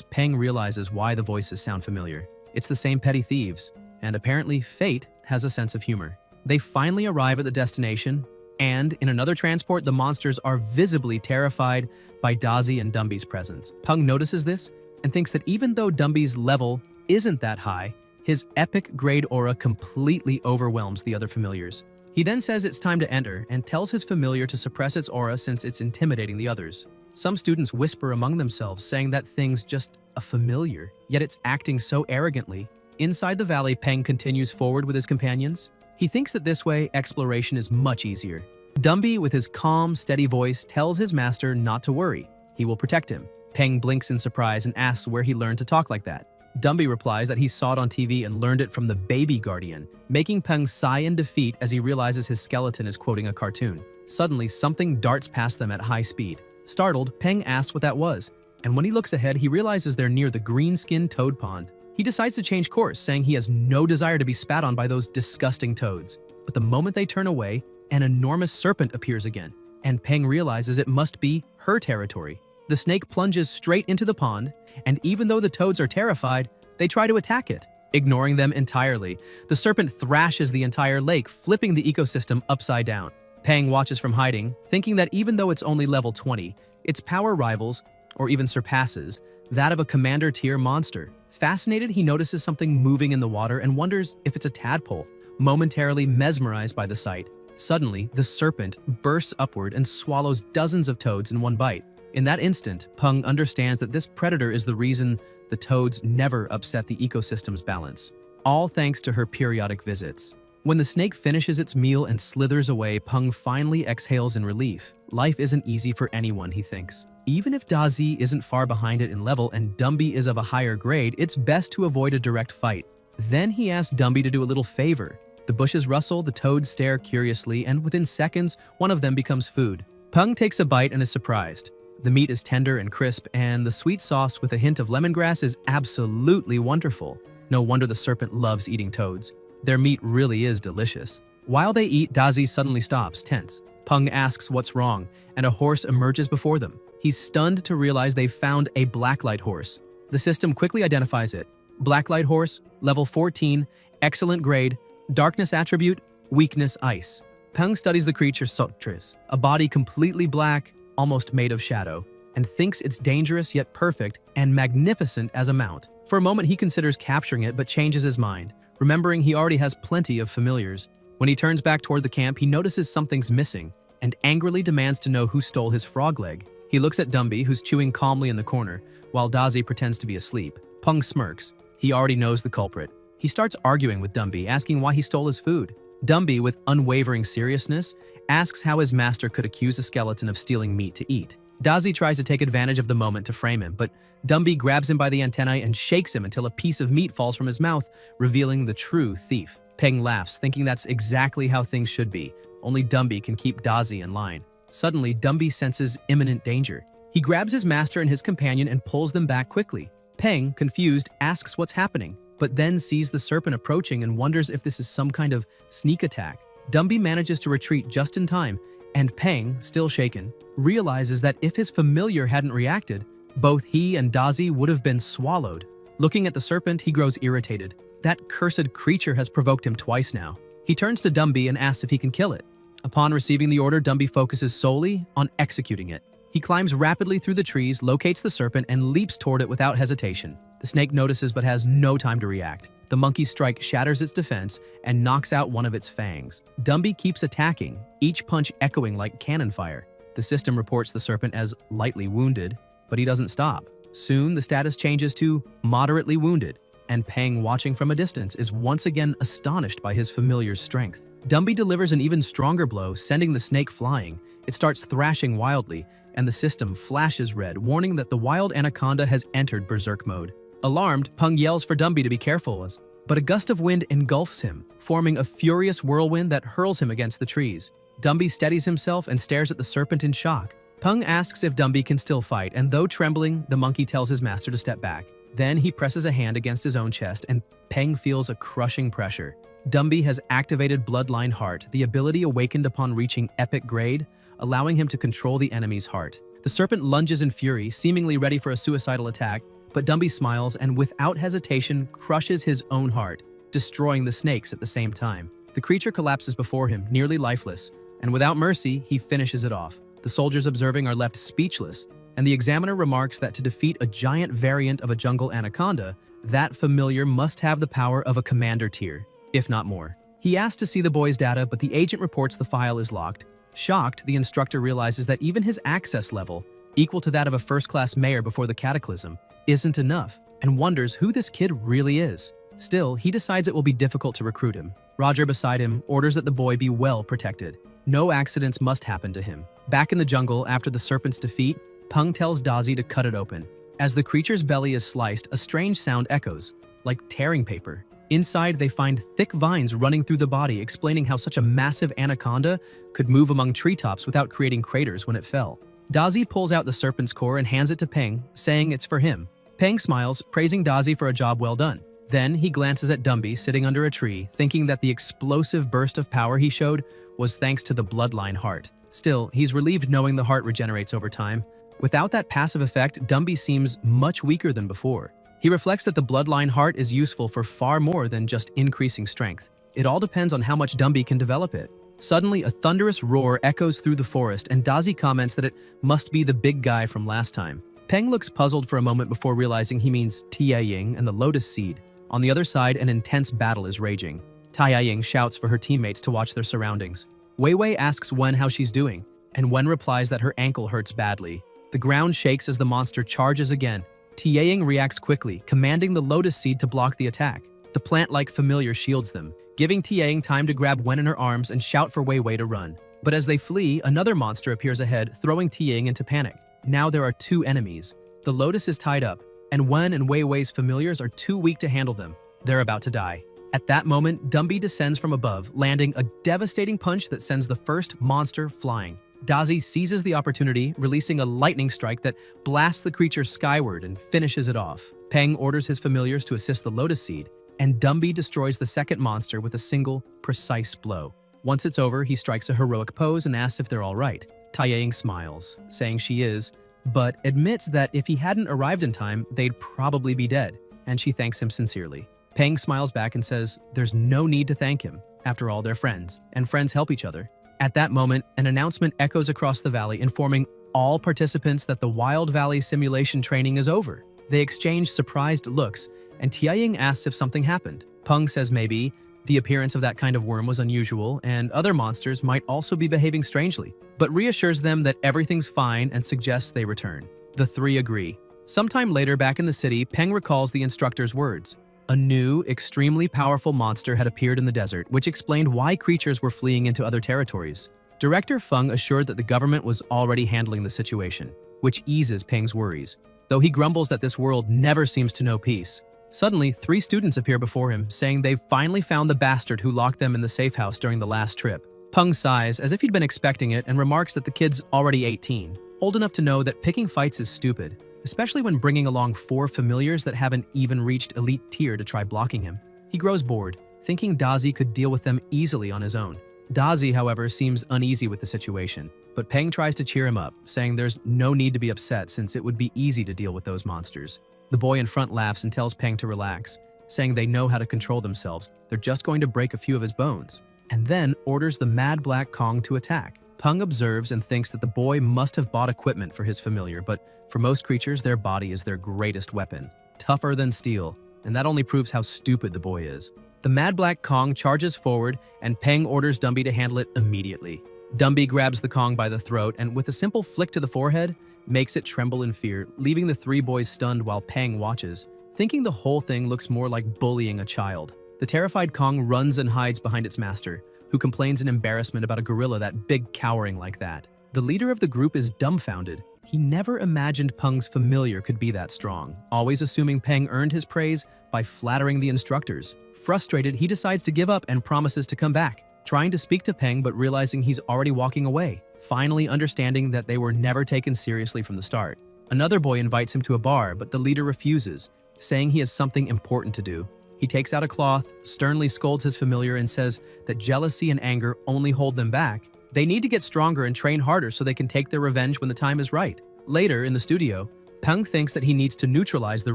Peng realizes why the voices sound familiar. It's the same petty thieves, and apparently fate has a sense of humor. They finally arrive at the destination, and in another transport, the monsters are visibly terrified by Dazi and Dumby's presence. Peng notices this and thinks that even though Dumby's level isn't that high, his epic grade aura completely overwhelms the other familiars. He then says it's time to enter and tells his familiar to suppress its aura since it's intimidating the others. Some students whisper among themselves, saying that thing's just a familiar, yet it's acting so arrogantly. Inside the valley, Peng continues forward with his companions. He thinks that this way, exploration is much easier. Dumby, with his calm, steady voice, tells his master not to worry. He will protect him. Peng blinks in surprise and asks where he learned to talk like that. Dumby replies that he saw it on TV and learned it from the baby guardian, making Peng sigh in defeat as he realizes his skeleton is quoting a cartoon. Suddenly, something darts past them at high speed. Startled, Peng asks what that was, and when he looks ahead, he realizes they're near the green-skinned toad pond. He decides to change course, saying he has no desire to be spat on by those disgusting toads. But the moment they turn away, an enormous serpent appears again, and Peng realizes it must be her territory. The snake plunges straight into the pond, and even though the toads are terrified, they try to attack it. Ignoring them entirely, the serpent thrashes the entire lake, flipping the ecosystem upside down. Peng watches from hiding, thinking that even though it's only level 20, its power rivals, or even surpasses, that of a commander-tier monster. Fascinated, he notices something moving in the water and wonders if it's a tadpole, momentarily mesmerized by the sight. Suddenly, the serpent bursts upward and swallows dozens of toads in one bite. In that instant, Peng understands that this predator is the reason the toads never upset the ecosystem's balance, all thanks to her periodic visits. When the snake finishes its meal and slithers away, Peng finally exhales in relief. Life isn't easy for anyone, he thinks. Even if Dazi isn't far behind it in level and Dumby is of a higher grade, it's best to avoid a direct fight. Then he asks Dumby to do a little favor. The bushes rustle, the toads stare curiously, and within seconds, one of them becomes food. Peng takes a bite and is surprised. The meat is tender and crisp, and the sweet sauce with a hint of lemongrass is absolutely wonderful. No wonder the serpent loves eating toads. Their meat really is delicious. While they eat, Dazi suddenly stops, tense. Peng asks what's wrong, and a horse emerges before them. He's stunned to realize they've found a blacklight horse. The system quickly identifies it. Blacklight horse, level 14, excellent grade, darkness attribute, weakness ice. Peng studies the creature Sotris, a body completely black, almost made of shadow, and thinks it's dangerous yet perfect and magnificent as a mount. For a moment he considers capturing it but changes his mind, remembering he already has plenty of familiars. When he turns back toward the camp, he notices something's missing and angrily demands to know who stole his frog leg. He looks at Dumby, who's chewing calmly in the corner, while Dazi pretends to be asleep. Peng smirks. He already knows the culprit. He starts arguing with Dumby, asking why he stole his food. Dumby, with unwavering seriousness, asks how his master could accuse a skeleton of stealing meat to eat. Dazi tries to take advantage of the moment to frame him, but Dumby grabs him by the antennae and shakes him until a piece of meat falls from his mouth, revealing the true thief. Peng laughs, thinking that's exactly how things should be. Only Dumby can keep Dazi in line. Suddenly, Dumby senses imminent danger. He grabs his master and his companion and pulls them back quickly. Peng, confused, asks what's happening, but then sees the serpent approaching and wonders if this is some kind of sneak attack. Dumby manages to retreat just in time, and Peng, still shaken, realizes that if his familiar hadn't reacted, both he and Dazi would have been swallowed. Looking at the serpent, he grows irritated. That cursed creature has provoked him twice now. He turns to Dumby and asks if he can kill it. Upon receiving the order, Dumby focuses solely on executing it. He climbs rapidly through the trees, locates the serpent, and leaps toward it without hesitation. The snake notices but has no time to react. The monkey's strike shatters its defense and knocks out one of its fangs. Dumby keeps attacking, each punch echoing like cannon fire. The system reports the serpent as lightly wounded, but he doesn't stop. Soon, the status changes to moderately wounded, and Peng, watching from a distance, is once again astonished by his familiar's strength. Dumby delivers an even stronger blow, sending the snake flying. It starts thrashing wildly, and the system flashes red, warning that the wild anaconda has entered berserk mode. Alarmed, Peng yells for Dumby to be careful, but a gust of wind engulfs him, forming a furious whirlwind that hurls him against the trees. Dumby steadies himself and stares at the serpent in shock. Peng asks if Dumby can still fight, and though trembling, the monkey tells his master to step back. Then he presses a hand against his own chest, and Peng feels a crushing pressure. Dumby has activated Bloodline Heart, the ability awakened upon reaching epic grade, allowing him to control the enemy's heart. The serpent lunges in fury, seemingly ready for a suicidal attack, but Dumby smiles and without hesitation crushes his own heart, destroying the snakes at the same time. The creature collapses before him, nearly lifeless, and without mercy, he finishes it off. The soldiers observing are left speechless, and the examiner remarks that to defeat a giant variant of a jungle anaconda, That familiar must have the power of a commander tier, if not more. He asks to see the boy's data, but the agent reports the file is locked. Shocked, the instructor realizes that even his access level, equal to that of a first-class mayor before the cataclysm, isn't enough, and wonders who this kid really is. Still, he decides it will be difficult to recruit him. Roger beside him orders that the boy be well protected. No accidents must happen to him. Back in the jungle, after the serpent's defeat, Peng tells Dazi to cut it open. As the creature's belly is sliced, a strange sound echoes, like tearing paper. Inside, they find thick vines running through the body, explaining how such a massive anaconda could move among treetops without creating craters when it fell. Dazi pulls out the serpent's core and hands it to Peng, saying it's for him. Peng smiles, praising Dazi for a job well done. Then he glances at Dumby sitting under a tree, thinking that the explosive burst of power he showed was thanks to the bloodline heart. Still, he's relieved knowing the heart regenerates over time. Without that passive effect, Dumby seems much weaker than before. He reflects that the bloodline heart is useful for far more than just increasing strength. It all depends on how much Dumby can develop it. Suddenly, a thunderous roar echoes through the forest, and Dazi comments that it must be the big guy from last time. Peng looks puzzled for a moment before realizing he means Tia Ying and the Lotus Seed. On the other side, an intense battle is raging. Tia Ying shouts for her teammates to watch their surroundings. Wei Wei asks Wen how she's doing, and Wen replies that her ankle hurts badly. The ground shakes as the monster charges again. Tia Ying reacts quickly, commanding the Lotus Seed to block the attack. The plant-like familiar shields them, giving Tia Ying time to grab Wen in her arms and shout for Wei Wei to run. But as they flee, another monster appears ahead, throwing Tia Ying into panic. Now there are two enemies. The Lotus is tied up, and Wen and Wei Wei's familiars are too weak to handle them. They're about to die. At that moment, Dumby descends from above, landing a devastating punch that sends the first monster flying. Dazi seizes the opportunity, releasing a lightning strike that blasts the creature skyward and finishes it off. Peng orders his familiars to assist the Lotus Seed, and Dumby destroys the second monster with a single, precise blow. Once it's over, he strikes a heroic pose and asks if they're all right. Tia Ying smiles, saying she is, but admits that if he hadn't arrived in time, they'd probably be dead, and she thanks him sincerely. Peng smiles back and says there's no need to thank him. After all, they're friends, and friends help each other. At that moment, an announcement echoes across the valley, informing all participants that the Wild Valley simulation training is over. They exchange surprised looks, and Tia Ying asks if something happened. Peng says maybe the appearance of that kind of worm was unusual, and other monsters might also be behaving strangely, but reassures them that everything's fine and suggests they return. The three agree. Sometime later, back in the city, Peng recalls the instructor's words. A new, extremely powerful monster had appeared in the desert, which explained why creatures were fleeing into other territories. Director Feng assured that the government was already handling the situation, which eases Peng's worries, though he grumbles that this world never seems to know peace. Suddenly, three students appear before him, saying they've finally found the bastard who locked them in the safe house during the last trip. Peng sighs, as if he'd been expecting it, and remarks that the kid's already 18, old enough to know that picking fights is stupid, especially when bringing along 4 familiars that haven't even reached elite tier to try blocking him. He grows bored, thinking Dazi could deal with them easily on his own. Dazi, however, seems uneasy with the situation, but Peng tries to cheer him up, saying there's no need to be upset since it would be easy to deal with those monsters. The boy in front laughs and tells Peng to relax, saying they know how to control themselves, they're just going to break a few of his bones, and then orders the Mad Black Kong to attack. Peng observes and thinks that the boy must have bought equipment for his familiar, but for most creatures, their body is their greatest weapon, tougher than steel, and that only proves how stupid the boy is. The Mad Black Kong charges forward, and Peng orders Dumby to handle it immediately. Dumby grabs the Kong by the throat and, with a simple flick to the forehead, makes it tremble in fear, leaving the 3 boys stunned while Peng watches, thinking the whole thing looks more like bullying a child. The terrified Kong runs and hides behind its master, who complains in embarrassment about a gorilla that big cowering like that. The leader of the group is dumbfounded. He never imagined Peng's familiar could be that strong, always assuming Peng earned his praise by flattering the instructors. Frustrated, he decides to give up and promises to come back, trying to speak to Peng but realizing he's already walking away, finally understanding that they were never taken seriously from the start. Another boy invites him to a bar, but the leader refuses, saying he has something important to do. He takes out a cloth, sternly scolds his familiar, and says that jealousy and anger only hold them back. They need to get stronger and train harder so they can take their revenge when the time is right. Later, in the studio, Peng thinks that he needs to neutralize the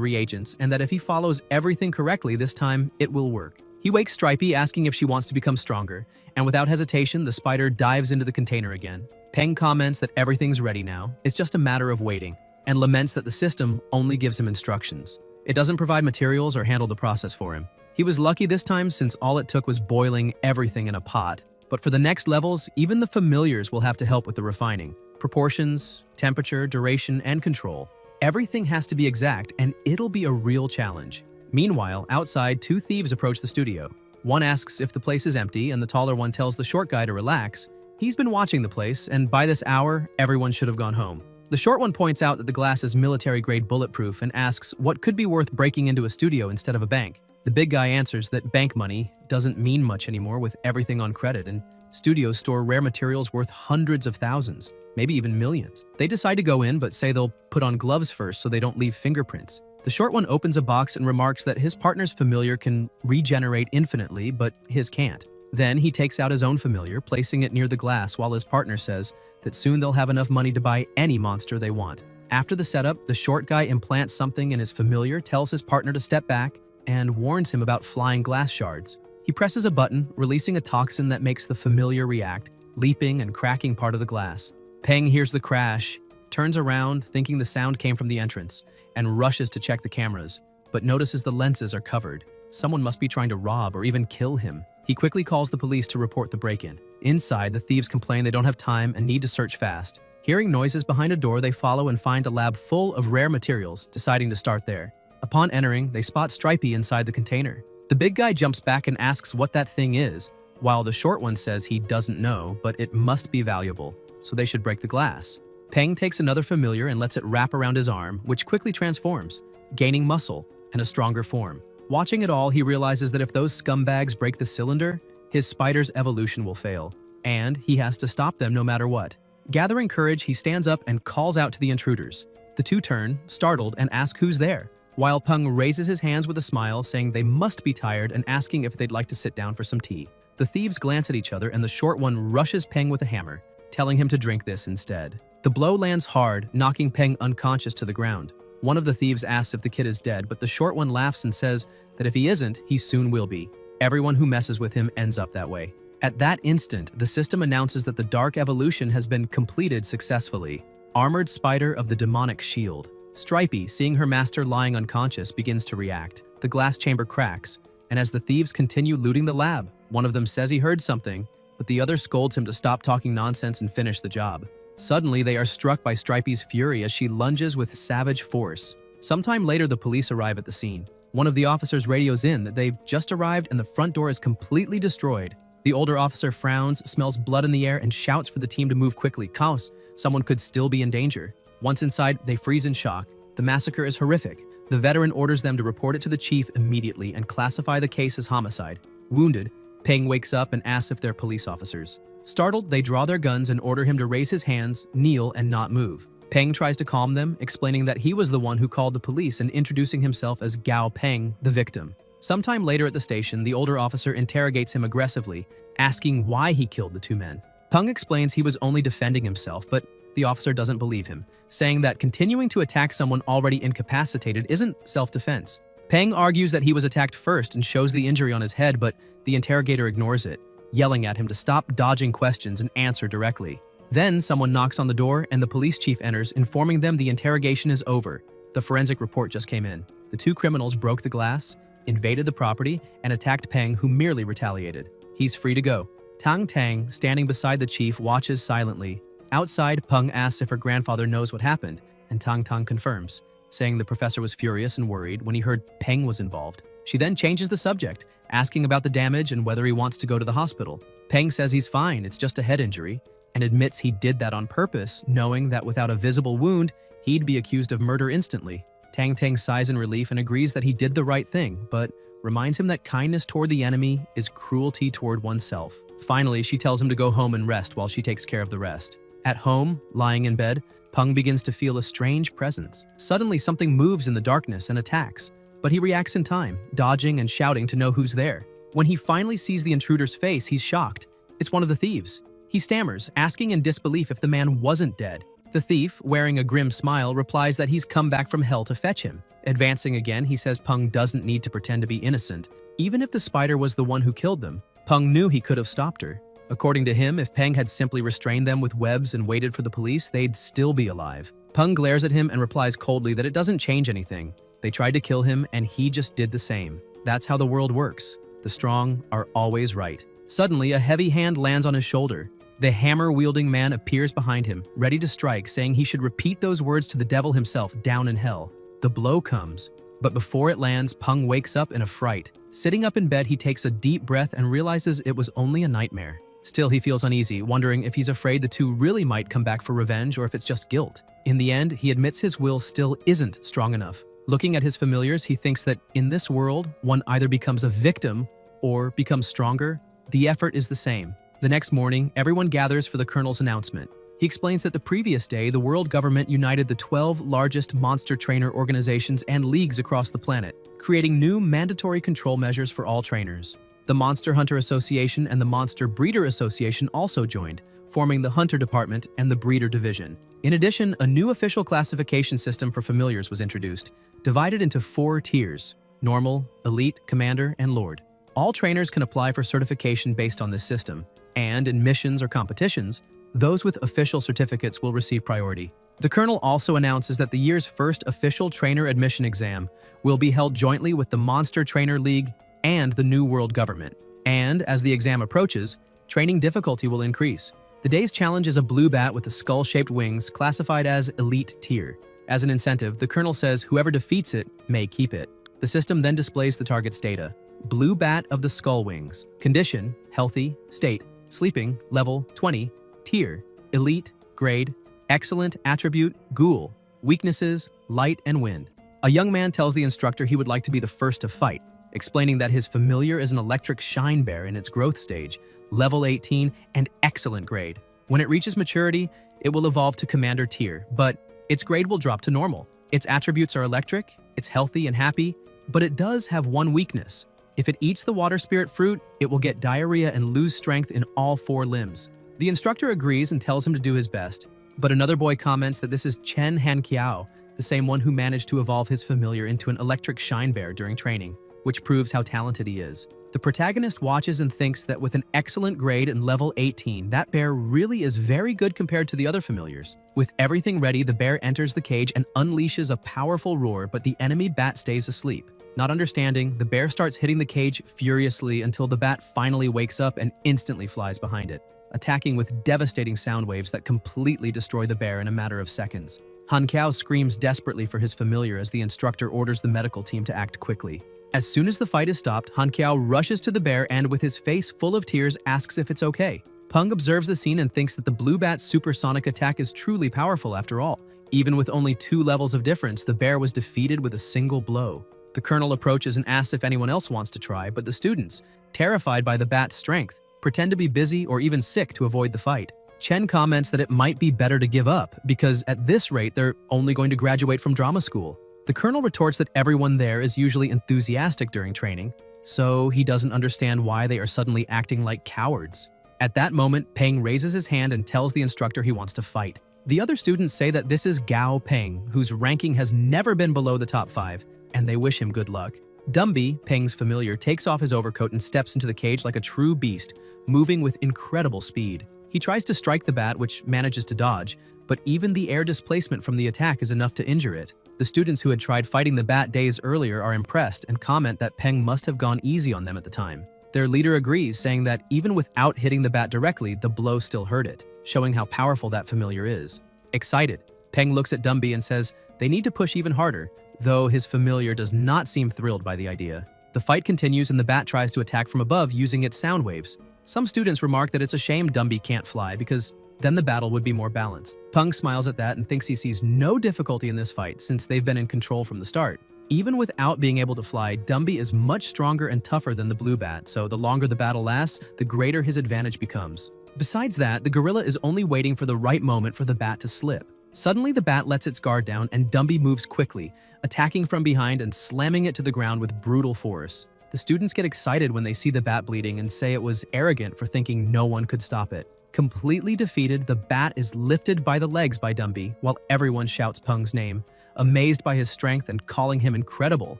reagents and that if he follows everything correctly this time, it will work. He wakes Stripey, asking if she wants to become stronger, and without hesitation, the spider dives into the container again. Peng comments that everything's ready now, it's just a matter of waiting, and laments that the system only gives him instructions. It doesn't provide materials or handle the process for him. He was lucky this time since all it took was boiling everything in a pot. But for the next levels, even the familiars will have to help with the refining. Proportions, temperature, duration, and control. Everything has to be exact, and it'll be a real challenge. Meanwhile, outside, two thieves approach the studio. One asks if the place is empty, and the taller one tells the short guy to relax. He's been watching the place, and by this hour, everyone should have gone home. The short one points out that the glass is military-grade bulletproof and asks what could be worth breaking into a studio instead of a bank. The big guy answers that bank money doesn't mean much anymore with everything on credit, and studios store rare materials worth hundreds of thousands, maybe even millions. They decide to go in, but say they'll put on gloves first so they don't leave fingerprints. The short one opens a box and remarks that his partner's familiar can regenerate infinitely, but his can't. Then he takes out his own familiar, placing it near the glass while his partner says that soon they'll have enough money to buy any monster they want. After the setup, the short guy implants something in his familiar, tells his partner to step back, and warns him about flying glass shards. He presses a button, releasing a toxin that makes the familiar react, leaping and cracking part of the glass. Peng hears the crash, turns around, thinking the sound came from the entrance, and rushes to check the cameras, but notices the lenses are covered. Someone must be trying to rob or even kill him. He quickly calls the police to report the break-in. Inside, the thieves complain they don't have time and need to search fast. Hearing noises behind a door, they follow and find a lab full of rare materials, deciding to start there. Upon entering, they spot Stripey inside the container. The big guy jumps back and asks what that thing is, while the short one says he doesn't know, but it must be valuable, so they should break the glass. Peng takes another familiar and lets it wrap around his arm, which quickly transforms, gaining muscle and a stronger form. Watching it all, he realizes that if those scumbags break the cylinder, his spider's evolution will fail, and he has to stop them no matter what. Gathering courage, he stands up and calls out to the intruders. The two turn, startled, and ask who's there, while Peng raises his hands with a smile, saying they must be tired and asking if they'd like to sit down for some tea. The thieves glance at each other, and the short one rushes Peng with a hammer, telling him to drink this instead. The blow lands hard, knocking Peng unconscious to the ground. One of the thieves asks if the kid is dead, but the short one laughs and says that if he isn't, he soon will be. Everyone who messes with him ends up that way. At that instant, the system announces that the dark evolution has been completed successfully. Armored Spider of the Demonic Shield. Stripey, seeing her master lying unconscious, begins to react. The glass chamber cracks, and as the thieves continue looting the lab, one of them says he heard something, but the other scolds him to stop talking nonsense and finish the job. Suddenly, they are struck by Stripey's fury as she lunges with savage force. Sometime later, the police arrive at the scene. One of the officers radios in that they've just arrived and the front door is completely destroyed. The older officer frowns, smells blood in the air, and shouts for the team to move quickly. Chaos, someone could still be in danger. Once inside, they freeze in shock. The massacre is horrific. The veteran orders them to report it to the chief immediately and classify the case as homicide. Wounded, Peng wakes up and asks if they're police officers. Startled, they draw their guns and order him to raise his hands, kneel, and not move. Peng tries to calm them, explaining that he was the one who called the police and introducing himself as Gao Peng, the victim. Sometime later at the station, the older officer interrogates him aggressively, asking why he killed the two men. Peng explains he was only defending himself, but the officer doesn't believe him, saying that continuing to attack someone already incapacitated isn't self-defense. Peng argues that he was attacked first and shows the injury on his head, but the interrogator ignores it, yelling at him to stop dodging questions and answer directly. Then someone knocks on the door and the police chief enters, informing them the interrogation is over. The forensic report just came in. The two criminals broke the glass, invaded the property, and attacked Peng, who merely retaliated. He's free to go. Tang Tang, standing beside the chief, watches silently. Outside, Peng asks if her grandfather knows what happened, and Tang Tang confirms, saying the professor was furious and worried when he heard Peng was involved. She then changes the subject, asking about the damage and whether he wants to go to the hospital. Peng says he's fine, it's just a head injury, and admits he did that on purpose, knowing that without a visible wound, he'd be accused of murder instantly. Tang Tang sighs in relief and agrees that he did the right thing, but reminds him that kindness toward the enemy is cruelty toward oneself. Finally, she tells him to go home and rest while she takes care of the rest. At home, lying in bed, Peng begins to feel a strange presence. Suddenly, something moves in the darkness and attacks, but he reacts in time, dodging and shouting to know who's there. When he finally sees the intruder's face, he's shocked. It's one of the thieves. He stammers, asking in disbelief if the man wasn't dead. The thief, wearing a grim smile, replies that he's come back from hell to fetch him. Advancing again, he says Peng doesn't need to pretend to be innocent. Even if the spider was the one who killed them, Peng knew he could have stopped her. According to him, if Peng had simply restrained them with webs and waited for the police, they'd still be alive. Peng glares at him and replies coldly that it doesn't change anything. They tried to kill him, and he just did the same. That's how the world works. The strong are always right. Suddenly, a heavy hand lands on his shoulder. The hammer-wielding man appears behind him, ready to strike, saying he should repeat those words to the devil himself down in hell. The blow comes, but before it lands, Peng wakes up in a fright. Sitting up in bed, he takes a deep breath and realizes it was only a nightmare. Still, he feels uneasy, wondering if he's afraid the two really might come back for revenge or if it's just guilt. In the end, he admits his will still isn't strong enough. Looking at his familiars, he thinks that in this world, one either becomes a victim or becomes stronger. The effort is the same. The next morning, everyone gathers for the colonel's announcement. He explains that the previous day, the world government united the 12 largest monster trainer organizations and leagues across the planet, creating new mandatory control measures for all trainers. The Monster Hunter Association and the Monster Breeder Association also joined, forming the Hunter Department and the Breeder Division. In addition, a new official classification system for familiars was introduced, divided into 4 tiers: Normal, Elite, Commander, and Lord. All trainers can apply for certification based on this system, and in missions or competitions, those with official certificates will receive priority. The colonel also announces that the year's first official trainer admission exam will be held jointly with the Monster Trainer League and the New World Government. And as the exam approaches, training difficulty will increase. The day's challenge is a blue bat with the skull-shaped wings, classified as Elite Tier. As an incentive, the colonel says whoever defeats it may keep it. The system then displays the target's data. Blue bat of the skull wings. Condition: healthy. State: sleeping. Level: 20. Tier: elite. Grade: excellent. Attribute: ghoul. Weaknesses: light and wind. A young man tells the instructor he would like to be the first to fight, explaining that his familiar is an electric shine bear in its growth stage, level 18, and excellent grade. When it reaches maturity, it will evolve to commander tier, but its grade will drop to normal. Its attributes are electric, it's healthy and happy, but it does have one weakness. If it eats the water spirit fruit, it will get diarrhea and lose strength in all 4 limbs. The instructor agrees and tells him to do his best, but another boy comments that this is Chen Hanqiao, the same one who managed to evolve his familiar into an electric shine bear during training, which proves how talented he is. The protagonist watches and thinks that with an excellent grade and level 18, that bear really is very good compared to the other familiars. With everything ready, the bear enters the cage and unleashes a powerful roar, but the enemy bat stays asleep. Not understanding, the bear starts hitting the cage furiously until the bat finally wakes up and instantly flies behind it, attacking with devastating sound waves that completely destroy the bear in a matter of seconds. Han Kiao screams desperately for his familiar as the instructor orders the medical team to act quickly. As soon as the fight is stopped, Han Kiao rushes to the bear and, with his face full of tears, asks if it's okay. Peng observes the scene and thinks that the blue bat's supersonic attack is truly powerful after all. Even with only 2 levels of difference, the bear was defeated with a single blow. The colonel approaches and asks if anyone else wants to try, but the students, terrified by the bat's strength, pretend to be busy or even sick to avoid the fight. Chen comments that it might be better to give up, because at this rate they're only going to graduate from drama school. The colonel retorts that everyone there is usually enthusiastic during training, so he doesn't understand why they are suddenly acting like cowards. At that moment, Peng raises his hand and tells the instructor he wants to fight. The other students say that this is Gao Peng, whose ranking has never been below the top 5, and they wish him good luck. Dumby, Peng's familiar, takes off his overcoat and steps into the cage like a true beast, moving with incredible speed. He tries to strike the bat, which manages to dodge, but even the air displacement from the attack is enough to injure it. The students who had tried fighting the bat days earlier are impressed and comment that Peng must have gone easy on them at the time. Their leader agrees, saying that even without hitting the bat directly, the blow still hurt it, showing how powerful that familiar is. Excited, Peng looks at Dumby and says they need to push even harder, though his familiar does not seem thrilled by the idea. The fight continues and the bat tries to attack from above using its sound waves. Some students remark that it's a shame Dumby can't fly because then the battle would be more balanced. Peng smiles at that and thinks he sees no difficulty in this fight since they've been in control from the start. Even without being able to fly, Dumby is much stronger and tougher than the blue bat, so the longer the battle lasts, the greater his advantage becomes. Besides that, the gorilla is only waiting for the right moment for the bat to slip. Suddenly, the bat lets its guard down and Dumby moves quickly, attacking from behind and slamming it to the ground with brutal force. The students get excited when they see the bat bleeding and say it was arrogant for thinking no one could stop it. Completely defeated, the bat is lifted by the legs by Dumby, while everyone shouts Peng's name, amazed by his strength and calling him incredible.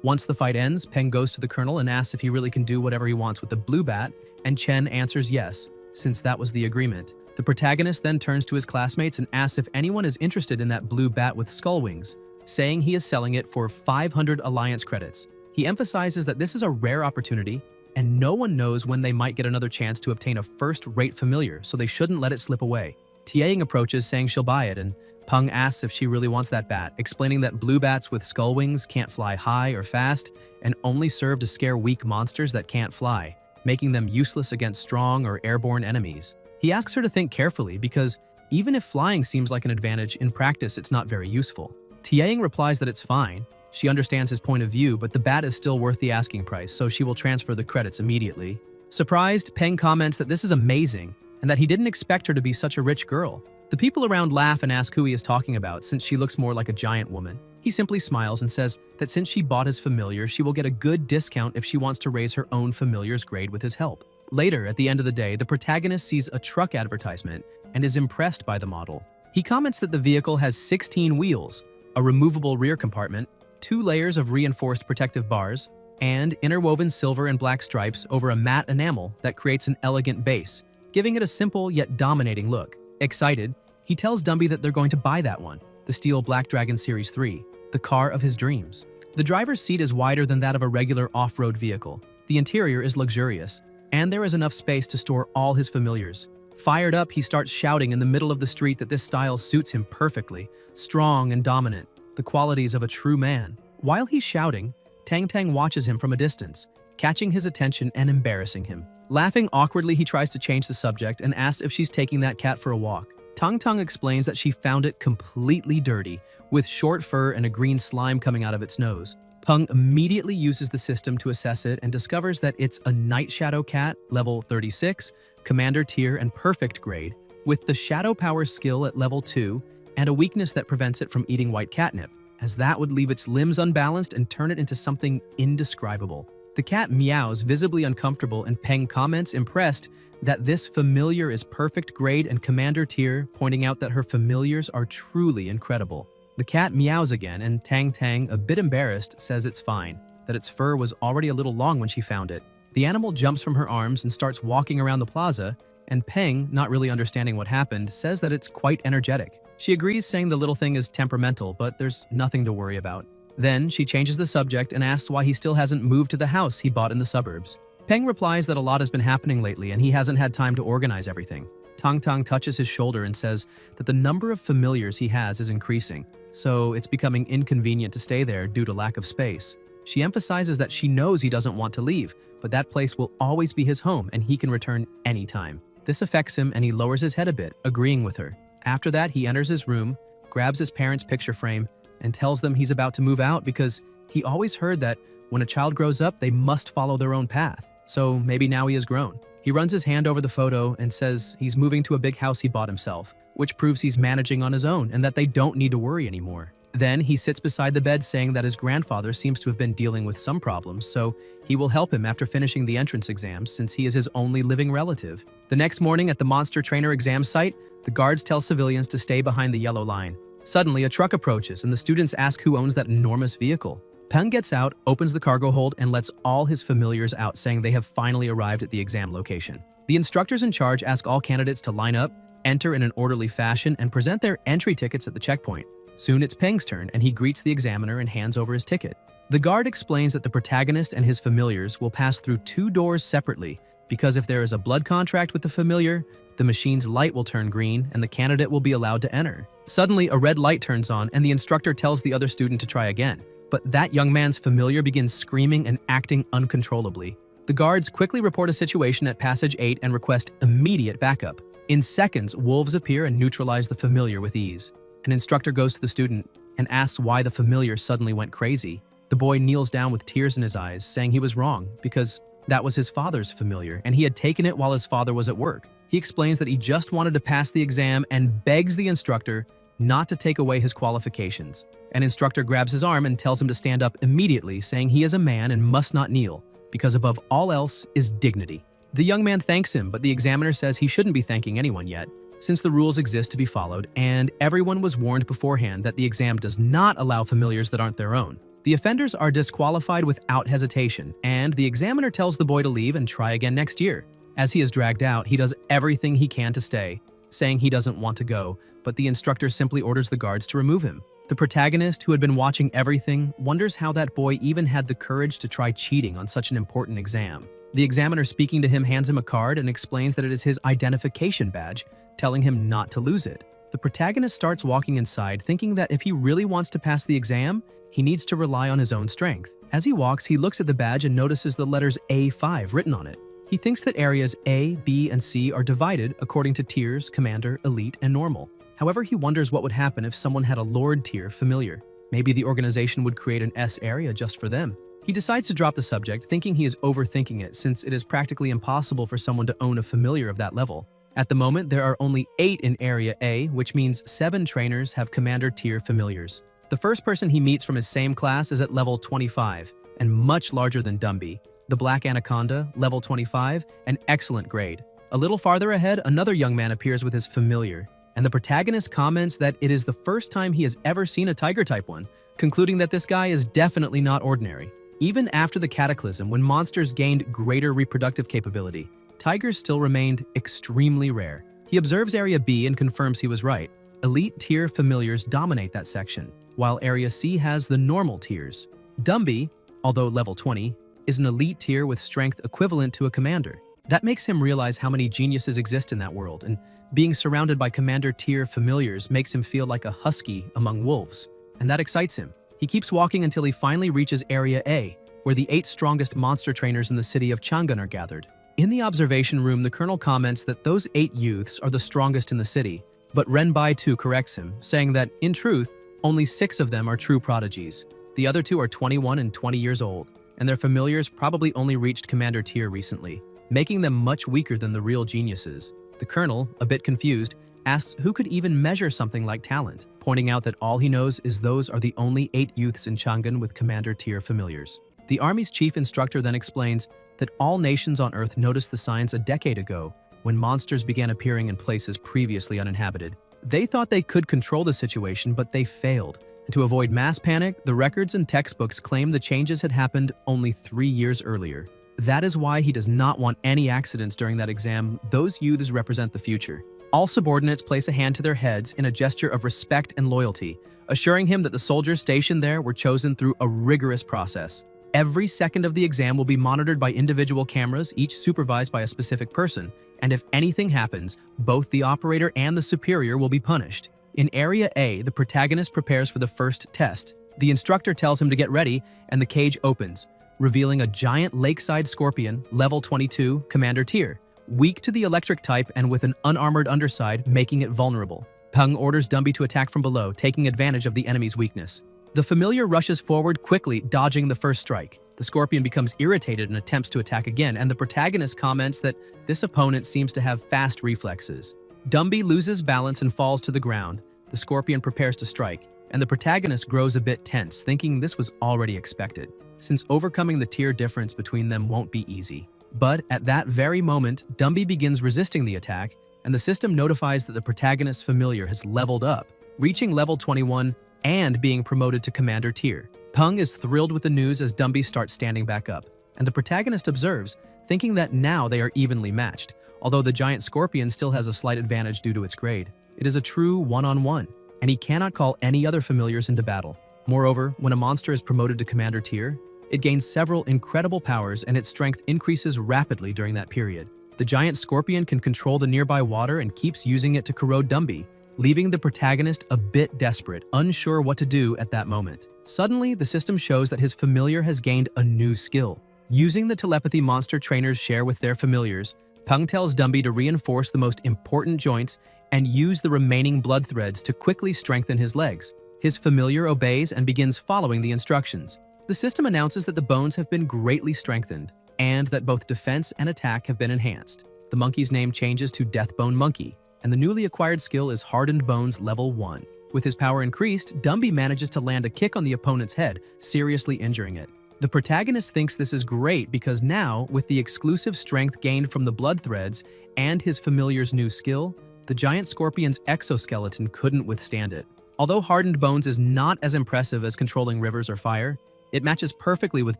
Once the fight ends, Peng goes to the colonel and asks if he really can do whatever he wants with the blue bat, and Chen answers yes, since that was the agreement. The protagonist then turns to his classmates and asks if anyone is interested in that blue bat with skull wings. saying he is selling it for 500 alliance credits. He emphasizes that this is a rare opportunity, and no one knows when they might get another chance to obtain a first-rate familiar, so they shouldn't let it slip away. Tiaing approaches saying she'll buy it, and Peng asks if she really wants that bat, explaining that blue bats with skull wings can't fly high or fast and only serve to scare weak monsters that can't fly, making them useless against strong or airborne enemies. He asks her to think carefully because even if flying seems like an advantage, in practice it's not very useful. Tiaing replies that it's fine. She understands his point of view, but the bat is still worth the asking price, so she will transfer the credits immediately. Surprised, Peng comments that this is amazing and that he didn't expect her to be such a rich girl. The people around laugh and ask who he is talking about since she looks more like a giant woman. He simply smiles and says that since she bought his familiar, she will get a good discount if she wants to raise her own familiar's grade with his help. Later, at the end of the day, the protagonist sees a truck advertisement and is impressed by the model. He comments that the vehicle has 16 wheels, a removable rear compartment, 2 layers of reinforced protective bars, and interwoven silver and black stripes over a matte enamel that creates an elegant base, giving it a simple yet dominating look. Excited, he tells Dumby that they're going to buy that one, the steel Black Dragon Series 3, the car of his dreams. The driver's seat is wider than that of a regular off-road vehicle. The interior is luxurious, and there is enough space to store all his familiars. Fired up, he starts shouting in the middle of the street that this style suits him perfectly, strong and dominant, the qualities of a true man. While he's shouting, Tang Tang watches him from a distance, catching his attention and embarrassing him. Laughing awkwardly, he tries to change the subject and asks if she's taking that cat for a walk. Tang Tang explains that she found it completely dirty, with short fur and a green slime coming out of its nose. Peng immediately uses the system to assess it and discovers that it's a Night Shadow cat, level 36, Commander tier and perfect grade, with the Shadow Power skill at level 2 and a weakness that prevents it from eating white catnip, as that would leave its limbs unbalanced and turn it into something indescribable. The cat meows, visibly uncomfortable, and Peng comments, impressed, that this familiar is perfect grade and Commander tier, pointing out that her familiars are truly incredible. The cat meows again, and Tang Tang, a bit embarrassed, says it's fine, that its fur was already a little long when she found it. The animal jumps from her arms and starts walking around the plaza, and Peng, not really understanding what happened, says that it's quite energetic. She agrees, saying the little thing is temperamental, but there's nothing to worry about. Then, she changes the subject and asks why he still hasn't moved to the house he bought in the suburbs. Peng replies that a lot has been happening lately and he hasn't had time to organize everything. Tang Tang touches his shoulder and says that the number of familiars he has is increasing, so it's becoming inconvenient to stay there due to lack of space. She emphasizes that she knows he doesn't want to leave, but that place will always be his home and he can return anytime. This affects him and he lowers his head a bit, agreeing with her. After that, he enters his room, grabs his parents' picture frame, and tells them he's about to move out because he always heard that when a child grows up, they must follow their own path. So maybe now he has grown. He runs his hand over the photo and says he's moving to a big house he bought himself, which proves he's managing on his own and that they don't need to worry anymore. Then he sits beside the bed saying that his grandfather seems to have been dealing with some problems, so he will help him after finishing the entrance exams since he is his only living relative. The next morning at the monster trainer exam site, the guards tell civilians to stay behind the yellow line. Suddenly, a truck approaches and the students ask who owns that enormous vehicle. Peng gets out, opens the cargo hold, and lets all his familiars out, saying they have finally arrived at the exam location. The instructors in charge ask all candidates to line up, enter in an orderly fashion, and present their entry tickets at the checkpoint. Soon it's Peng's turn, and he greets the examiner and hands over his ticket. The guard explains that the protagonist and his familiars will pass through 2 doors separately, because if there is a blood contract with the familiar, the machine's light will turn green and the candidate will be allowed to enter. Suddenly, a red light turns on and the instructor tells the other student to try again. But that young man's familiar begins screaming and acting uncontrollably. The guards quickly report a situation at Passage 8 and request immediate backup. In seconds, wolves appear and neutralize the familiar with ease. An instructor goes to the student and asks why the familiar suddenly went crazy. The boy kneels down with tears in his eyes, saying he was wrong because that was his father's familiar and he had taken it while his father was at work. He explains that he just wanted to pass the exam and begs the instructor not to take away his qualifications. An instructor grabs his arm and tells him to stand up immediately, saying he is a man and must not kneel, because above all else is dignity. The young man thanks him, but the examiner says he shouldn't be thanking anyone yet, since the rules exist to be followed, and everyone was warned beforehand that the exam does not allow familiars that aren't their own. The offenders are disqualified without hesitation, and the examiner tells the boy to leave and try again next year. As he is dragged out, he does everything he can to stay, saying he doesn't want to go, but the instructor simply orders the guards to remove him. The protagonist, who had been watching everything, wonders how that boy even had the courage to try cheating on such an important exam. The examiner speaking to him hands him a card and explains that it is his identification badge, telling him not to lose it. The protagonist starts walking inside, thinking that if he really wants to pass the exam, he needs to rely on his own strength. As he walks, he looks at the badge and notices the letters A5 written on it. He thinks that areas A, B, and C are divided according to tiers, commander, elite, and normal. However, he wonders what would happen if someone had a Lord tier familiar. Maybe the organization would create an S area just for them. He decides to drop the subject, thinking he is overthinking it since it is practically impossible for someone to own a familiar of that level. At the moment, there are only 8 in Area A, which means 7 trainers have commander tier familiars. The first person he meets from his same class is at level 25, and much larger than Dumby. The Black Anaconda, level 25, an excellent grade. A little farther ahead, another young man appears with his familiar, and the protagonist comments that it is the first time he has ever seen a Tiger type one, concluding that this guy is definitely not ordinary. Even after the cataclysm, when monsters gained greater reproductive capability, tigers still remained extremely rare. He observes Area B and confirms he was right. Elite tier familiars dominate that section, while Area C has the normal tiers. Dumby, although level 20, is an elite tier with strength equivalent to a commander. That makes him realize how many geniuses exist in that world, and being surrounded by commander tier familiars makes him feel like a husky among wolves, and that excites him. He keeps walking until he finally reaches Area A, where the 8 strongest monster trainers in the city of Chang'an are gathered. In the observation room, the colonel comments that those 8 youths are the strongest in the city, but Renbai too corrects him, saying that, in truth, only 6 of them are true prodigies. The other 2 are 21 and 20 years old, and their familiars probably only reached commander tier recently, making them much weaker than the real geniuses. The colonel, a bit confused, asks who could even measure something like talent, pointing out that all he knows is those are the only 8 youths in Chang'an with commander tier familiars. The army's chief instructor then explains that all nations on Earth noticed the signs a decade ago when monsters began appearing in places previously uninhabited. They thought they could control the situation, but they failed. And to avoid mass panic, the records and textbooks claim the changes had happened only 3 years earlier. That is why he does not want any accidents during that exam. Those youths represent the future. All subordinates place a hand to their heads in a gesture of respect and loyalty, assuring him that the soldiers stationed there were chosen through a rigorous process. Every second of the exam will be monitored by individual cameras, each supervised by a specific person, and if anything happens, both the operator and the superior will be punished. In Area A, the protagonist prepares for the first test. The instructor tells him to get ready, and the cage opens, revealing a giant lakeside scorpion, level 22, commander tier, weak to the electric type and with an unarmored underside, making it vulnerable. Peng orders Dumby to attack from below, taking advantage of the enemy's weakness. The familiar rushes forward quickly, dodging the first strike. The scorpion becomes irritated and attempts to attack again, and the protagonist comments that this opponent seems to have fast reflexes. Dumby loses balance and falls to the ground. The scorpion prepares to strike, and the protagonist grows a bit tense, thinking this was already expected, since overcoming the tier difference between them won't be easy. But at that very moment, Dumby begins resisting the attack, and the system notifies that the protagonist's familiar has leveled up, reaching level 21 and being promoted to commander tier. Peng is thrilled with the news as Dumby starts standing back up, and the protagonist observes, thinking that now they are evenly matched, although the giant scorpion still has a slight advantage due to its grade. It is a true one-on-one, and he cannot call any other familiars into battle. Moreover, when a monster is promoted to commander tier, it gains several incredible powers and its strength increases rapidly during that period. The giant scorpion can control the nearby water and keeps using it to corrode Dumby, leaving the protagonist a bit desperate, unsure what to do at that moment. Suddenly, the system shows that his familiar has gained a new skill. Using the telepathy monster trainers share with their familiars, Peng tells Dumby to reinforce the most important joints and use the remaining blood threads to quickly strengthen his legs. His familiar obeys and begins following the instructions. The system announces that the bones have been greatly strengthened, and that both defense and attack have been enhanced. The monkey's name changes to Deathbone Monkey, and the newly acquired skill is Hardened Bones Level 1. With his power increased, Dumby manages to land a kick on the opponent's head, seriously injuring it. The protagonist thinks this is great because now, with the exclusive strength gained from the blood threads and his familiar's new skill, the giant scorpion's exoskeleton couldn't withstand it. Although Hardened Bones is not as impressive as controlling rivers or fire, it matches perfectly with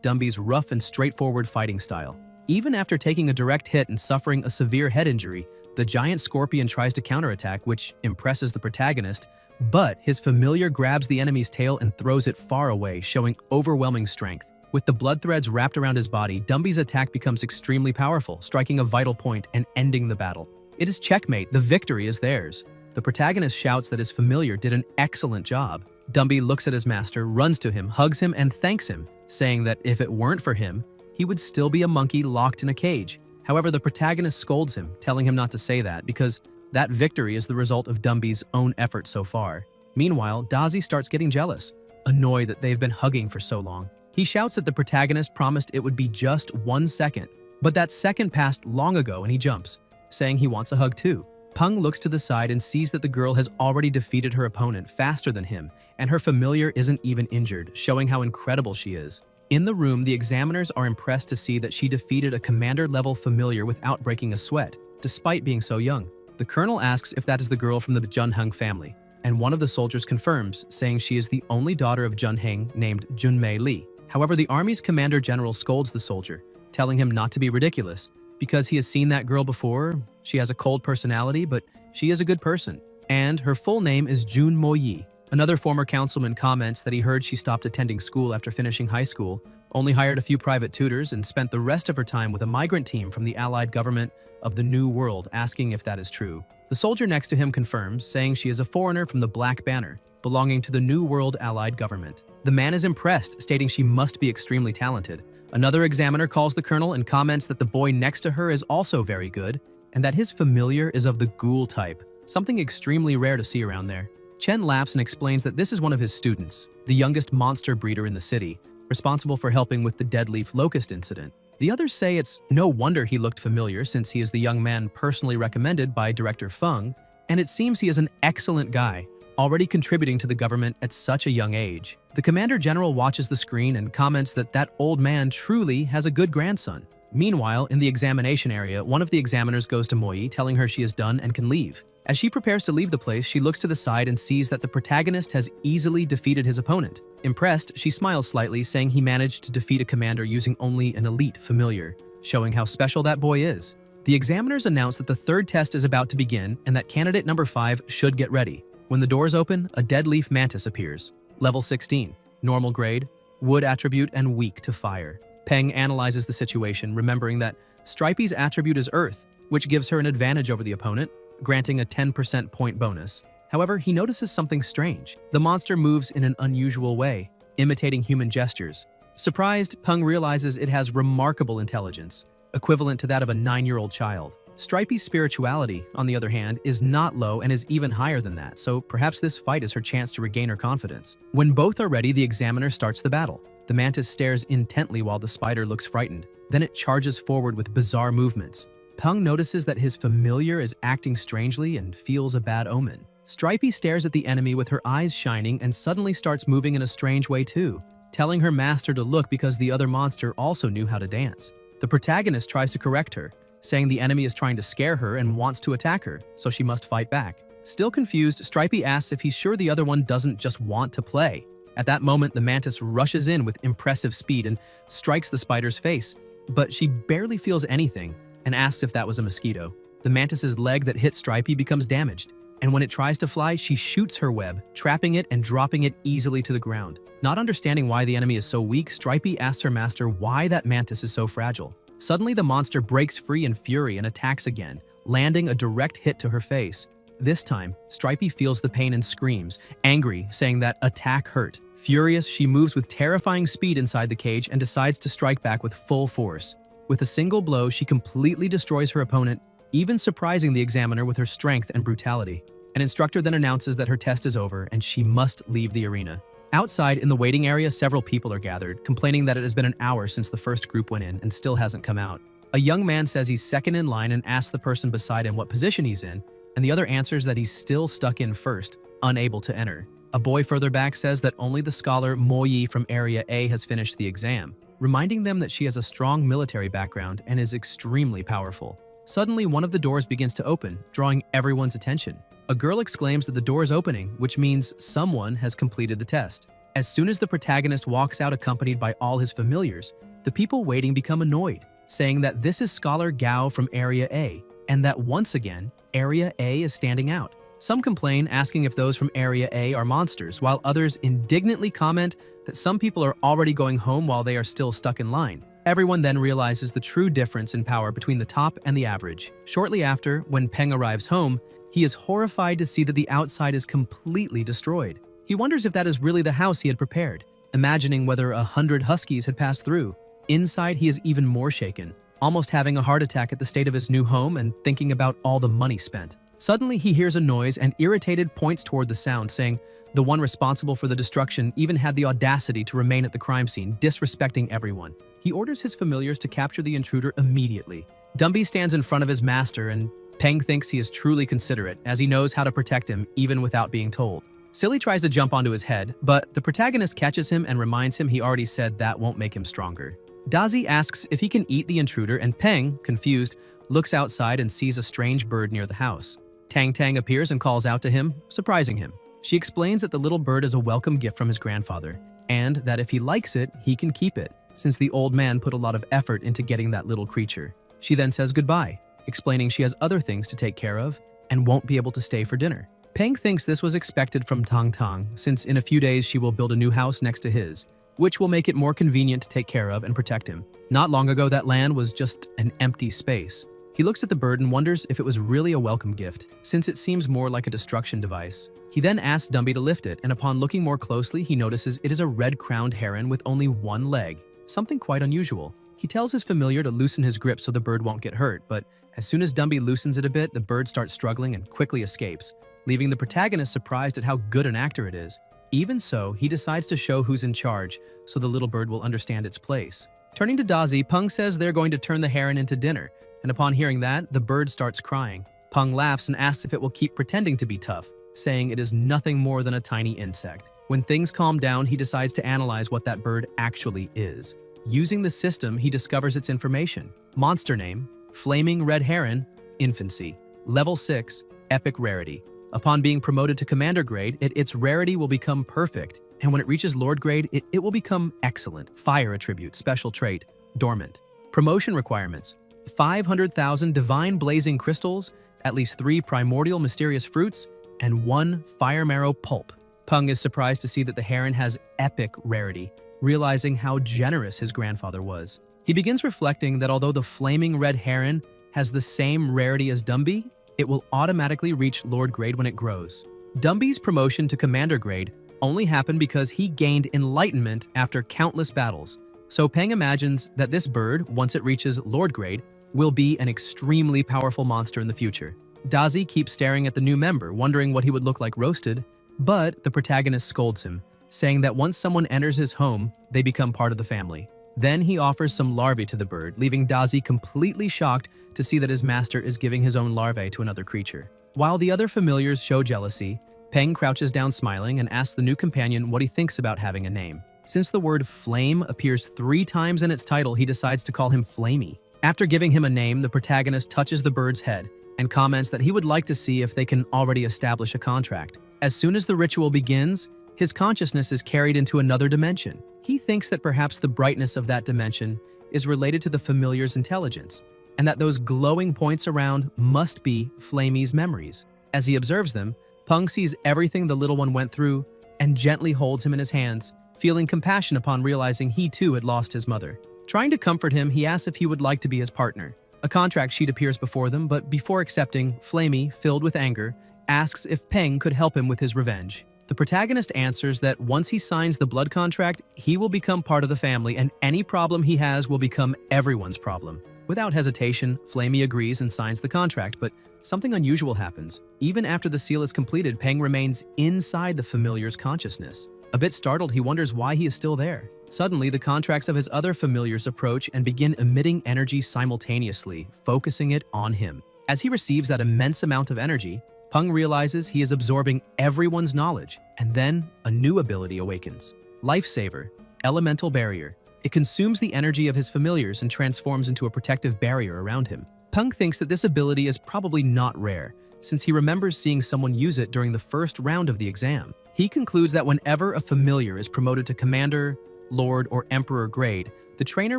Dumby's rough and straightforward fighting style. Even after taking a direct hit and suffering a severe head injury, the giant scorpion tries to counterattack, which impresses the protagonist, But his familiar grabs the enemy's tail and throws it far away, showing overwhelming strength. With the blood threads wrapped around his body, Dumby's attack becomes extremely powerful, striking a vital point and ending the battle. It is checkmate, the victory is theirs. The protagonist shouts that his familiar did an excellent job. Dumby looks at his master, runs to him, hugs him, and thanks him, saying that if it weren't for him, he would still be a monkey locked in a cage. However, the protagonist scolds him, telling him not to say that because that victory is the result of Dumby's own efforts so far. Meanwhile, Dazi starts getting jealous, annoyed that they've been hugging for so long. He shouts that the protagonist promised it would be just 1 second, but that second passed long ago and he jumps, saying he wants a hug too. Peng looks to the side and sees that the girl has already defeated her opponent faster than him, and her familiar isn't even injured, showing how incredible she is. In the room, the examiners are impressed to see that she defeated a commander-level familiar without breaking a sweat, despite being so young. The colonel asks if that is the girl from the Junheng family, and one of the soldiers confirms, saying she is the only daughter of Junheng named Junmei Li. However, the army's commander-general scolds the soldier, telling him not to be ridiculous, because he has seen that girl before. She has a cold personality, but she is a good person. And her full name is Jun Moyi. Another former councilman comments that he heard she stopped attending school after finishing high school, only hired a few private tutors, and spent the rest of her time with a migrant team from the allied government of the New World, asking if that is true. The soldier next to him confirms, saying she is a foreigner from the Black Banner, belonging to the New World allied government. The man is impressed, stating she must be extremely talented. Another examiner calls the colonel and comments that the boy next to her is also very good, and that his familiar is of the ghoul type, something extremely rare to see around there. Chen laughs and explains that this is one of his students, the youngest monster breeder in the city, responsible for helping with the deadleaf locust incident. The others say it's no wonder he looked familiar since he is the young man personally recommended by Director Feng, and it seems he is an excellent guy, already contributing to the government at such a young age. The commander-general watches the screen and comments that that old man truly has a good grandson. Meanwhile, in the examination area, one of the examiners goes to Moyi, telling her she is done and can leave. As she prepares to leave the place, she looks to the side and sees that the protagonist has easily defeated his opponent. Impressed, she smiles slightly, saying he managed to defeat a commander using only an elite familiar, showing how special that boy is. The examiners announce that the third test is about to begin and that candidate number 5 should get ready. When the doors open, a deadleaf mantis appears. Level 16, normal grade, wood attribute, and weak to fire. Peng analyzes the situation, remembering that Stripey's attribute is Earth, which gives her an advantage over the opponent, granting a 10% point bonus. However, he notices something strange. The monster moves in an unusual way, imitating human gestures. Surprised, Peng realizes it has remarkable intelligence, equivalent to that of a 9-year-old child. Stripey's spirituality, on the other hand, is not low and is even higher than that, so perhaps this fight is her chance to regain her confidence. When both are ready, the examiner starts the battle. The mantis stares intently while the spider looks frightened. Then it charges forward with bizarre movements. Peng notices that his familiar is acting strangely and feels a bad omen. Stripey stares at the enemy with her eyes shining and suddenly starts moving in a strange way too, telling her master to look because the other monster also knew how to dance. The protagonist tries to correct her, saying the enemy is trying to scare her and wants to attack her, so she must fight back. Still confused, Stripey asks if he's sure the other one doesn't just want to play. At that moment, the mantis rushes in with impressive speed and strikes the spider's face, but she barely feels anything and asks if that was a mosquito. The mantis's leg that hit Stripey becomes damaged, and when it tries to fly, she shoots her web, trapping it and dropping it easily to the ground. Not understanding why the enemy is so weak, Stripey asks her master why that mantis is so fragile. Suddenly, the monster breaks free in fury and attacks again, landing a direct hit to her face. This time, Stripey feels the pain and screams, angry, saying that attack hurt. Furious, she moves with terrifying speed inside the cage and decides to strike back with full force. With a single blow, she completely destroys her opponent, even surprising the examiner with her strength and brutality. An instructor then announces that her test is over and she must leave the arena. Outside, in the waiting area, several people are gathered, complaining that it has been an hour since the first group went in and still hasn't come out. A young man says he's second in line and asks the person beside him what position he's in, and the other answers that he's still stuck in first, unable to enter. A boy further back says that only the scholar Moyi from Area A has finished the exam, reminding them that she has a strong military background and is extremely powerful. Suddenly, one of the doors begins to open, drawing everyone's attention. A girl exclaims that the door is opening, which means someone has completed the test. As soon as the protagonist walks out accompanied by all his familiars, the people waiting become annoyed, saying that this is Scholar Gao from Area A, and that once again, Area A is standing out. Some complain, asking if those from Area A are monsters, while others indignantly comment that some people are already going home while they are still stuck in line. Everyone then realizes the true difference in power between the top and the average. Shortly after, when Peng arrives home, he is horrified to see that the outside is completely destroyed. He wonders if that is really the house he had prepared, imagining whether 100 huskies had passed through. Inside, he is even more shaken, almost having a heart attack at the state of his new home and thinking about all the money spent. Suddenly, he hears a noise and, irritated, points toward the sound, saying the one responsible for the destruction even had the audacity to remain at the crime scene, disrespecting everyone. He orders his familiars to capture the intruder immediately. Dumby stands in front of his master, and Peng thinks he is truly considerate, as he knows how to protect him even without being told. Silly tries to jump onto his head, but the protagonist catches him and reminds him he already said that won't make him stronger. Dazi asks if he can eat the intruder, and Peng, confused, looks outside and sees a strange bird near the house. Tang Tang appears and calls out to him, surprising him. She explains that the little bird is a welcome gift from his grandfather, and that if he likes it, he can keep it, since the old man put a lot of effort into getting that little creature. She then says goodbye, explaining she has other things to take care of and won't be able to stay for dinner. Peng thinks this was expected from Tang Tang, since in a few days she will build a new house next to his, which will make it more convenient to take care of and protect him. Not long ago, that land was just an empty space. He looks at the bird and wonders if it was really a welcome gift, since it seems more like a destruction device. He then asks Dumby to lift it, and upon looking more closely, he notices it is a red-crowned heron with only one leg, something quite unusual. He tells his familiar to loosen his grip so the bird won't get hurt, but as soon as Dumby loosens it a bit, the bird starts struggling and quickly escapes, leaving the protagonist surprised at how good an actor it is. Even so, he decides to show who's in charge, so the little bird will understand its place. Turning to Dazi, Peng says they're going to turn the heron into dinner, and upon hearing that, the bird starts crying. Peng laughs and asks if it will keep pretending to be tough, saying it is nothing more than a tiny insect. When things calm down, he decides to analyze what that bird actually is. Using the system, he discovers its information. Monster name, Flaming Red Heron, Infancy. Level 6, Epic Rarity. Upon being promoted to Commander grade, its rarity will become Perfect, and when it reaches Lord grade, it will become Excellent. Fire attribute, Special trait, Dormant. Promotion requirements: 500,000 Divine Blazing Crystals, at least 3 Primordial Mysterious Fruits, and 1 Fire Marrow Pulp. Peng is surprised to see that the heron has Epic Rarity, realizing how generous his grandfather was. He begins reflecting that although the Flaming Red Heron has the same rarity as Dumby, it will automatically reach Lord grade when it grows. Dumby's promotion to Commander grade only happened because he gained enlightenment after countless battles, so Peng imagines that this bird, once it reaches Lord grade, will be an extremely powerful monster in the future. Dazi keeps staring at the new member, wondering what he would look like roasted, but the protagonist scolds him, saying that once someone enters his home, they become part of the family. Then he offers some larvae to the bird, leaving Dazi completely shocked to see that his master is giving his own larvae to another creature. While the other familiars show jealousy, Peng crouches down smiling and asks the new companion what he thinks about having a name. Since the word flame appears 3 times in its title, he decides to call him Flamey. After giving him a name, the protagonist touches the bird's head and comments that he would like to see if they can already establish a contract. As soon as the ritual begins, his consciousness is carried into another dimension. He thinks that perhaps the brightness of that dimension is related to the familiar's intelligence, and that those glowing points around must be Flamey's memories. As he observes them, Peng sees everything the little one went through and gently holds him in his hands, feeling compassion upon realizing he too had lost his mother. Trying to comfort him, he asks if he would like to be his partner. A contract sheet appears before them, but before accepting, Flamey, filled with anger, asks if Peng could help him with his revenge. The protagonist answers that once he signs the blood contract, he will become part of the family and any problem he has will become everyone's problem. Without hesitation, Flamey agrees and signs the contract, but something unusual happens. Even after the seal is completed, Peng remains inside the familiar's consciousness. A bit startled, he wonders why he is still there. Suddenly, the contracts of his other familiars approach and begin emitting energy simultaneously, focusing it on him. As he receives that immense amount of energy, Peng realizes he is absorbing everyone's knowledge, and then a new ability awakens. Lifesaver, Elemental Barrier. It consumes the energy of his familiars and transforms into a protective barrier around him. Peng thinks that this ability is probably not rare, since he remembers seeing someone use it during the first round of the exam. He concludes that whenever a familiar is promoted to Commander, Lord, or Emperor grade, the trainer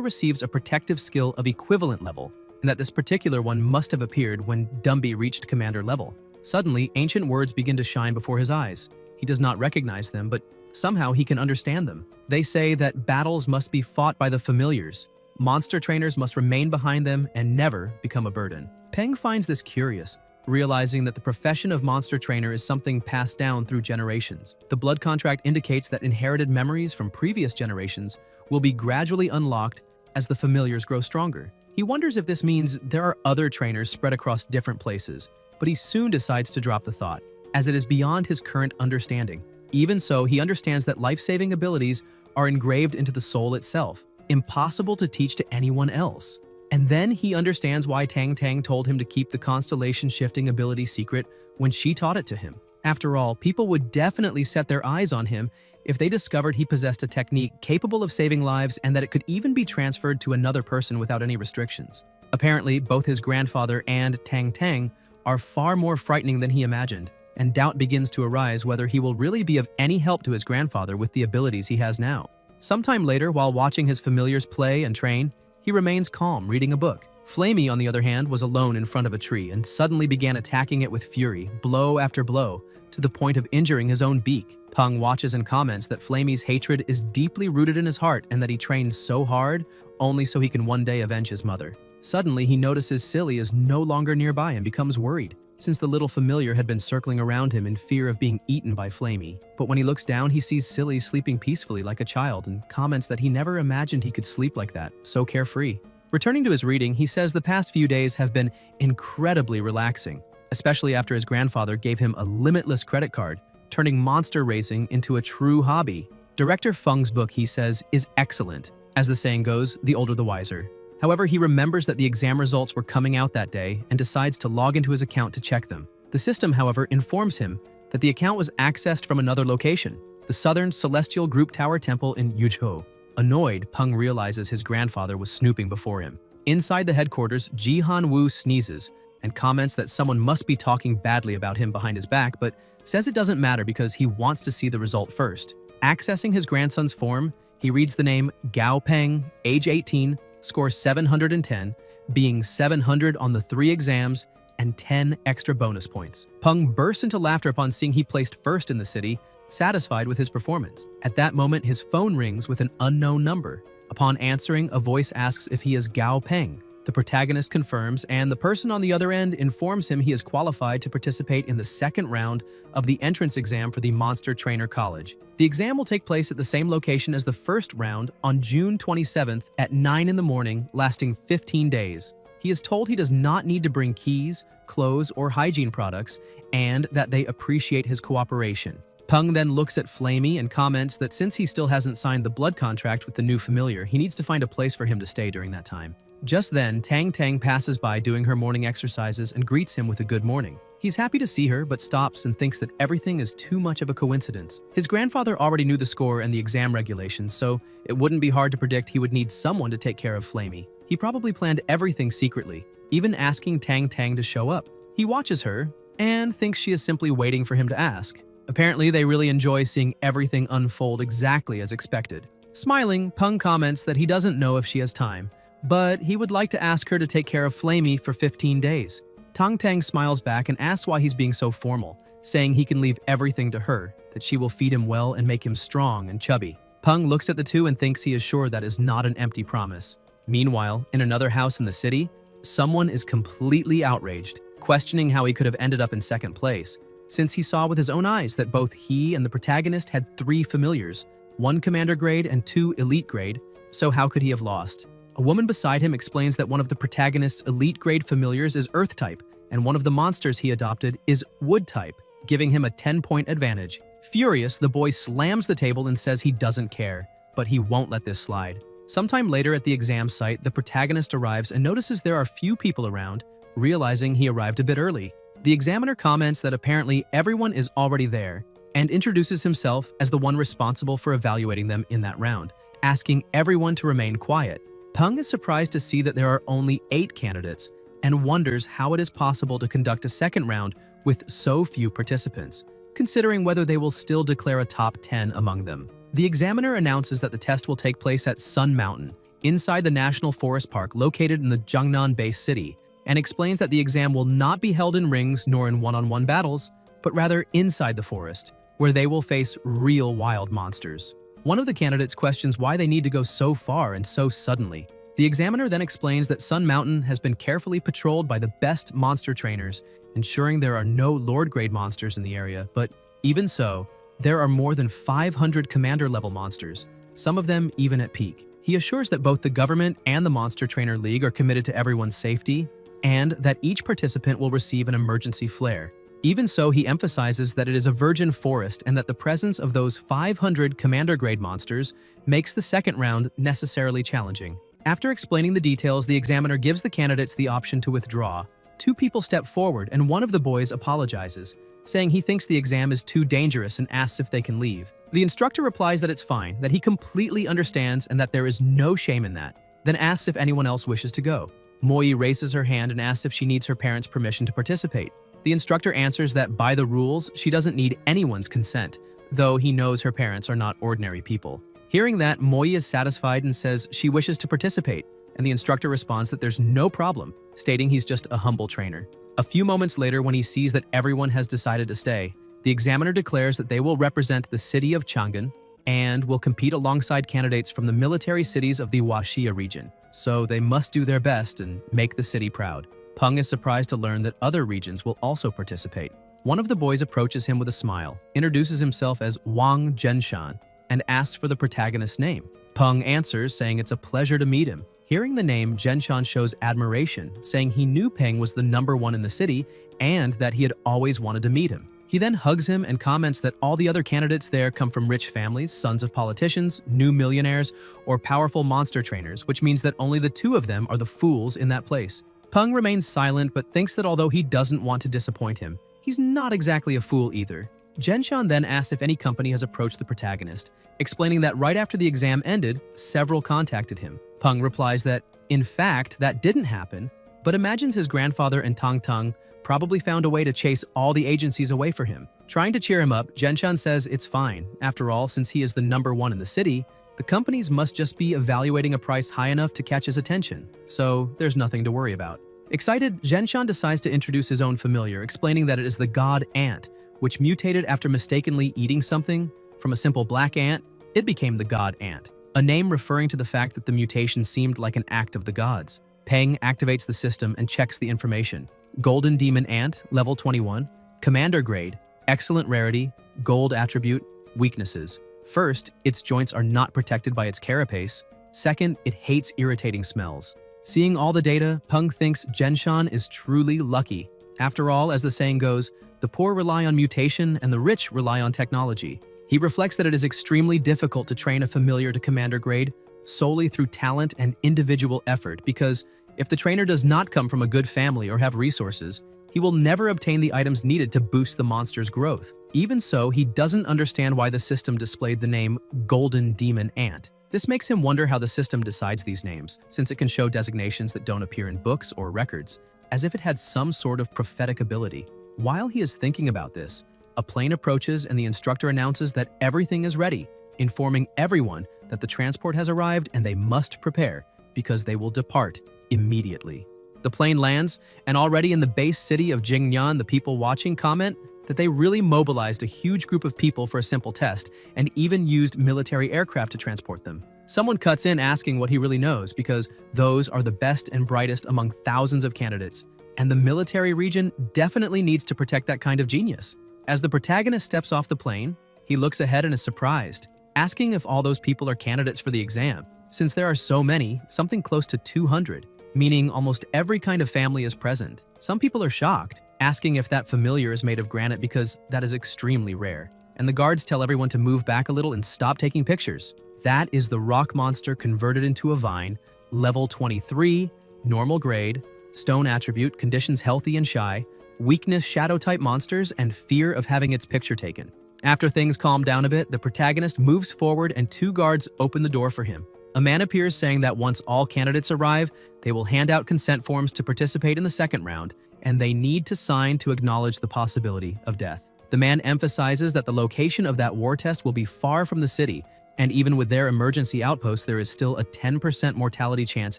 receives a protective skill of equivalent level, and that this particular one must have appeared when Dumby reached Commander level. Suddenly, ancient words begin to shine before his eyes. He does not recognize them, but somehow he can understand them. They say that battles must be fought by the familiars. Monster trainers must remain behind them and never become a burden. Peng finds this curious, realizing that the profession of monster trainer is something passed down through generations. The blood contract indicates that inherited memories from previous generations will be gradually unlocked as the familiars grow stronger. He wonders if this means there are other trainers spread across different places, but he soon decides to drop the thought, as it is beyond his current understanding. Even so, he understands that life-saving abilities are engraved into the soul itself, impossible to teach to anyone else. And then he understands why Tang Tang told him to keep the constellation-shifting ability secret when she taught it to him. After all, people would definitely set their eyes on him if they discovered he possessed a technique capable of saving lives and that it could even be transferred to another person without any restrictions. Apparently, both his grandfather and Tang Tang are far more frightening than he imagined, and doubt begins to arise whether he will really be of any help to his grandfather with the abilities he has now. Sometime later, while watching his familiars play and train, he remains calm, reading a book. Flamey, on the other hand, was alone in front of a tree and suddenly began attacking it with fury, blow after blow, to the point of injuring his own beak. Peng watches and comments that Flamey's hatred is deeply rooted in his heart and that he trained so hard only so he can one day avenge his mother. Suddenly, he notices Silly is no longer nearby and becomes worried, since the little familiar had been circling around him in fear of being eaten by Flamey. But when he looks down, he sees Silly sleeping peacefully like a child and comments that he never imagined he could sleep like that, so carefree. Returning to his reading, he says the past few days have been incredibly relaxing, especially after his grandfather gave him a limitless credit card, turning monster racing into a true hobby. Director Feng's book, he says, is excellent. As the saying goes, the older the wiser. However, he remembers that the exam results were coming out that day and decides to log into his account to check them. The system, however, informs him that the account was accessed from another location, the Southern Celestial Group Tower Temple in Yuzhou. Annoyed, Peng realizes his grandfather was snooping before him. Inside the headquarters, Ji Han Wu sneezes and comments that someone must be talking badly about him behind his back, but says it doesn't matter because he wants to see the result first. Accessing his grandson's form, he reads the name Gao Peng, age 18, score 710, being 700 on the 3 exams and 10 extra bonus points. Peng bursts into laughter upon seeing he placed first in the city, satisfied with his performance. At that moment, his phone rings with an unknown number. Upon answering, a voice asks if he is Gao Peng. The protagonist confirms, and the person on the other end informs him he is qualified to participate in the second round of the entrance exam for the Monster Trainer College. The exam will take place at the same location as the first round on June 27th at 9 in the morning, lasting 15 days. He is told he does not need to bring keys, clothes, or hygiene products, and that they appreciate his cooperation. Peng then looks at Flamey and comments that since he still hasn't signed the blood contract with the new familiar, he needs to find a place for him to stay during that time. Just then, Tang Tang passes by doing her morning exercises and greets him with a good morning. He's happy to see her, but stops and thinks that everything is too much of a coincidence. His grandfather already knew the score and the exam regulations, so it wouldn't be hard to predict he would need someone to take care of Flamey. He probably planned everything secretly, even asking Tang Tang to show up. He watches her and thinks she is simply waiting for him to ask. Apparently, they really enjoy seeing everything unfold exactly as expected. Smiling, Peng comments that he doesn't know if she has time, but he would like to ask her to take care of Flamey for 15 days. Tang Tang smiles back and asks why he's being so formal, saying he can leave everything to her, that she will feed him well and make him strong and chubby. Peng looks at the two and thinks he is sure that is not an empty promise. Meanwhile, in another house in the city, someone is completely outraged, questioning how he could have ended up in second place, since he saw with his own eyes that both he and the protagonist had 3 familiars, 1 commander grade and 2 elite grade, so how could he have lost? A woman beside him explains that one of the protagonist's elite-grade familiars is Earth-type, and one of the monsters he adopted is Wood-type, giving him a 10-point advantage. Furious, the boy slams the table and says he doesn't care, but he won't let this slide. Sometime later at the exam site, the protagonist arrives and notices there are few people around, realizing he arrived a bit early. The examiner comments that apparently everyone is already there, and introduces himself as the one responsible for evaluating them in that round, asking everyone to remain quiet. Peng is surprised to see that there are only 8 candidates and wonders how it is possible to conduct a second round with so few participants, considering whether they will still declare a top 10 among them. The examiner announces that the test will take place at Sun Mountain, inside the National Forest Park located in the Jiangnan Bay City, and explains that the exam will not be held in rings nor in one-on-one battles, but rather inside the forest, where they will face real wild monsters. One of the candidates questions why they need to go so far and so suddenly. The examiner then explains that Sun Mountain has been carefully patrolled by the best monster trainers, ensuring there are no Lord-grade monsters in the area, but even so, there are more than 500 commander-level monsters, some of them even at peak. He assures that both the government and the Monster Trainer League are committed to everyone's safety, and that each participant will receive an emergency flare. Even so, he emphasizes that it is a virgin forest and that the presence of those 500 commander-grade monsters makes the second round necessarily challenging. After explaining the details, the examiner gives the candidates the option to withdraw. Two people step forward and one of the boys apologizes, saying he thinks the exam is too dangerous and asks if they can leave. The instructor replies that it's fine, that he completely understands and that there is no shame in that, then asks if anyone else wishes to go. Moi raises her hand and asks if she needs her parents' permission to participate. The instructor answers that by the rules, she doesn't need anyone's consent, though he knows her parents are not ordinary people. Hearing that, Moi is satisfied and says she wishes to participate, and the instructor responds that there's no problem, stating he's just a humble trainer. A few moments later, when he sees that everyone has decided to stay, the examiner declares that they will represent the city of Chang'an and will compete alongside candidates from the military cities of the Huaxia region, so they must do their best and make the city proud. Peng is surprised to learn that other regions will also participate. One of the boys approaches him with a smile, introduces himself as Wang Zhenshan, and asks for the protagonist's name. Peng answers, saying it's a pleasure to meet him. Hearing the name, Zhenshan shows admiration, saying he knew Peng was the #1 in the city and that he had always wanted to meet him. He then hugs him and comments that all the other candidates there come from rich families, sons of politicians, new millionaires, or powerful monster trainers, which means that only the two of them are the fools in that place. Peng remains silent but thinks that although he doesn't want to disappoint him, he's not exactly a fool either. Zhenshan then asks if any company has approached the protagonist, explaining that right after the exam ended, several contacted him. Peng replies that, in fact, that didn't happen, but imagines his grandfather and Tang Tang probably found a way to chase all the agencies away for him. Trying to cheer him up, Zhenshan says it's fine. After all, since he is the #1 in the city, the companies must just be evaluating a price high enough to catch his attention, so there's nothing to worry about. Excited, Zhenshan decides to introduce his own familiar, explaining that it is the god ant, which mutated after mistakenly eating something. From a simple black ant, it became the god ant, a name referring to the fact that the mutation seemed like an act of the gods. Peng activates the system and checks the information. Golden Demon Ant, level 21, Commander Grade, Excellent Rarity, Gold Attribute, Weaknesses. First, its joints are not protected by its carapace. Second, it hates irritating smells. Seeing all the data, Peng thinks Zhenshan is truly lucky. After all, as the saying goes, the poor rely on mutation and the rich rely on technology. He reflects that it is extremely difficult to train a familiar to Commander Grade solely through talent and individual effort, because if the trainer does not come from a good family or have resources, he will never obtain the items needed to boost the monster's growth. Even so, he doesn't understand why the system displayed the name Golden Demon Ant. This makes him wonder how the system decides these names, since it can show designations that don't appear in books or records, as if it had some sort of prophetic ability. While he is thinking about this, a plane approaches and the instructor announces that everything is ready, informing everyone that the transport has arrived and they must prepare, because they will depart immediately. The plane lands, and already in the base city of Jingyan, the people watching comment that they really mobilized a huge group of people for a simple test, and even used military aircraft to transport them. Someone cuts in asking what he really knows, because those are the best and brightest among thousands of candidates, and the military region definitely needs to protect that kind of genius. As the protagonist steps off the plane, he looks ahead and is surprised, asking if all those people are candidates for the exam. Since there are so many, something close to 200, meaning almost every kind of family is present. Some people are shocked, asking if that familiar is made of granite because that is extremely rare. And the guards tell everyone to move back a little and stop taking pictures. That is the rock monster converted into a vine, level 23, normal grade, stone attribute, conditions healthy and shy, weakness shadow-type monsters, and fear of having its picture taken. After things calm down a bit, the protagonist moves forward and two guards open the door for him. A man appears saying that once all candidates arrive, they will hand out consent forms to participate in the second round, and they need to sign to acknowledge the possibility of death. The man emphasizes that the location of that war test will be far from the city, and even with their emergency outpost, there is still a 10% mortality chance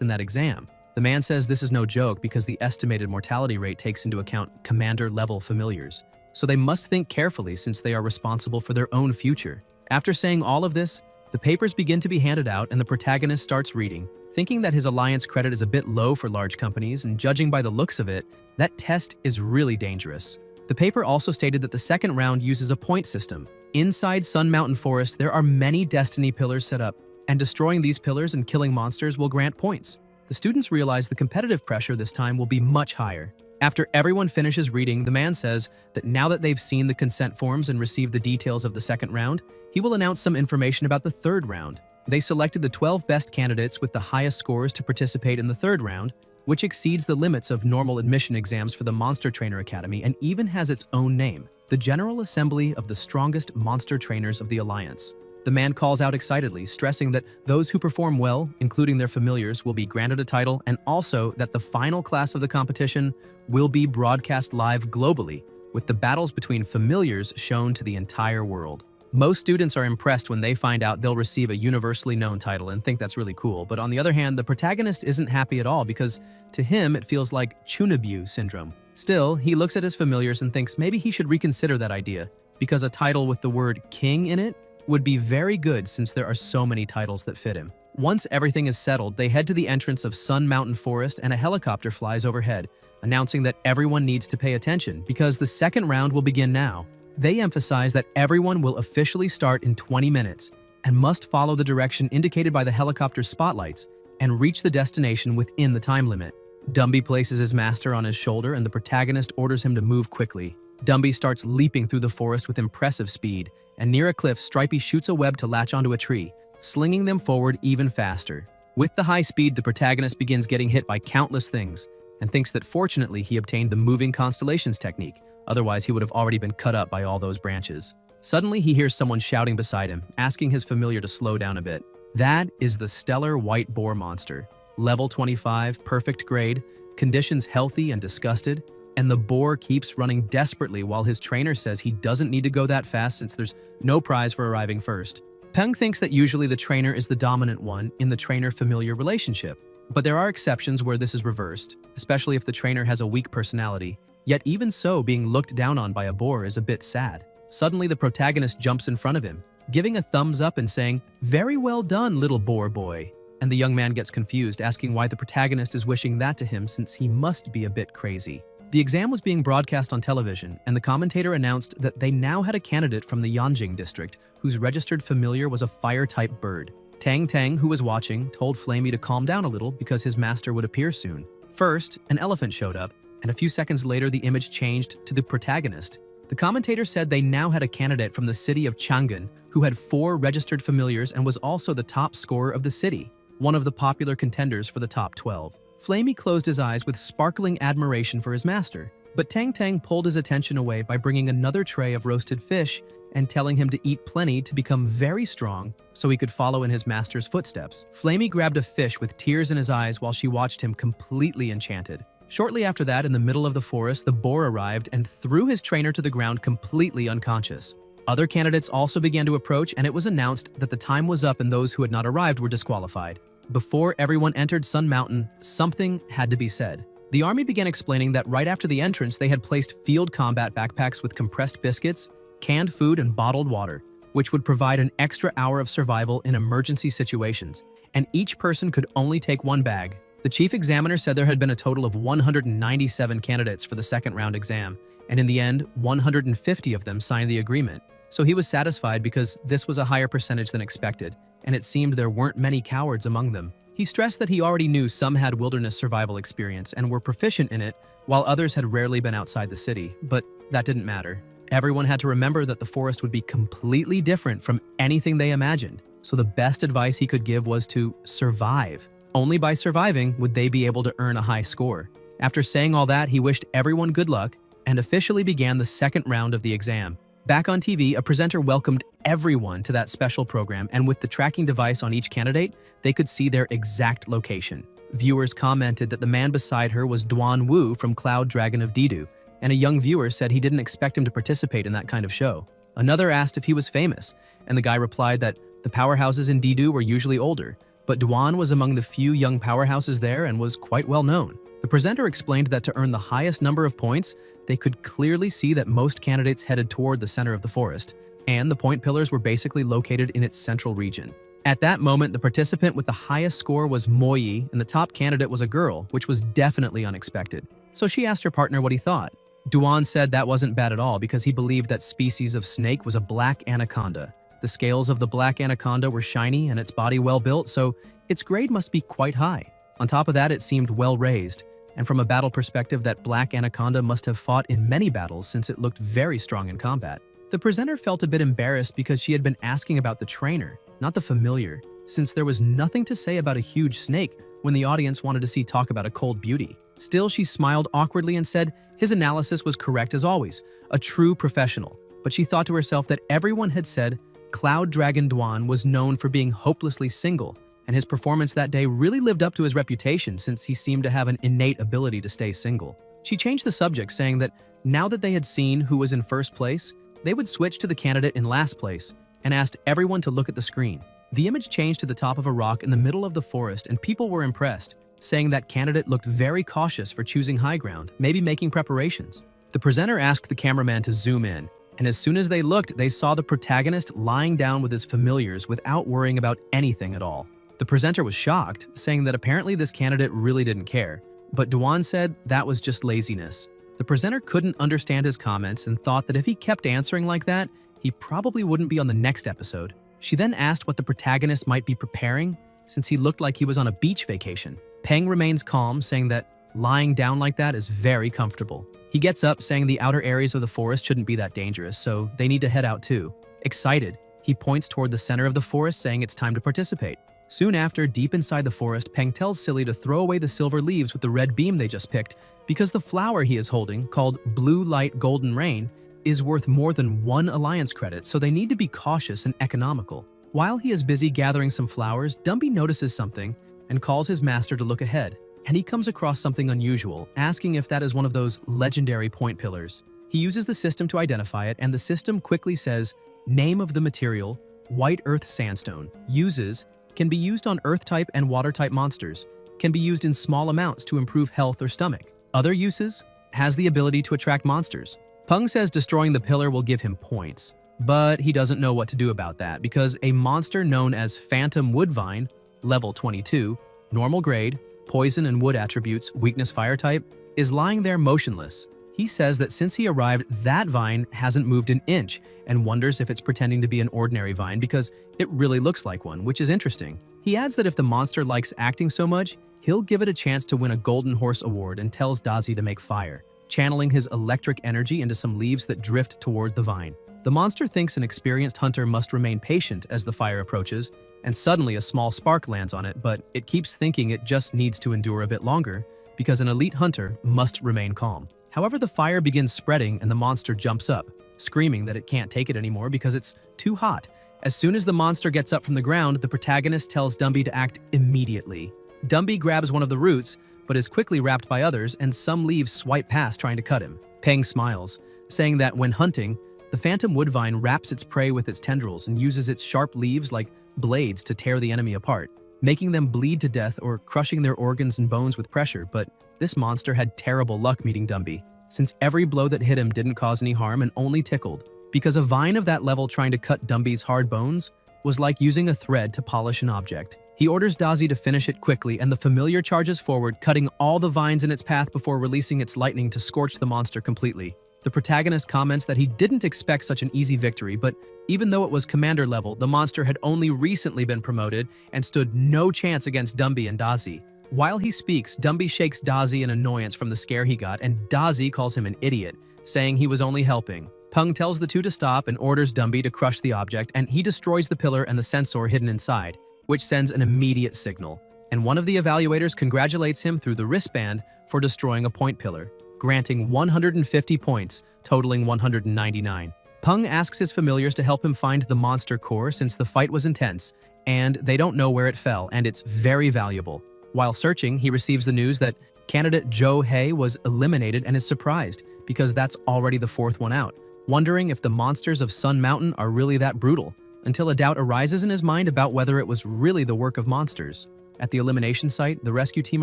in that exam. The man says this is no joke because the estimated mortality rate takes into account commander-level familiars, so they must think carefully since they are responsible for their own future. After saying all of this, the papers begin to be handed out and the protagonist starts reading, thinking that his alliance credit is a bit low for large companies, and judging by the looks of it, that test is really dangerous. The paper also stated that the second round uses a point system. Inside Sun Mountain Forest, there are many destiny pillars set up, and destroying these pillars and killing monsters will grant points. The students realize the competitive pressure this time will be much higher. After everyone finishes reading, the man says that now that they've seen the consent forms and received the details of the second round, he will announce some information about the third round. They selected the 12 best candidates with the highest scores to participate in the third round, which exceeds the limits of normal admission exams for the Monster Trainer Academy and even has its own name, the General Assembly of the Strongest Monster Trainers of the Alliance. The man calls out excitedly, stressing that those who perform well, including their familiars, will be granted a title, and also that the final class of the competition will be broadcast live globally, with the battles between familiars shown to the entire world. Most students are impressed when they find out they'll receive a universally known title and think that's really cool, but on the other hand, the protagonist isn't happy at all because to him it feels like Chunabu syndrome. Still, he looks at his familiars and thinks maybe he should reconsider that idea, because a title with the word king in it would be very good since there are so many titles that fit him. Once everything is settled, they head to the entrance of Sun Mountain Forest and a helicopter flies overhead, announcing that everyone needs to pay attention because the second round will begin now. They emphasize that everyone will officially start in 20 minutes and must follow the direction indicated by the helicopter's spotlights and reach the destination within the time limit. Dumby places his master on his shoulder and the protagonist orders him to move quickly. Dumby starts leaping through the forest with impressive speed, and near a cliff, Stripey shoots a web to latch onto a tree, slinging them forward even faster. With the high speed, the protagonist begins getting hit by countless things and thinks that fortunately he obtained the moving constellations technique, otherwise he would have already been cut up by all those branches. Suddenly, he hears someone shouting beside him, asking his familiar to slow down a bit. That is the stellar white boar monster. Level 25, perfect grade, conditions healthy and disgusted, and the boar keeps running desperately while his trainer says he doesn't need to go that fast since there's no prize for arriving first. Peng thinks that usually the trainer is the dominant one in the trainer-familiar relationship, but there are exceptions where this is reversed, especially if the trainer has a weak personality. Yet even so, being looked down on by a boar is a bit sad. Suddenly, the protagonist jumps in front of him, giving a thumbs up and saying, "Very well done, little boar boy." And the young man gets confused, asking why the protagonist is wishing that to him since he must be a bit crazy. The exam was being broadcast on television, and the commentator announced that they now had a candidate from the Yanjing district whose registered familiar was a fire-type bird. Tang Tang, who was watching, told Flamey to calm down a little because his master would appear soon. First, an elephant showed up, and a few seconds later the image changed to the protagonist. The commentator said they now had a candidate from the city of Chang'an who had 4 registered familiars and was also the top scorer of the city, one of the popular contenders for the top 12. Flamey closed his eyes with sparkling admiration for his master, but Tang Tang pulled his attention away by bringing another tray of roasted fish and telling him to eat plenty to become very strong so he could follow in his master's footsteps. Flamey grabbed a fish with tears in his eyes while she watched him completely enchanted. Shortly after that, in the middle of the forest, the boar arrived and threw his trainer to the ground completely unconscious. Other candidates also began to approach, and it was announced that the time was up and those who had not arrived were disqualified. Before everyone entered Sun Mountain, something had to be said. The army began explaining that right after the entrance, they had placed field combat backpacks with compressed biscuits, canned food, and bottled water, which would provide an extra hour of survival in emergency situations, and each person could only take 1 bag. The chief examiner said there had been a total of 197 candidates for the second round exam, and in the end, 150 of them signed the agreement. So he was satisfied because this was a higher percentage than expected, and it seemed there weren't many cowards among them. He stressed that he already knew some had wilderness survival experience and were proficient in it, while others had rarely been outside the city, but that didn't matter. Everyone had to remember that the forest would be completely different from anything they imagined, so the best advice he could give was to survive. Only by surviving would they be able to earn a high score. After saying all that, he wished everyone good luck and officially began the second round of the exam. Back on TV, a presenter welcomed everyone to that special program, and with the tracking device on each candidate, they could see their exact location. Viewers commented that the man beside her was Duan Wu from Cloud Dragon of Didu, and a young viewer said he didn't expect him to participate in that kind of show. Another asked if he was famous, and the guy replied that the powerhouses in Didu were usually older, but Duan was among the few young powerhouses there and was quite well known. The presenter explained that to earn the highest number of points, they could clearly see that most candidates headed toward the center of the forest, and the point pillars were basically located in its central region. At that moment, the participant with the highest score was Moyi, and the top candidate was a girl, which was definitely unexpected. So she asked her partner what he thought. Duan said that wasn't bad at all because he believed that species of snake was a black anaconda. The scales of the black anaconda were shiny and its body well built, so its grade must be quite high. On top of that, it seemed well raised. And from a battle perspective, that black anaconda must have fought in many battles since it looked very strong in combat. The presenter felt a bit embarrassed because she had been asking about the trainer, not the familiar, since there was nothing to say about a huge snake when the audience wanted to see talk about a cold beauty. Still, she smiled awkwardly and said his analysis was correct as always, a true professional. But she thought to herself that everyone had said Cloud Dragon Duan was known for being hopelessly single, and his performance that day really lived up to his reputation since he seemed to have an innate ability to stay single. She changed the subject, saying that now that they had seen who was in first place, they would switch to the candidate in last place and asked everyone to look at the screen. The image changed to the top of a rock in the middle of the forest, and people were impressed, saying that candidate looked very cautious for choosing high ground, maybe making preparations. The presenter asked the cameraman to zoom in, and as soon as they looked, they saw the protagonist lying down with his familiars without worrying about anything at all. The presenter was shocked, saying that apparently this candidate really didn't care, but Duan said that was just laziness. The presenter couldn't understand his comments and thought that if he kept answering like that, he probably wouldn't be on the next episode. She then asked what the protagonist might be preparing, since he looked like he was on a beach vacation. Peng remains calm, saying that lying down like that is very comfortable. He gets up, saying the outer areas of the forest shouldn't be that dangerous, so they need to head out too. Excited, he points toward the center of the forest, saying it's time to participate. Soon after, deep inside the forest, Peng tells Silly to throw away the silver leaves with the red beam they just picked because the flower he is holding, called Blue Light Golden Rain, is worth more than 1 alliance credit, so they need to be cautious and economical. While he is busy gathering some flowers, Dumby notices something and calls his master to look ahead, and he comes across something unusual, asking if that is one of those legendary point pillars. He uses the system to identify it, and the system quickly says, name of the material, white earth sandstone, uses, can be used on earth-type and water-type monsters, can be used in small amounts to improve health or stomach. Other uses, has the ability to attract monsters. Peng says destroying the pillar will give him points, but he doesn't know what to do about that because a monster known as Phantom Woodvine, level 22, normal grade, poison and wood attributes, weakness fire type, is lying there motionless. He says that since he arrived, that vine hasn't moved an inch and wonders if it's pretending to be an ordinary vine because it really looks like one, which is interesting. He adds that if the monster likes acting so much, he'll give it a chance to win a Golden Horse Award and tells Dazi to make fire, channeling his electric energy into some leaves that drift toward the vine. The monster thinks an experienced hunter must remain patient as the fire approaches, and suddenly a small spark lands on it, but it keeps thinking it just needs to endure a bit longer because an elite hunter must remain calm. However, the fire begins spreading and the monster jumps up, screaming that it can't take it anymore because it's too hot. As soon as the monster gets up from the ground, the protagonist tells Dumby to act immediately. Dumby grabs one of the roots, but is quickly wrapped by others, and some leaves swipe past trying to cut him. Peng smiles, saying that when hunting, the phantom woodvine wraps its prey with its tendrils and uses its sharp leaves like blades to tear the enemy apart, making them bleed to death or crushing their organs and bones with pressure. But this monster had terrible luck meeting Dumby, since every blow that hit him didn't cause any harm and only tickled, because a vine of that level trying to cut Dumby's hard bones was like using a thread to polish an object. He orders Dazi to finish it quickly, and the familiar charges forward, cutting all the vines in its path before releasing its lightning to scorch the monster completely. The protagonist comments that he didn't expect such an easy victory, but even though it was commander level, the monster had only recently been promoted and stood no chance against Dumby and Dazi. While he speaks, Dumby shakes Dazi in annoyance from the scare he got, and Dazi calls him an idiot, saying he was only helping. Peng tells the two to stop and orders Dumby to crush the object, and he destroys the pillar and the sensor hidden inside, which sends an immediate signal. And one of the evaluators congratulates him through the wristband for destroying a point pillar, granting 150 points, totaling 199. Peng asks his familiars to help him find the monster core since the fight was intense, and they don't know where it fell, and it's very valuable. While searching, he receives the news that candidate Zhou He was eliminated and is surprised because that's already the 4th one out, wondering if the monsters of Sun Mountain are really that brutal. until a doubt arises in his mind about whether it was really the work of monsters. At the elimination site, the rescue team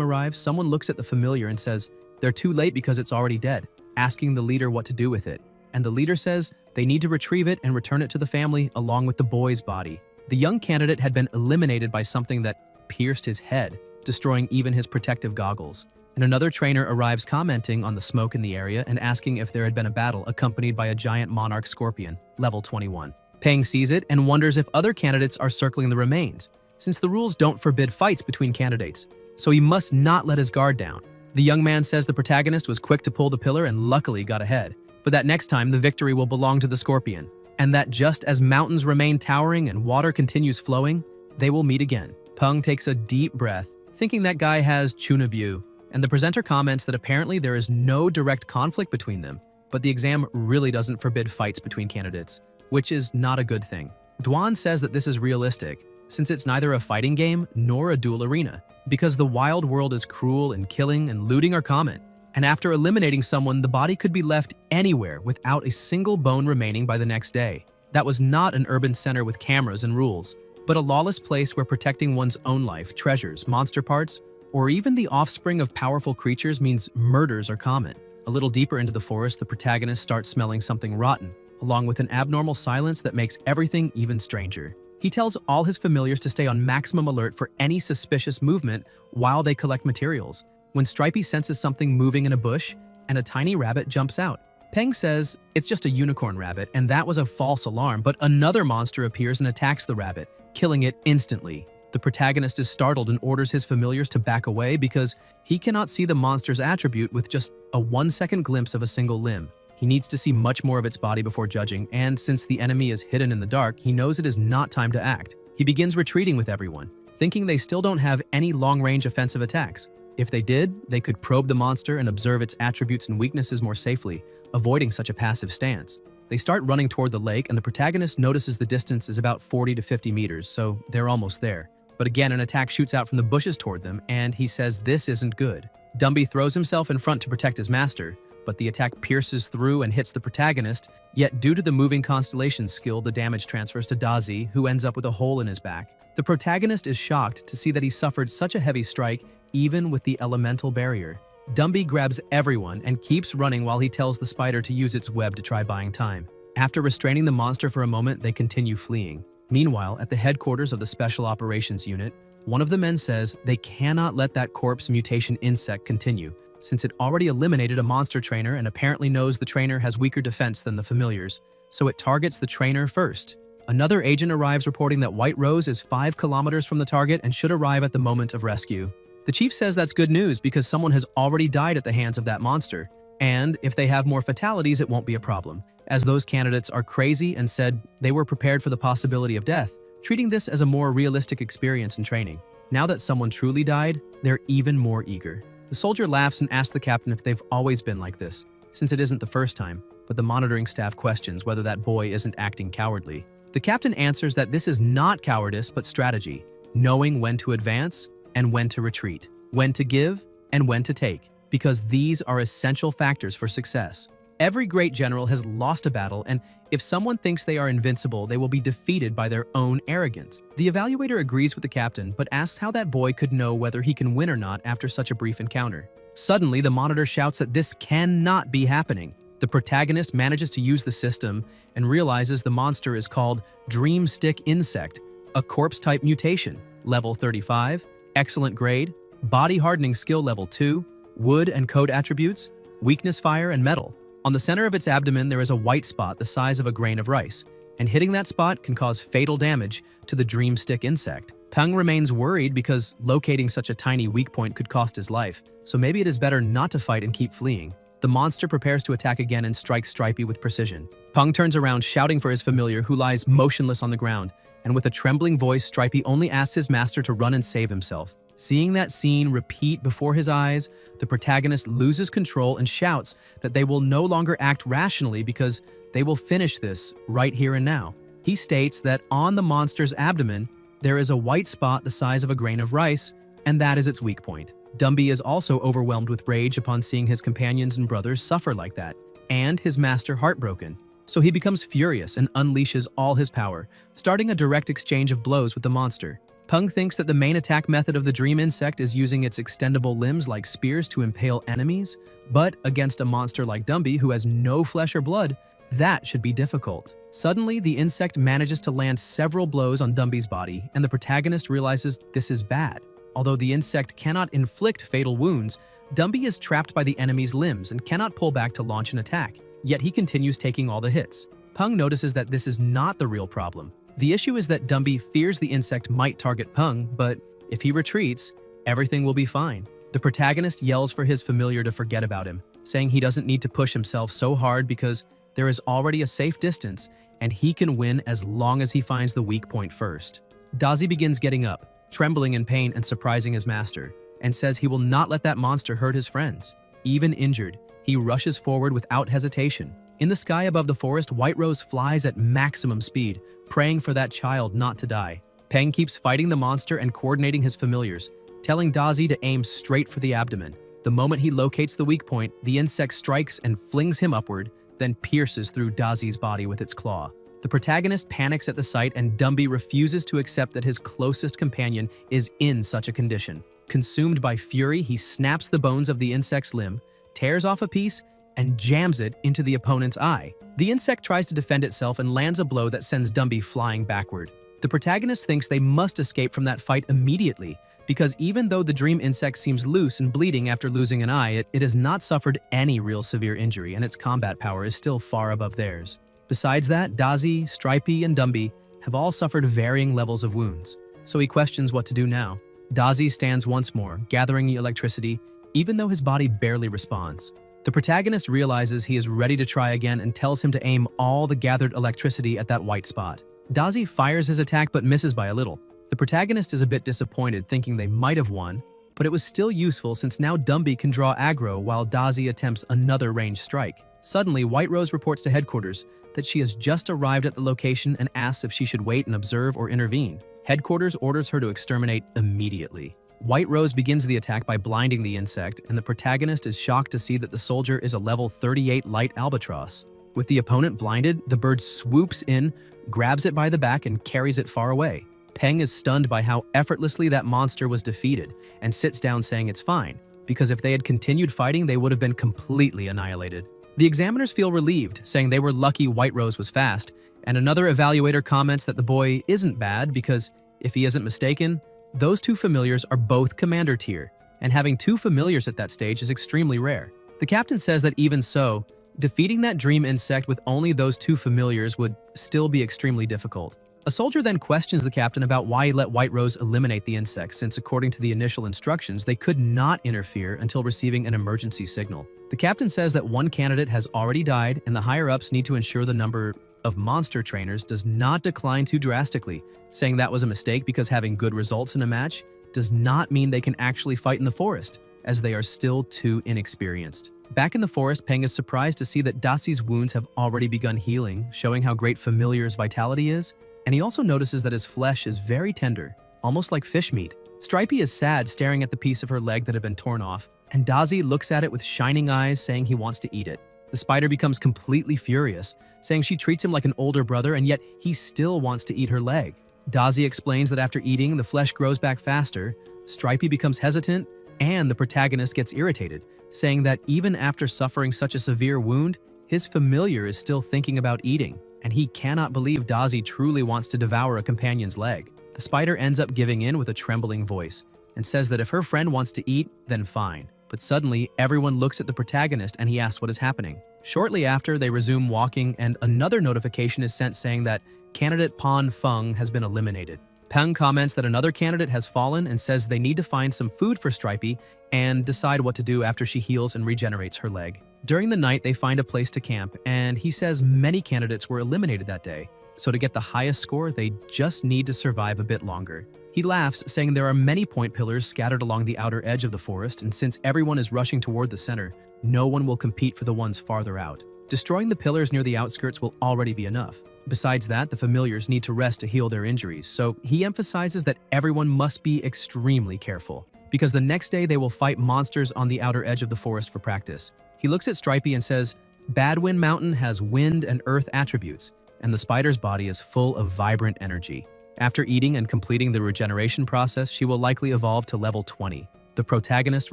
arrives. Someone looks at the familiar and says, "They're too late because it's already dead," asking the leader what to do with it. And the leader says they need to retrieve it and return it to the family along with the boy's body. The young candidate had been eliminated by something that pierced his head, destroying even his protective goggles. And another trainer arrives commenting on the smoke in the area and asking if there had been a battle accompanied by a giant monarch scorpion, level 21. Peng sees it and wonders if other candidates are circling the remains, since the rules don't forbid fights between candidates, so he must not let his guard down. The young man says the protagonist was quick to pull the pillar and luckily got ahead, but that next time the victory will belong to the scorpion, and that just as mountains remain towering and water continues flowing, they will meet again. Peng takes a deep breath, thinking that guy has Chunabu, and the presenter comments that apparently there is no direct conflict between them, but the exam really doesn't forbid fights between candidates, which is not a good thing. Duan says that this is realistic, since it's neither a fighting game nor a duel arena, because the wild world is cruel and killing and looting are common. And after eliminating someone, the body could be left anywhere without a single bone remaining by the next day. That was not an urban center with cameras and rules, but a lawless place where protecting one's own life, treasures, monster parts, or even the offspring of powerful creatures means murders are common. A little deeper into the forest, the protagonist starts smelling something rotten, along with an abnormal silence that makes everything even stranger. He tells all his familiars to stay on maximum alert for any suspicious movement while they collect materials. When Stripey senses something moving in a bush, and a tiny rabbit jumps out. Peng says it's just a unicorn rabbit, and that was a false alarm, but another monster appears and attacks the rabbit, killing it instantly. The protagonist is startled and orders his familiars to back away because he cannot see the monster's attribute with just a 1-second glimpse of a single limb. He needs to see much more of its body before judging, and since the enemy is hidden in the dark, he knows it is not time to act. He begins retreating with everyone, thinking they still don't have any long-range offensive attacks. If they did, they could probe the monster and observe its attributes and weaknesses more safely, avoiding such a passive stance. They start running toward the lake, and the protagonist notices the distance is about 40 to 50 meters, so they're almost there. But again, an attack shoots out from the bushes toward them, and he says this isn't good. Dumby throws himself in front to protect his master, but the attack pierces through and hits the protagonist, yet due to the moving constellation skill, the damage transfers to Dazi, who ends up with a hole in his back. The protagonist is shocked to see that he suffered such a heavy strike, even with the elemental barrier. Dumby grabs everyone and keeps running while he tells the spider to use its web to try buying time. After restraining the monster for a moment, they continue fleeing. Meanwhile, at the headquarters of the Special Operations Unit, one of the men says they cannot let that corpse mutation insect continue, since it already eliminated a monster trainer and apparently knows the trainer has weaker defense than the familiars, so it targets the trainer first. Another agent arrives reporting that White Rose is 5 kilometers from the target and should arrive at the moment of rescue. The chief says that's good news because someone has already died at the hands of that monster, and if they have more fatalities, it won't be a problem, as those candidates are crazy and said they were prepared for the possibility of death, treating this as a more realistic experience in training. Now that someone truly died, they're even more eager. The soldier laughs and asks the captain if they've always been like this, since it isn't the first time, but the monitoring staff questions whether that boy isn't acting cowardly. The captain answers that this is not cowardice but strategy, knowing when to advance and when to retreat, when to give and when to take, because these are essential factors for success. Every great general has lost a battle, and if someone thinks they are invincible, they will be defeated by their own arrogance. The evaluator agrees with the captain, but asks how that boy could know whether he can win or not after such a brief encounter. Suddenly, the monitor shouts that this cannot be happening. The protagonist manages to use the system and realizes the monster is called Dreamstick Insect, a corpse-type mutation, level 35, excellent grade, body hardening skill level 2, wood and code attributes, weakness fire and metal. On the center of its abdomen there is a white spot the size of a grain of rice, and hitting that spot can cause fatal damage to the Dreamstick insect. Peng remains worried because locating such a tiny weak point could cost his life, so maybe it is better not to fight and keep fleeing. The monster prepares to attack again and strikes Stripey with precision. Peng turns around shouting for his familiar who lies motionless on the ground, and with a trembling voice, Stripey only asks his master to run and save himself. Seeing that scene repeat before his eyes, the protagonist loses control and shouts that they will no longer act rationally because they will finish this right here and now. He states that on the monster's abdomen, there is a white spot the size of a grain of rice, and that is its weak point. Dumby is also overwhelmed with rage upon seeing his companions and brothers suffer like that, and his master heartbroken. So he becomes furious and unleashes all his power, starting a direct exchange of blows with the monster. Peng thinks that the main attack method of the dream insect is using its extendable limbs like spears to impale enemies, but against a monster like Dumby who has no flesh or blood, that should be difficult. Suddenly, the insect manages to land several blows on Dumby's body, and the protagonist realizes this is bad. Although the insect cannot inflict fatal wounds, Dumby is trapped by the enemy's limbs and cannot pull back to launch an attack, yet he continues taking all the hits. Peng notices that this is not the real problem. The issue is that Dumby fears the insect might target Peng, but if he retreats, everything will be fine. The protagonist yells for his familiar to forget about him, saying he doesn't need to push himself so hard because there is already a safe distance and he can win as long as he finds the weak point first. Dazi begins getting up, trembling in pain and surprising his master, and says he will not let that monster hurt his friends. Even injured, he rushes forward without hesitation. In the sky above the forest, White Rose flies at maximum speed, praying for that child not to die. Peng keeps fighting the monster and coordinating his familiars, telling Dazi to aim straight for the abdomen. The moment he locates the weak point, the insect strikes and flings him upward, then pierces through Dazi's body with its claw. The protagonist panics at the sight and Dumby refuses to accept that his closest companion is in such a condition. Consumed by fury, he snaps the bones of the insect's limb, tears off a piece, and jams it into the opponent's eye. The insect tries to defend itself and lands a blow that sends Dumby flying backward. The protagonist thinks they must escape from that fight immediately, because even though the dream insect seems loose and bleeding after losing an eye, it has not suffered any real severe injury and its combat power is still far above theirs. Besides that, Dazi, Stripey, and Dumby have all suffered varying levels of wounds, so he questions what to do now. Dazi stands once more, gathering the electricity, even though his body barely responds. The protagonist realizes he is ready to try again and tells him to aim all the gathered electricity at that white spot. Dazi fires his attack but misses by a little. The protagonist is a bit disappointed, thinking they might have won, but it was still useful since now Dumby can draw aggro while Dazi attempts another ranged strike. Suddenly, White Rose reports to headquarters that she has just arrived at the location and asks if she should wait and observe or intervene. Headquarters orders her to exterminate immediately. White Rose begins the attack by blinding the insect, and the protagonist is shocked to see that the soldier is a level 38 light albatross. With the opponent blinded, the bird swoops in, grabs it by the back, and carries it far away. Peng is stunned by how effortlessly that monster was defeated and sits down saying it's fine, because if they had continued fighting, they would have been completely annihilated. The examiners feel relieved, saying they were lucky White Rose was fast, and another evaluator comments that the boy isn't bad because, if he isn't mistaken, those two familiars are both commander tier, and having two familiars at that stage is extremely rare. The captain says that even so, defeating that dream insect with only those two familiars would still be extremely difficult. A soldier then questions the captain about why he let White Rose eliminate the insect, since according to the initial instructions, they could not interfere until receiving an emergency signal. The captain says that one candidate has already died and the higher-ups need to ensure the number of monster trainers does not decline too drastically, saying that was a mistake because having good results in a match does not mean they can actually fight in the forest, as they are still too inexperienced. Back in the forest, Peng is surprised to see that Daci's wounds have already begun healing, showing how great Familiar's vitality is, and he also notices that his flesh is very tender, almost like fish meat. Stripey is sad, staring at the piece of her leg that had been torn off, and Daci looks at it with shining eyes, saying he wants to eat it. The spider becomes completely furious, saying she treats him like an older brother and yet he still wants to eat her leg. Daci explains that after eating, the flesh grows back faster, Stripey becomes hesitant, and the protagonist gets irritated, saying that even after suffering such a severe wound, his familiar is still thinking about eating, and he cannot believe Daci truly wants to devour a companion's leg. The spider ends up giving in with a trembling voice, and says that if her friend wants to eat, then fine. But suddenly, everyone looks at the protagonist and he asks what is happening. Shortly after, they resume walking and another notification is sent saying that candidate Pan Feng has been eliminated. Peng comments that another candidate has fallen and says they need to find some food for Stripey and decide what to do after she heals and regenerates her leg. During the night, they find a place to camp, and he says many candidates were eliminated that day, so to get the highest score, they just need to survive a bit longer. He laughs, saying there are many point pillars scattered along the outer edge of the forest, and since everyone is rushing toward the center, no one will compete for the ones farther out. Destroying the pillars near the outskirts will already be enough. Besides that, the familiars need to rest to heal their injuries, so he emphasizes that everyone must be extremely careful, because the next day they will fight monsters on the outer edge of the forest for practice. He looks at Stripey and says, Badwind Mountain has wind and earth attributes, and the spider's body is full of vibrant energy. After eating and completing the regeneration process, she will likely evolve to level 20. The protagonist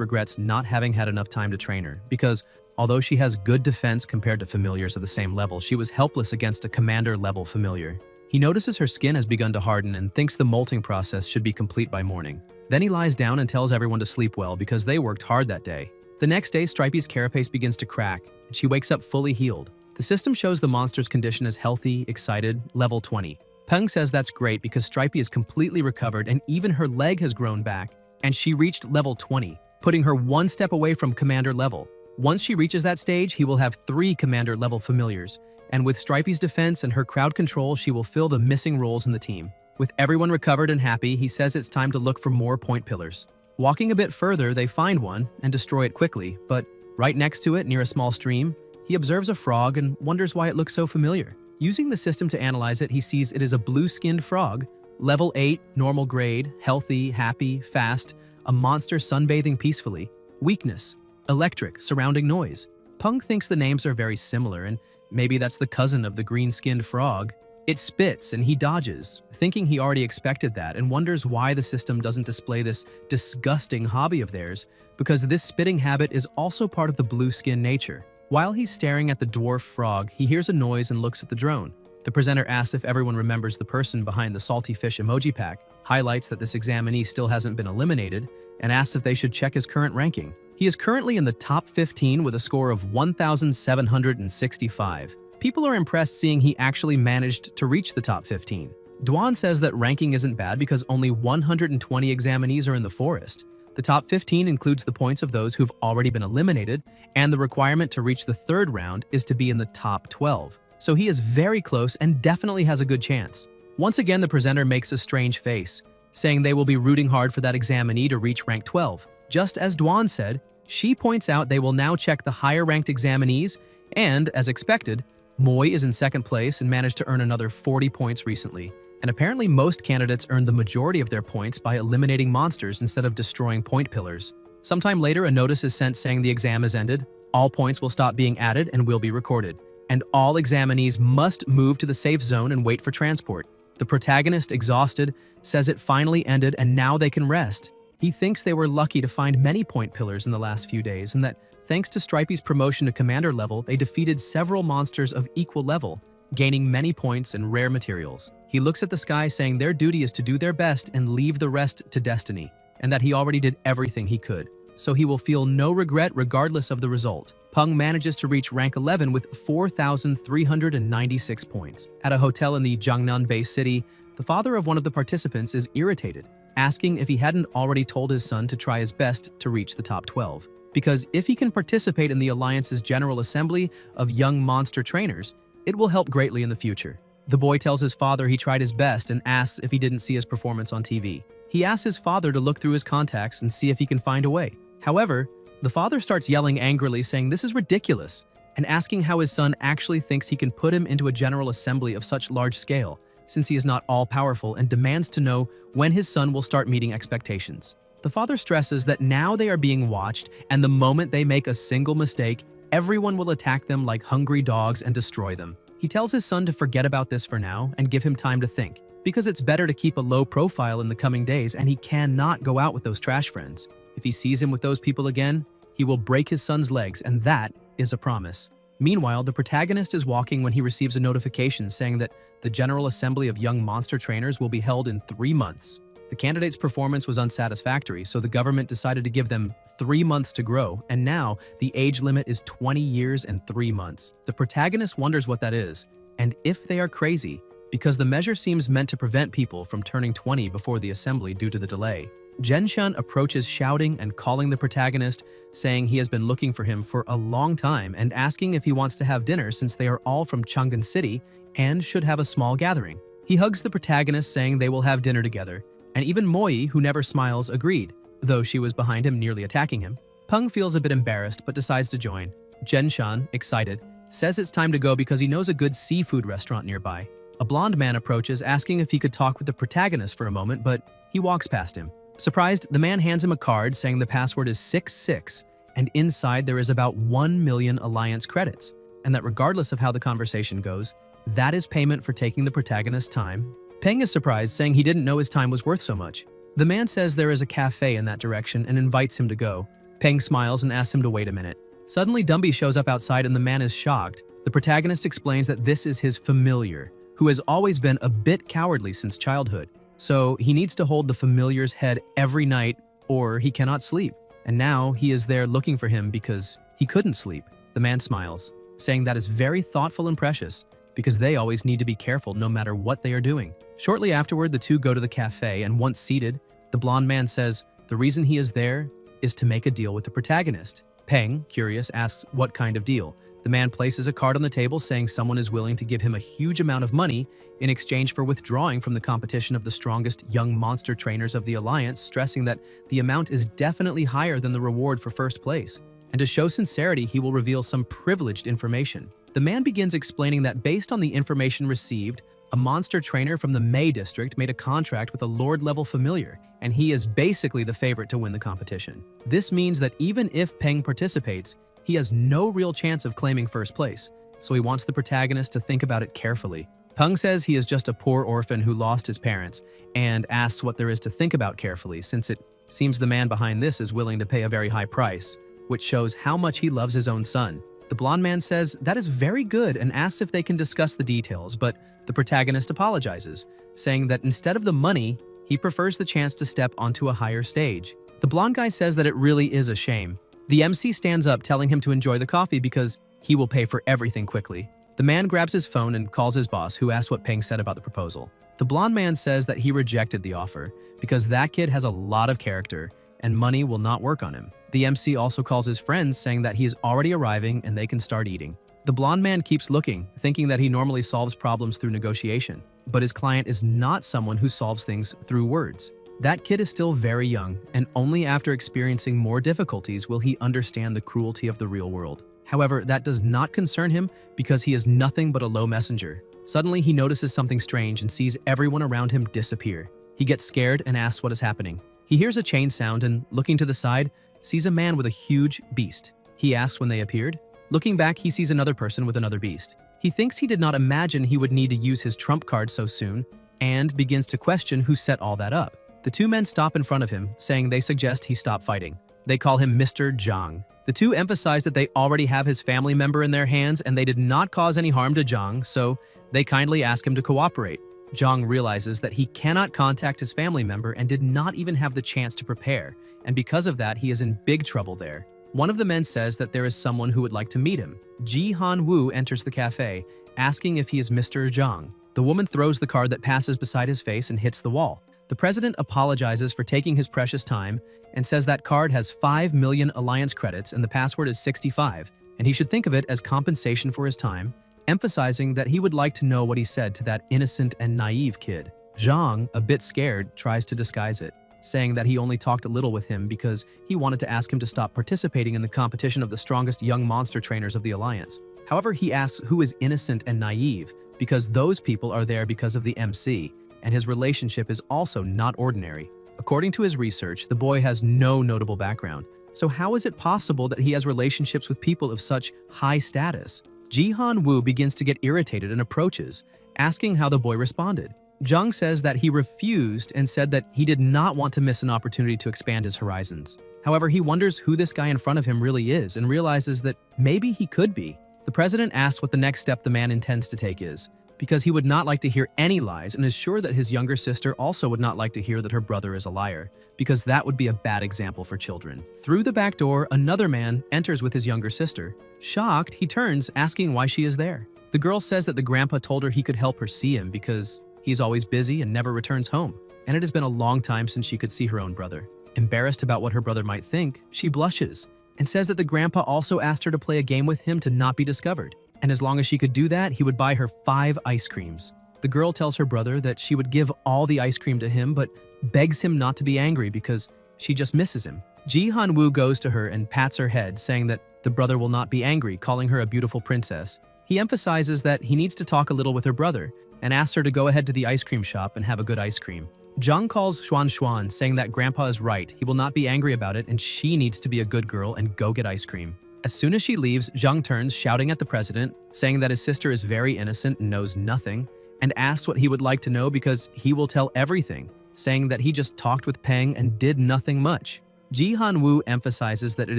regrets not having had enough time to train her, because although she has good defense compared to familiars of the same level, she was helpless against a commander-level familiar. He notices her skin has begun to harden and thinks the molting process should be complete by morning. Then he lies down and tells everyone to sleep well because they worked hard that day. The next day, Stripey's carapace begins to crack, and she wakes up fully healed. The system shows the monster's condition as healthy, excited, level 20. Peng says that's great because Stripey is completely recovered and even her leg has grown back, and she reached level 20, putting her one step away from commander level. Once she reaches that stage, he will have 3 commander level familiars, and with Stripey's defense and her crowd control, she will fill the missing roles in the team. With everyone recovered and happy, he says it's time to look for more point pillars. Walking a bit further, they find one and destroy it quickly, but right next to it, near a small stream, he observes a frog and wonders why it looks so familiar. Using the system to analyze it, he sees it is a blue-skinned frog, level 8, normal grade, healthy, happy, fast, a monster sunbathing peacefully, weakness, electric, surrounding noise. Peng thinks the names are very similar, and maybe that's the cousin of the green-skinned frog. It spits and he dodges, thinking he already expected that, and wonders why the system doesn't display this disgusting hobby of theirs, because this spitting habit is also part of the blue-skin nature. While he's staring at the dwarf frog, he hears a noise and looks at the drone. The presenter asks if everyone remembers the person behind the salty fish emoji pack, highlights that this examinee still hasn't been eliminated, and asks if they should check his current ranking. He is currently in the top 15 with a score of 1,765. People are impressed seeing he actually managed to reach the top 15. Duan says that ranking isn't bad because only 120 examinees are in the forest. The top 15 includes the points of those who've already been eliminated, and the requirement to reach the 3rd round is to be in the top 12. So he is very close and definitely has a good chance. Once again, the presenter makes a strange face, saying they will be rooting hard for that examinee to reach rank 12. Just as Duan said, she points out they will now check the higher-ranked examinees, and, as expected, Moy is in 2nd place and managed to earn another 40 points recently. And apparently most candidates earned the majority of their points by eliminating monsters instead of destroying point pillars. Sometime later, a notice is sent saying the exam is ended, all points will stop being added and will be recorded, and all examinees must move to the safe zone and wait for transport. The protagonist, exhausted, says it finally ended and now they can rest. He thinks they were lucky to find many point pillars in the last few days, and that thanks to Stripey's promotion to commander level, they defeated several monsters of equal level, gaining many points and rare materials. He looks at the sky saying their duty is to do their best and leave the rest to destiny, and that he already did everything he could, so he will feel no regret regardless of the result. Peng manages to reach rank 11 with 4,396 points. At a hotel in the Jiangnan-based city, the father of one of the participants is irritated, asking if he hadn't already told his son to try his best to reach the top 12. Because if he can participate in the Alliance's General Assembly of Young Monster Trainers, it will help greatly in the future. The boy tells his father he tried his best and asks if he didn't see his performance on TV. He asks his father to look through his contacts and see if he can find a way. However, the father starts yelling angrily, saying this is ridiculous, and asking how his son actually thinks he can put him into a General Assembly of such large scale, since he is not all-powerful, and demands to know when his son will start meeting expectations. The father stresses that now they are being watched, and the moment they make a single mistake, everyone will attack them like hungry dogs and destroy them. He tells his son to forget about this for now and give him time to think, because it's better to keep a low profile in the coming days, and he cannot go out with those trash friends. If he sees him with those people again, he will break his son's legs, and that is a promise. Meanwhile, the protagonist is walking when he receives a notification saying that the General Assembly of Young Monster Trainers will be held in 3 months. The candidate's performance was unsatisfactory, so the government decided to give them 3 months to grow, and now the age limit is 20 years and 3 months. The protagonist wonders what that is, and if they are crazy, because the measure seems meant to prevent people from turning 20 before the assembly due to the delay. Zhenshun approaches shouting and calling the protagonist, saying he has been looking for him for a long time and asking if he wants to have dinner since they are all from Chang'an City and should have a small gathering. He hugs the protagonist, saying they will have dinner together, and even Moi, who never smiles, agreed, though she was behind him nearly attacking him. Peng feels a bit embarrassed but decides to join. Zhenshun, excited, says it's time to go because he knows a good seafood restaurant nearby. A blonde man approaches, asking if he could talk with the protagonist for a moment, but he walks past him. Surprised, the man hands him a card saying the password is 66, and inside there is about 1 million Alliance credits. and that regardless of how the conversation goes, that is payment for taking the protagonist's time. Peng is surprised, saying he didn't know his time was worth so much. The man says there is a cafe in that direction and invites him to go. Peng smiles and asks him to wait a minute. Suddenly, Dumby shows up outside and the man is shocked. The protagonist explains that this is his familiar, who has always been a bit cowardly since childhood. So he needs to hold the familiar's head every night or he cannot sleep. And now he is there looking for him because he couldn't sleep. The man smiles, saying that is very thoughtful and precious because they always need to be careful no matter what they are doing. Shortly afterward, the two go to the cafe and once seated, the blonde man says the reason he is there is to make a deal with the protagonist. Peng, curious, asks what kind of deal. The man places a card on the table saying someone is willing to give him a huge amount of money in exchange for withdrawing from the competition of the strongest young monster trainers of the Alliance, stressing that the amount is definitely higher than the reward for first place. And to show sincerity, he will reveal some privileged information. The man begins explaining that based on the information received, a monster trainer from the Mei district made a contract with a Lord-level familiar, and he is basically the favorite to win the competition. This means that even if Peng participates, he has no real chance of claiming first place, so he wants the protagonist to think about it carefully. Peng says he is just a poor orphan who lost his parents, and asks what there is to think about carefully, since it seems the man behind this is willing to pay a very high price, which shows how much he loves his own son. The blonde man says that is very good and asks if they can discuss the details, but the protagonist apologizes, saying that instead of the money, he prefers the chance to step onto a higher stage. The blonde guy says that it really is a shame. The MC stands up, telling him to enjoy the coffee because he will pay for everything quickly. The man grabs his phone and calls his boss, who asks what Peng said about the proposal. The blonde man says that he rejected the offer because that kid has a lot of character and money will not work on him. The MC also calls his friends, saying that he is already arriving and they can start eating. The blonde man keeps looking, thinking that he normally solves problems through negotiation, but his client is not someone who solves things through words. That kid is still very young, and only after experiencing more difficulties will he understand the cruelty of the real world. However, that does not concern him because he is nothing but a low messenger. Suddenly, he notices something strange and sees everyone around him disappear. He gets scared and asks what is happening. He hears a chain sound and, looking to the side, sees a man with a huge beast. He asks when they appeared. Looking back, he sees another person with another beast. He thinks he did not imagine he would need to use his trump card so soon, and begins to question who set all that up. The two men stop in front of him, saying they suggest he stop fighting. They call him Mr. Zhang. The two emphasize that they already have his family member in their hands and they did not cause any harm to Zhang, so they kindly ask him to cooperate. Zhang realizes that he cannot contact his family member and did not even have the chance to prepare, and because of that, he is in big trouble there. One of the men says that there is someone who would like to meet him. Ji Han Wu enters the cafe, asking if he is Mr. Zhang. The woman throws the card that passes beside his face and hits the wall. The president apologizes for taking his precious time and says that card has 5 million alliance credits and the password is 65, and he should think of it as compensation for his time, emphasizing that he would like to know what he said to that innocent and naive kid. Zhang, a bit scared, tries to disguise it, saying that he only talked a little with him because he wanted to ask him to stop participating in the competition of the strongest young monster trainers of the Alliance. However, he asks who is innocent and naive because those people are there because of the MC, and his relationship is also not ordinary. According to his research, the boy has no notable background, so how is it possible that he has relationships with people of such high status? Ji Han Wu begins to get irritated and approaches, asking how the boy responded. Zhang says that he refused and said that he did not want to miss an opportunity to expand his horizons. However, he wonders who this guy in front of him really is and realizes that maybe he could be. The president asks what the next step the man intends to take is, because he would not like to hear any lies and is sure that his younger sister also would not like to hear that her brother is a liar, because that would be a bad example for children. Through the back door, another man enters with his younger sister. Shocked, he turns, asking why she is there. The girl says that the grandpa told her he could help her see him because he's always busy and never returns home, and it has been a long time since she could see her own brother. Embarrassed about what her brother might think, she blushes and says that the grandpa also asked her to play a game with him to not be discovered, and as long as she could do that, he would buy her 5 ice creams. The girl tells her brother that she would give all the ice cream to him, but begs him not to be angry because she just misses him. Ji Han Wu goes to her and pats her head, saying that the brother will not be angry, calling her a beautiful princess. He emphasizes that he needs to talk a little with her brother and asks her to go ahead to the ice cream shop and have a good ice cream. Zhang calls Xuan, saying that grandpa is right, he will not be angry about it and she needs to be a good girl and go get ice cream. As soon as she leaves, Zhang turns, shouting at the president, saying that his sister is very innocent and knows nothing, and asks what he would like to know because he will tell everything, saying that he just talked with Peng and did nothing much. Ji Han-woo emphasizes that it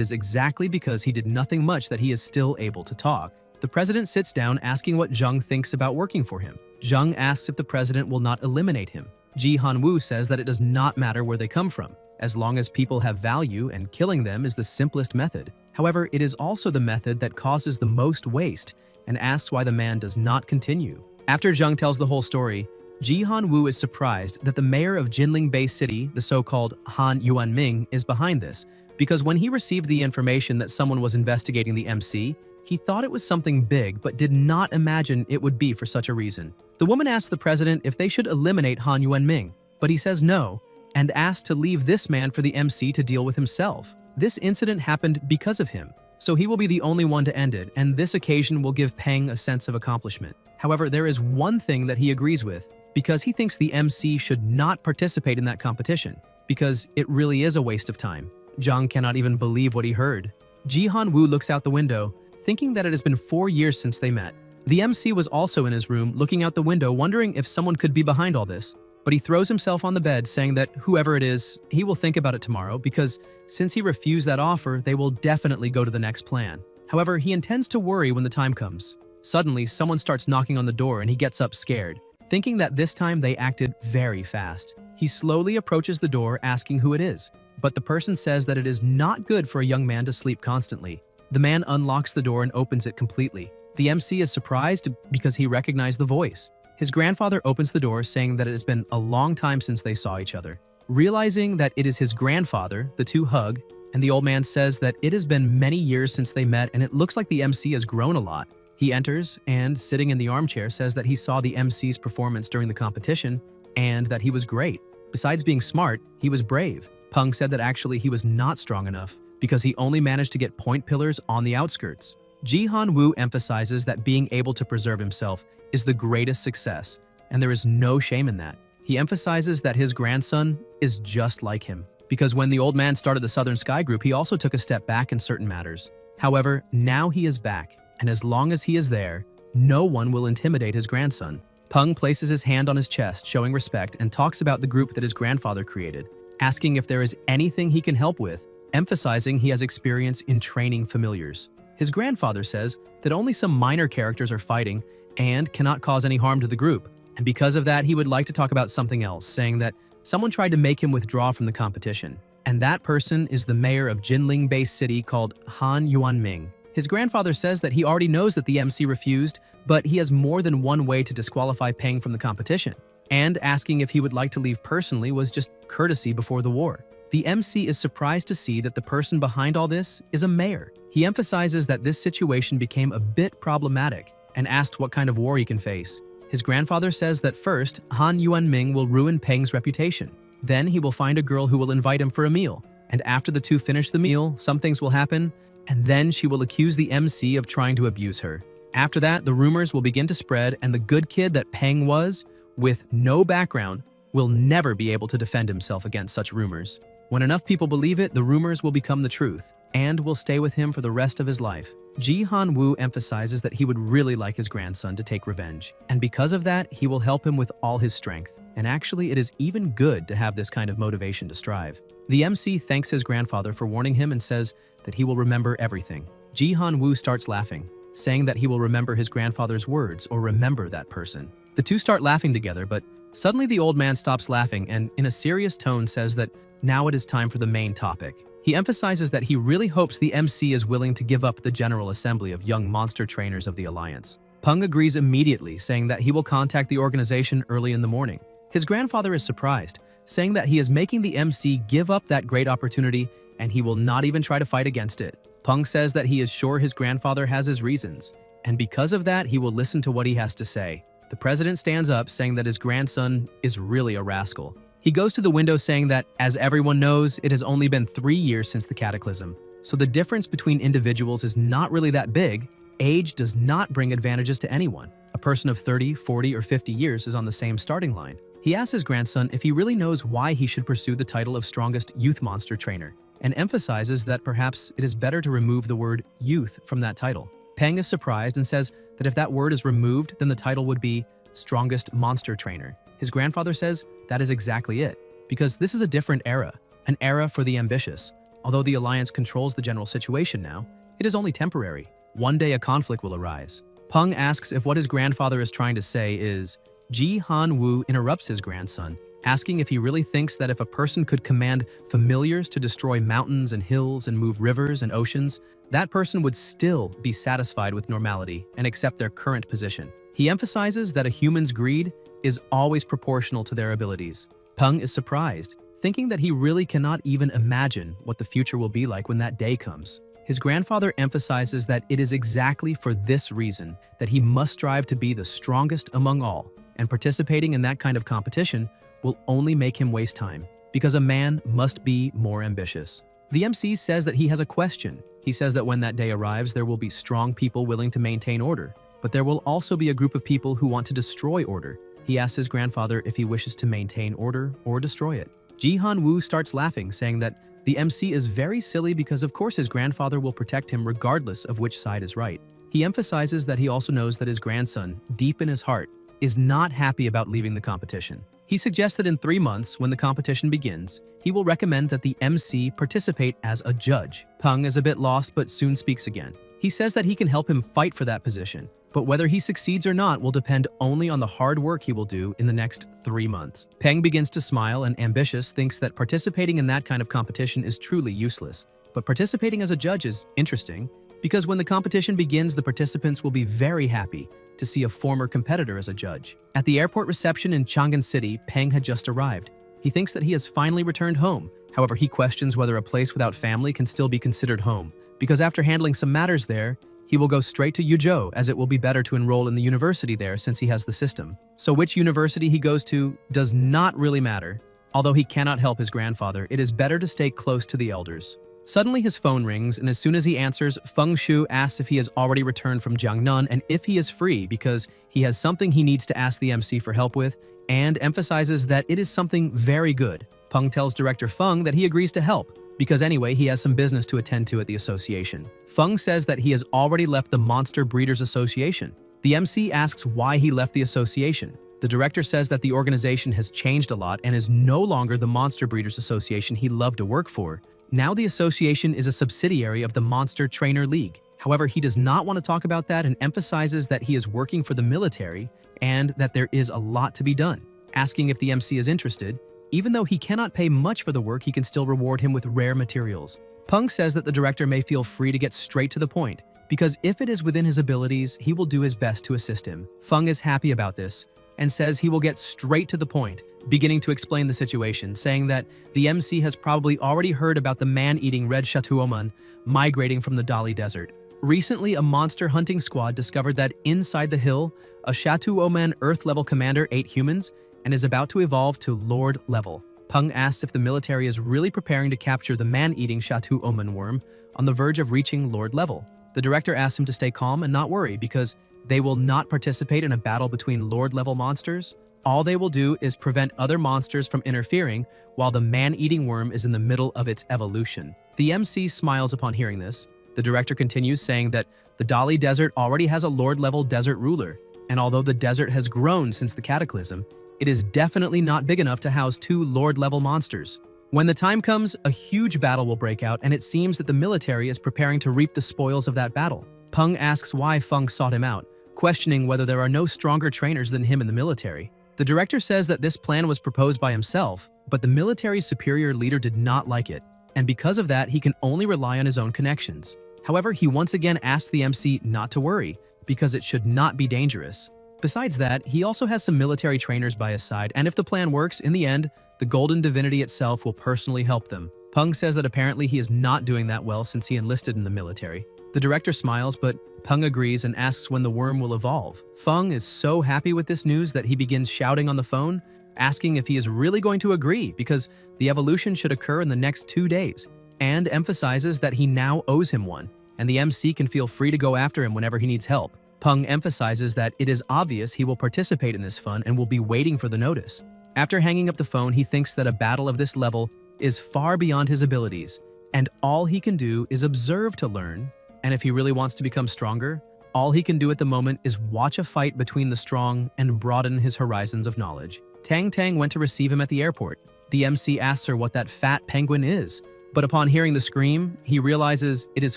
is exactly because he did nothing much that he is still able to talk. The president sits down asking what Zhang thinks about working for him. Zhang asks if the president will not eliminate him. Ji Han-woo says that it does not matter where they come from, as long as people have value, and killing them is the simplest method. However, it is also the method that causes the most waste, and asks why the man does not continue. After Zhang tells the whole story, Ji Han-woo is surprised that the mayor of Jinling Bay City, the so-called Han Yuanming, is behind this, because when he received the information that someone was investigating the MC, he thought it was something big but did not imagine it would be for such a reason. The woman asks the president if they should eliminate Han Yuanming, but he says no, and asks to leave this man for the MC to deal with himself. This incident happened because of him, so he will be the only one to end it, and this occasion will give Peng a sense of accomplishment. However, there is one thing that he agrees with, because he thinks the MC should not participate in that competition, because it really is a waste of time. Zhang cannot even believe what he heard. Ji Han-woo looks out the window, thinking that it has been 4 years since they met. The MC was also in his room, looking out the window, wondering if someone could be behind all this. But he throws himself on the bed, saying that whoever it is, he will think about it tomorrow, because since he refused that offer, they will definitely go to the next plan. However, he intends to worry when the time comes. Suddenly, someone starts knocking on the door and he gets up scared, thinking that this time they acted very fast. He slowly approaches the door, asking who it is, but the person says that it is not good for a young man to sleep constantly. The man unlocks the door and opens it completely. The MC is surprised because he recognized the voice. His grandfather opens the door, saying that it has been a long time since they saw each other. Realizing that it is his grandfather, the two hug, and the old man says that it has been many years since they met and it looks like the MC has grown a lot. He enters and, sitting in the armchair, says that he saw the MC's performance during the competition and that he was great. Besides being smart, he was brave. Peng said that actually he was not strong enough because he only managed to get point pillars on the outskirts. Ji Han-woo emphasizes that being able to preserve himself is the greatest success, and there is no shame in that. He emphasizes that his grandson is just like him, because when the old man started the Southern Sky Group, he also took a step back in certain matters. However, now he is back, and as long as he is there, no one will intimidate his grandson. Peng places his hand on his chest, showing respect, and talks about the group that his grandfather created, asking if there is anything he can help with, emphasizing he has experience in training familiars. His grandfather says that only some minor characters are fighting and cannot cause any harm to the group, and because of that he would like to talk about something else, saying that someone tried to make him withdraw from the competition, and that person is the mayor of Jinling Bay City called Han Yuanming. His grandfather says that he already knows that the MC refused, but he has more than one way to disqualify Peng from the competition, and asking if he would like to leave personally was just courtesy before the war. The MC is surprised to see that the person behind all this is a mayor. He emphasizes that this situation became a bit problematic and asked what kind of war he can face. His grandfather says that first, Han Yuanming will ruin Peng's reputation. Then he will find a girl who will invite him for a meal, and after the two finish the meal, some things will happen, and then she will accuse the MC of trying to abuse her. After that, the rumors will begin to spread, and the good kid that Peng was, with no background, will never be able to defend himself against such rumors. When enough people believe it, the rumors will become the truth, and will stay with him for the rest of his life. Ji Han-woo emphasizes that he would really like his grandson to take revenge, and because of that, he will help him with all his strength. And actually, it is even good to have this kind of motivation to strive. The MC thanks his grandfather for warning him and says that he will remember everything. Ji Han-woo starts laughing, saying that he will remember his grandfather's words or remember that person. The two start laughing together, but suddenly the old man stops laughing and, in a serious tone, says that now it is time for the main topic. He emphasizes that he really hopes the MC is willing to give up the General Assembly of Young Monster Trainers of the Alliance. Peng agrees immediately, saying that he will contact the organization early in the morning. His grandfather is surprised, saying that he is making the MC give up that great opportunity and he will not even try to fight against it. Peng says that he is sure his grandfather has his reasons, and because of that, he will listen to what he has to say. The president stands up, saying that his grandson is really a rascal. He goes to the window, saying that, as everyone knows, it has only been 3 years since the cataclysm, so the difference between individuals is not really that big. Age does not bring advantages to anyone. A person of 30, 40, or 50 years is on the same starting line. He asks his grandson if he really knows why he should pursue the title of strongest youth monster trainer. and emphasizes that perhaps it is better to remove the word youth from that title. Peng is surprised and says that if that word is removed, then the title would be Strongest Monster Trainer. His grandfather says that is exactly it, because this is a different era, an era for the ambitious. Although the alliance controls the general situation now, it is only temporary. One day a conflict will arise. Peng asks if what his grandfather is trying to say is. Ji Han Wu interrupts his grandson, asking if he really thinks that if a person could command familiars to destroy mountains and hills and move rivers and oceans, that person would still be satisfied with normality and accept their current position. He emphasizes that a human's greed is always proportional to their abilities. Peng is surprised, thinking that he really cannot even imagine what the future will be like when that day comes. His grandfather emphasizes that it is exactly for this reason that he must strive to be the strongest among all, and participating in that kind of competition will only make him waste time, because a man must be more ambitious. The MC says that he has a question. He says that when that day arrives, there will be strong people willing to maintain order, but there will also be a group of people who want to destroy order. He asks his grandfather if he wishes to maintain order or destroy it. Ji Han Wu starts laughing, saying that the MC is very silly because of course his grandfather will protect him regardless of which side is right. He emphasizes that he also knows that his grandson, deep in his heart, is not happy about leaving the competition. He suggests that in 3 months, when the competition begins, he will recommend that the MC participate as a judge. Peng is a bit lost but soon speaks again. He says that he can help him fight for that position, but whether he succeeds or not will depend only on the hard work he will do in the next 3 months. Peng begins to smile and, ambitious, thinks that participating in that kind of competition is truly useless. But participating as a judge is interesting, because when the competition begins, the participants will be very happy to see a former competitor as a judge. At the airport reception in Chang'an City, Peng had just arrived. He thinks that he has finally returned home. However, he questions whether a place without family can still be considered home, because after handling some matters there, he will go straight to Yuzhou, as it will be better to enroll in the university there since he has the system. So which university he goes to does not really matter. Although he cannot help his grandfather, it is better to stay close to the elders. Suddenly his phone rings, and as soon as he answers, Feng Shu asks if he has already returned from Jiangnan and if he is free because he has something he needs to ask the MC for help with, and emphasizes that it is something very good. Peng tells director Feng that he agrees to help, because anyway he has some business to attend to at the association. Feng says that he has already left the Monster Breeders Association. The MC asks why he left the association. The director says that the organization has changed a lot and is no longer the Monster Breeders Association he loved to work for. Now the association is a subsidiary of the Monster Trainer League. However, he does not want to talk about that and emphasizes that he is working for the military and that there is a lot to be done. Asking if the MC is interested, even though he cannot pay much for the work, he can still reward him with rare materials. Peng says that the director may feel free to get straight to the point, because if it is within his abilities, he will do his best to assist him. Feng is happy about this and says he will get straight to the point, beginning to explain the situation, saying that the MC has probably already heard about the man-eating red Shatuoman migrating from the Dali Desert. Recently, a monster hunting squad discovered that inside the hill, a Shatuoman Earth-level commander ate humans and is about to evolve to Lord level. Peng asks if the military is really preparing to capture the man-eating Shatuoman worm on the verge of reaching Lord level. The director asks him to stay calm and not worry because they will not participate in a battle between Lord-level monsters. All they will do is prevent other monsters from interfering while the man-eating worm is in the middle of its evolution. The MC smiles upon hearing this. The director continues saying that the Dali Desert already has a Lord-level desert ruler, and although the desert has grown since the cataclysm, it is definitely not big enough to house 2 Lord-level monsters. When the time comes, a huge battle will break out, and it seems that the military is preparing to reap the spoils of that battle. Peng asks why Feng sought him out, questioning whether there are no stronger trainers than him in the military. The director says that this plan was proposed by himself, but the military's superior leader did not like it, and because of that, he can only rely on his own connections. However, he once again asks the MC not to worry, because it should not be dangerous. Besides that, he also has some military trainers by his side, and if the plan works, in the end, the Golden Divinity itself will personally help them. Peng says that apparently he is not doing that well since he enlisted in the military. The director smiles, but Peng agrees and asks when the worm will evolve. Feng is so happy with this news that he begins shouting on the phone, asking if he is really going to agree because the evolution should occur in the next 2 days, and emphasizes that he now owes him one, and the MC can feel free to go after him whenever he needs help. Peng emphasizes that it is obvious he will participate in this fun and will be waiting for the notice. After hanging up the phone, he thinks that a battle of this level is far beyond his abilities, and all he can do is observe to learn, and if he really wants to become stronger, all he can do at the moment is watch a fight between the strong and broaden his horizons of knowledge. Tang Tang went to receive him at the airport. The MC asks her what that fat penguin is, but upon hearing the scream, he realizes it is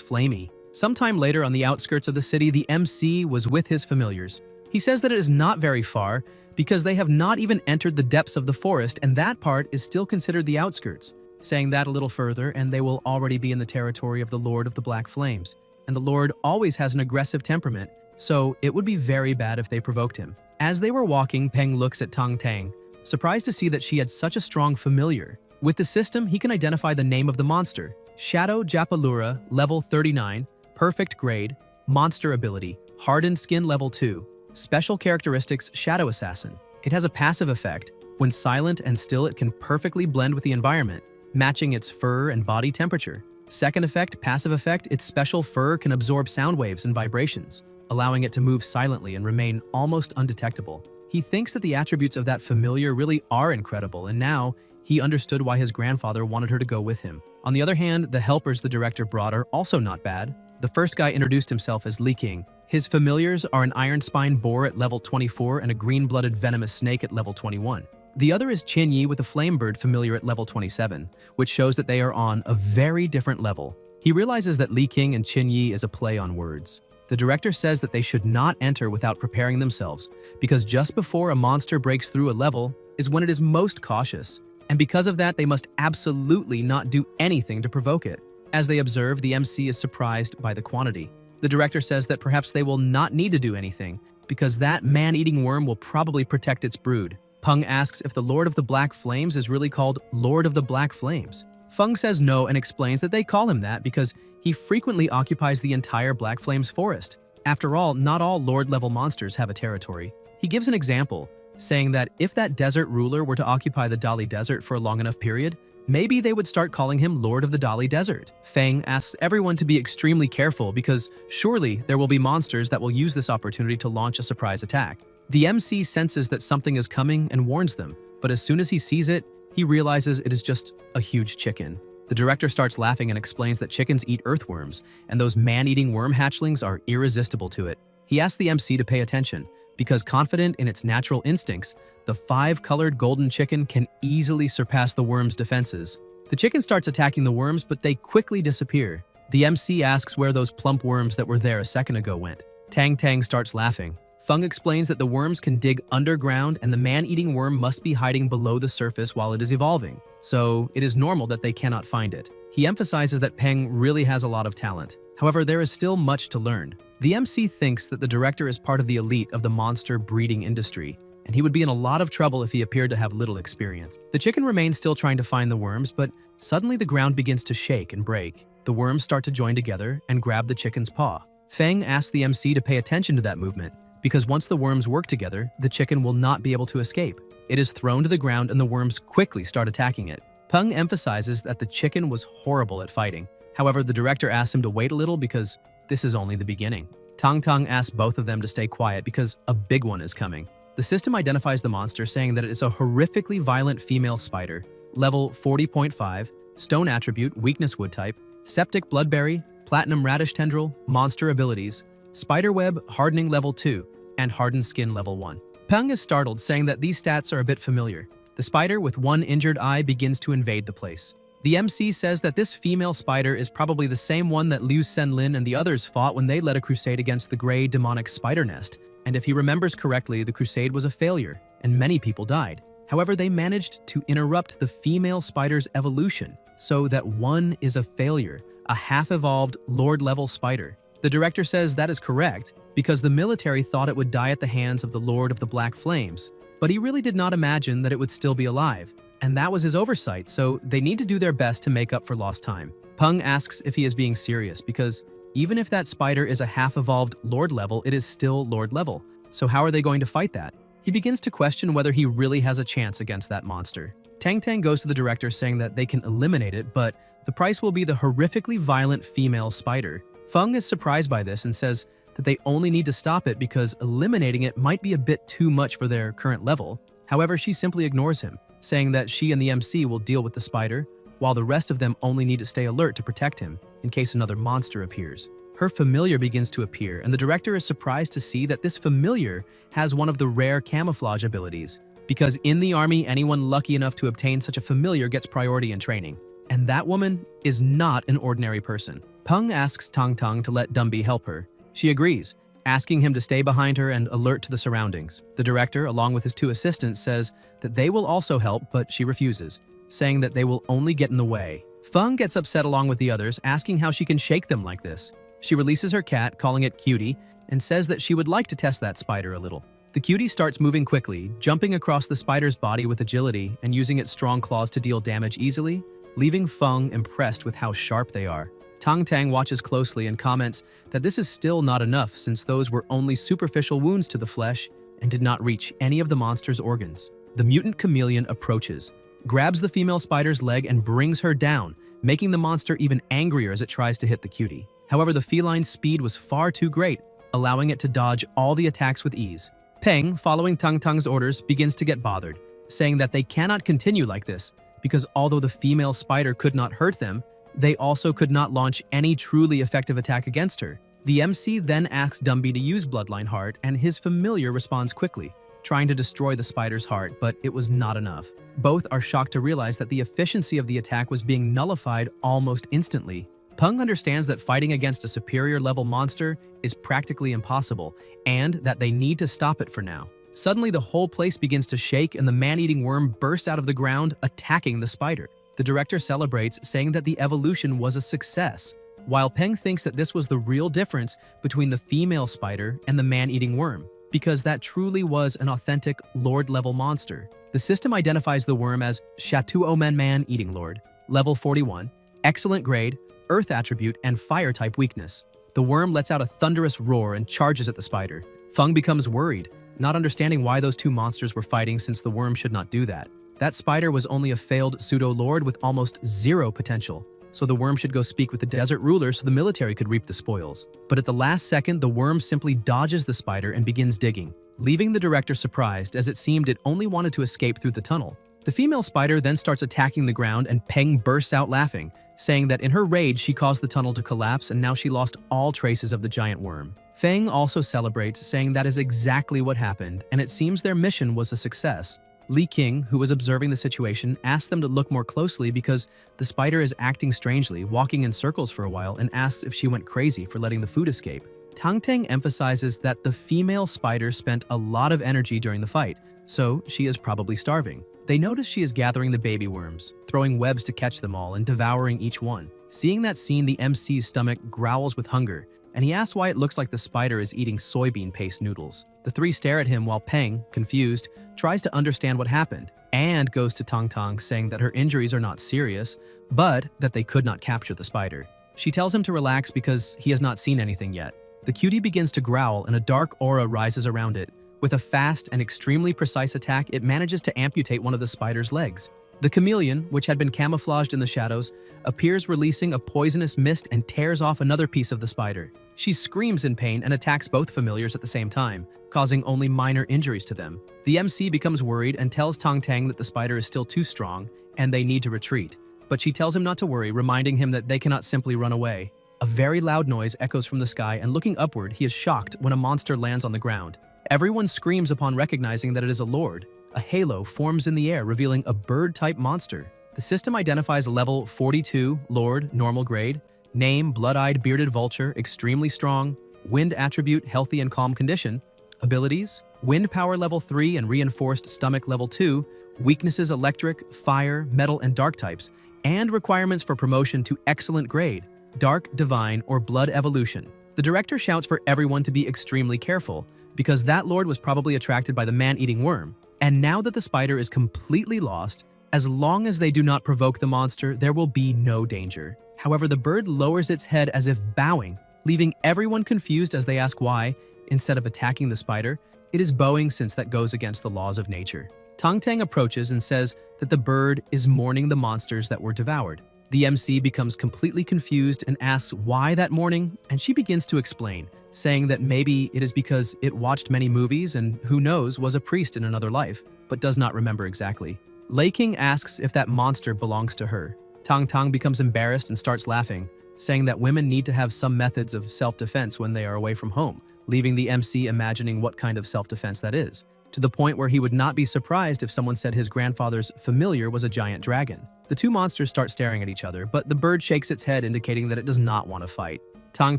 Flamey. Sometime later on the outskirts of the city, the MC was with his familiars. He says that it is not very far because they have not even entered the depths of the forest, and that part is still considered the outskirts. Saying that a little further, and they will already be in the territory of the Lord of the Black Flames. And the Lord always has an aggressive temperament, so it would be very bad if they provoked him. As they were walking, Peng looks at Tang Tang, surprised to see that she had such a strong familiar. With the system, he can identify the name of the monster. Shadow Japalura, level 39, perfect grade, monster ability, hardened skin level 2, special characteristics Shadow Assassin. It has a passive effect. When silent and still, it can perfectly blend with the environment, matching its fur and body temperature. Second effect, passive effect, its special fur can absorb sound waves and vibrations, allowing it to move silently and remain almost undetectable. He thinks that the attributes of that familiar really are incredible, and now he understood why his grandfather wanted her to go with him. On the other hand, the helpers the director brought are also not bad. The first guy introduced himself as Li King. His familiars are an iron spine boar at level 24 and a green-blooded venomous snake at level 21. The other is Qin Yi with a flame bird familiar at level 27, which shows that they are on a very different level. He realizes that Li King and Qin Yi is a play on words. The director says that they should not enter without preparing themselves, because just before a monster breaks through a level is when it is most cautious, and because of that they must absolutely not do anything to provoke it. As they observe, the MC is surprised by the quantity. The director says that perhaps they will not need to do anything, because that man-eating worm will probably protect its brood. Peng asks if the Lord of the Black Flames is really called Lord of the Black Flames. Feng says no and explains that they call him that because he frequently occupies the entire Black Flames forest. After all, not all Lord-level monsters have a territory. He gives an example, saying that if that desert ruler were to occupy the Dali Desert for a long enough period, maybe they would start calling him Lord of the Dali Desert. Feng asks everyone to be extremely careful because surely there will be monsters that will use this opportunity to launch a surprise attack. The MC senses that something is coming and warns them, but as soon as he sees it, he realizes it is just a huge chicken. The director starts laughing and explains that chickens eat earthworms, and those man-eating worm hatchlings are irresistible to it. He asks the MC to pay attention, because confident in its natural instincts, the 5-colored golden chicken can easily surpass the worm's defenses. The chicken starts attacking the worms, but they quickly disappear. The MC asks where those plump worms that were there a second ago went. Tang Tang starts laughing. Feng explains that the worms can dig underground and the man-eating worm must be hiding below the surface while it is evolving, so it is normal that they cannot find it. He emphasizes that Peng really has a lot of talent. However, there is still much to learn. The MC thinks that the director is part of the elite of the monster breeding industry, and he would be in a lot of trouble if he appeared to have little experience. The chicken remains still trying to find the worms, but suddenly the ground begins to shake and break. The worms start to join together and grab the chicken's paw. Feng asks the MC to pay attention to that movement, because once the worms work together, the chicken will not be able to escape. It is thrown to the ground and the worms quickly start attacking it. Peng emphasizes that the chicken was horrible at fighting. However, the director asks him to wait a little because this is only the beginning. Tang Tang asks both of them to stay quiet because a big one is coming. The system identifies the monster, saying that it is a horrifically violent female spider, level 40.5, stone attribute, weakness wood type, septic bloodberry, platinum radish tendril, monster abilities, spiderweb hardening level 2, and hardened skin level 1. Peng is startled, saying that these stats are a bit familiar. The spider with one injured eye begins to invade the place. The MC says that this female spider is probably the same one that Liu Senlin and the others fought when they led a crusade against the gray demonic spider nest, and if he remembers correctly, the crusade was a failure, and many people died. However, they managed to interrupt the female spider's evolution, so that one is a failure, a half-evolved Lord-level spider. The director says that is correct, because the military thought it would die at the hands of the Lord of the Black Flames, but he really did not imagine that it would still be alive, and that was his oversight, so they need to do their best to make up for lost time. Peng asks if he is being serious, because even if that spider is a half-evolved Lord level, it is still Lord level, so how are they going to fight that? He begins to question whether he really has a chance against that monster. Tang Tang goes to the director saying that they can eliminate it, but the price will be the horrifically violent female spider. Feng is surprised by this and says that they only need to stop it because eliminating it might be a bit too much for their current level. However, she simply ignores him, saying that she and the MC will deal with the spider, while the rest of them only need to stay alert to protect him in case another monster appears. Her familiar begins to appear, and the director is surprised to see that this familiar has one of the rare camouflage abilities, because in the army, anyone lucky enough to obtain such a familiar gets priority in training. And that woman is not an ordinary person. Peng asks Tang Tang to let Dumbi help her. She agrees, asking him to stay behind her and alert to the surroundings. The director, along with his two assistants, says that they will also help, but she refuses, saying that they will only get in the way. Feng gets upset along with the others, asking how she can shake them like this. She releases her cat, calling it Cutie, and says that she would like to test that spider a little. The cutie starts moving quickly, jumping across the spider's body with agility and using its strong claws to deal damage easily, leaving Feng impressed with how sharp they are. Tang Tang watches closely and comments that this is still not enough since those were only superficial wounds to the flesh and did not reach any of the monster's organs. The mutant chameleon approaches, grabs the female spider's leg and brings her down, making the monster even angrier as it tries to hit the cutie. However, the feline's speed was far too great, allowing it to dodge all the attacks with ease. Peng, following Tang Tang's orders, begins to get bothered, saying that they cannot continue like this, because although the female spider could not hurt them, they also could not launch any truly effective attack against her. The MC then asks Dumbi to use Bloodline Heart, and his familiar responds quickly, trying to destroy the spider's heart, but it was not enough. Both are shocked to realize that the efficiency of the attack was being nullified almost instantly. Peng understands that fighting against a superior level monster is practically impossible, and that they need to stop it for now. Suddenly, the whole place begins to shake and the man-eating worm bursts out of the ground, attacking the spider. The director celebrates, saying that the evolution was a success, while Peng thinks that this was the real difference between the female spider and the man-eating worm, because that truly was an authentic Lord-level monster. The system identifies the worm as Shatuomen Man-Eating Lord, level 41, excellent grade, earth attribute, and fire-type weakness. The worm lets out a thunderous roar and charges at the spider. Feng becomes worried, not understanding why those two monsters were fighting since the worm should not do that. That spider was only a failed pseudo-lord with almost zero potential, so the worm should go speak with the desert ruler so the military could reap the spoils. But at the last second, the worm simply dodges the spider and begins digging, leaving the director surprised as it seemed it only wanted to escape through the tunnel. The female spider then starts attacking the ground and Peng bursts out laughing, saying that in her rage she caused the tunnel to collapse and now she lost all traces of the giant worm. Feng also celebrates, saying that is exactly what happened, and it seems their mission was a success. Li King, who was observing the situation, asked them to look more closely because the spider is acting strangely, walking in circles for a while, and asks if she went crazy for letting the food escape. Tang Tang emphasizes that the female spider spent a lot of energy during the fight, so she is probably starving. They notice she is gathering the baby worms, throwing webs to catch them all and devouring each one. Seeing that scene, the MC's stomach growls with hunger, and he asks why it looks like the spider is eating soybean paste noodles. The three stare at him while Peng, confused, tries to understand what happened, and goes to Tang Tang saying that her injuries are not serious, but that they could not capture the spider. She tells him to relax because he has not seen anything yet. The cutie begins to growl and a dark aura rises around it. With a fast and extremely precise attack, it manages to amputate one of the spider's legs. The chameleon, which had been camouflaged in the shadows, appears releasing a poisonous mist and tears off another piece of the spider. She screams in pain and attacks both familiars at the same time, causing only minor injuries to them. The MC becomes worried and tells Tang Tang that the spider is still too strong and they need to retreat. But she tells him not to worry, reminding him that they cannot simply run away. A very loud noise echoes from the sky, and looking upward, he is shocked when a monster lands on the ground. Everyone screams upon recognizing that it is a lord. A halo forms in the air, revealing a bird-type monster. The system identifies level 42, Lord, normal grade, name, blood-eyed bearded vulture, extremely strong, wind attribute, healthy and calm condition, abilities, wind power level 3 and reinforced stomach level 2, weaknesses electric, fire, metal, and dark types, and requirements for promotion to excellent grade, dark, divine, or blood evolution. The director shouts for everyone to be extremely careful, because that lord was probably attracted by the man-eating worm. And now that the spider is completely lost, as long as they do not provoke the monster, there will be no danger. However, the bird lowers its head as if bowing, leaving everyone confused as they ask why, instead of attacking the spider, it is bowing since that goes against the laws of nature. Tang Tang approaches and says that the bird is mourning the monsters that were devoured. The MC becomes completely confused and asks why that mourning, and she begins to explain, saying that maybe it is because it watched many movies and who knows was a priest in another life, but does not remember exactly. Lei King asks if that monster belongs to her. Tang Tang becomes embarrassed and starts laughing, saying that women need to have some methods of self-defense when they are away from home, leaving the MC imagining what kind of self-defense that is, to the point where he would not be surprised if someone said his grandfather's familiar was a giant dragon. The two monsters start staring at each other, but the bird shakes its head, indicating that it does not want to fight. Tang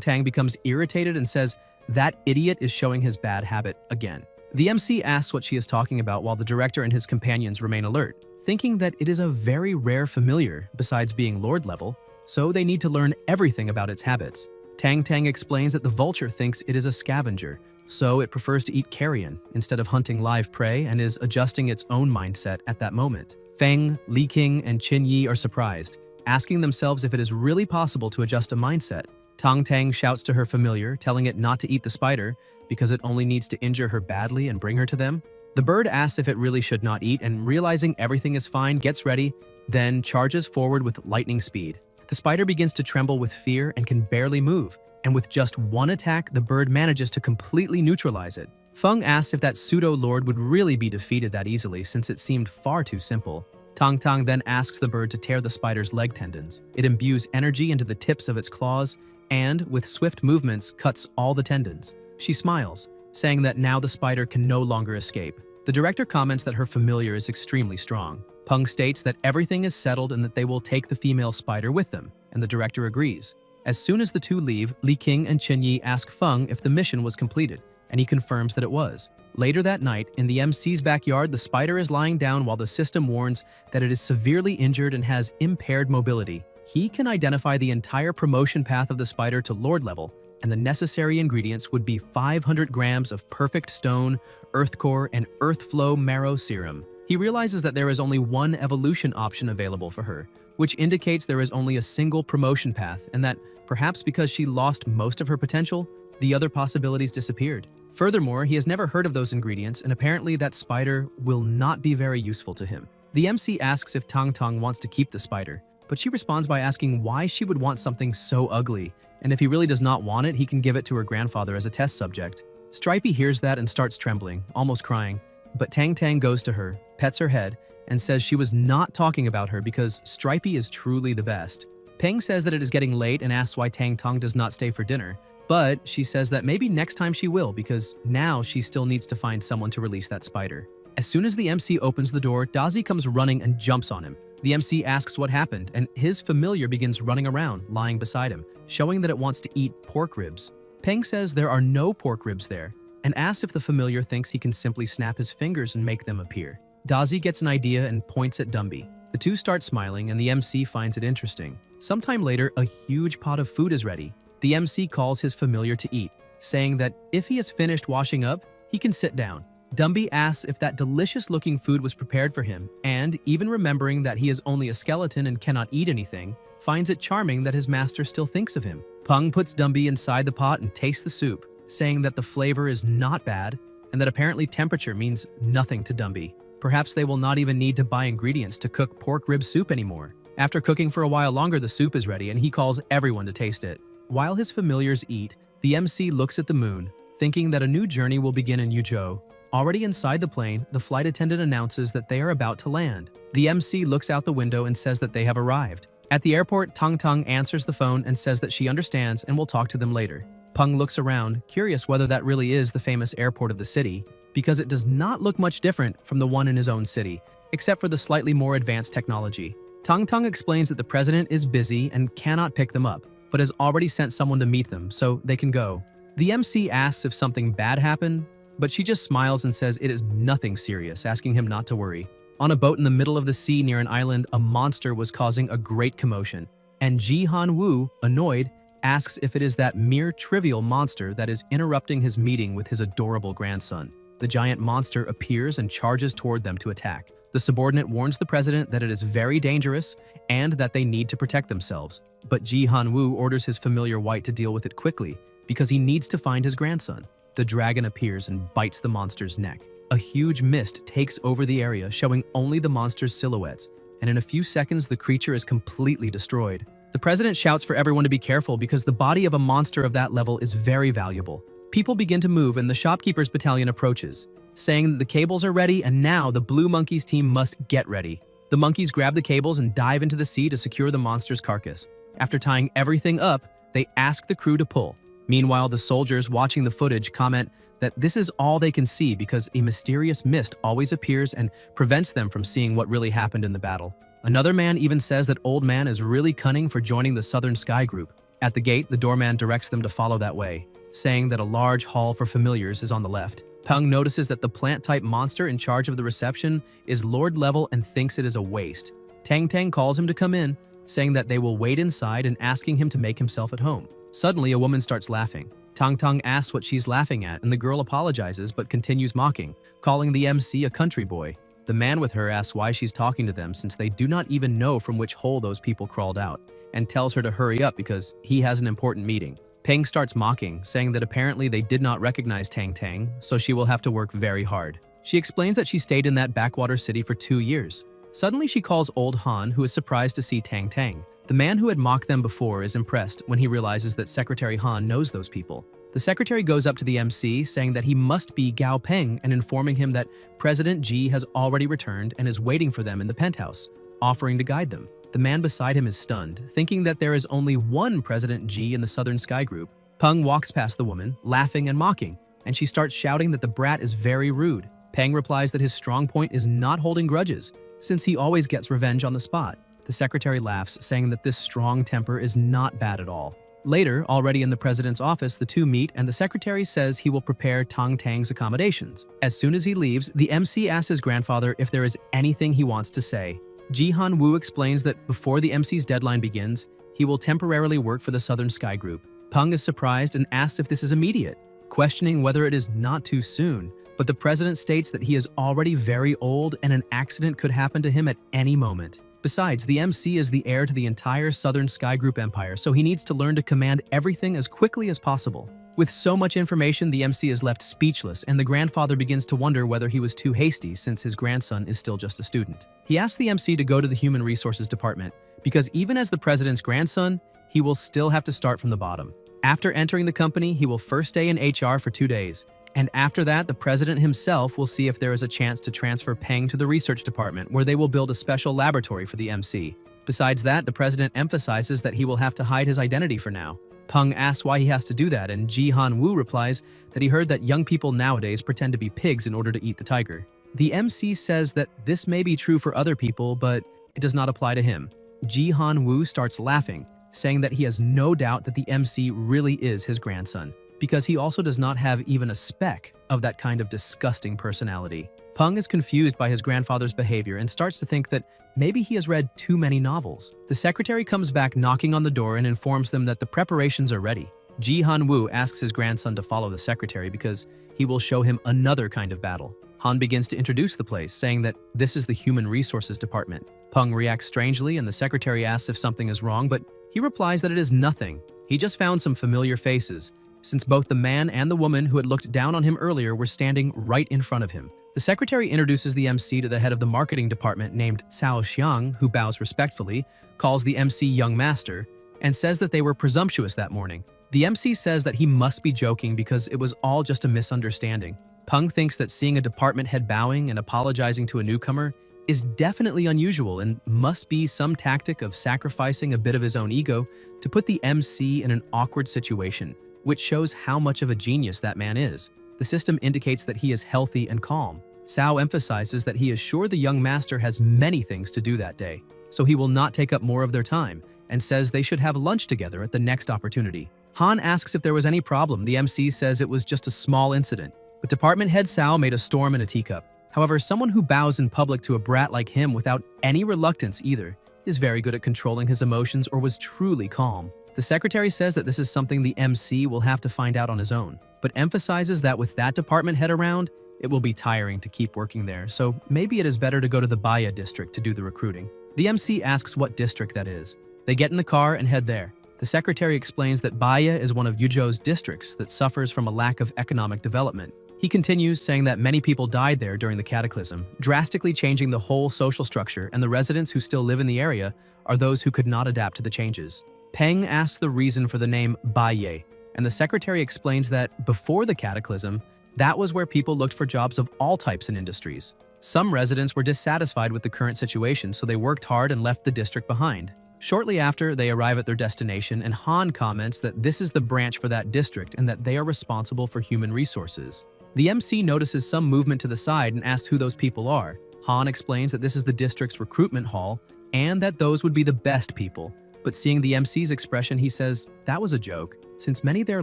Tang becomes irritated and says, "That idiot is showing his bad habit again." The MC asks what she is talking about while the director and his companions remain alert, thinking that it is a very rare familiar besides being Lord level, so they need to learn everything about its habits. Tang Tang explains that the vulture thinks it is a scavenger, so it prefers to eat carrion instead of hunting live prey and is adjusting its own mindset at that moment. Feng, Li King, and Qin Yi are surprised, asking themselves if it is really possible to adjust a mindset. Tang Tang shouts to her familiar, telling it not to eat the spider because it only needs to injure her badly and bring her to them. The bird asks if it really should not eat, and realizing everything is fine, gets ready, then charges forward with lightning speed. The spider begins to tremble with fear and can barely move, and with just one attack, the bird manages to completely neutralize it. Feng asks if that pseudo-lord would really be defeated that easily since it seemed far too simple. Tang Tang then asks the bird to tear the spider's leg tendons. It imbues energy into the tips of its claws and, with swift movements, cuts all the tendons. She smiles, saying that now the spider can no longer escape. The director comments that her familiar is extremely strong. Peng states that everything is settled and that they will take the female spider with them, and the director agrees. As soon as the two leave, Li King and Qin Yi ask Feng if the mission was completed, and he confirms that it was. Later that night, in the MC's backyard, the spider is lying down while the system warns that it is severely injured and has impaired mobility. He can identify the entire promotion path of the spider to Lord level, and the necessary ingredients would be 500 grams of perfect stone, earth core, and earth flow marrow serum. He realizes that there is only one evolution option available for her, which indicates there is only a single promotion path, and that, perhaps because she lost most of her potential, the other possibilities disappeared. Furthermore, he has never heard of those ingredients, and apparently that spider will not be very useful to him. The MC asks if Tang Tang wants to keep the spider, but she responds by asking why she would want something so ugly, and if he really does not want it, he can give it to her grandfather as a test subject. Stripey hears that and starts trembling, almost crying, but Tang Tang goes to her, pets her head, and says she was not talking about her because Stripey is truly the best. Peng says that it is getting late and asks why Tang Tang does not stay for dinner, but she says that maybe next time she will because now she still needs to find someone to release that spider. As soon as the MC opens the door, Dazi comes running and jumps on him. The MC asks what happened, and his familiar begins running around, lying beside him, showing that it wants to eat pork ribs. Peng says there are no pork ribs there, and asks if the familiar thinks he can simply snap his fingers and make them appear. Dazi gets an idea and points at Dumby. The two start smiling, and the MC finds it interesting. Sometime later, a huge pot of food is ready. The MC calls his familiar to eat, saying that if he has finished washing up, he can sit down. Dumby asks if that delicious-looking food was prepared for him, and, even remembering that he is only a skeleton and cannot eat anything, finds it charming that his master still thinks of him. Peng puts Dumby inside the pot and tastes the soup, saying that the flavor is not bad, and that apparently temperature means nothing to Dumby. Perhaps they will not even need to buy ingredients to cook pork rib soup anymore. After cooking for a while longer, the soup is ready, and he calls everyone to taste it. While his familiars eat, the MC looks at the moon, thinking that a new journey will begin in Yuzhou. Already inside the plane, the flight attendant announces that they are about to land. The MC looks out the window and says that they have arrived. At the airport, Tang Tang answers the phone and says that she understands and will talk to them later. Peng looks around, curious whether that really is the famous airport of the city, because it does not look much different from the one in his own city, except for the slightly more advanced technology. Tang Tang explains that the president is busy and cannot pick them up, but has already sent someone to meet them, so they can go. The MC asks if something bad happened, but she just smiles and says it is nothing serious, asking him not to worry. On a boat in the middle of the sea near an island, a monster was causing a great commotion, and Ji Han Woo, annoyed, asks if it is that mere trivial monster that is interrupting his meeting with his adorable grandson. The giant monster appears and charges toward them to attack. The subordinate warns the president that it is very dangerous and that they need to protect themselves, but Ji Han Woo orders his familiar White to deal with it quickly because he needs to find his grandson. The dragon appears and bites the monster's neck. A huge mist takes over the area, showing only the monster's silhouettes, and in a few seconds the creature is completely destroyed. The president shouts for everyone to be careful because the body of a monster of that level is very valuable. People begin to move and the shopkeeper's battalion approaches, saying that the cables are ready and now the Blue Monkeys team must get ready. The monkeys grab the cables and dive into the sea to secure the monster's carcass. After tying everything up, they ask the crew to pull. Meanwhile, the soldiers watching the footage comment that this is all they can see because a mysterious mist always appears and prevents them from seeing what really happened in the battle. Another man even says that Old Man is really cunning for joining the Southern Sky Group. At the gate, the doorman directs them to follow that way, saying that a large hall for familiars is on the left. Peng notices that the plant-type monster in charge of the reception is Lord level and thinks it is a waste. Tang Tang calls him to come in, saying that they will wait inside and asking him to make himself at home. Suddenly, a woman starts laughing. Tang Tang asks what she's laughing at, and the girl apologizes but continues mocking, calling the MC a country boy. The man with her asks why she's talking to them since they do not even know from which hole those people crawled out, and tells her to hurry up because he has an important meeting. Peng starts mocking, saying that apparently they did not recognize Tang Tang, so she will have to work very hard. She explains that she stayed in that backwater city for 2 years. Suddenly she calls Old Han, who is surprised to see Tang Tang. The man who had mocked them before is impressed when he realizes that Secretary Han knows those people. The secretary goes up to the MC, saying that he must be Gao Peng and informing him that President Ji has already returned and is waiting for them in the penthouse, offering to guide them. The man beside him is stunned, thinking that there is only one President Ji in the Southern Sky Group. Peng walks past the woman, laughing and mocking, and she starts shouting that the brat is very rude. Peng replies that his strong point is not holding grudges, since he always gets revenge on the spot. The secretary laughs, saying that this strong temper is not bad at all. Later, already in the president's office, the two meet and the secretary says he will prepare Tang Tang's accommodations. As soon as he leaves, the MC asks his grandfather if there is anything he wants to say. Ji Han Woo explains that before the MC's deadline begins, he will temporarily work for the Southern Sky Group. Peng is surprised and asks if this is immediate, questioning whether it is not too soon. But the president states that he is already very old and an accident could happen to him at any moment. Besides, the MC is the heir to the entire Southern Sky Group empire, so he needs to learn to command everything as quickly as possible. With so much information, the MC is left speechless, and the grandfather begins to wonder whether he was too hasty since his grandson is still just a student. He asks the MC to go to the Human Resources Department, because even as the president's grandson, he will still have to start from the bottom. After entering the company, he will first stay in HR for 2 days. And after that, the president himself will see if there is a chance to transfer Peng to the research department, where they will build a special laboratory for the MC. Besides that, the president emphasizes that he will have to hide his identity for now. Peng asks why he has to do that, and Ji Han Woo replies that he heard that young people nowadays pretend to be pigs in order to eat the tiger. The MC says that this may be true for other people, but it does not apply to him. Ji Han Woo starts laughing, saying that he has no doubt that the MC really is his grandson, because he also does not have even a speck of that kind of disgusting personality. Peng is confused by his grandfather's behavior and starts to think that maybe he has read too many novels. The secretary comes back knocking on the door and informs them that the preparations are ready. Ji Han Woo asks his grandson to follow the secretary because he will show him another kind of battle. Han begins to introduce the place, saying that this is the Human Resources Department. Peng reacts strangely and the secretary asks if something is wrong, but he replies that it is nothing. He just found some familiar faces, since both the man and the woman who had looked down on him earlier were standing right in front of him. The secretary introduces the MC to the head of the marketing department named Cao Xiang, who bows respectfully, calls the MC young master, and says that they were presumptuous that morning. The MC says that he must be joking because it was all just a misunderstanding. Peng thinks that seeing a department head bowing and apologizing to a newcomer is definitely unusual and must be some tactic of sacrificing a bit of his own ego to put the MC in an awkward situation, which shows how much of a genius that man is. The system indicates that he is healthy and calm. Cao emphasizes that he is sure the young master has many things to do that day, so he will not take up more of their time, and says they should have lunch together at the next opportunity. Han asks if there was any problem. The MC says it was just a small incident, but department head Cao made a storm in a teacup. However, someone who bows in public to a brat like him without any reluctance either is very good at controlling his emotions or was truly calm. The secretary says that this is something the MC will have to find out on his own, but emphasizes that with that department head around, it will be tiring to keep working there, so maybe it is better to go to the Baya district to do the recruiting. The MC asks what district that is. They get in the car and head there. The secretary explains that Baya is one of Yuzhou's districts that suffers from a lack of economic development. He continues, saying that many people died there during the cataclysm, drastically changing the whole social structure, and the residents who still live in the area are those who could not adapt to the changes. Peng asks the reason for the name Baiye, and the secretary explains that before the cataclysm, that was where people looked for jobs of all types and industries. Some residents were dissatisfied with the current situation, so they worked hard and left the district behind. Shortly after, they arrive at their destination, and Han comments that this is the branch for that district and that they are responsible for human resources. The MC notices some movement to the side and asks who those people are. Han explains that this is the district's recruitment hall and that those would be the best people. But seeing the MC's expression, he says that was a joke, since many there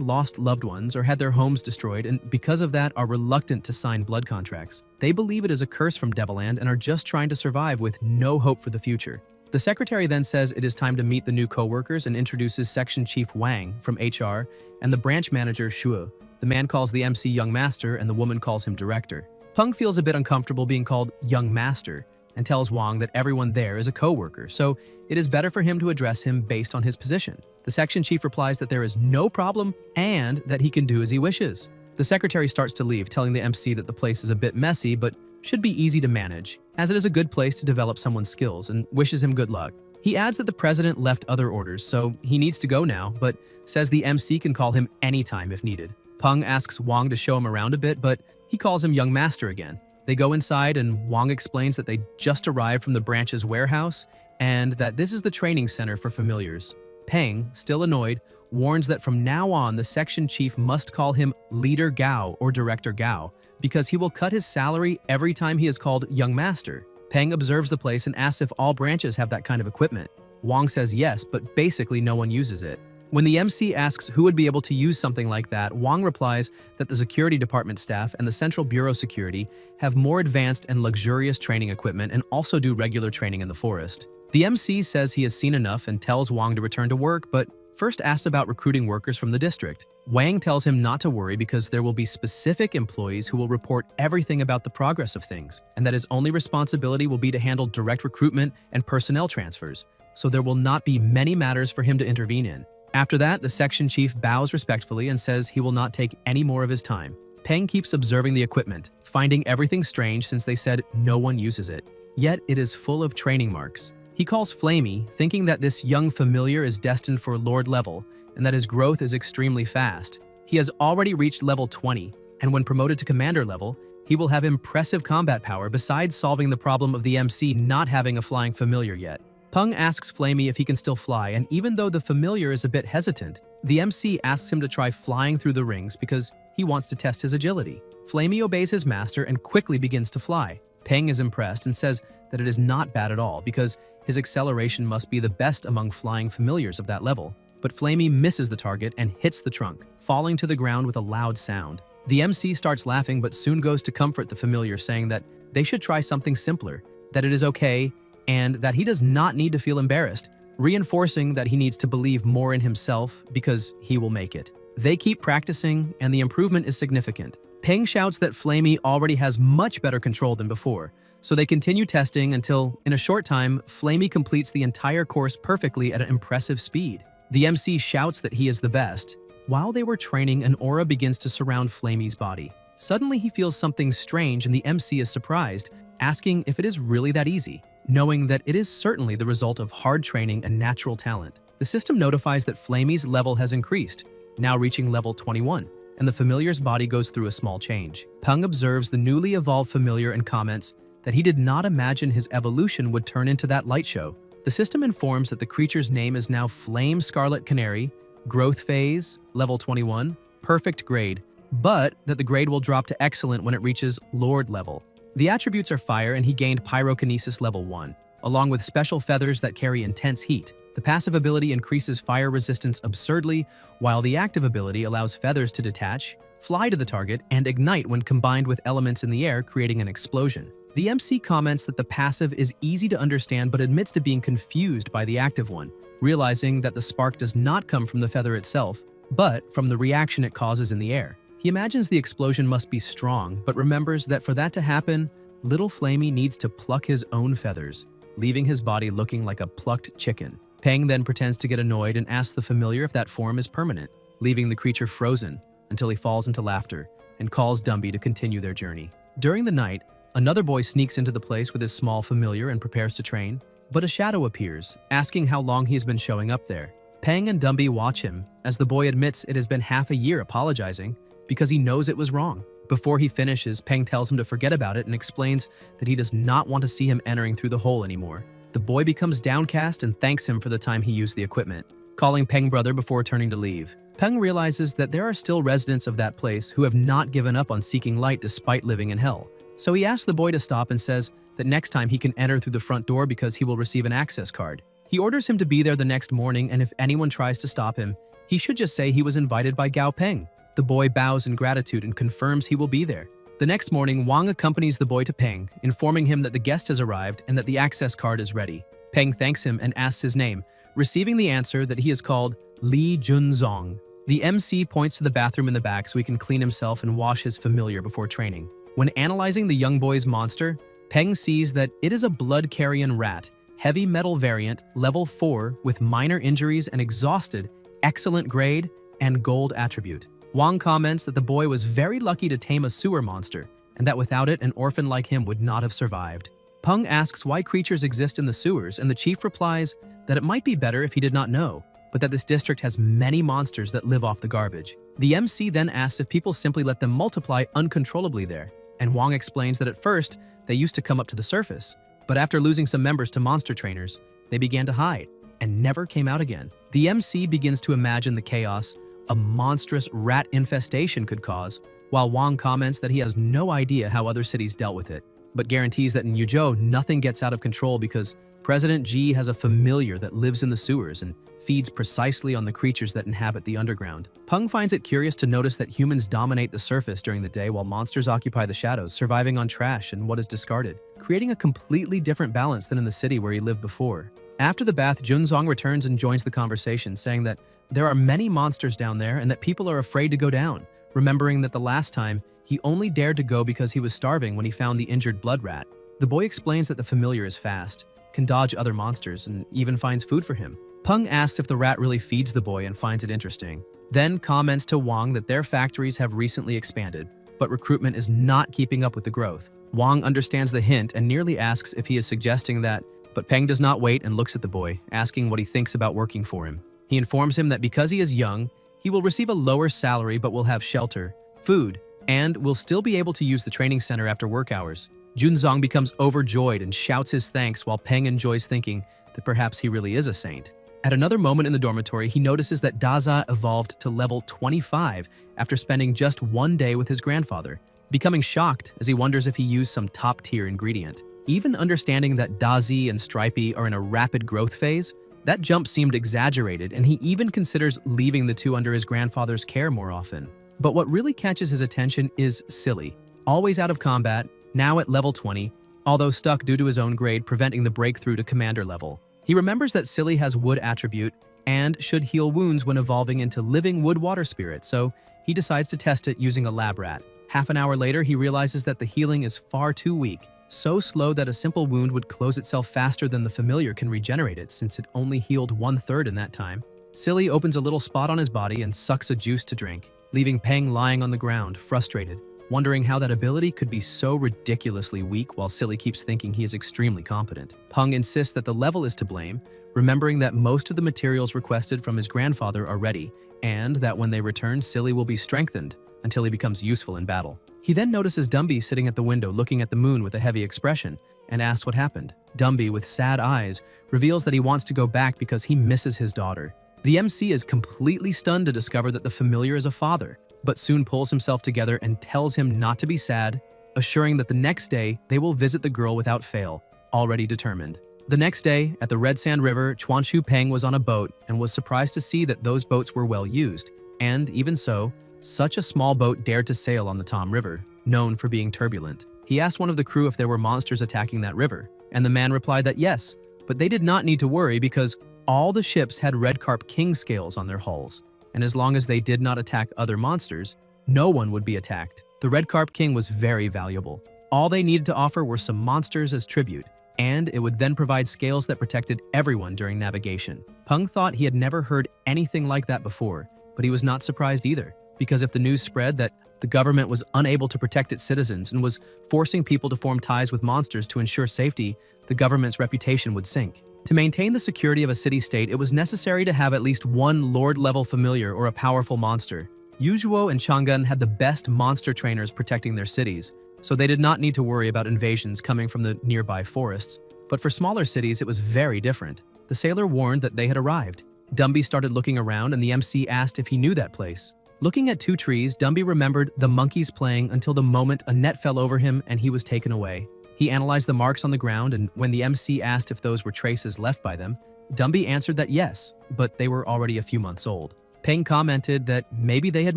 lost loved ones or had their homes destroyed and because of that are reluctant to sign blood contracts. They believe it is a curse from Devilland and are just trying to survive with no hope for the future. The secretary then says it is time to meet the new co-workers and introduces Section Chief Wang from HR and the branch manager Shuo. The man calls the MC Young Master and the woman calls him Director. Peng feels a bit uncomfortable being called Young Master and tells Wang that everyone there is a co-worker, so it is better for him to address him based on his position. The section chief replies that there is no problem and that he can do as he wishes. The secretary starts to leave, telling the MC that the place is a bit messy but should be easy to manage, as it is a good place to develop someone's skills, and wishes him good luck. He adds that the president left other orders, so he needs to go now, but says the MC can call him anytime if needed. Peng asks Wang to show him around a bit, but he calls him Young Master again. They go inside and Wang explains that they just arrived from the branch's warehouse and that this is the training center for familiars. Peng, still annoyed, warns that from now on the section chief must call him Leader Gao or Director Gao because he will cut his salary every time he is called Young Master. Peng observes the place and asks if all branches have that kind of equipment. Wang says yes, but basically no one uses it. When the MC asks who would be able to use something like that, Wang replies that the security department staff and the Central Bureau security have more advanced and luxurious training equipment and also do regular training in the forest. The MC says he has seen enough and tells Wang to return to work, but first asks about recruiting workers from the district. Wang tells him not to worry because there will be specific employees who will report everything about the progress of things, and that his only responsibility will be to handle direct recruitment and personnel transfers, so there will not be many matters for him to intervene in. After that, the section chief bows respectfully and says he will not take any more of his time. Peng keeps observing the equipment, finding everything strange since they said no one uses it. Yet it is full of training marks. He calls Flamey, thinking that this young familiar is destined for Lord level and that his growth is extremely fast. He has already reached level 20, and when promoted to commander level, he will have impressive combat power besides solving the problem of the MC not having a flying familiar yet. Peng asks Flamey if he can still fly, and even though the familiar is a bit hesitant, the MC asks him to try flying through the rings because he wants to test his agility. Flamey obeys his master and quickly begins to fly. Peng is impressed and says that it is not bad at all because his acceleration must be the best among flying familiars of that level. But Flamey misses the target and hits the trunk, falling to the ground with a loud sound. The MC starts laughing but soon goes to comfort the familiar, saying that they should try something simpler, that it is okay, and that he does not need to feel embarrassed, reinforcing that he needs to believe more in himself because he will make it. They keep practicing, and the improvement is significant. Peng shouts that Flamey already has much better control than before, so they continue testing until, in a short time, Flamey completes the entire course perfectly at an impressive speed. The MC shouts that he is the best. While they were training, an aura begins to surround Flamey's body. Suddenly he feels something strange and the MC is surprised, asking if it is really that easy, knowing that it is certainly the result of hard training and natural talent. The system notifies that Flamey's level has increased, now reaching level 21, and the familiar's body goes through a small change. Peng observes the newly evolved familiar and comments that he did not imagine his evolution would turn into that light show. The system informs that the creature's name is now Flame Scarlet Canary, growth phase, level 21, perfect grade, but that the grade will drop to excellent when it reaches Lord level. The attributes are fire and he gained pyrokinesis level 1, along with special feathers that carry intense heat. The passive ability increases fire resistance absurdly, while the active ability allows feathers to detach, fly to the target, and ignite when combined with elements in the air, creating an explosion. The MC comments that the passive is easy to understand but admits to being confused by the active one, realizing that the spark does not come from the feather itself, but from the reaction it causes in the air. He imagines the explosion must be strong, but remembers that for that to happen, little Flamey needs to pluck his own feathers, leaving his body looking like a plucked chicken. Peng then pretends to get annoyed and asks the familiar if that form is permanent, leaving the creature frozen until he falls into laughter and calls Dumby to continue their journey. During the night, another boy sneaks into the place with his small familiar and prepares to train, but a shadow appears, asking how long he has been showing up there. Peng and Dumby watch him as the boy admits it has been half a year, apologizing because he knows it was wrong. Before he finishes, Peng tells him to forget about it and explains that he does not want to see him entering through the hole anymore. The boy becomes downcast and thanks him for the time he used the equipment, calling Peng brother before turning to leave. Peng realizes that there are still residents of that place who have not given up on seeking light despite living in hell. So he asks the boy to stop and says that next time he can enter through the front door because he will receive an access card. He orders him to be there the next morning, and if anyone tries to stop him, he should just say he was invited by Gao Peng. The boy bows in gratitude and confirms he will be there. The next morning, Wang accompanies the boy to Peng, informing him that the guest has arrived and that the access card is ready. Peng thanks him and asks his name, receiving the answer that he is called Li Junzong. The MC points to the bathroom in the back so he can clean himself and wash his familiar before training. When analyzing the young boy's monster, Peng sees that it is a blood carrion rat, heavy metal variant, level 4, with minor injuries and exhausted, excellent grade, and gold attribute. Wang comments that the boy was very lucky to tame a sewer monster, and that without it, an orphan like him would not have survived. Peng asks why creatures exist in the sewers, and the chief replies that it might be better if he did not know, but that this district has many monsters that live off the garbage. The MC then asks if people simply let them multiply uncontrollably there, and Wang explains that at first, they used to come up to the surface, but after losing some members to monster trainers, they began to hide and never came out again. The MC begins to imagine the chaos a monstrous rat infestation could cause, while Wang comments that he has no idea how other cities dealt with it, but guarantees that in Yuzhou nothing gets out of control because President Ji has a familiar that lives in the sewers and feeds precisely on the creatures that inhabit the underground. Peng finds it curious to notice that humans dominate the surface during the day while monsters occupy the shadows, surviving on trash and what is discarded, creating a completely different balance than in the city where he lived before. After the bath, Junzong returns and joins the conversation, saying that there are many monsters down there and that people are afraid to go down, remembering that the last time, he only dared to go because he was starving when he found the injured blood rat. The boy explains that the familiar is fast, can dodge other monsters, and even finds food for him. Peng asks if the rat really feeds the boy and finds it interesting, then comments to Wang that their factories have recently expanded, but recruitment is not keeping up with the growth. Wang understands the hint and nearly asks if he is suggesting that, but Peng does not wait and looks at the boy, asking what he thinks about working for him. He informs him that because he is young, he will receive a lower salary but will have shelter, food, and will still be able to use the training center after work hours. Junzong becomes overjoyed and shouts his thanks while Peng enjoys thinking that perhaps he really is a saint. At another moment in the dormitory, he notices that Daza evolved to level 25 after spending just one day with his grandfather, becoming shocked as he wonders if he used some top-tier ingredient. Even understanding that Dazi and Stripey are in a rapid growth phase, that jump seemed exaggerated, and he even considers leaving the two under his grandfather's care more often. But what really catches his attention is Silly, always out of combat, now at level 20, although stuck due to his own grade preventing the breakthrough to commander level. He remembers that Silly has wood attribute and should heal wounds when evolving into living wood water spirit, so he decides to test it using a lab rat. Half an hour later, he realizes that the healing is far too weak, so slow that a simple wound would close itself faster than the familiar can regenerate it since it only healed 1/3 in that time. Silly opens a little spot on his body and sucks a juice to drink, leaving Peng lying on the ground, frustrated, wondering how that ability could be so ridiculously weak while Silly keeps thinking he is extremely competent. Peng insists that the level is to blame, remembering that most of the materials requested from his grandfather are ready, and that when they return, Silly will be strengthened until he becomes useful in battle. He then notices Dumby sitting at the window looking at the moon with a heavy expression and asks what happened. Dumby, with sad eyes, reveals that he wants to go back because he misses his daughter. The MC is completely stunned to discover that the familiar is a father, but soon pulls himself together and tells him not to be sad, assuring that the next day they will visit the girl without fail, already determined. The next day, at the Red Sand River, Chuanshu Peng was on a boat and was surprised to see that those boats were well used, and even so, such a small boat dared to sail on the Tom River, known for being turbulent. He asked one of the crew if there were monsters attacking that river, and the man replied that yes, but they did not need to worry because all the ships had red carp king scales on their hulls, and as long as they did not attack other monsters, no one would be attacked. The red carp king was very valuable. All they needed to offer were some monsters as tribute, and it would then provide scales that protected everyone during navigation. Peng thought he had never heard anything like that before, but he was not surprised either, because if the news spread that the government was unable to protect its citizens and was forcing people to form ties with monsters to ensure safety, the government's reputation would sink. To maintain the security of a city-state, it was necessary to have at least one Lord-level familiar or a powerful monster, Yuzhuo and Chang'an had the best monster trainers protecting their cities, so they did not need to worry about invasions coming from the nearby forests. But for smaller cities, it was very different. The sailor warned that they had arrived. Dumby started looking around and the MC asked if he knew that place. Looking at two trees, Dumby remembered the monkeys playing until the moment a net fell over him and he was taken away. He analyzed the marks on the ground, and when the MC asked if those were traces left by them, Dumby answered that yes, but they were already a few months old. Peng commented that maybe they had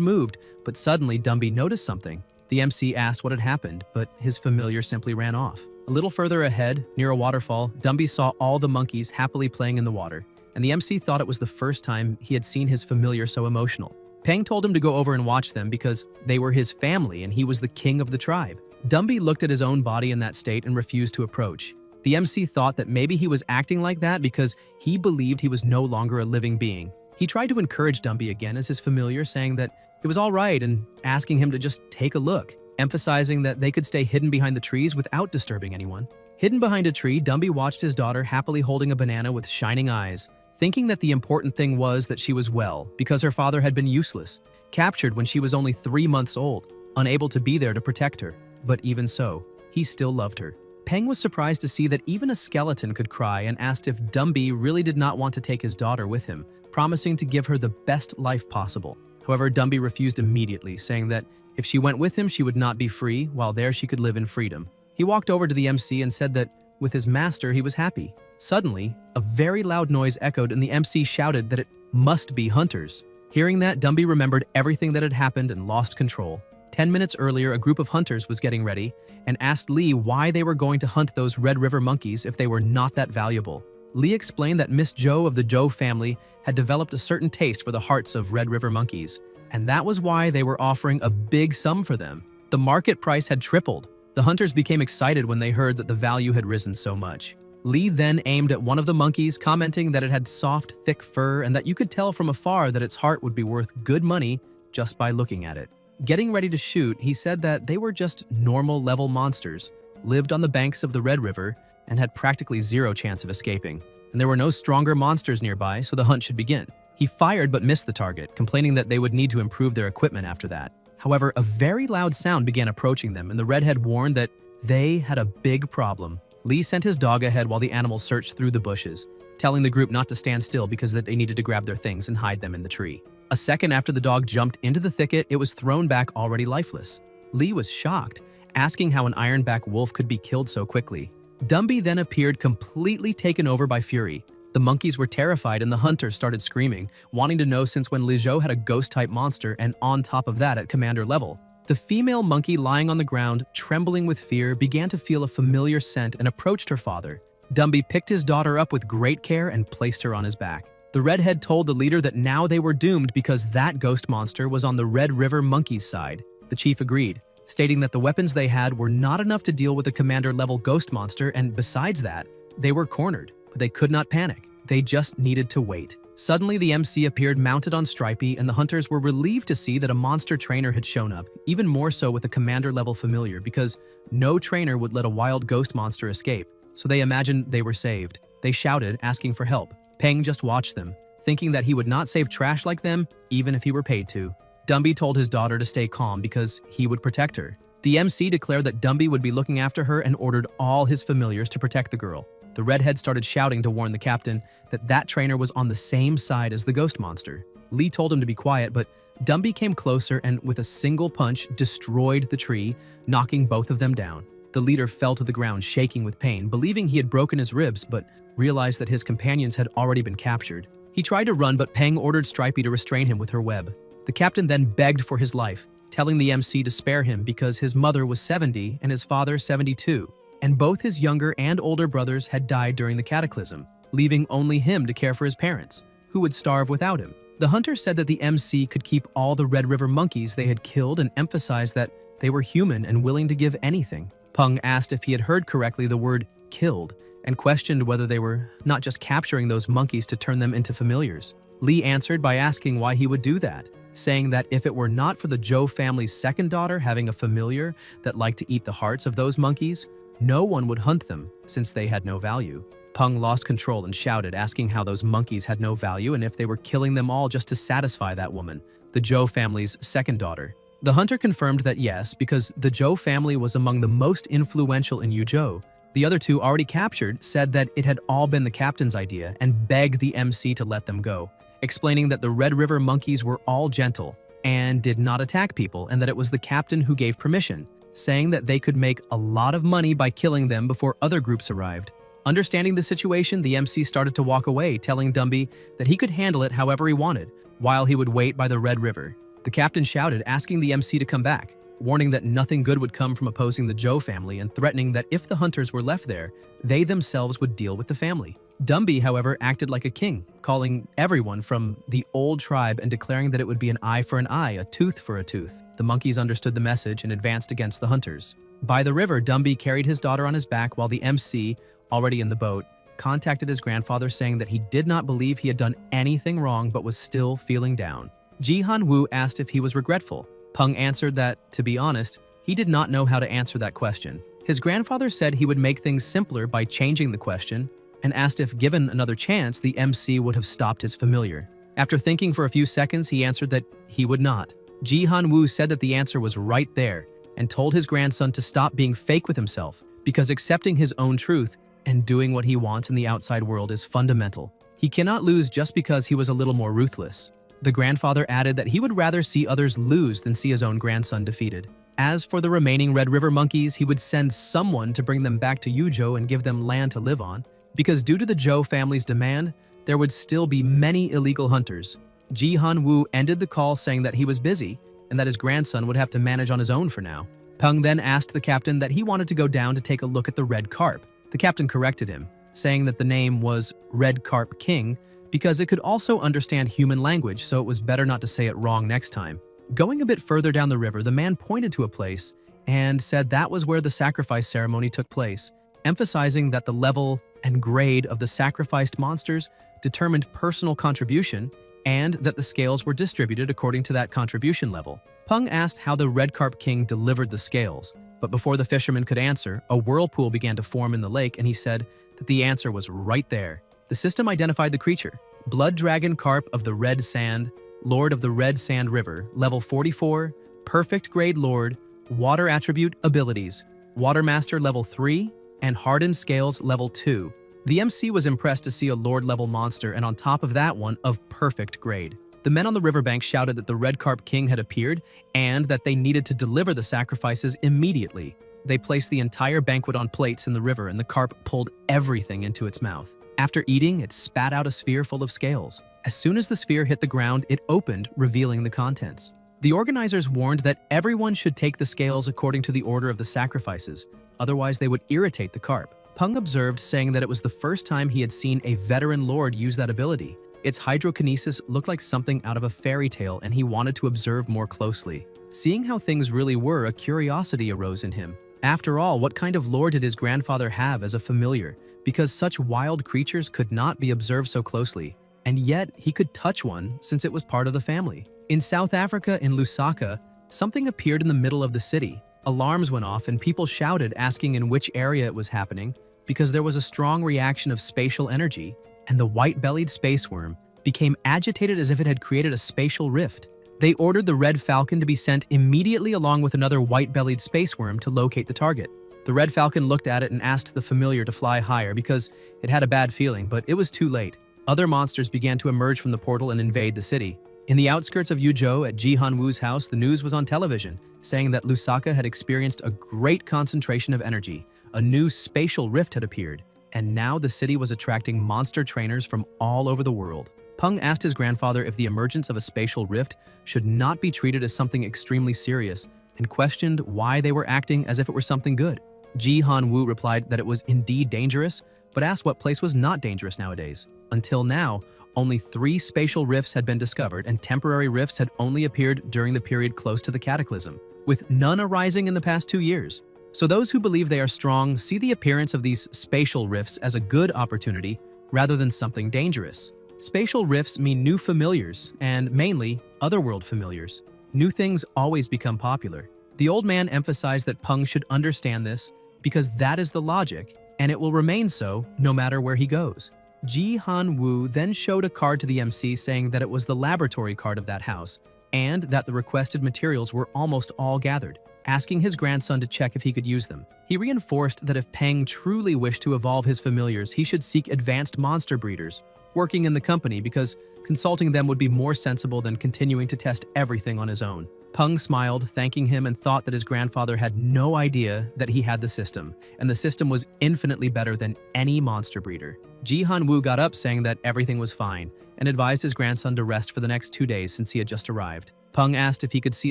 moved, but suddenly Dumby noticed something. The MC asked what had happened, but his familiar simply ran off. A little further ahead, near a waterfall, Dumby saw all the monkeys happily playing in the water, and the MC thought it was the first time he had seen his familiar so emotional. Peng told him to go over and watch them because they were his family and he was the king of the tribe. Dumby looked at his own body in that state and refused to approach. The MC thought that maybe he was acting like that because he believed he was no longer a living being. He tried to encourage Dumby again as his familiar, saying that it was all right and asking him to just take a look, emphasizing that they could stay hidden behind the trees without disturbing anyone. Hidden behind a tree, Dumby watched his daughter happily holding a banana with shining eyes, thinking that the important thing was that she was well because her father had been useless, captured when she was only 3 months old, unable to be there to protect her. But even so, he still loved her. Peng was surprised to see that even a skeleton could cry and asked if Dumby really did not want to take his daughter with him, promising to give her the best life possible. However, Dumby refused immediately, saying that if she went with him, she would not be free, while there she could live in freedom. He walked over to the MC and said that with his master he was happy. Suddenly, a very loud noise echoed and the MC shouted that it must be hunters. Hearing that, Dumby remembered everything that had happened and lost control. 10 minutes earlier, a group of hunters was getting ready and asked Lee why they were going to hunt those Red River monkeys if they were not that valuable. Lee explained that Miss Zhou of the Zhou family had developed a certain taste for the hearts of Red River monkeys, and that was why they were offering a big sum for them. The market price had tripled. The hunters became excited when they heard that the value had risen so much. Lee then aimed at one of the monkeys, commenting that it had soft, thick fur and that you could tell from afar that its heart would be worth good money just by looking at it. Getting ready to shoot, he said that they were just normal level monsters, lived on the banks of the Red River, and had practically zero chance of escaping. And there were no stronger monsters nearby, so the hunt should begin. He fired but missed the target, complaining that they would need to improve their equipment after that. However, a very loud sound began approaching them, and the redhead warned that they had a big problem. Lee sent his dog ahead while the animals searched through the bushes, telling the group not to stand still because they needed to grab their things and hide them in the tree. A second after the dog jumped into the thicket, it was thrown back already lifeless. Lee was shocked, asking how an ironback wolf could be killed so quickly. Dumby then appeared completely taken over by fury. The monkeys were terrified and the hunters started screaming, wanting to know since when Li Zhou had a ghost-type monster and on top of that at commander level. The female monkey lying on the ground, trembling with fear, began to feel a familiar scent and approached her father. Dumby picked his daughter up with great care and placed her on his back. The redhead told the leader that now they were doomed because that ghost monster was on the Red River monkeys' side. The chief agreed, stating that the weapons they had were not enough to deal with a commander-level ghost monster, and besides that, they were cornered, but they could not panic. They just needed to wait. Suddenly, the MC appeared mounted on Stripey, and the hunters were relieved to see that a monster trainer had shown up, even more so with a commander-level familiar, because no trainer would let a wild ghost monster escape, so they imagined they were saved. They shouted, asking for help. Peng just watched them, thinking that he would not save trash like them, even if he were paid to. Dumby told his daughter to stay calm because he would protect her. The MC declared that Dumby would be looking after her and ordered all his familiars to protect the girl. The redhead started shouting to warn the captain that that trainer was on the same side as the ghost monster. Lee told him to be quiet, but Dumby came closer and with a single punch destroyed the tree, knocking both of them down. The leader fell to the ground shaking with pain, believing he had broken his ribs, but realized that his companions had already been captured. He tried to run, but Peng ordered Stripey to restrain him with her web. The captain then begged for his life, telling the MC to spare him because his mother was 70 and his father 72, and both his younger and older brothers had died during the cataclysm, leaving only him to care for his parents, who would starve without him. The hunter said that the MC could keep all the Red River monkeys they had killed and emphasized that they were human and willing to give anything. Peng asked if he had heard correctly the word killed, and questioned whether they were not just capturing those monkeys to turn them into familiars. Lee answered by asking why he would do that, saying that if it were not for the Zhou family's second daughter having a familiar that liked to eat the hearts of those monkeys, no one would hunt them since they had no value. Peng lost control and shouted, asking how those monkeys had no value and if they were killing them all just to satisfy that woman. the Zhou family's second daughter. The hunter confirmed that yes, because the Zhou family was among the most influential in Yuzhou. The other two already captured said that it had all been the captain's idea and begged the MC to let them go, explaining that the Red River monkeys were all gentle and did not attack people and that it was the captain who gave permission, saying that they could make a lot of money by killing them before other groups arrived. Understanding the situation, the MC started to walk away, telling Dumby that he could handle it however he wanted, while he would wait by the Red River. The captain shouted, asking the MC to come back, warning that nothing good would come from opposing the Zhou family and threatening that if the hunters were left there, they themselves would deal with the family. Dumby, however, acted like a king, calling everyone from the old tribe and declaring that it would be an eye for an eye, a tooth for a tooth. The monkeys understood the message and advanced against the hunters. By the river, Dumby carried his daughter on his back while the MC, already in the boat, contacted his grandfather saying that he did not believe he had done anything wrong but was still feeling down. Ji Han-woo asked if he was regretful. Peng answered that, to be honest, he did not know how to answer that question. His grandfather said he would make things simpler by changing the question and asked if given another chance, the MC would have stopped his familiar. After thinking for a few seconds, he answered that he would not. Ji Han-woo said that the answer was right there and told his grandson to stop being fake with himself because accepting his own truth and doing what he wants in the outside world is fundamental. He cannot lose just because he was a little more ruthless. The grandfather added that he would rather see others lose than see his own grandson defeated. As for the remaining Red River monkeys, he would send someone to bring them back to Yuzhou and give them land to live on, because due to the Zhou family's demand, there would still be many illegal hunters. Ji Han-woo ended the call saying that he was busy and that his grandson would have to manage on his own for now. Peng then asked the captain that he wanted to go down to take a look at the red carp. The captain corrected him, saying that the name was Red Carp King because it could also understand human language, so it was better not to say it wrong next time. Going a bit further down the river, the man pointed to a place and said that was where the sacrifice ceremony took place, emphasizing that the level and grade of the sacrificed monsters determined personal contribution and that the scales were distributed according to that contribution level. Peng asked how the Red Carp King delivered the scales, but before the fisherman could answer, a whirlpool began to form in the lake and he said that the answer was right there. The system identified the creature, Blood Dragon Carp of the Red Sand, Lord of the Red Sand River, level 44, Perfect Grade Lord, Water Attribute Abilities, Water Master level 3, and Hardened Scales level 2. The MC was impressed to see a Lord level monster and on top of that one of perfect grade. The men on the riverbank shouted that the Red Carp King had appeared and that they needed to deliver the sacrifices immediately. They placed the entire banquet on plates in the river and the carp pulled everything into its mouth. After eating, it spat out a sphere full of scales. As soon as the sphere hit the ground, it opened, revealing the contents. The organizers warned that everyone should take the scales according to the order of the sacrifices, otherwise they would irritate the carp. Peng observed, saying that it was the first time he had seen a veteran lord use that ability. Its hydrokinesis looked like something out of a fairy tale and he wanted to observe more closely. Seeing how things really were, a curiosity arose in him. After all, what kind of lore did his grandfather have as a familiar? Because such wild creatures could not be observed so closely, and yet he could touch one since it was part of the family. In South Africa, in Lusaka, something appeared in the middle of the city. Alarms went off and people shouted asking in which area it was happening because there was a strong reaction of spatial energy, and the white-bellied space worm became agitated as if it had created a spatial rift. They ordered the Red Falcon to be sent immediately along with another white-bellied space worm to locate the target. The Red Falcon looked at it and asked the familiar to fly higher because it had a bad feeling, but it was too late. Other monsters began to emerge from the portal and invade the city. In the outskirts of Yuzhou, at Ji Han-woo's house, the news was on television, saying that Lusaka had experienced a great concentration of energy. A new spatial rift had appeared, and now the city was attracting monster trainers from all over the world. Peng asked his grandfather if the emergence of a spatial rift should not be treated as something extremely serious, and questioned why they were acting as if it were something good. Ji Han-woo replied that it was indeed dangerous, but asked what place was not dangerous nowadays. Until now, only 3 spatial rifts had been discovered, and temporary rifts had only appeared during the period close to the cataclysm, with none arising in the past 2 years. So those who believe they are strong see the appearance of these spatial rifts as a good opportunity rather than something dangerous. Spatial rifts mean new familiars, and mainly, otherworld familiars. New things always become popular. The old man emphasized that Peng should understand this because that is the logic, and it will remain so no matter where he goes. Ji Han-woo then showed a card to the MC saying that it was the laboratory card of that house, and that the requested materials were almost all gathered, asking his grandson to check if he could use them. He reinforced that if Peng truly wished to evolve his familiars, he should seek advanced monster breeders working in the company because consulting them would be more sensible than continuing to test everything on his own. Peng smiled, thanking him, and thought that his grandfather had no idea that he had the system, and the system was infinitely better than any monster breeder. Ji Han-woo got up saying that everything was fine, and advised his grandson to rest for the next 2 days since he had just arrived. Peng asked if he could see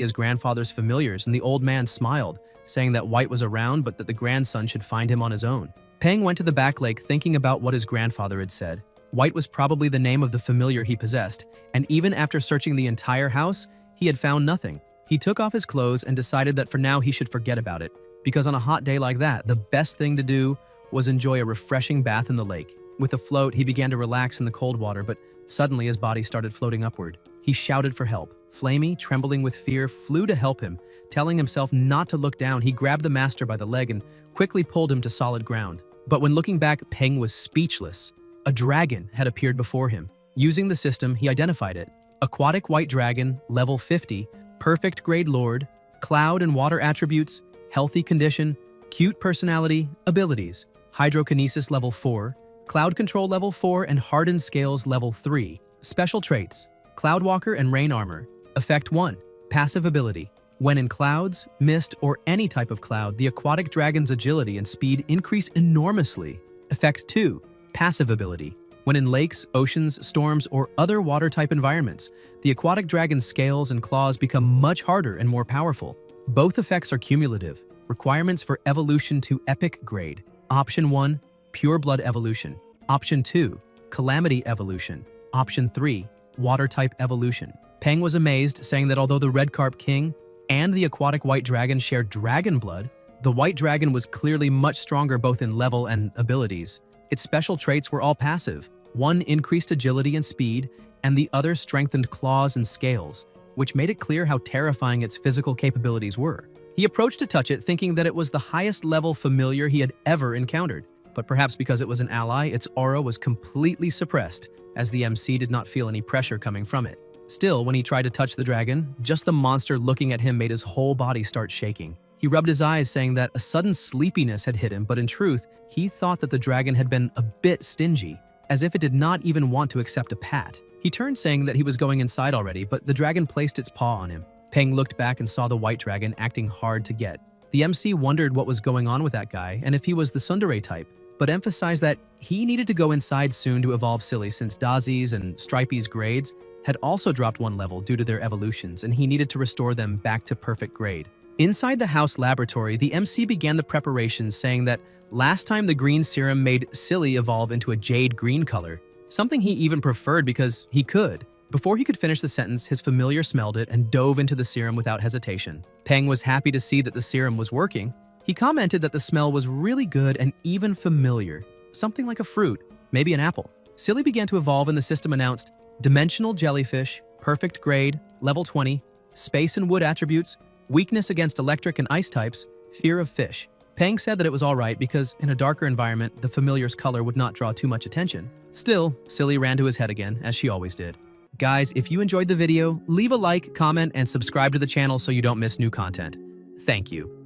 his grandfather's familiars, and the old man smiled, saying that White was around but that the grandson should find him on his own. Peng went to the back lake thinking about what his grandfather had said. White was probably the name of the familiar he possessed, and even after searching the entire house, he had found nothing. He took off his clothes and decided that for now he should forget about it, because on a hot day like that, the best thing to do was enjoy a refreshing bath in the lake. With a float, he began to relax in the cold water, but suddenly his body started floating upward. He shouted for help. Flamey, trembling with fear, flew to help him. Telling himself not to look down, he grabbed the master by the leg and quickly pulled him to solid ground. But when looking back, Peng was speechless. A dragon had appeared before him. Using the system, he identified it. Aquatic white dragon, level 50, perfect grade lord, cloud and water attributes, healthy condition, cute personality, abilities, hydrokinesis level 4, cloud control level 4, and hardened scales level 3. Special traits, cloudwalker and rain armor. Effect 1, passive ability. When in clouds, mist, or any type of cloud, the aquatic dragon's agility and speed increase enormously. Effect 2, passive ability. When in lakes, oceans, storms, or other water-type environments, the aquatic dragon's scales and claws become much harder and more powerful. Both effects are cumulative. Requirements for evolution to epic grade. Option 1, pure blood evolution. Option 2, calamity evolution. Option 3, water-type evolution. Peng was amazed, saying that although the red carp king and the aquatic white dragon shared dragon blood, the white dragon was clearly much stronger both in level and abilities. Its special traits were all passive. One increased agility and speed, and the other strengthened claws and scales, which made it clear how terrifying its physical capabilities were. He approached to touch it, thinking that it was the highest level familiar he had ever encountered. But perhaps because it was an ally, its aura was completely suppressed, as the MC did not feel any pressure coming from it. Still, when he tried to touch the dragon, just the monster looking at him made his whole body start shaking. He rubbed his eyes, saying that a sudden sleepiness had hit him, but in truth, he thought that the dragon had been a bit stingy, as if it did not even want to accept a pat. He turned, saying that he was going inside already, but the dragon placed its paw on him. Peng looked back and saw the white dragon acting hard to get. The MC wondered what was going on with that guy and if he was the tsundere type, but emphasized that he needed to go inside soon to evolve Silly since Dazi's and Stripey's grades had also dropped 1 level due to their evolutions, and he needed to restore them back to perfect grade. Inside the house laboratory, the MC began the preparations, saying that last time the green serum made Silly evolve into a jade green color, something he even preferred because he could. Before he could finish the sentence, his familiar smelled it and dove into the serum without hesitation. Peng was happy to see that the serum was working. He commented that the smell was really good and even familiar, something like a fruit, maybe an apple. Silly began to evolve and the system announced dimensional jellyfish, perfect grade, level 20, space and wood attributes, weakness against electric and ice types, fear of fish. Peng said that it was alright because in a darker environment, the familiar's color would not draw too much attention. Still, Silly ran to his head again, as she always did. Guys, if you enjoyed the video, leave a like, comment, and subscribe to the channel so you don't miss new content. Thank you.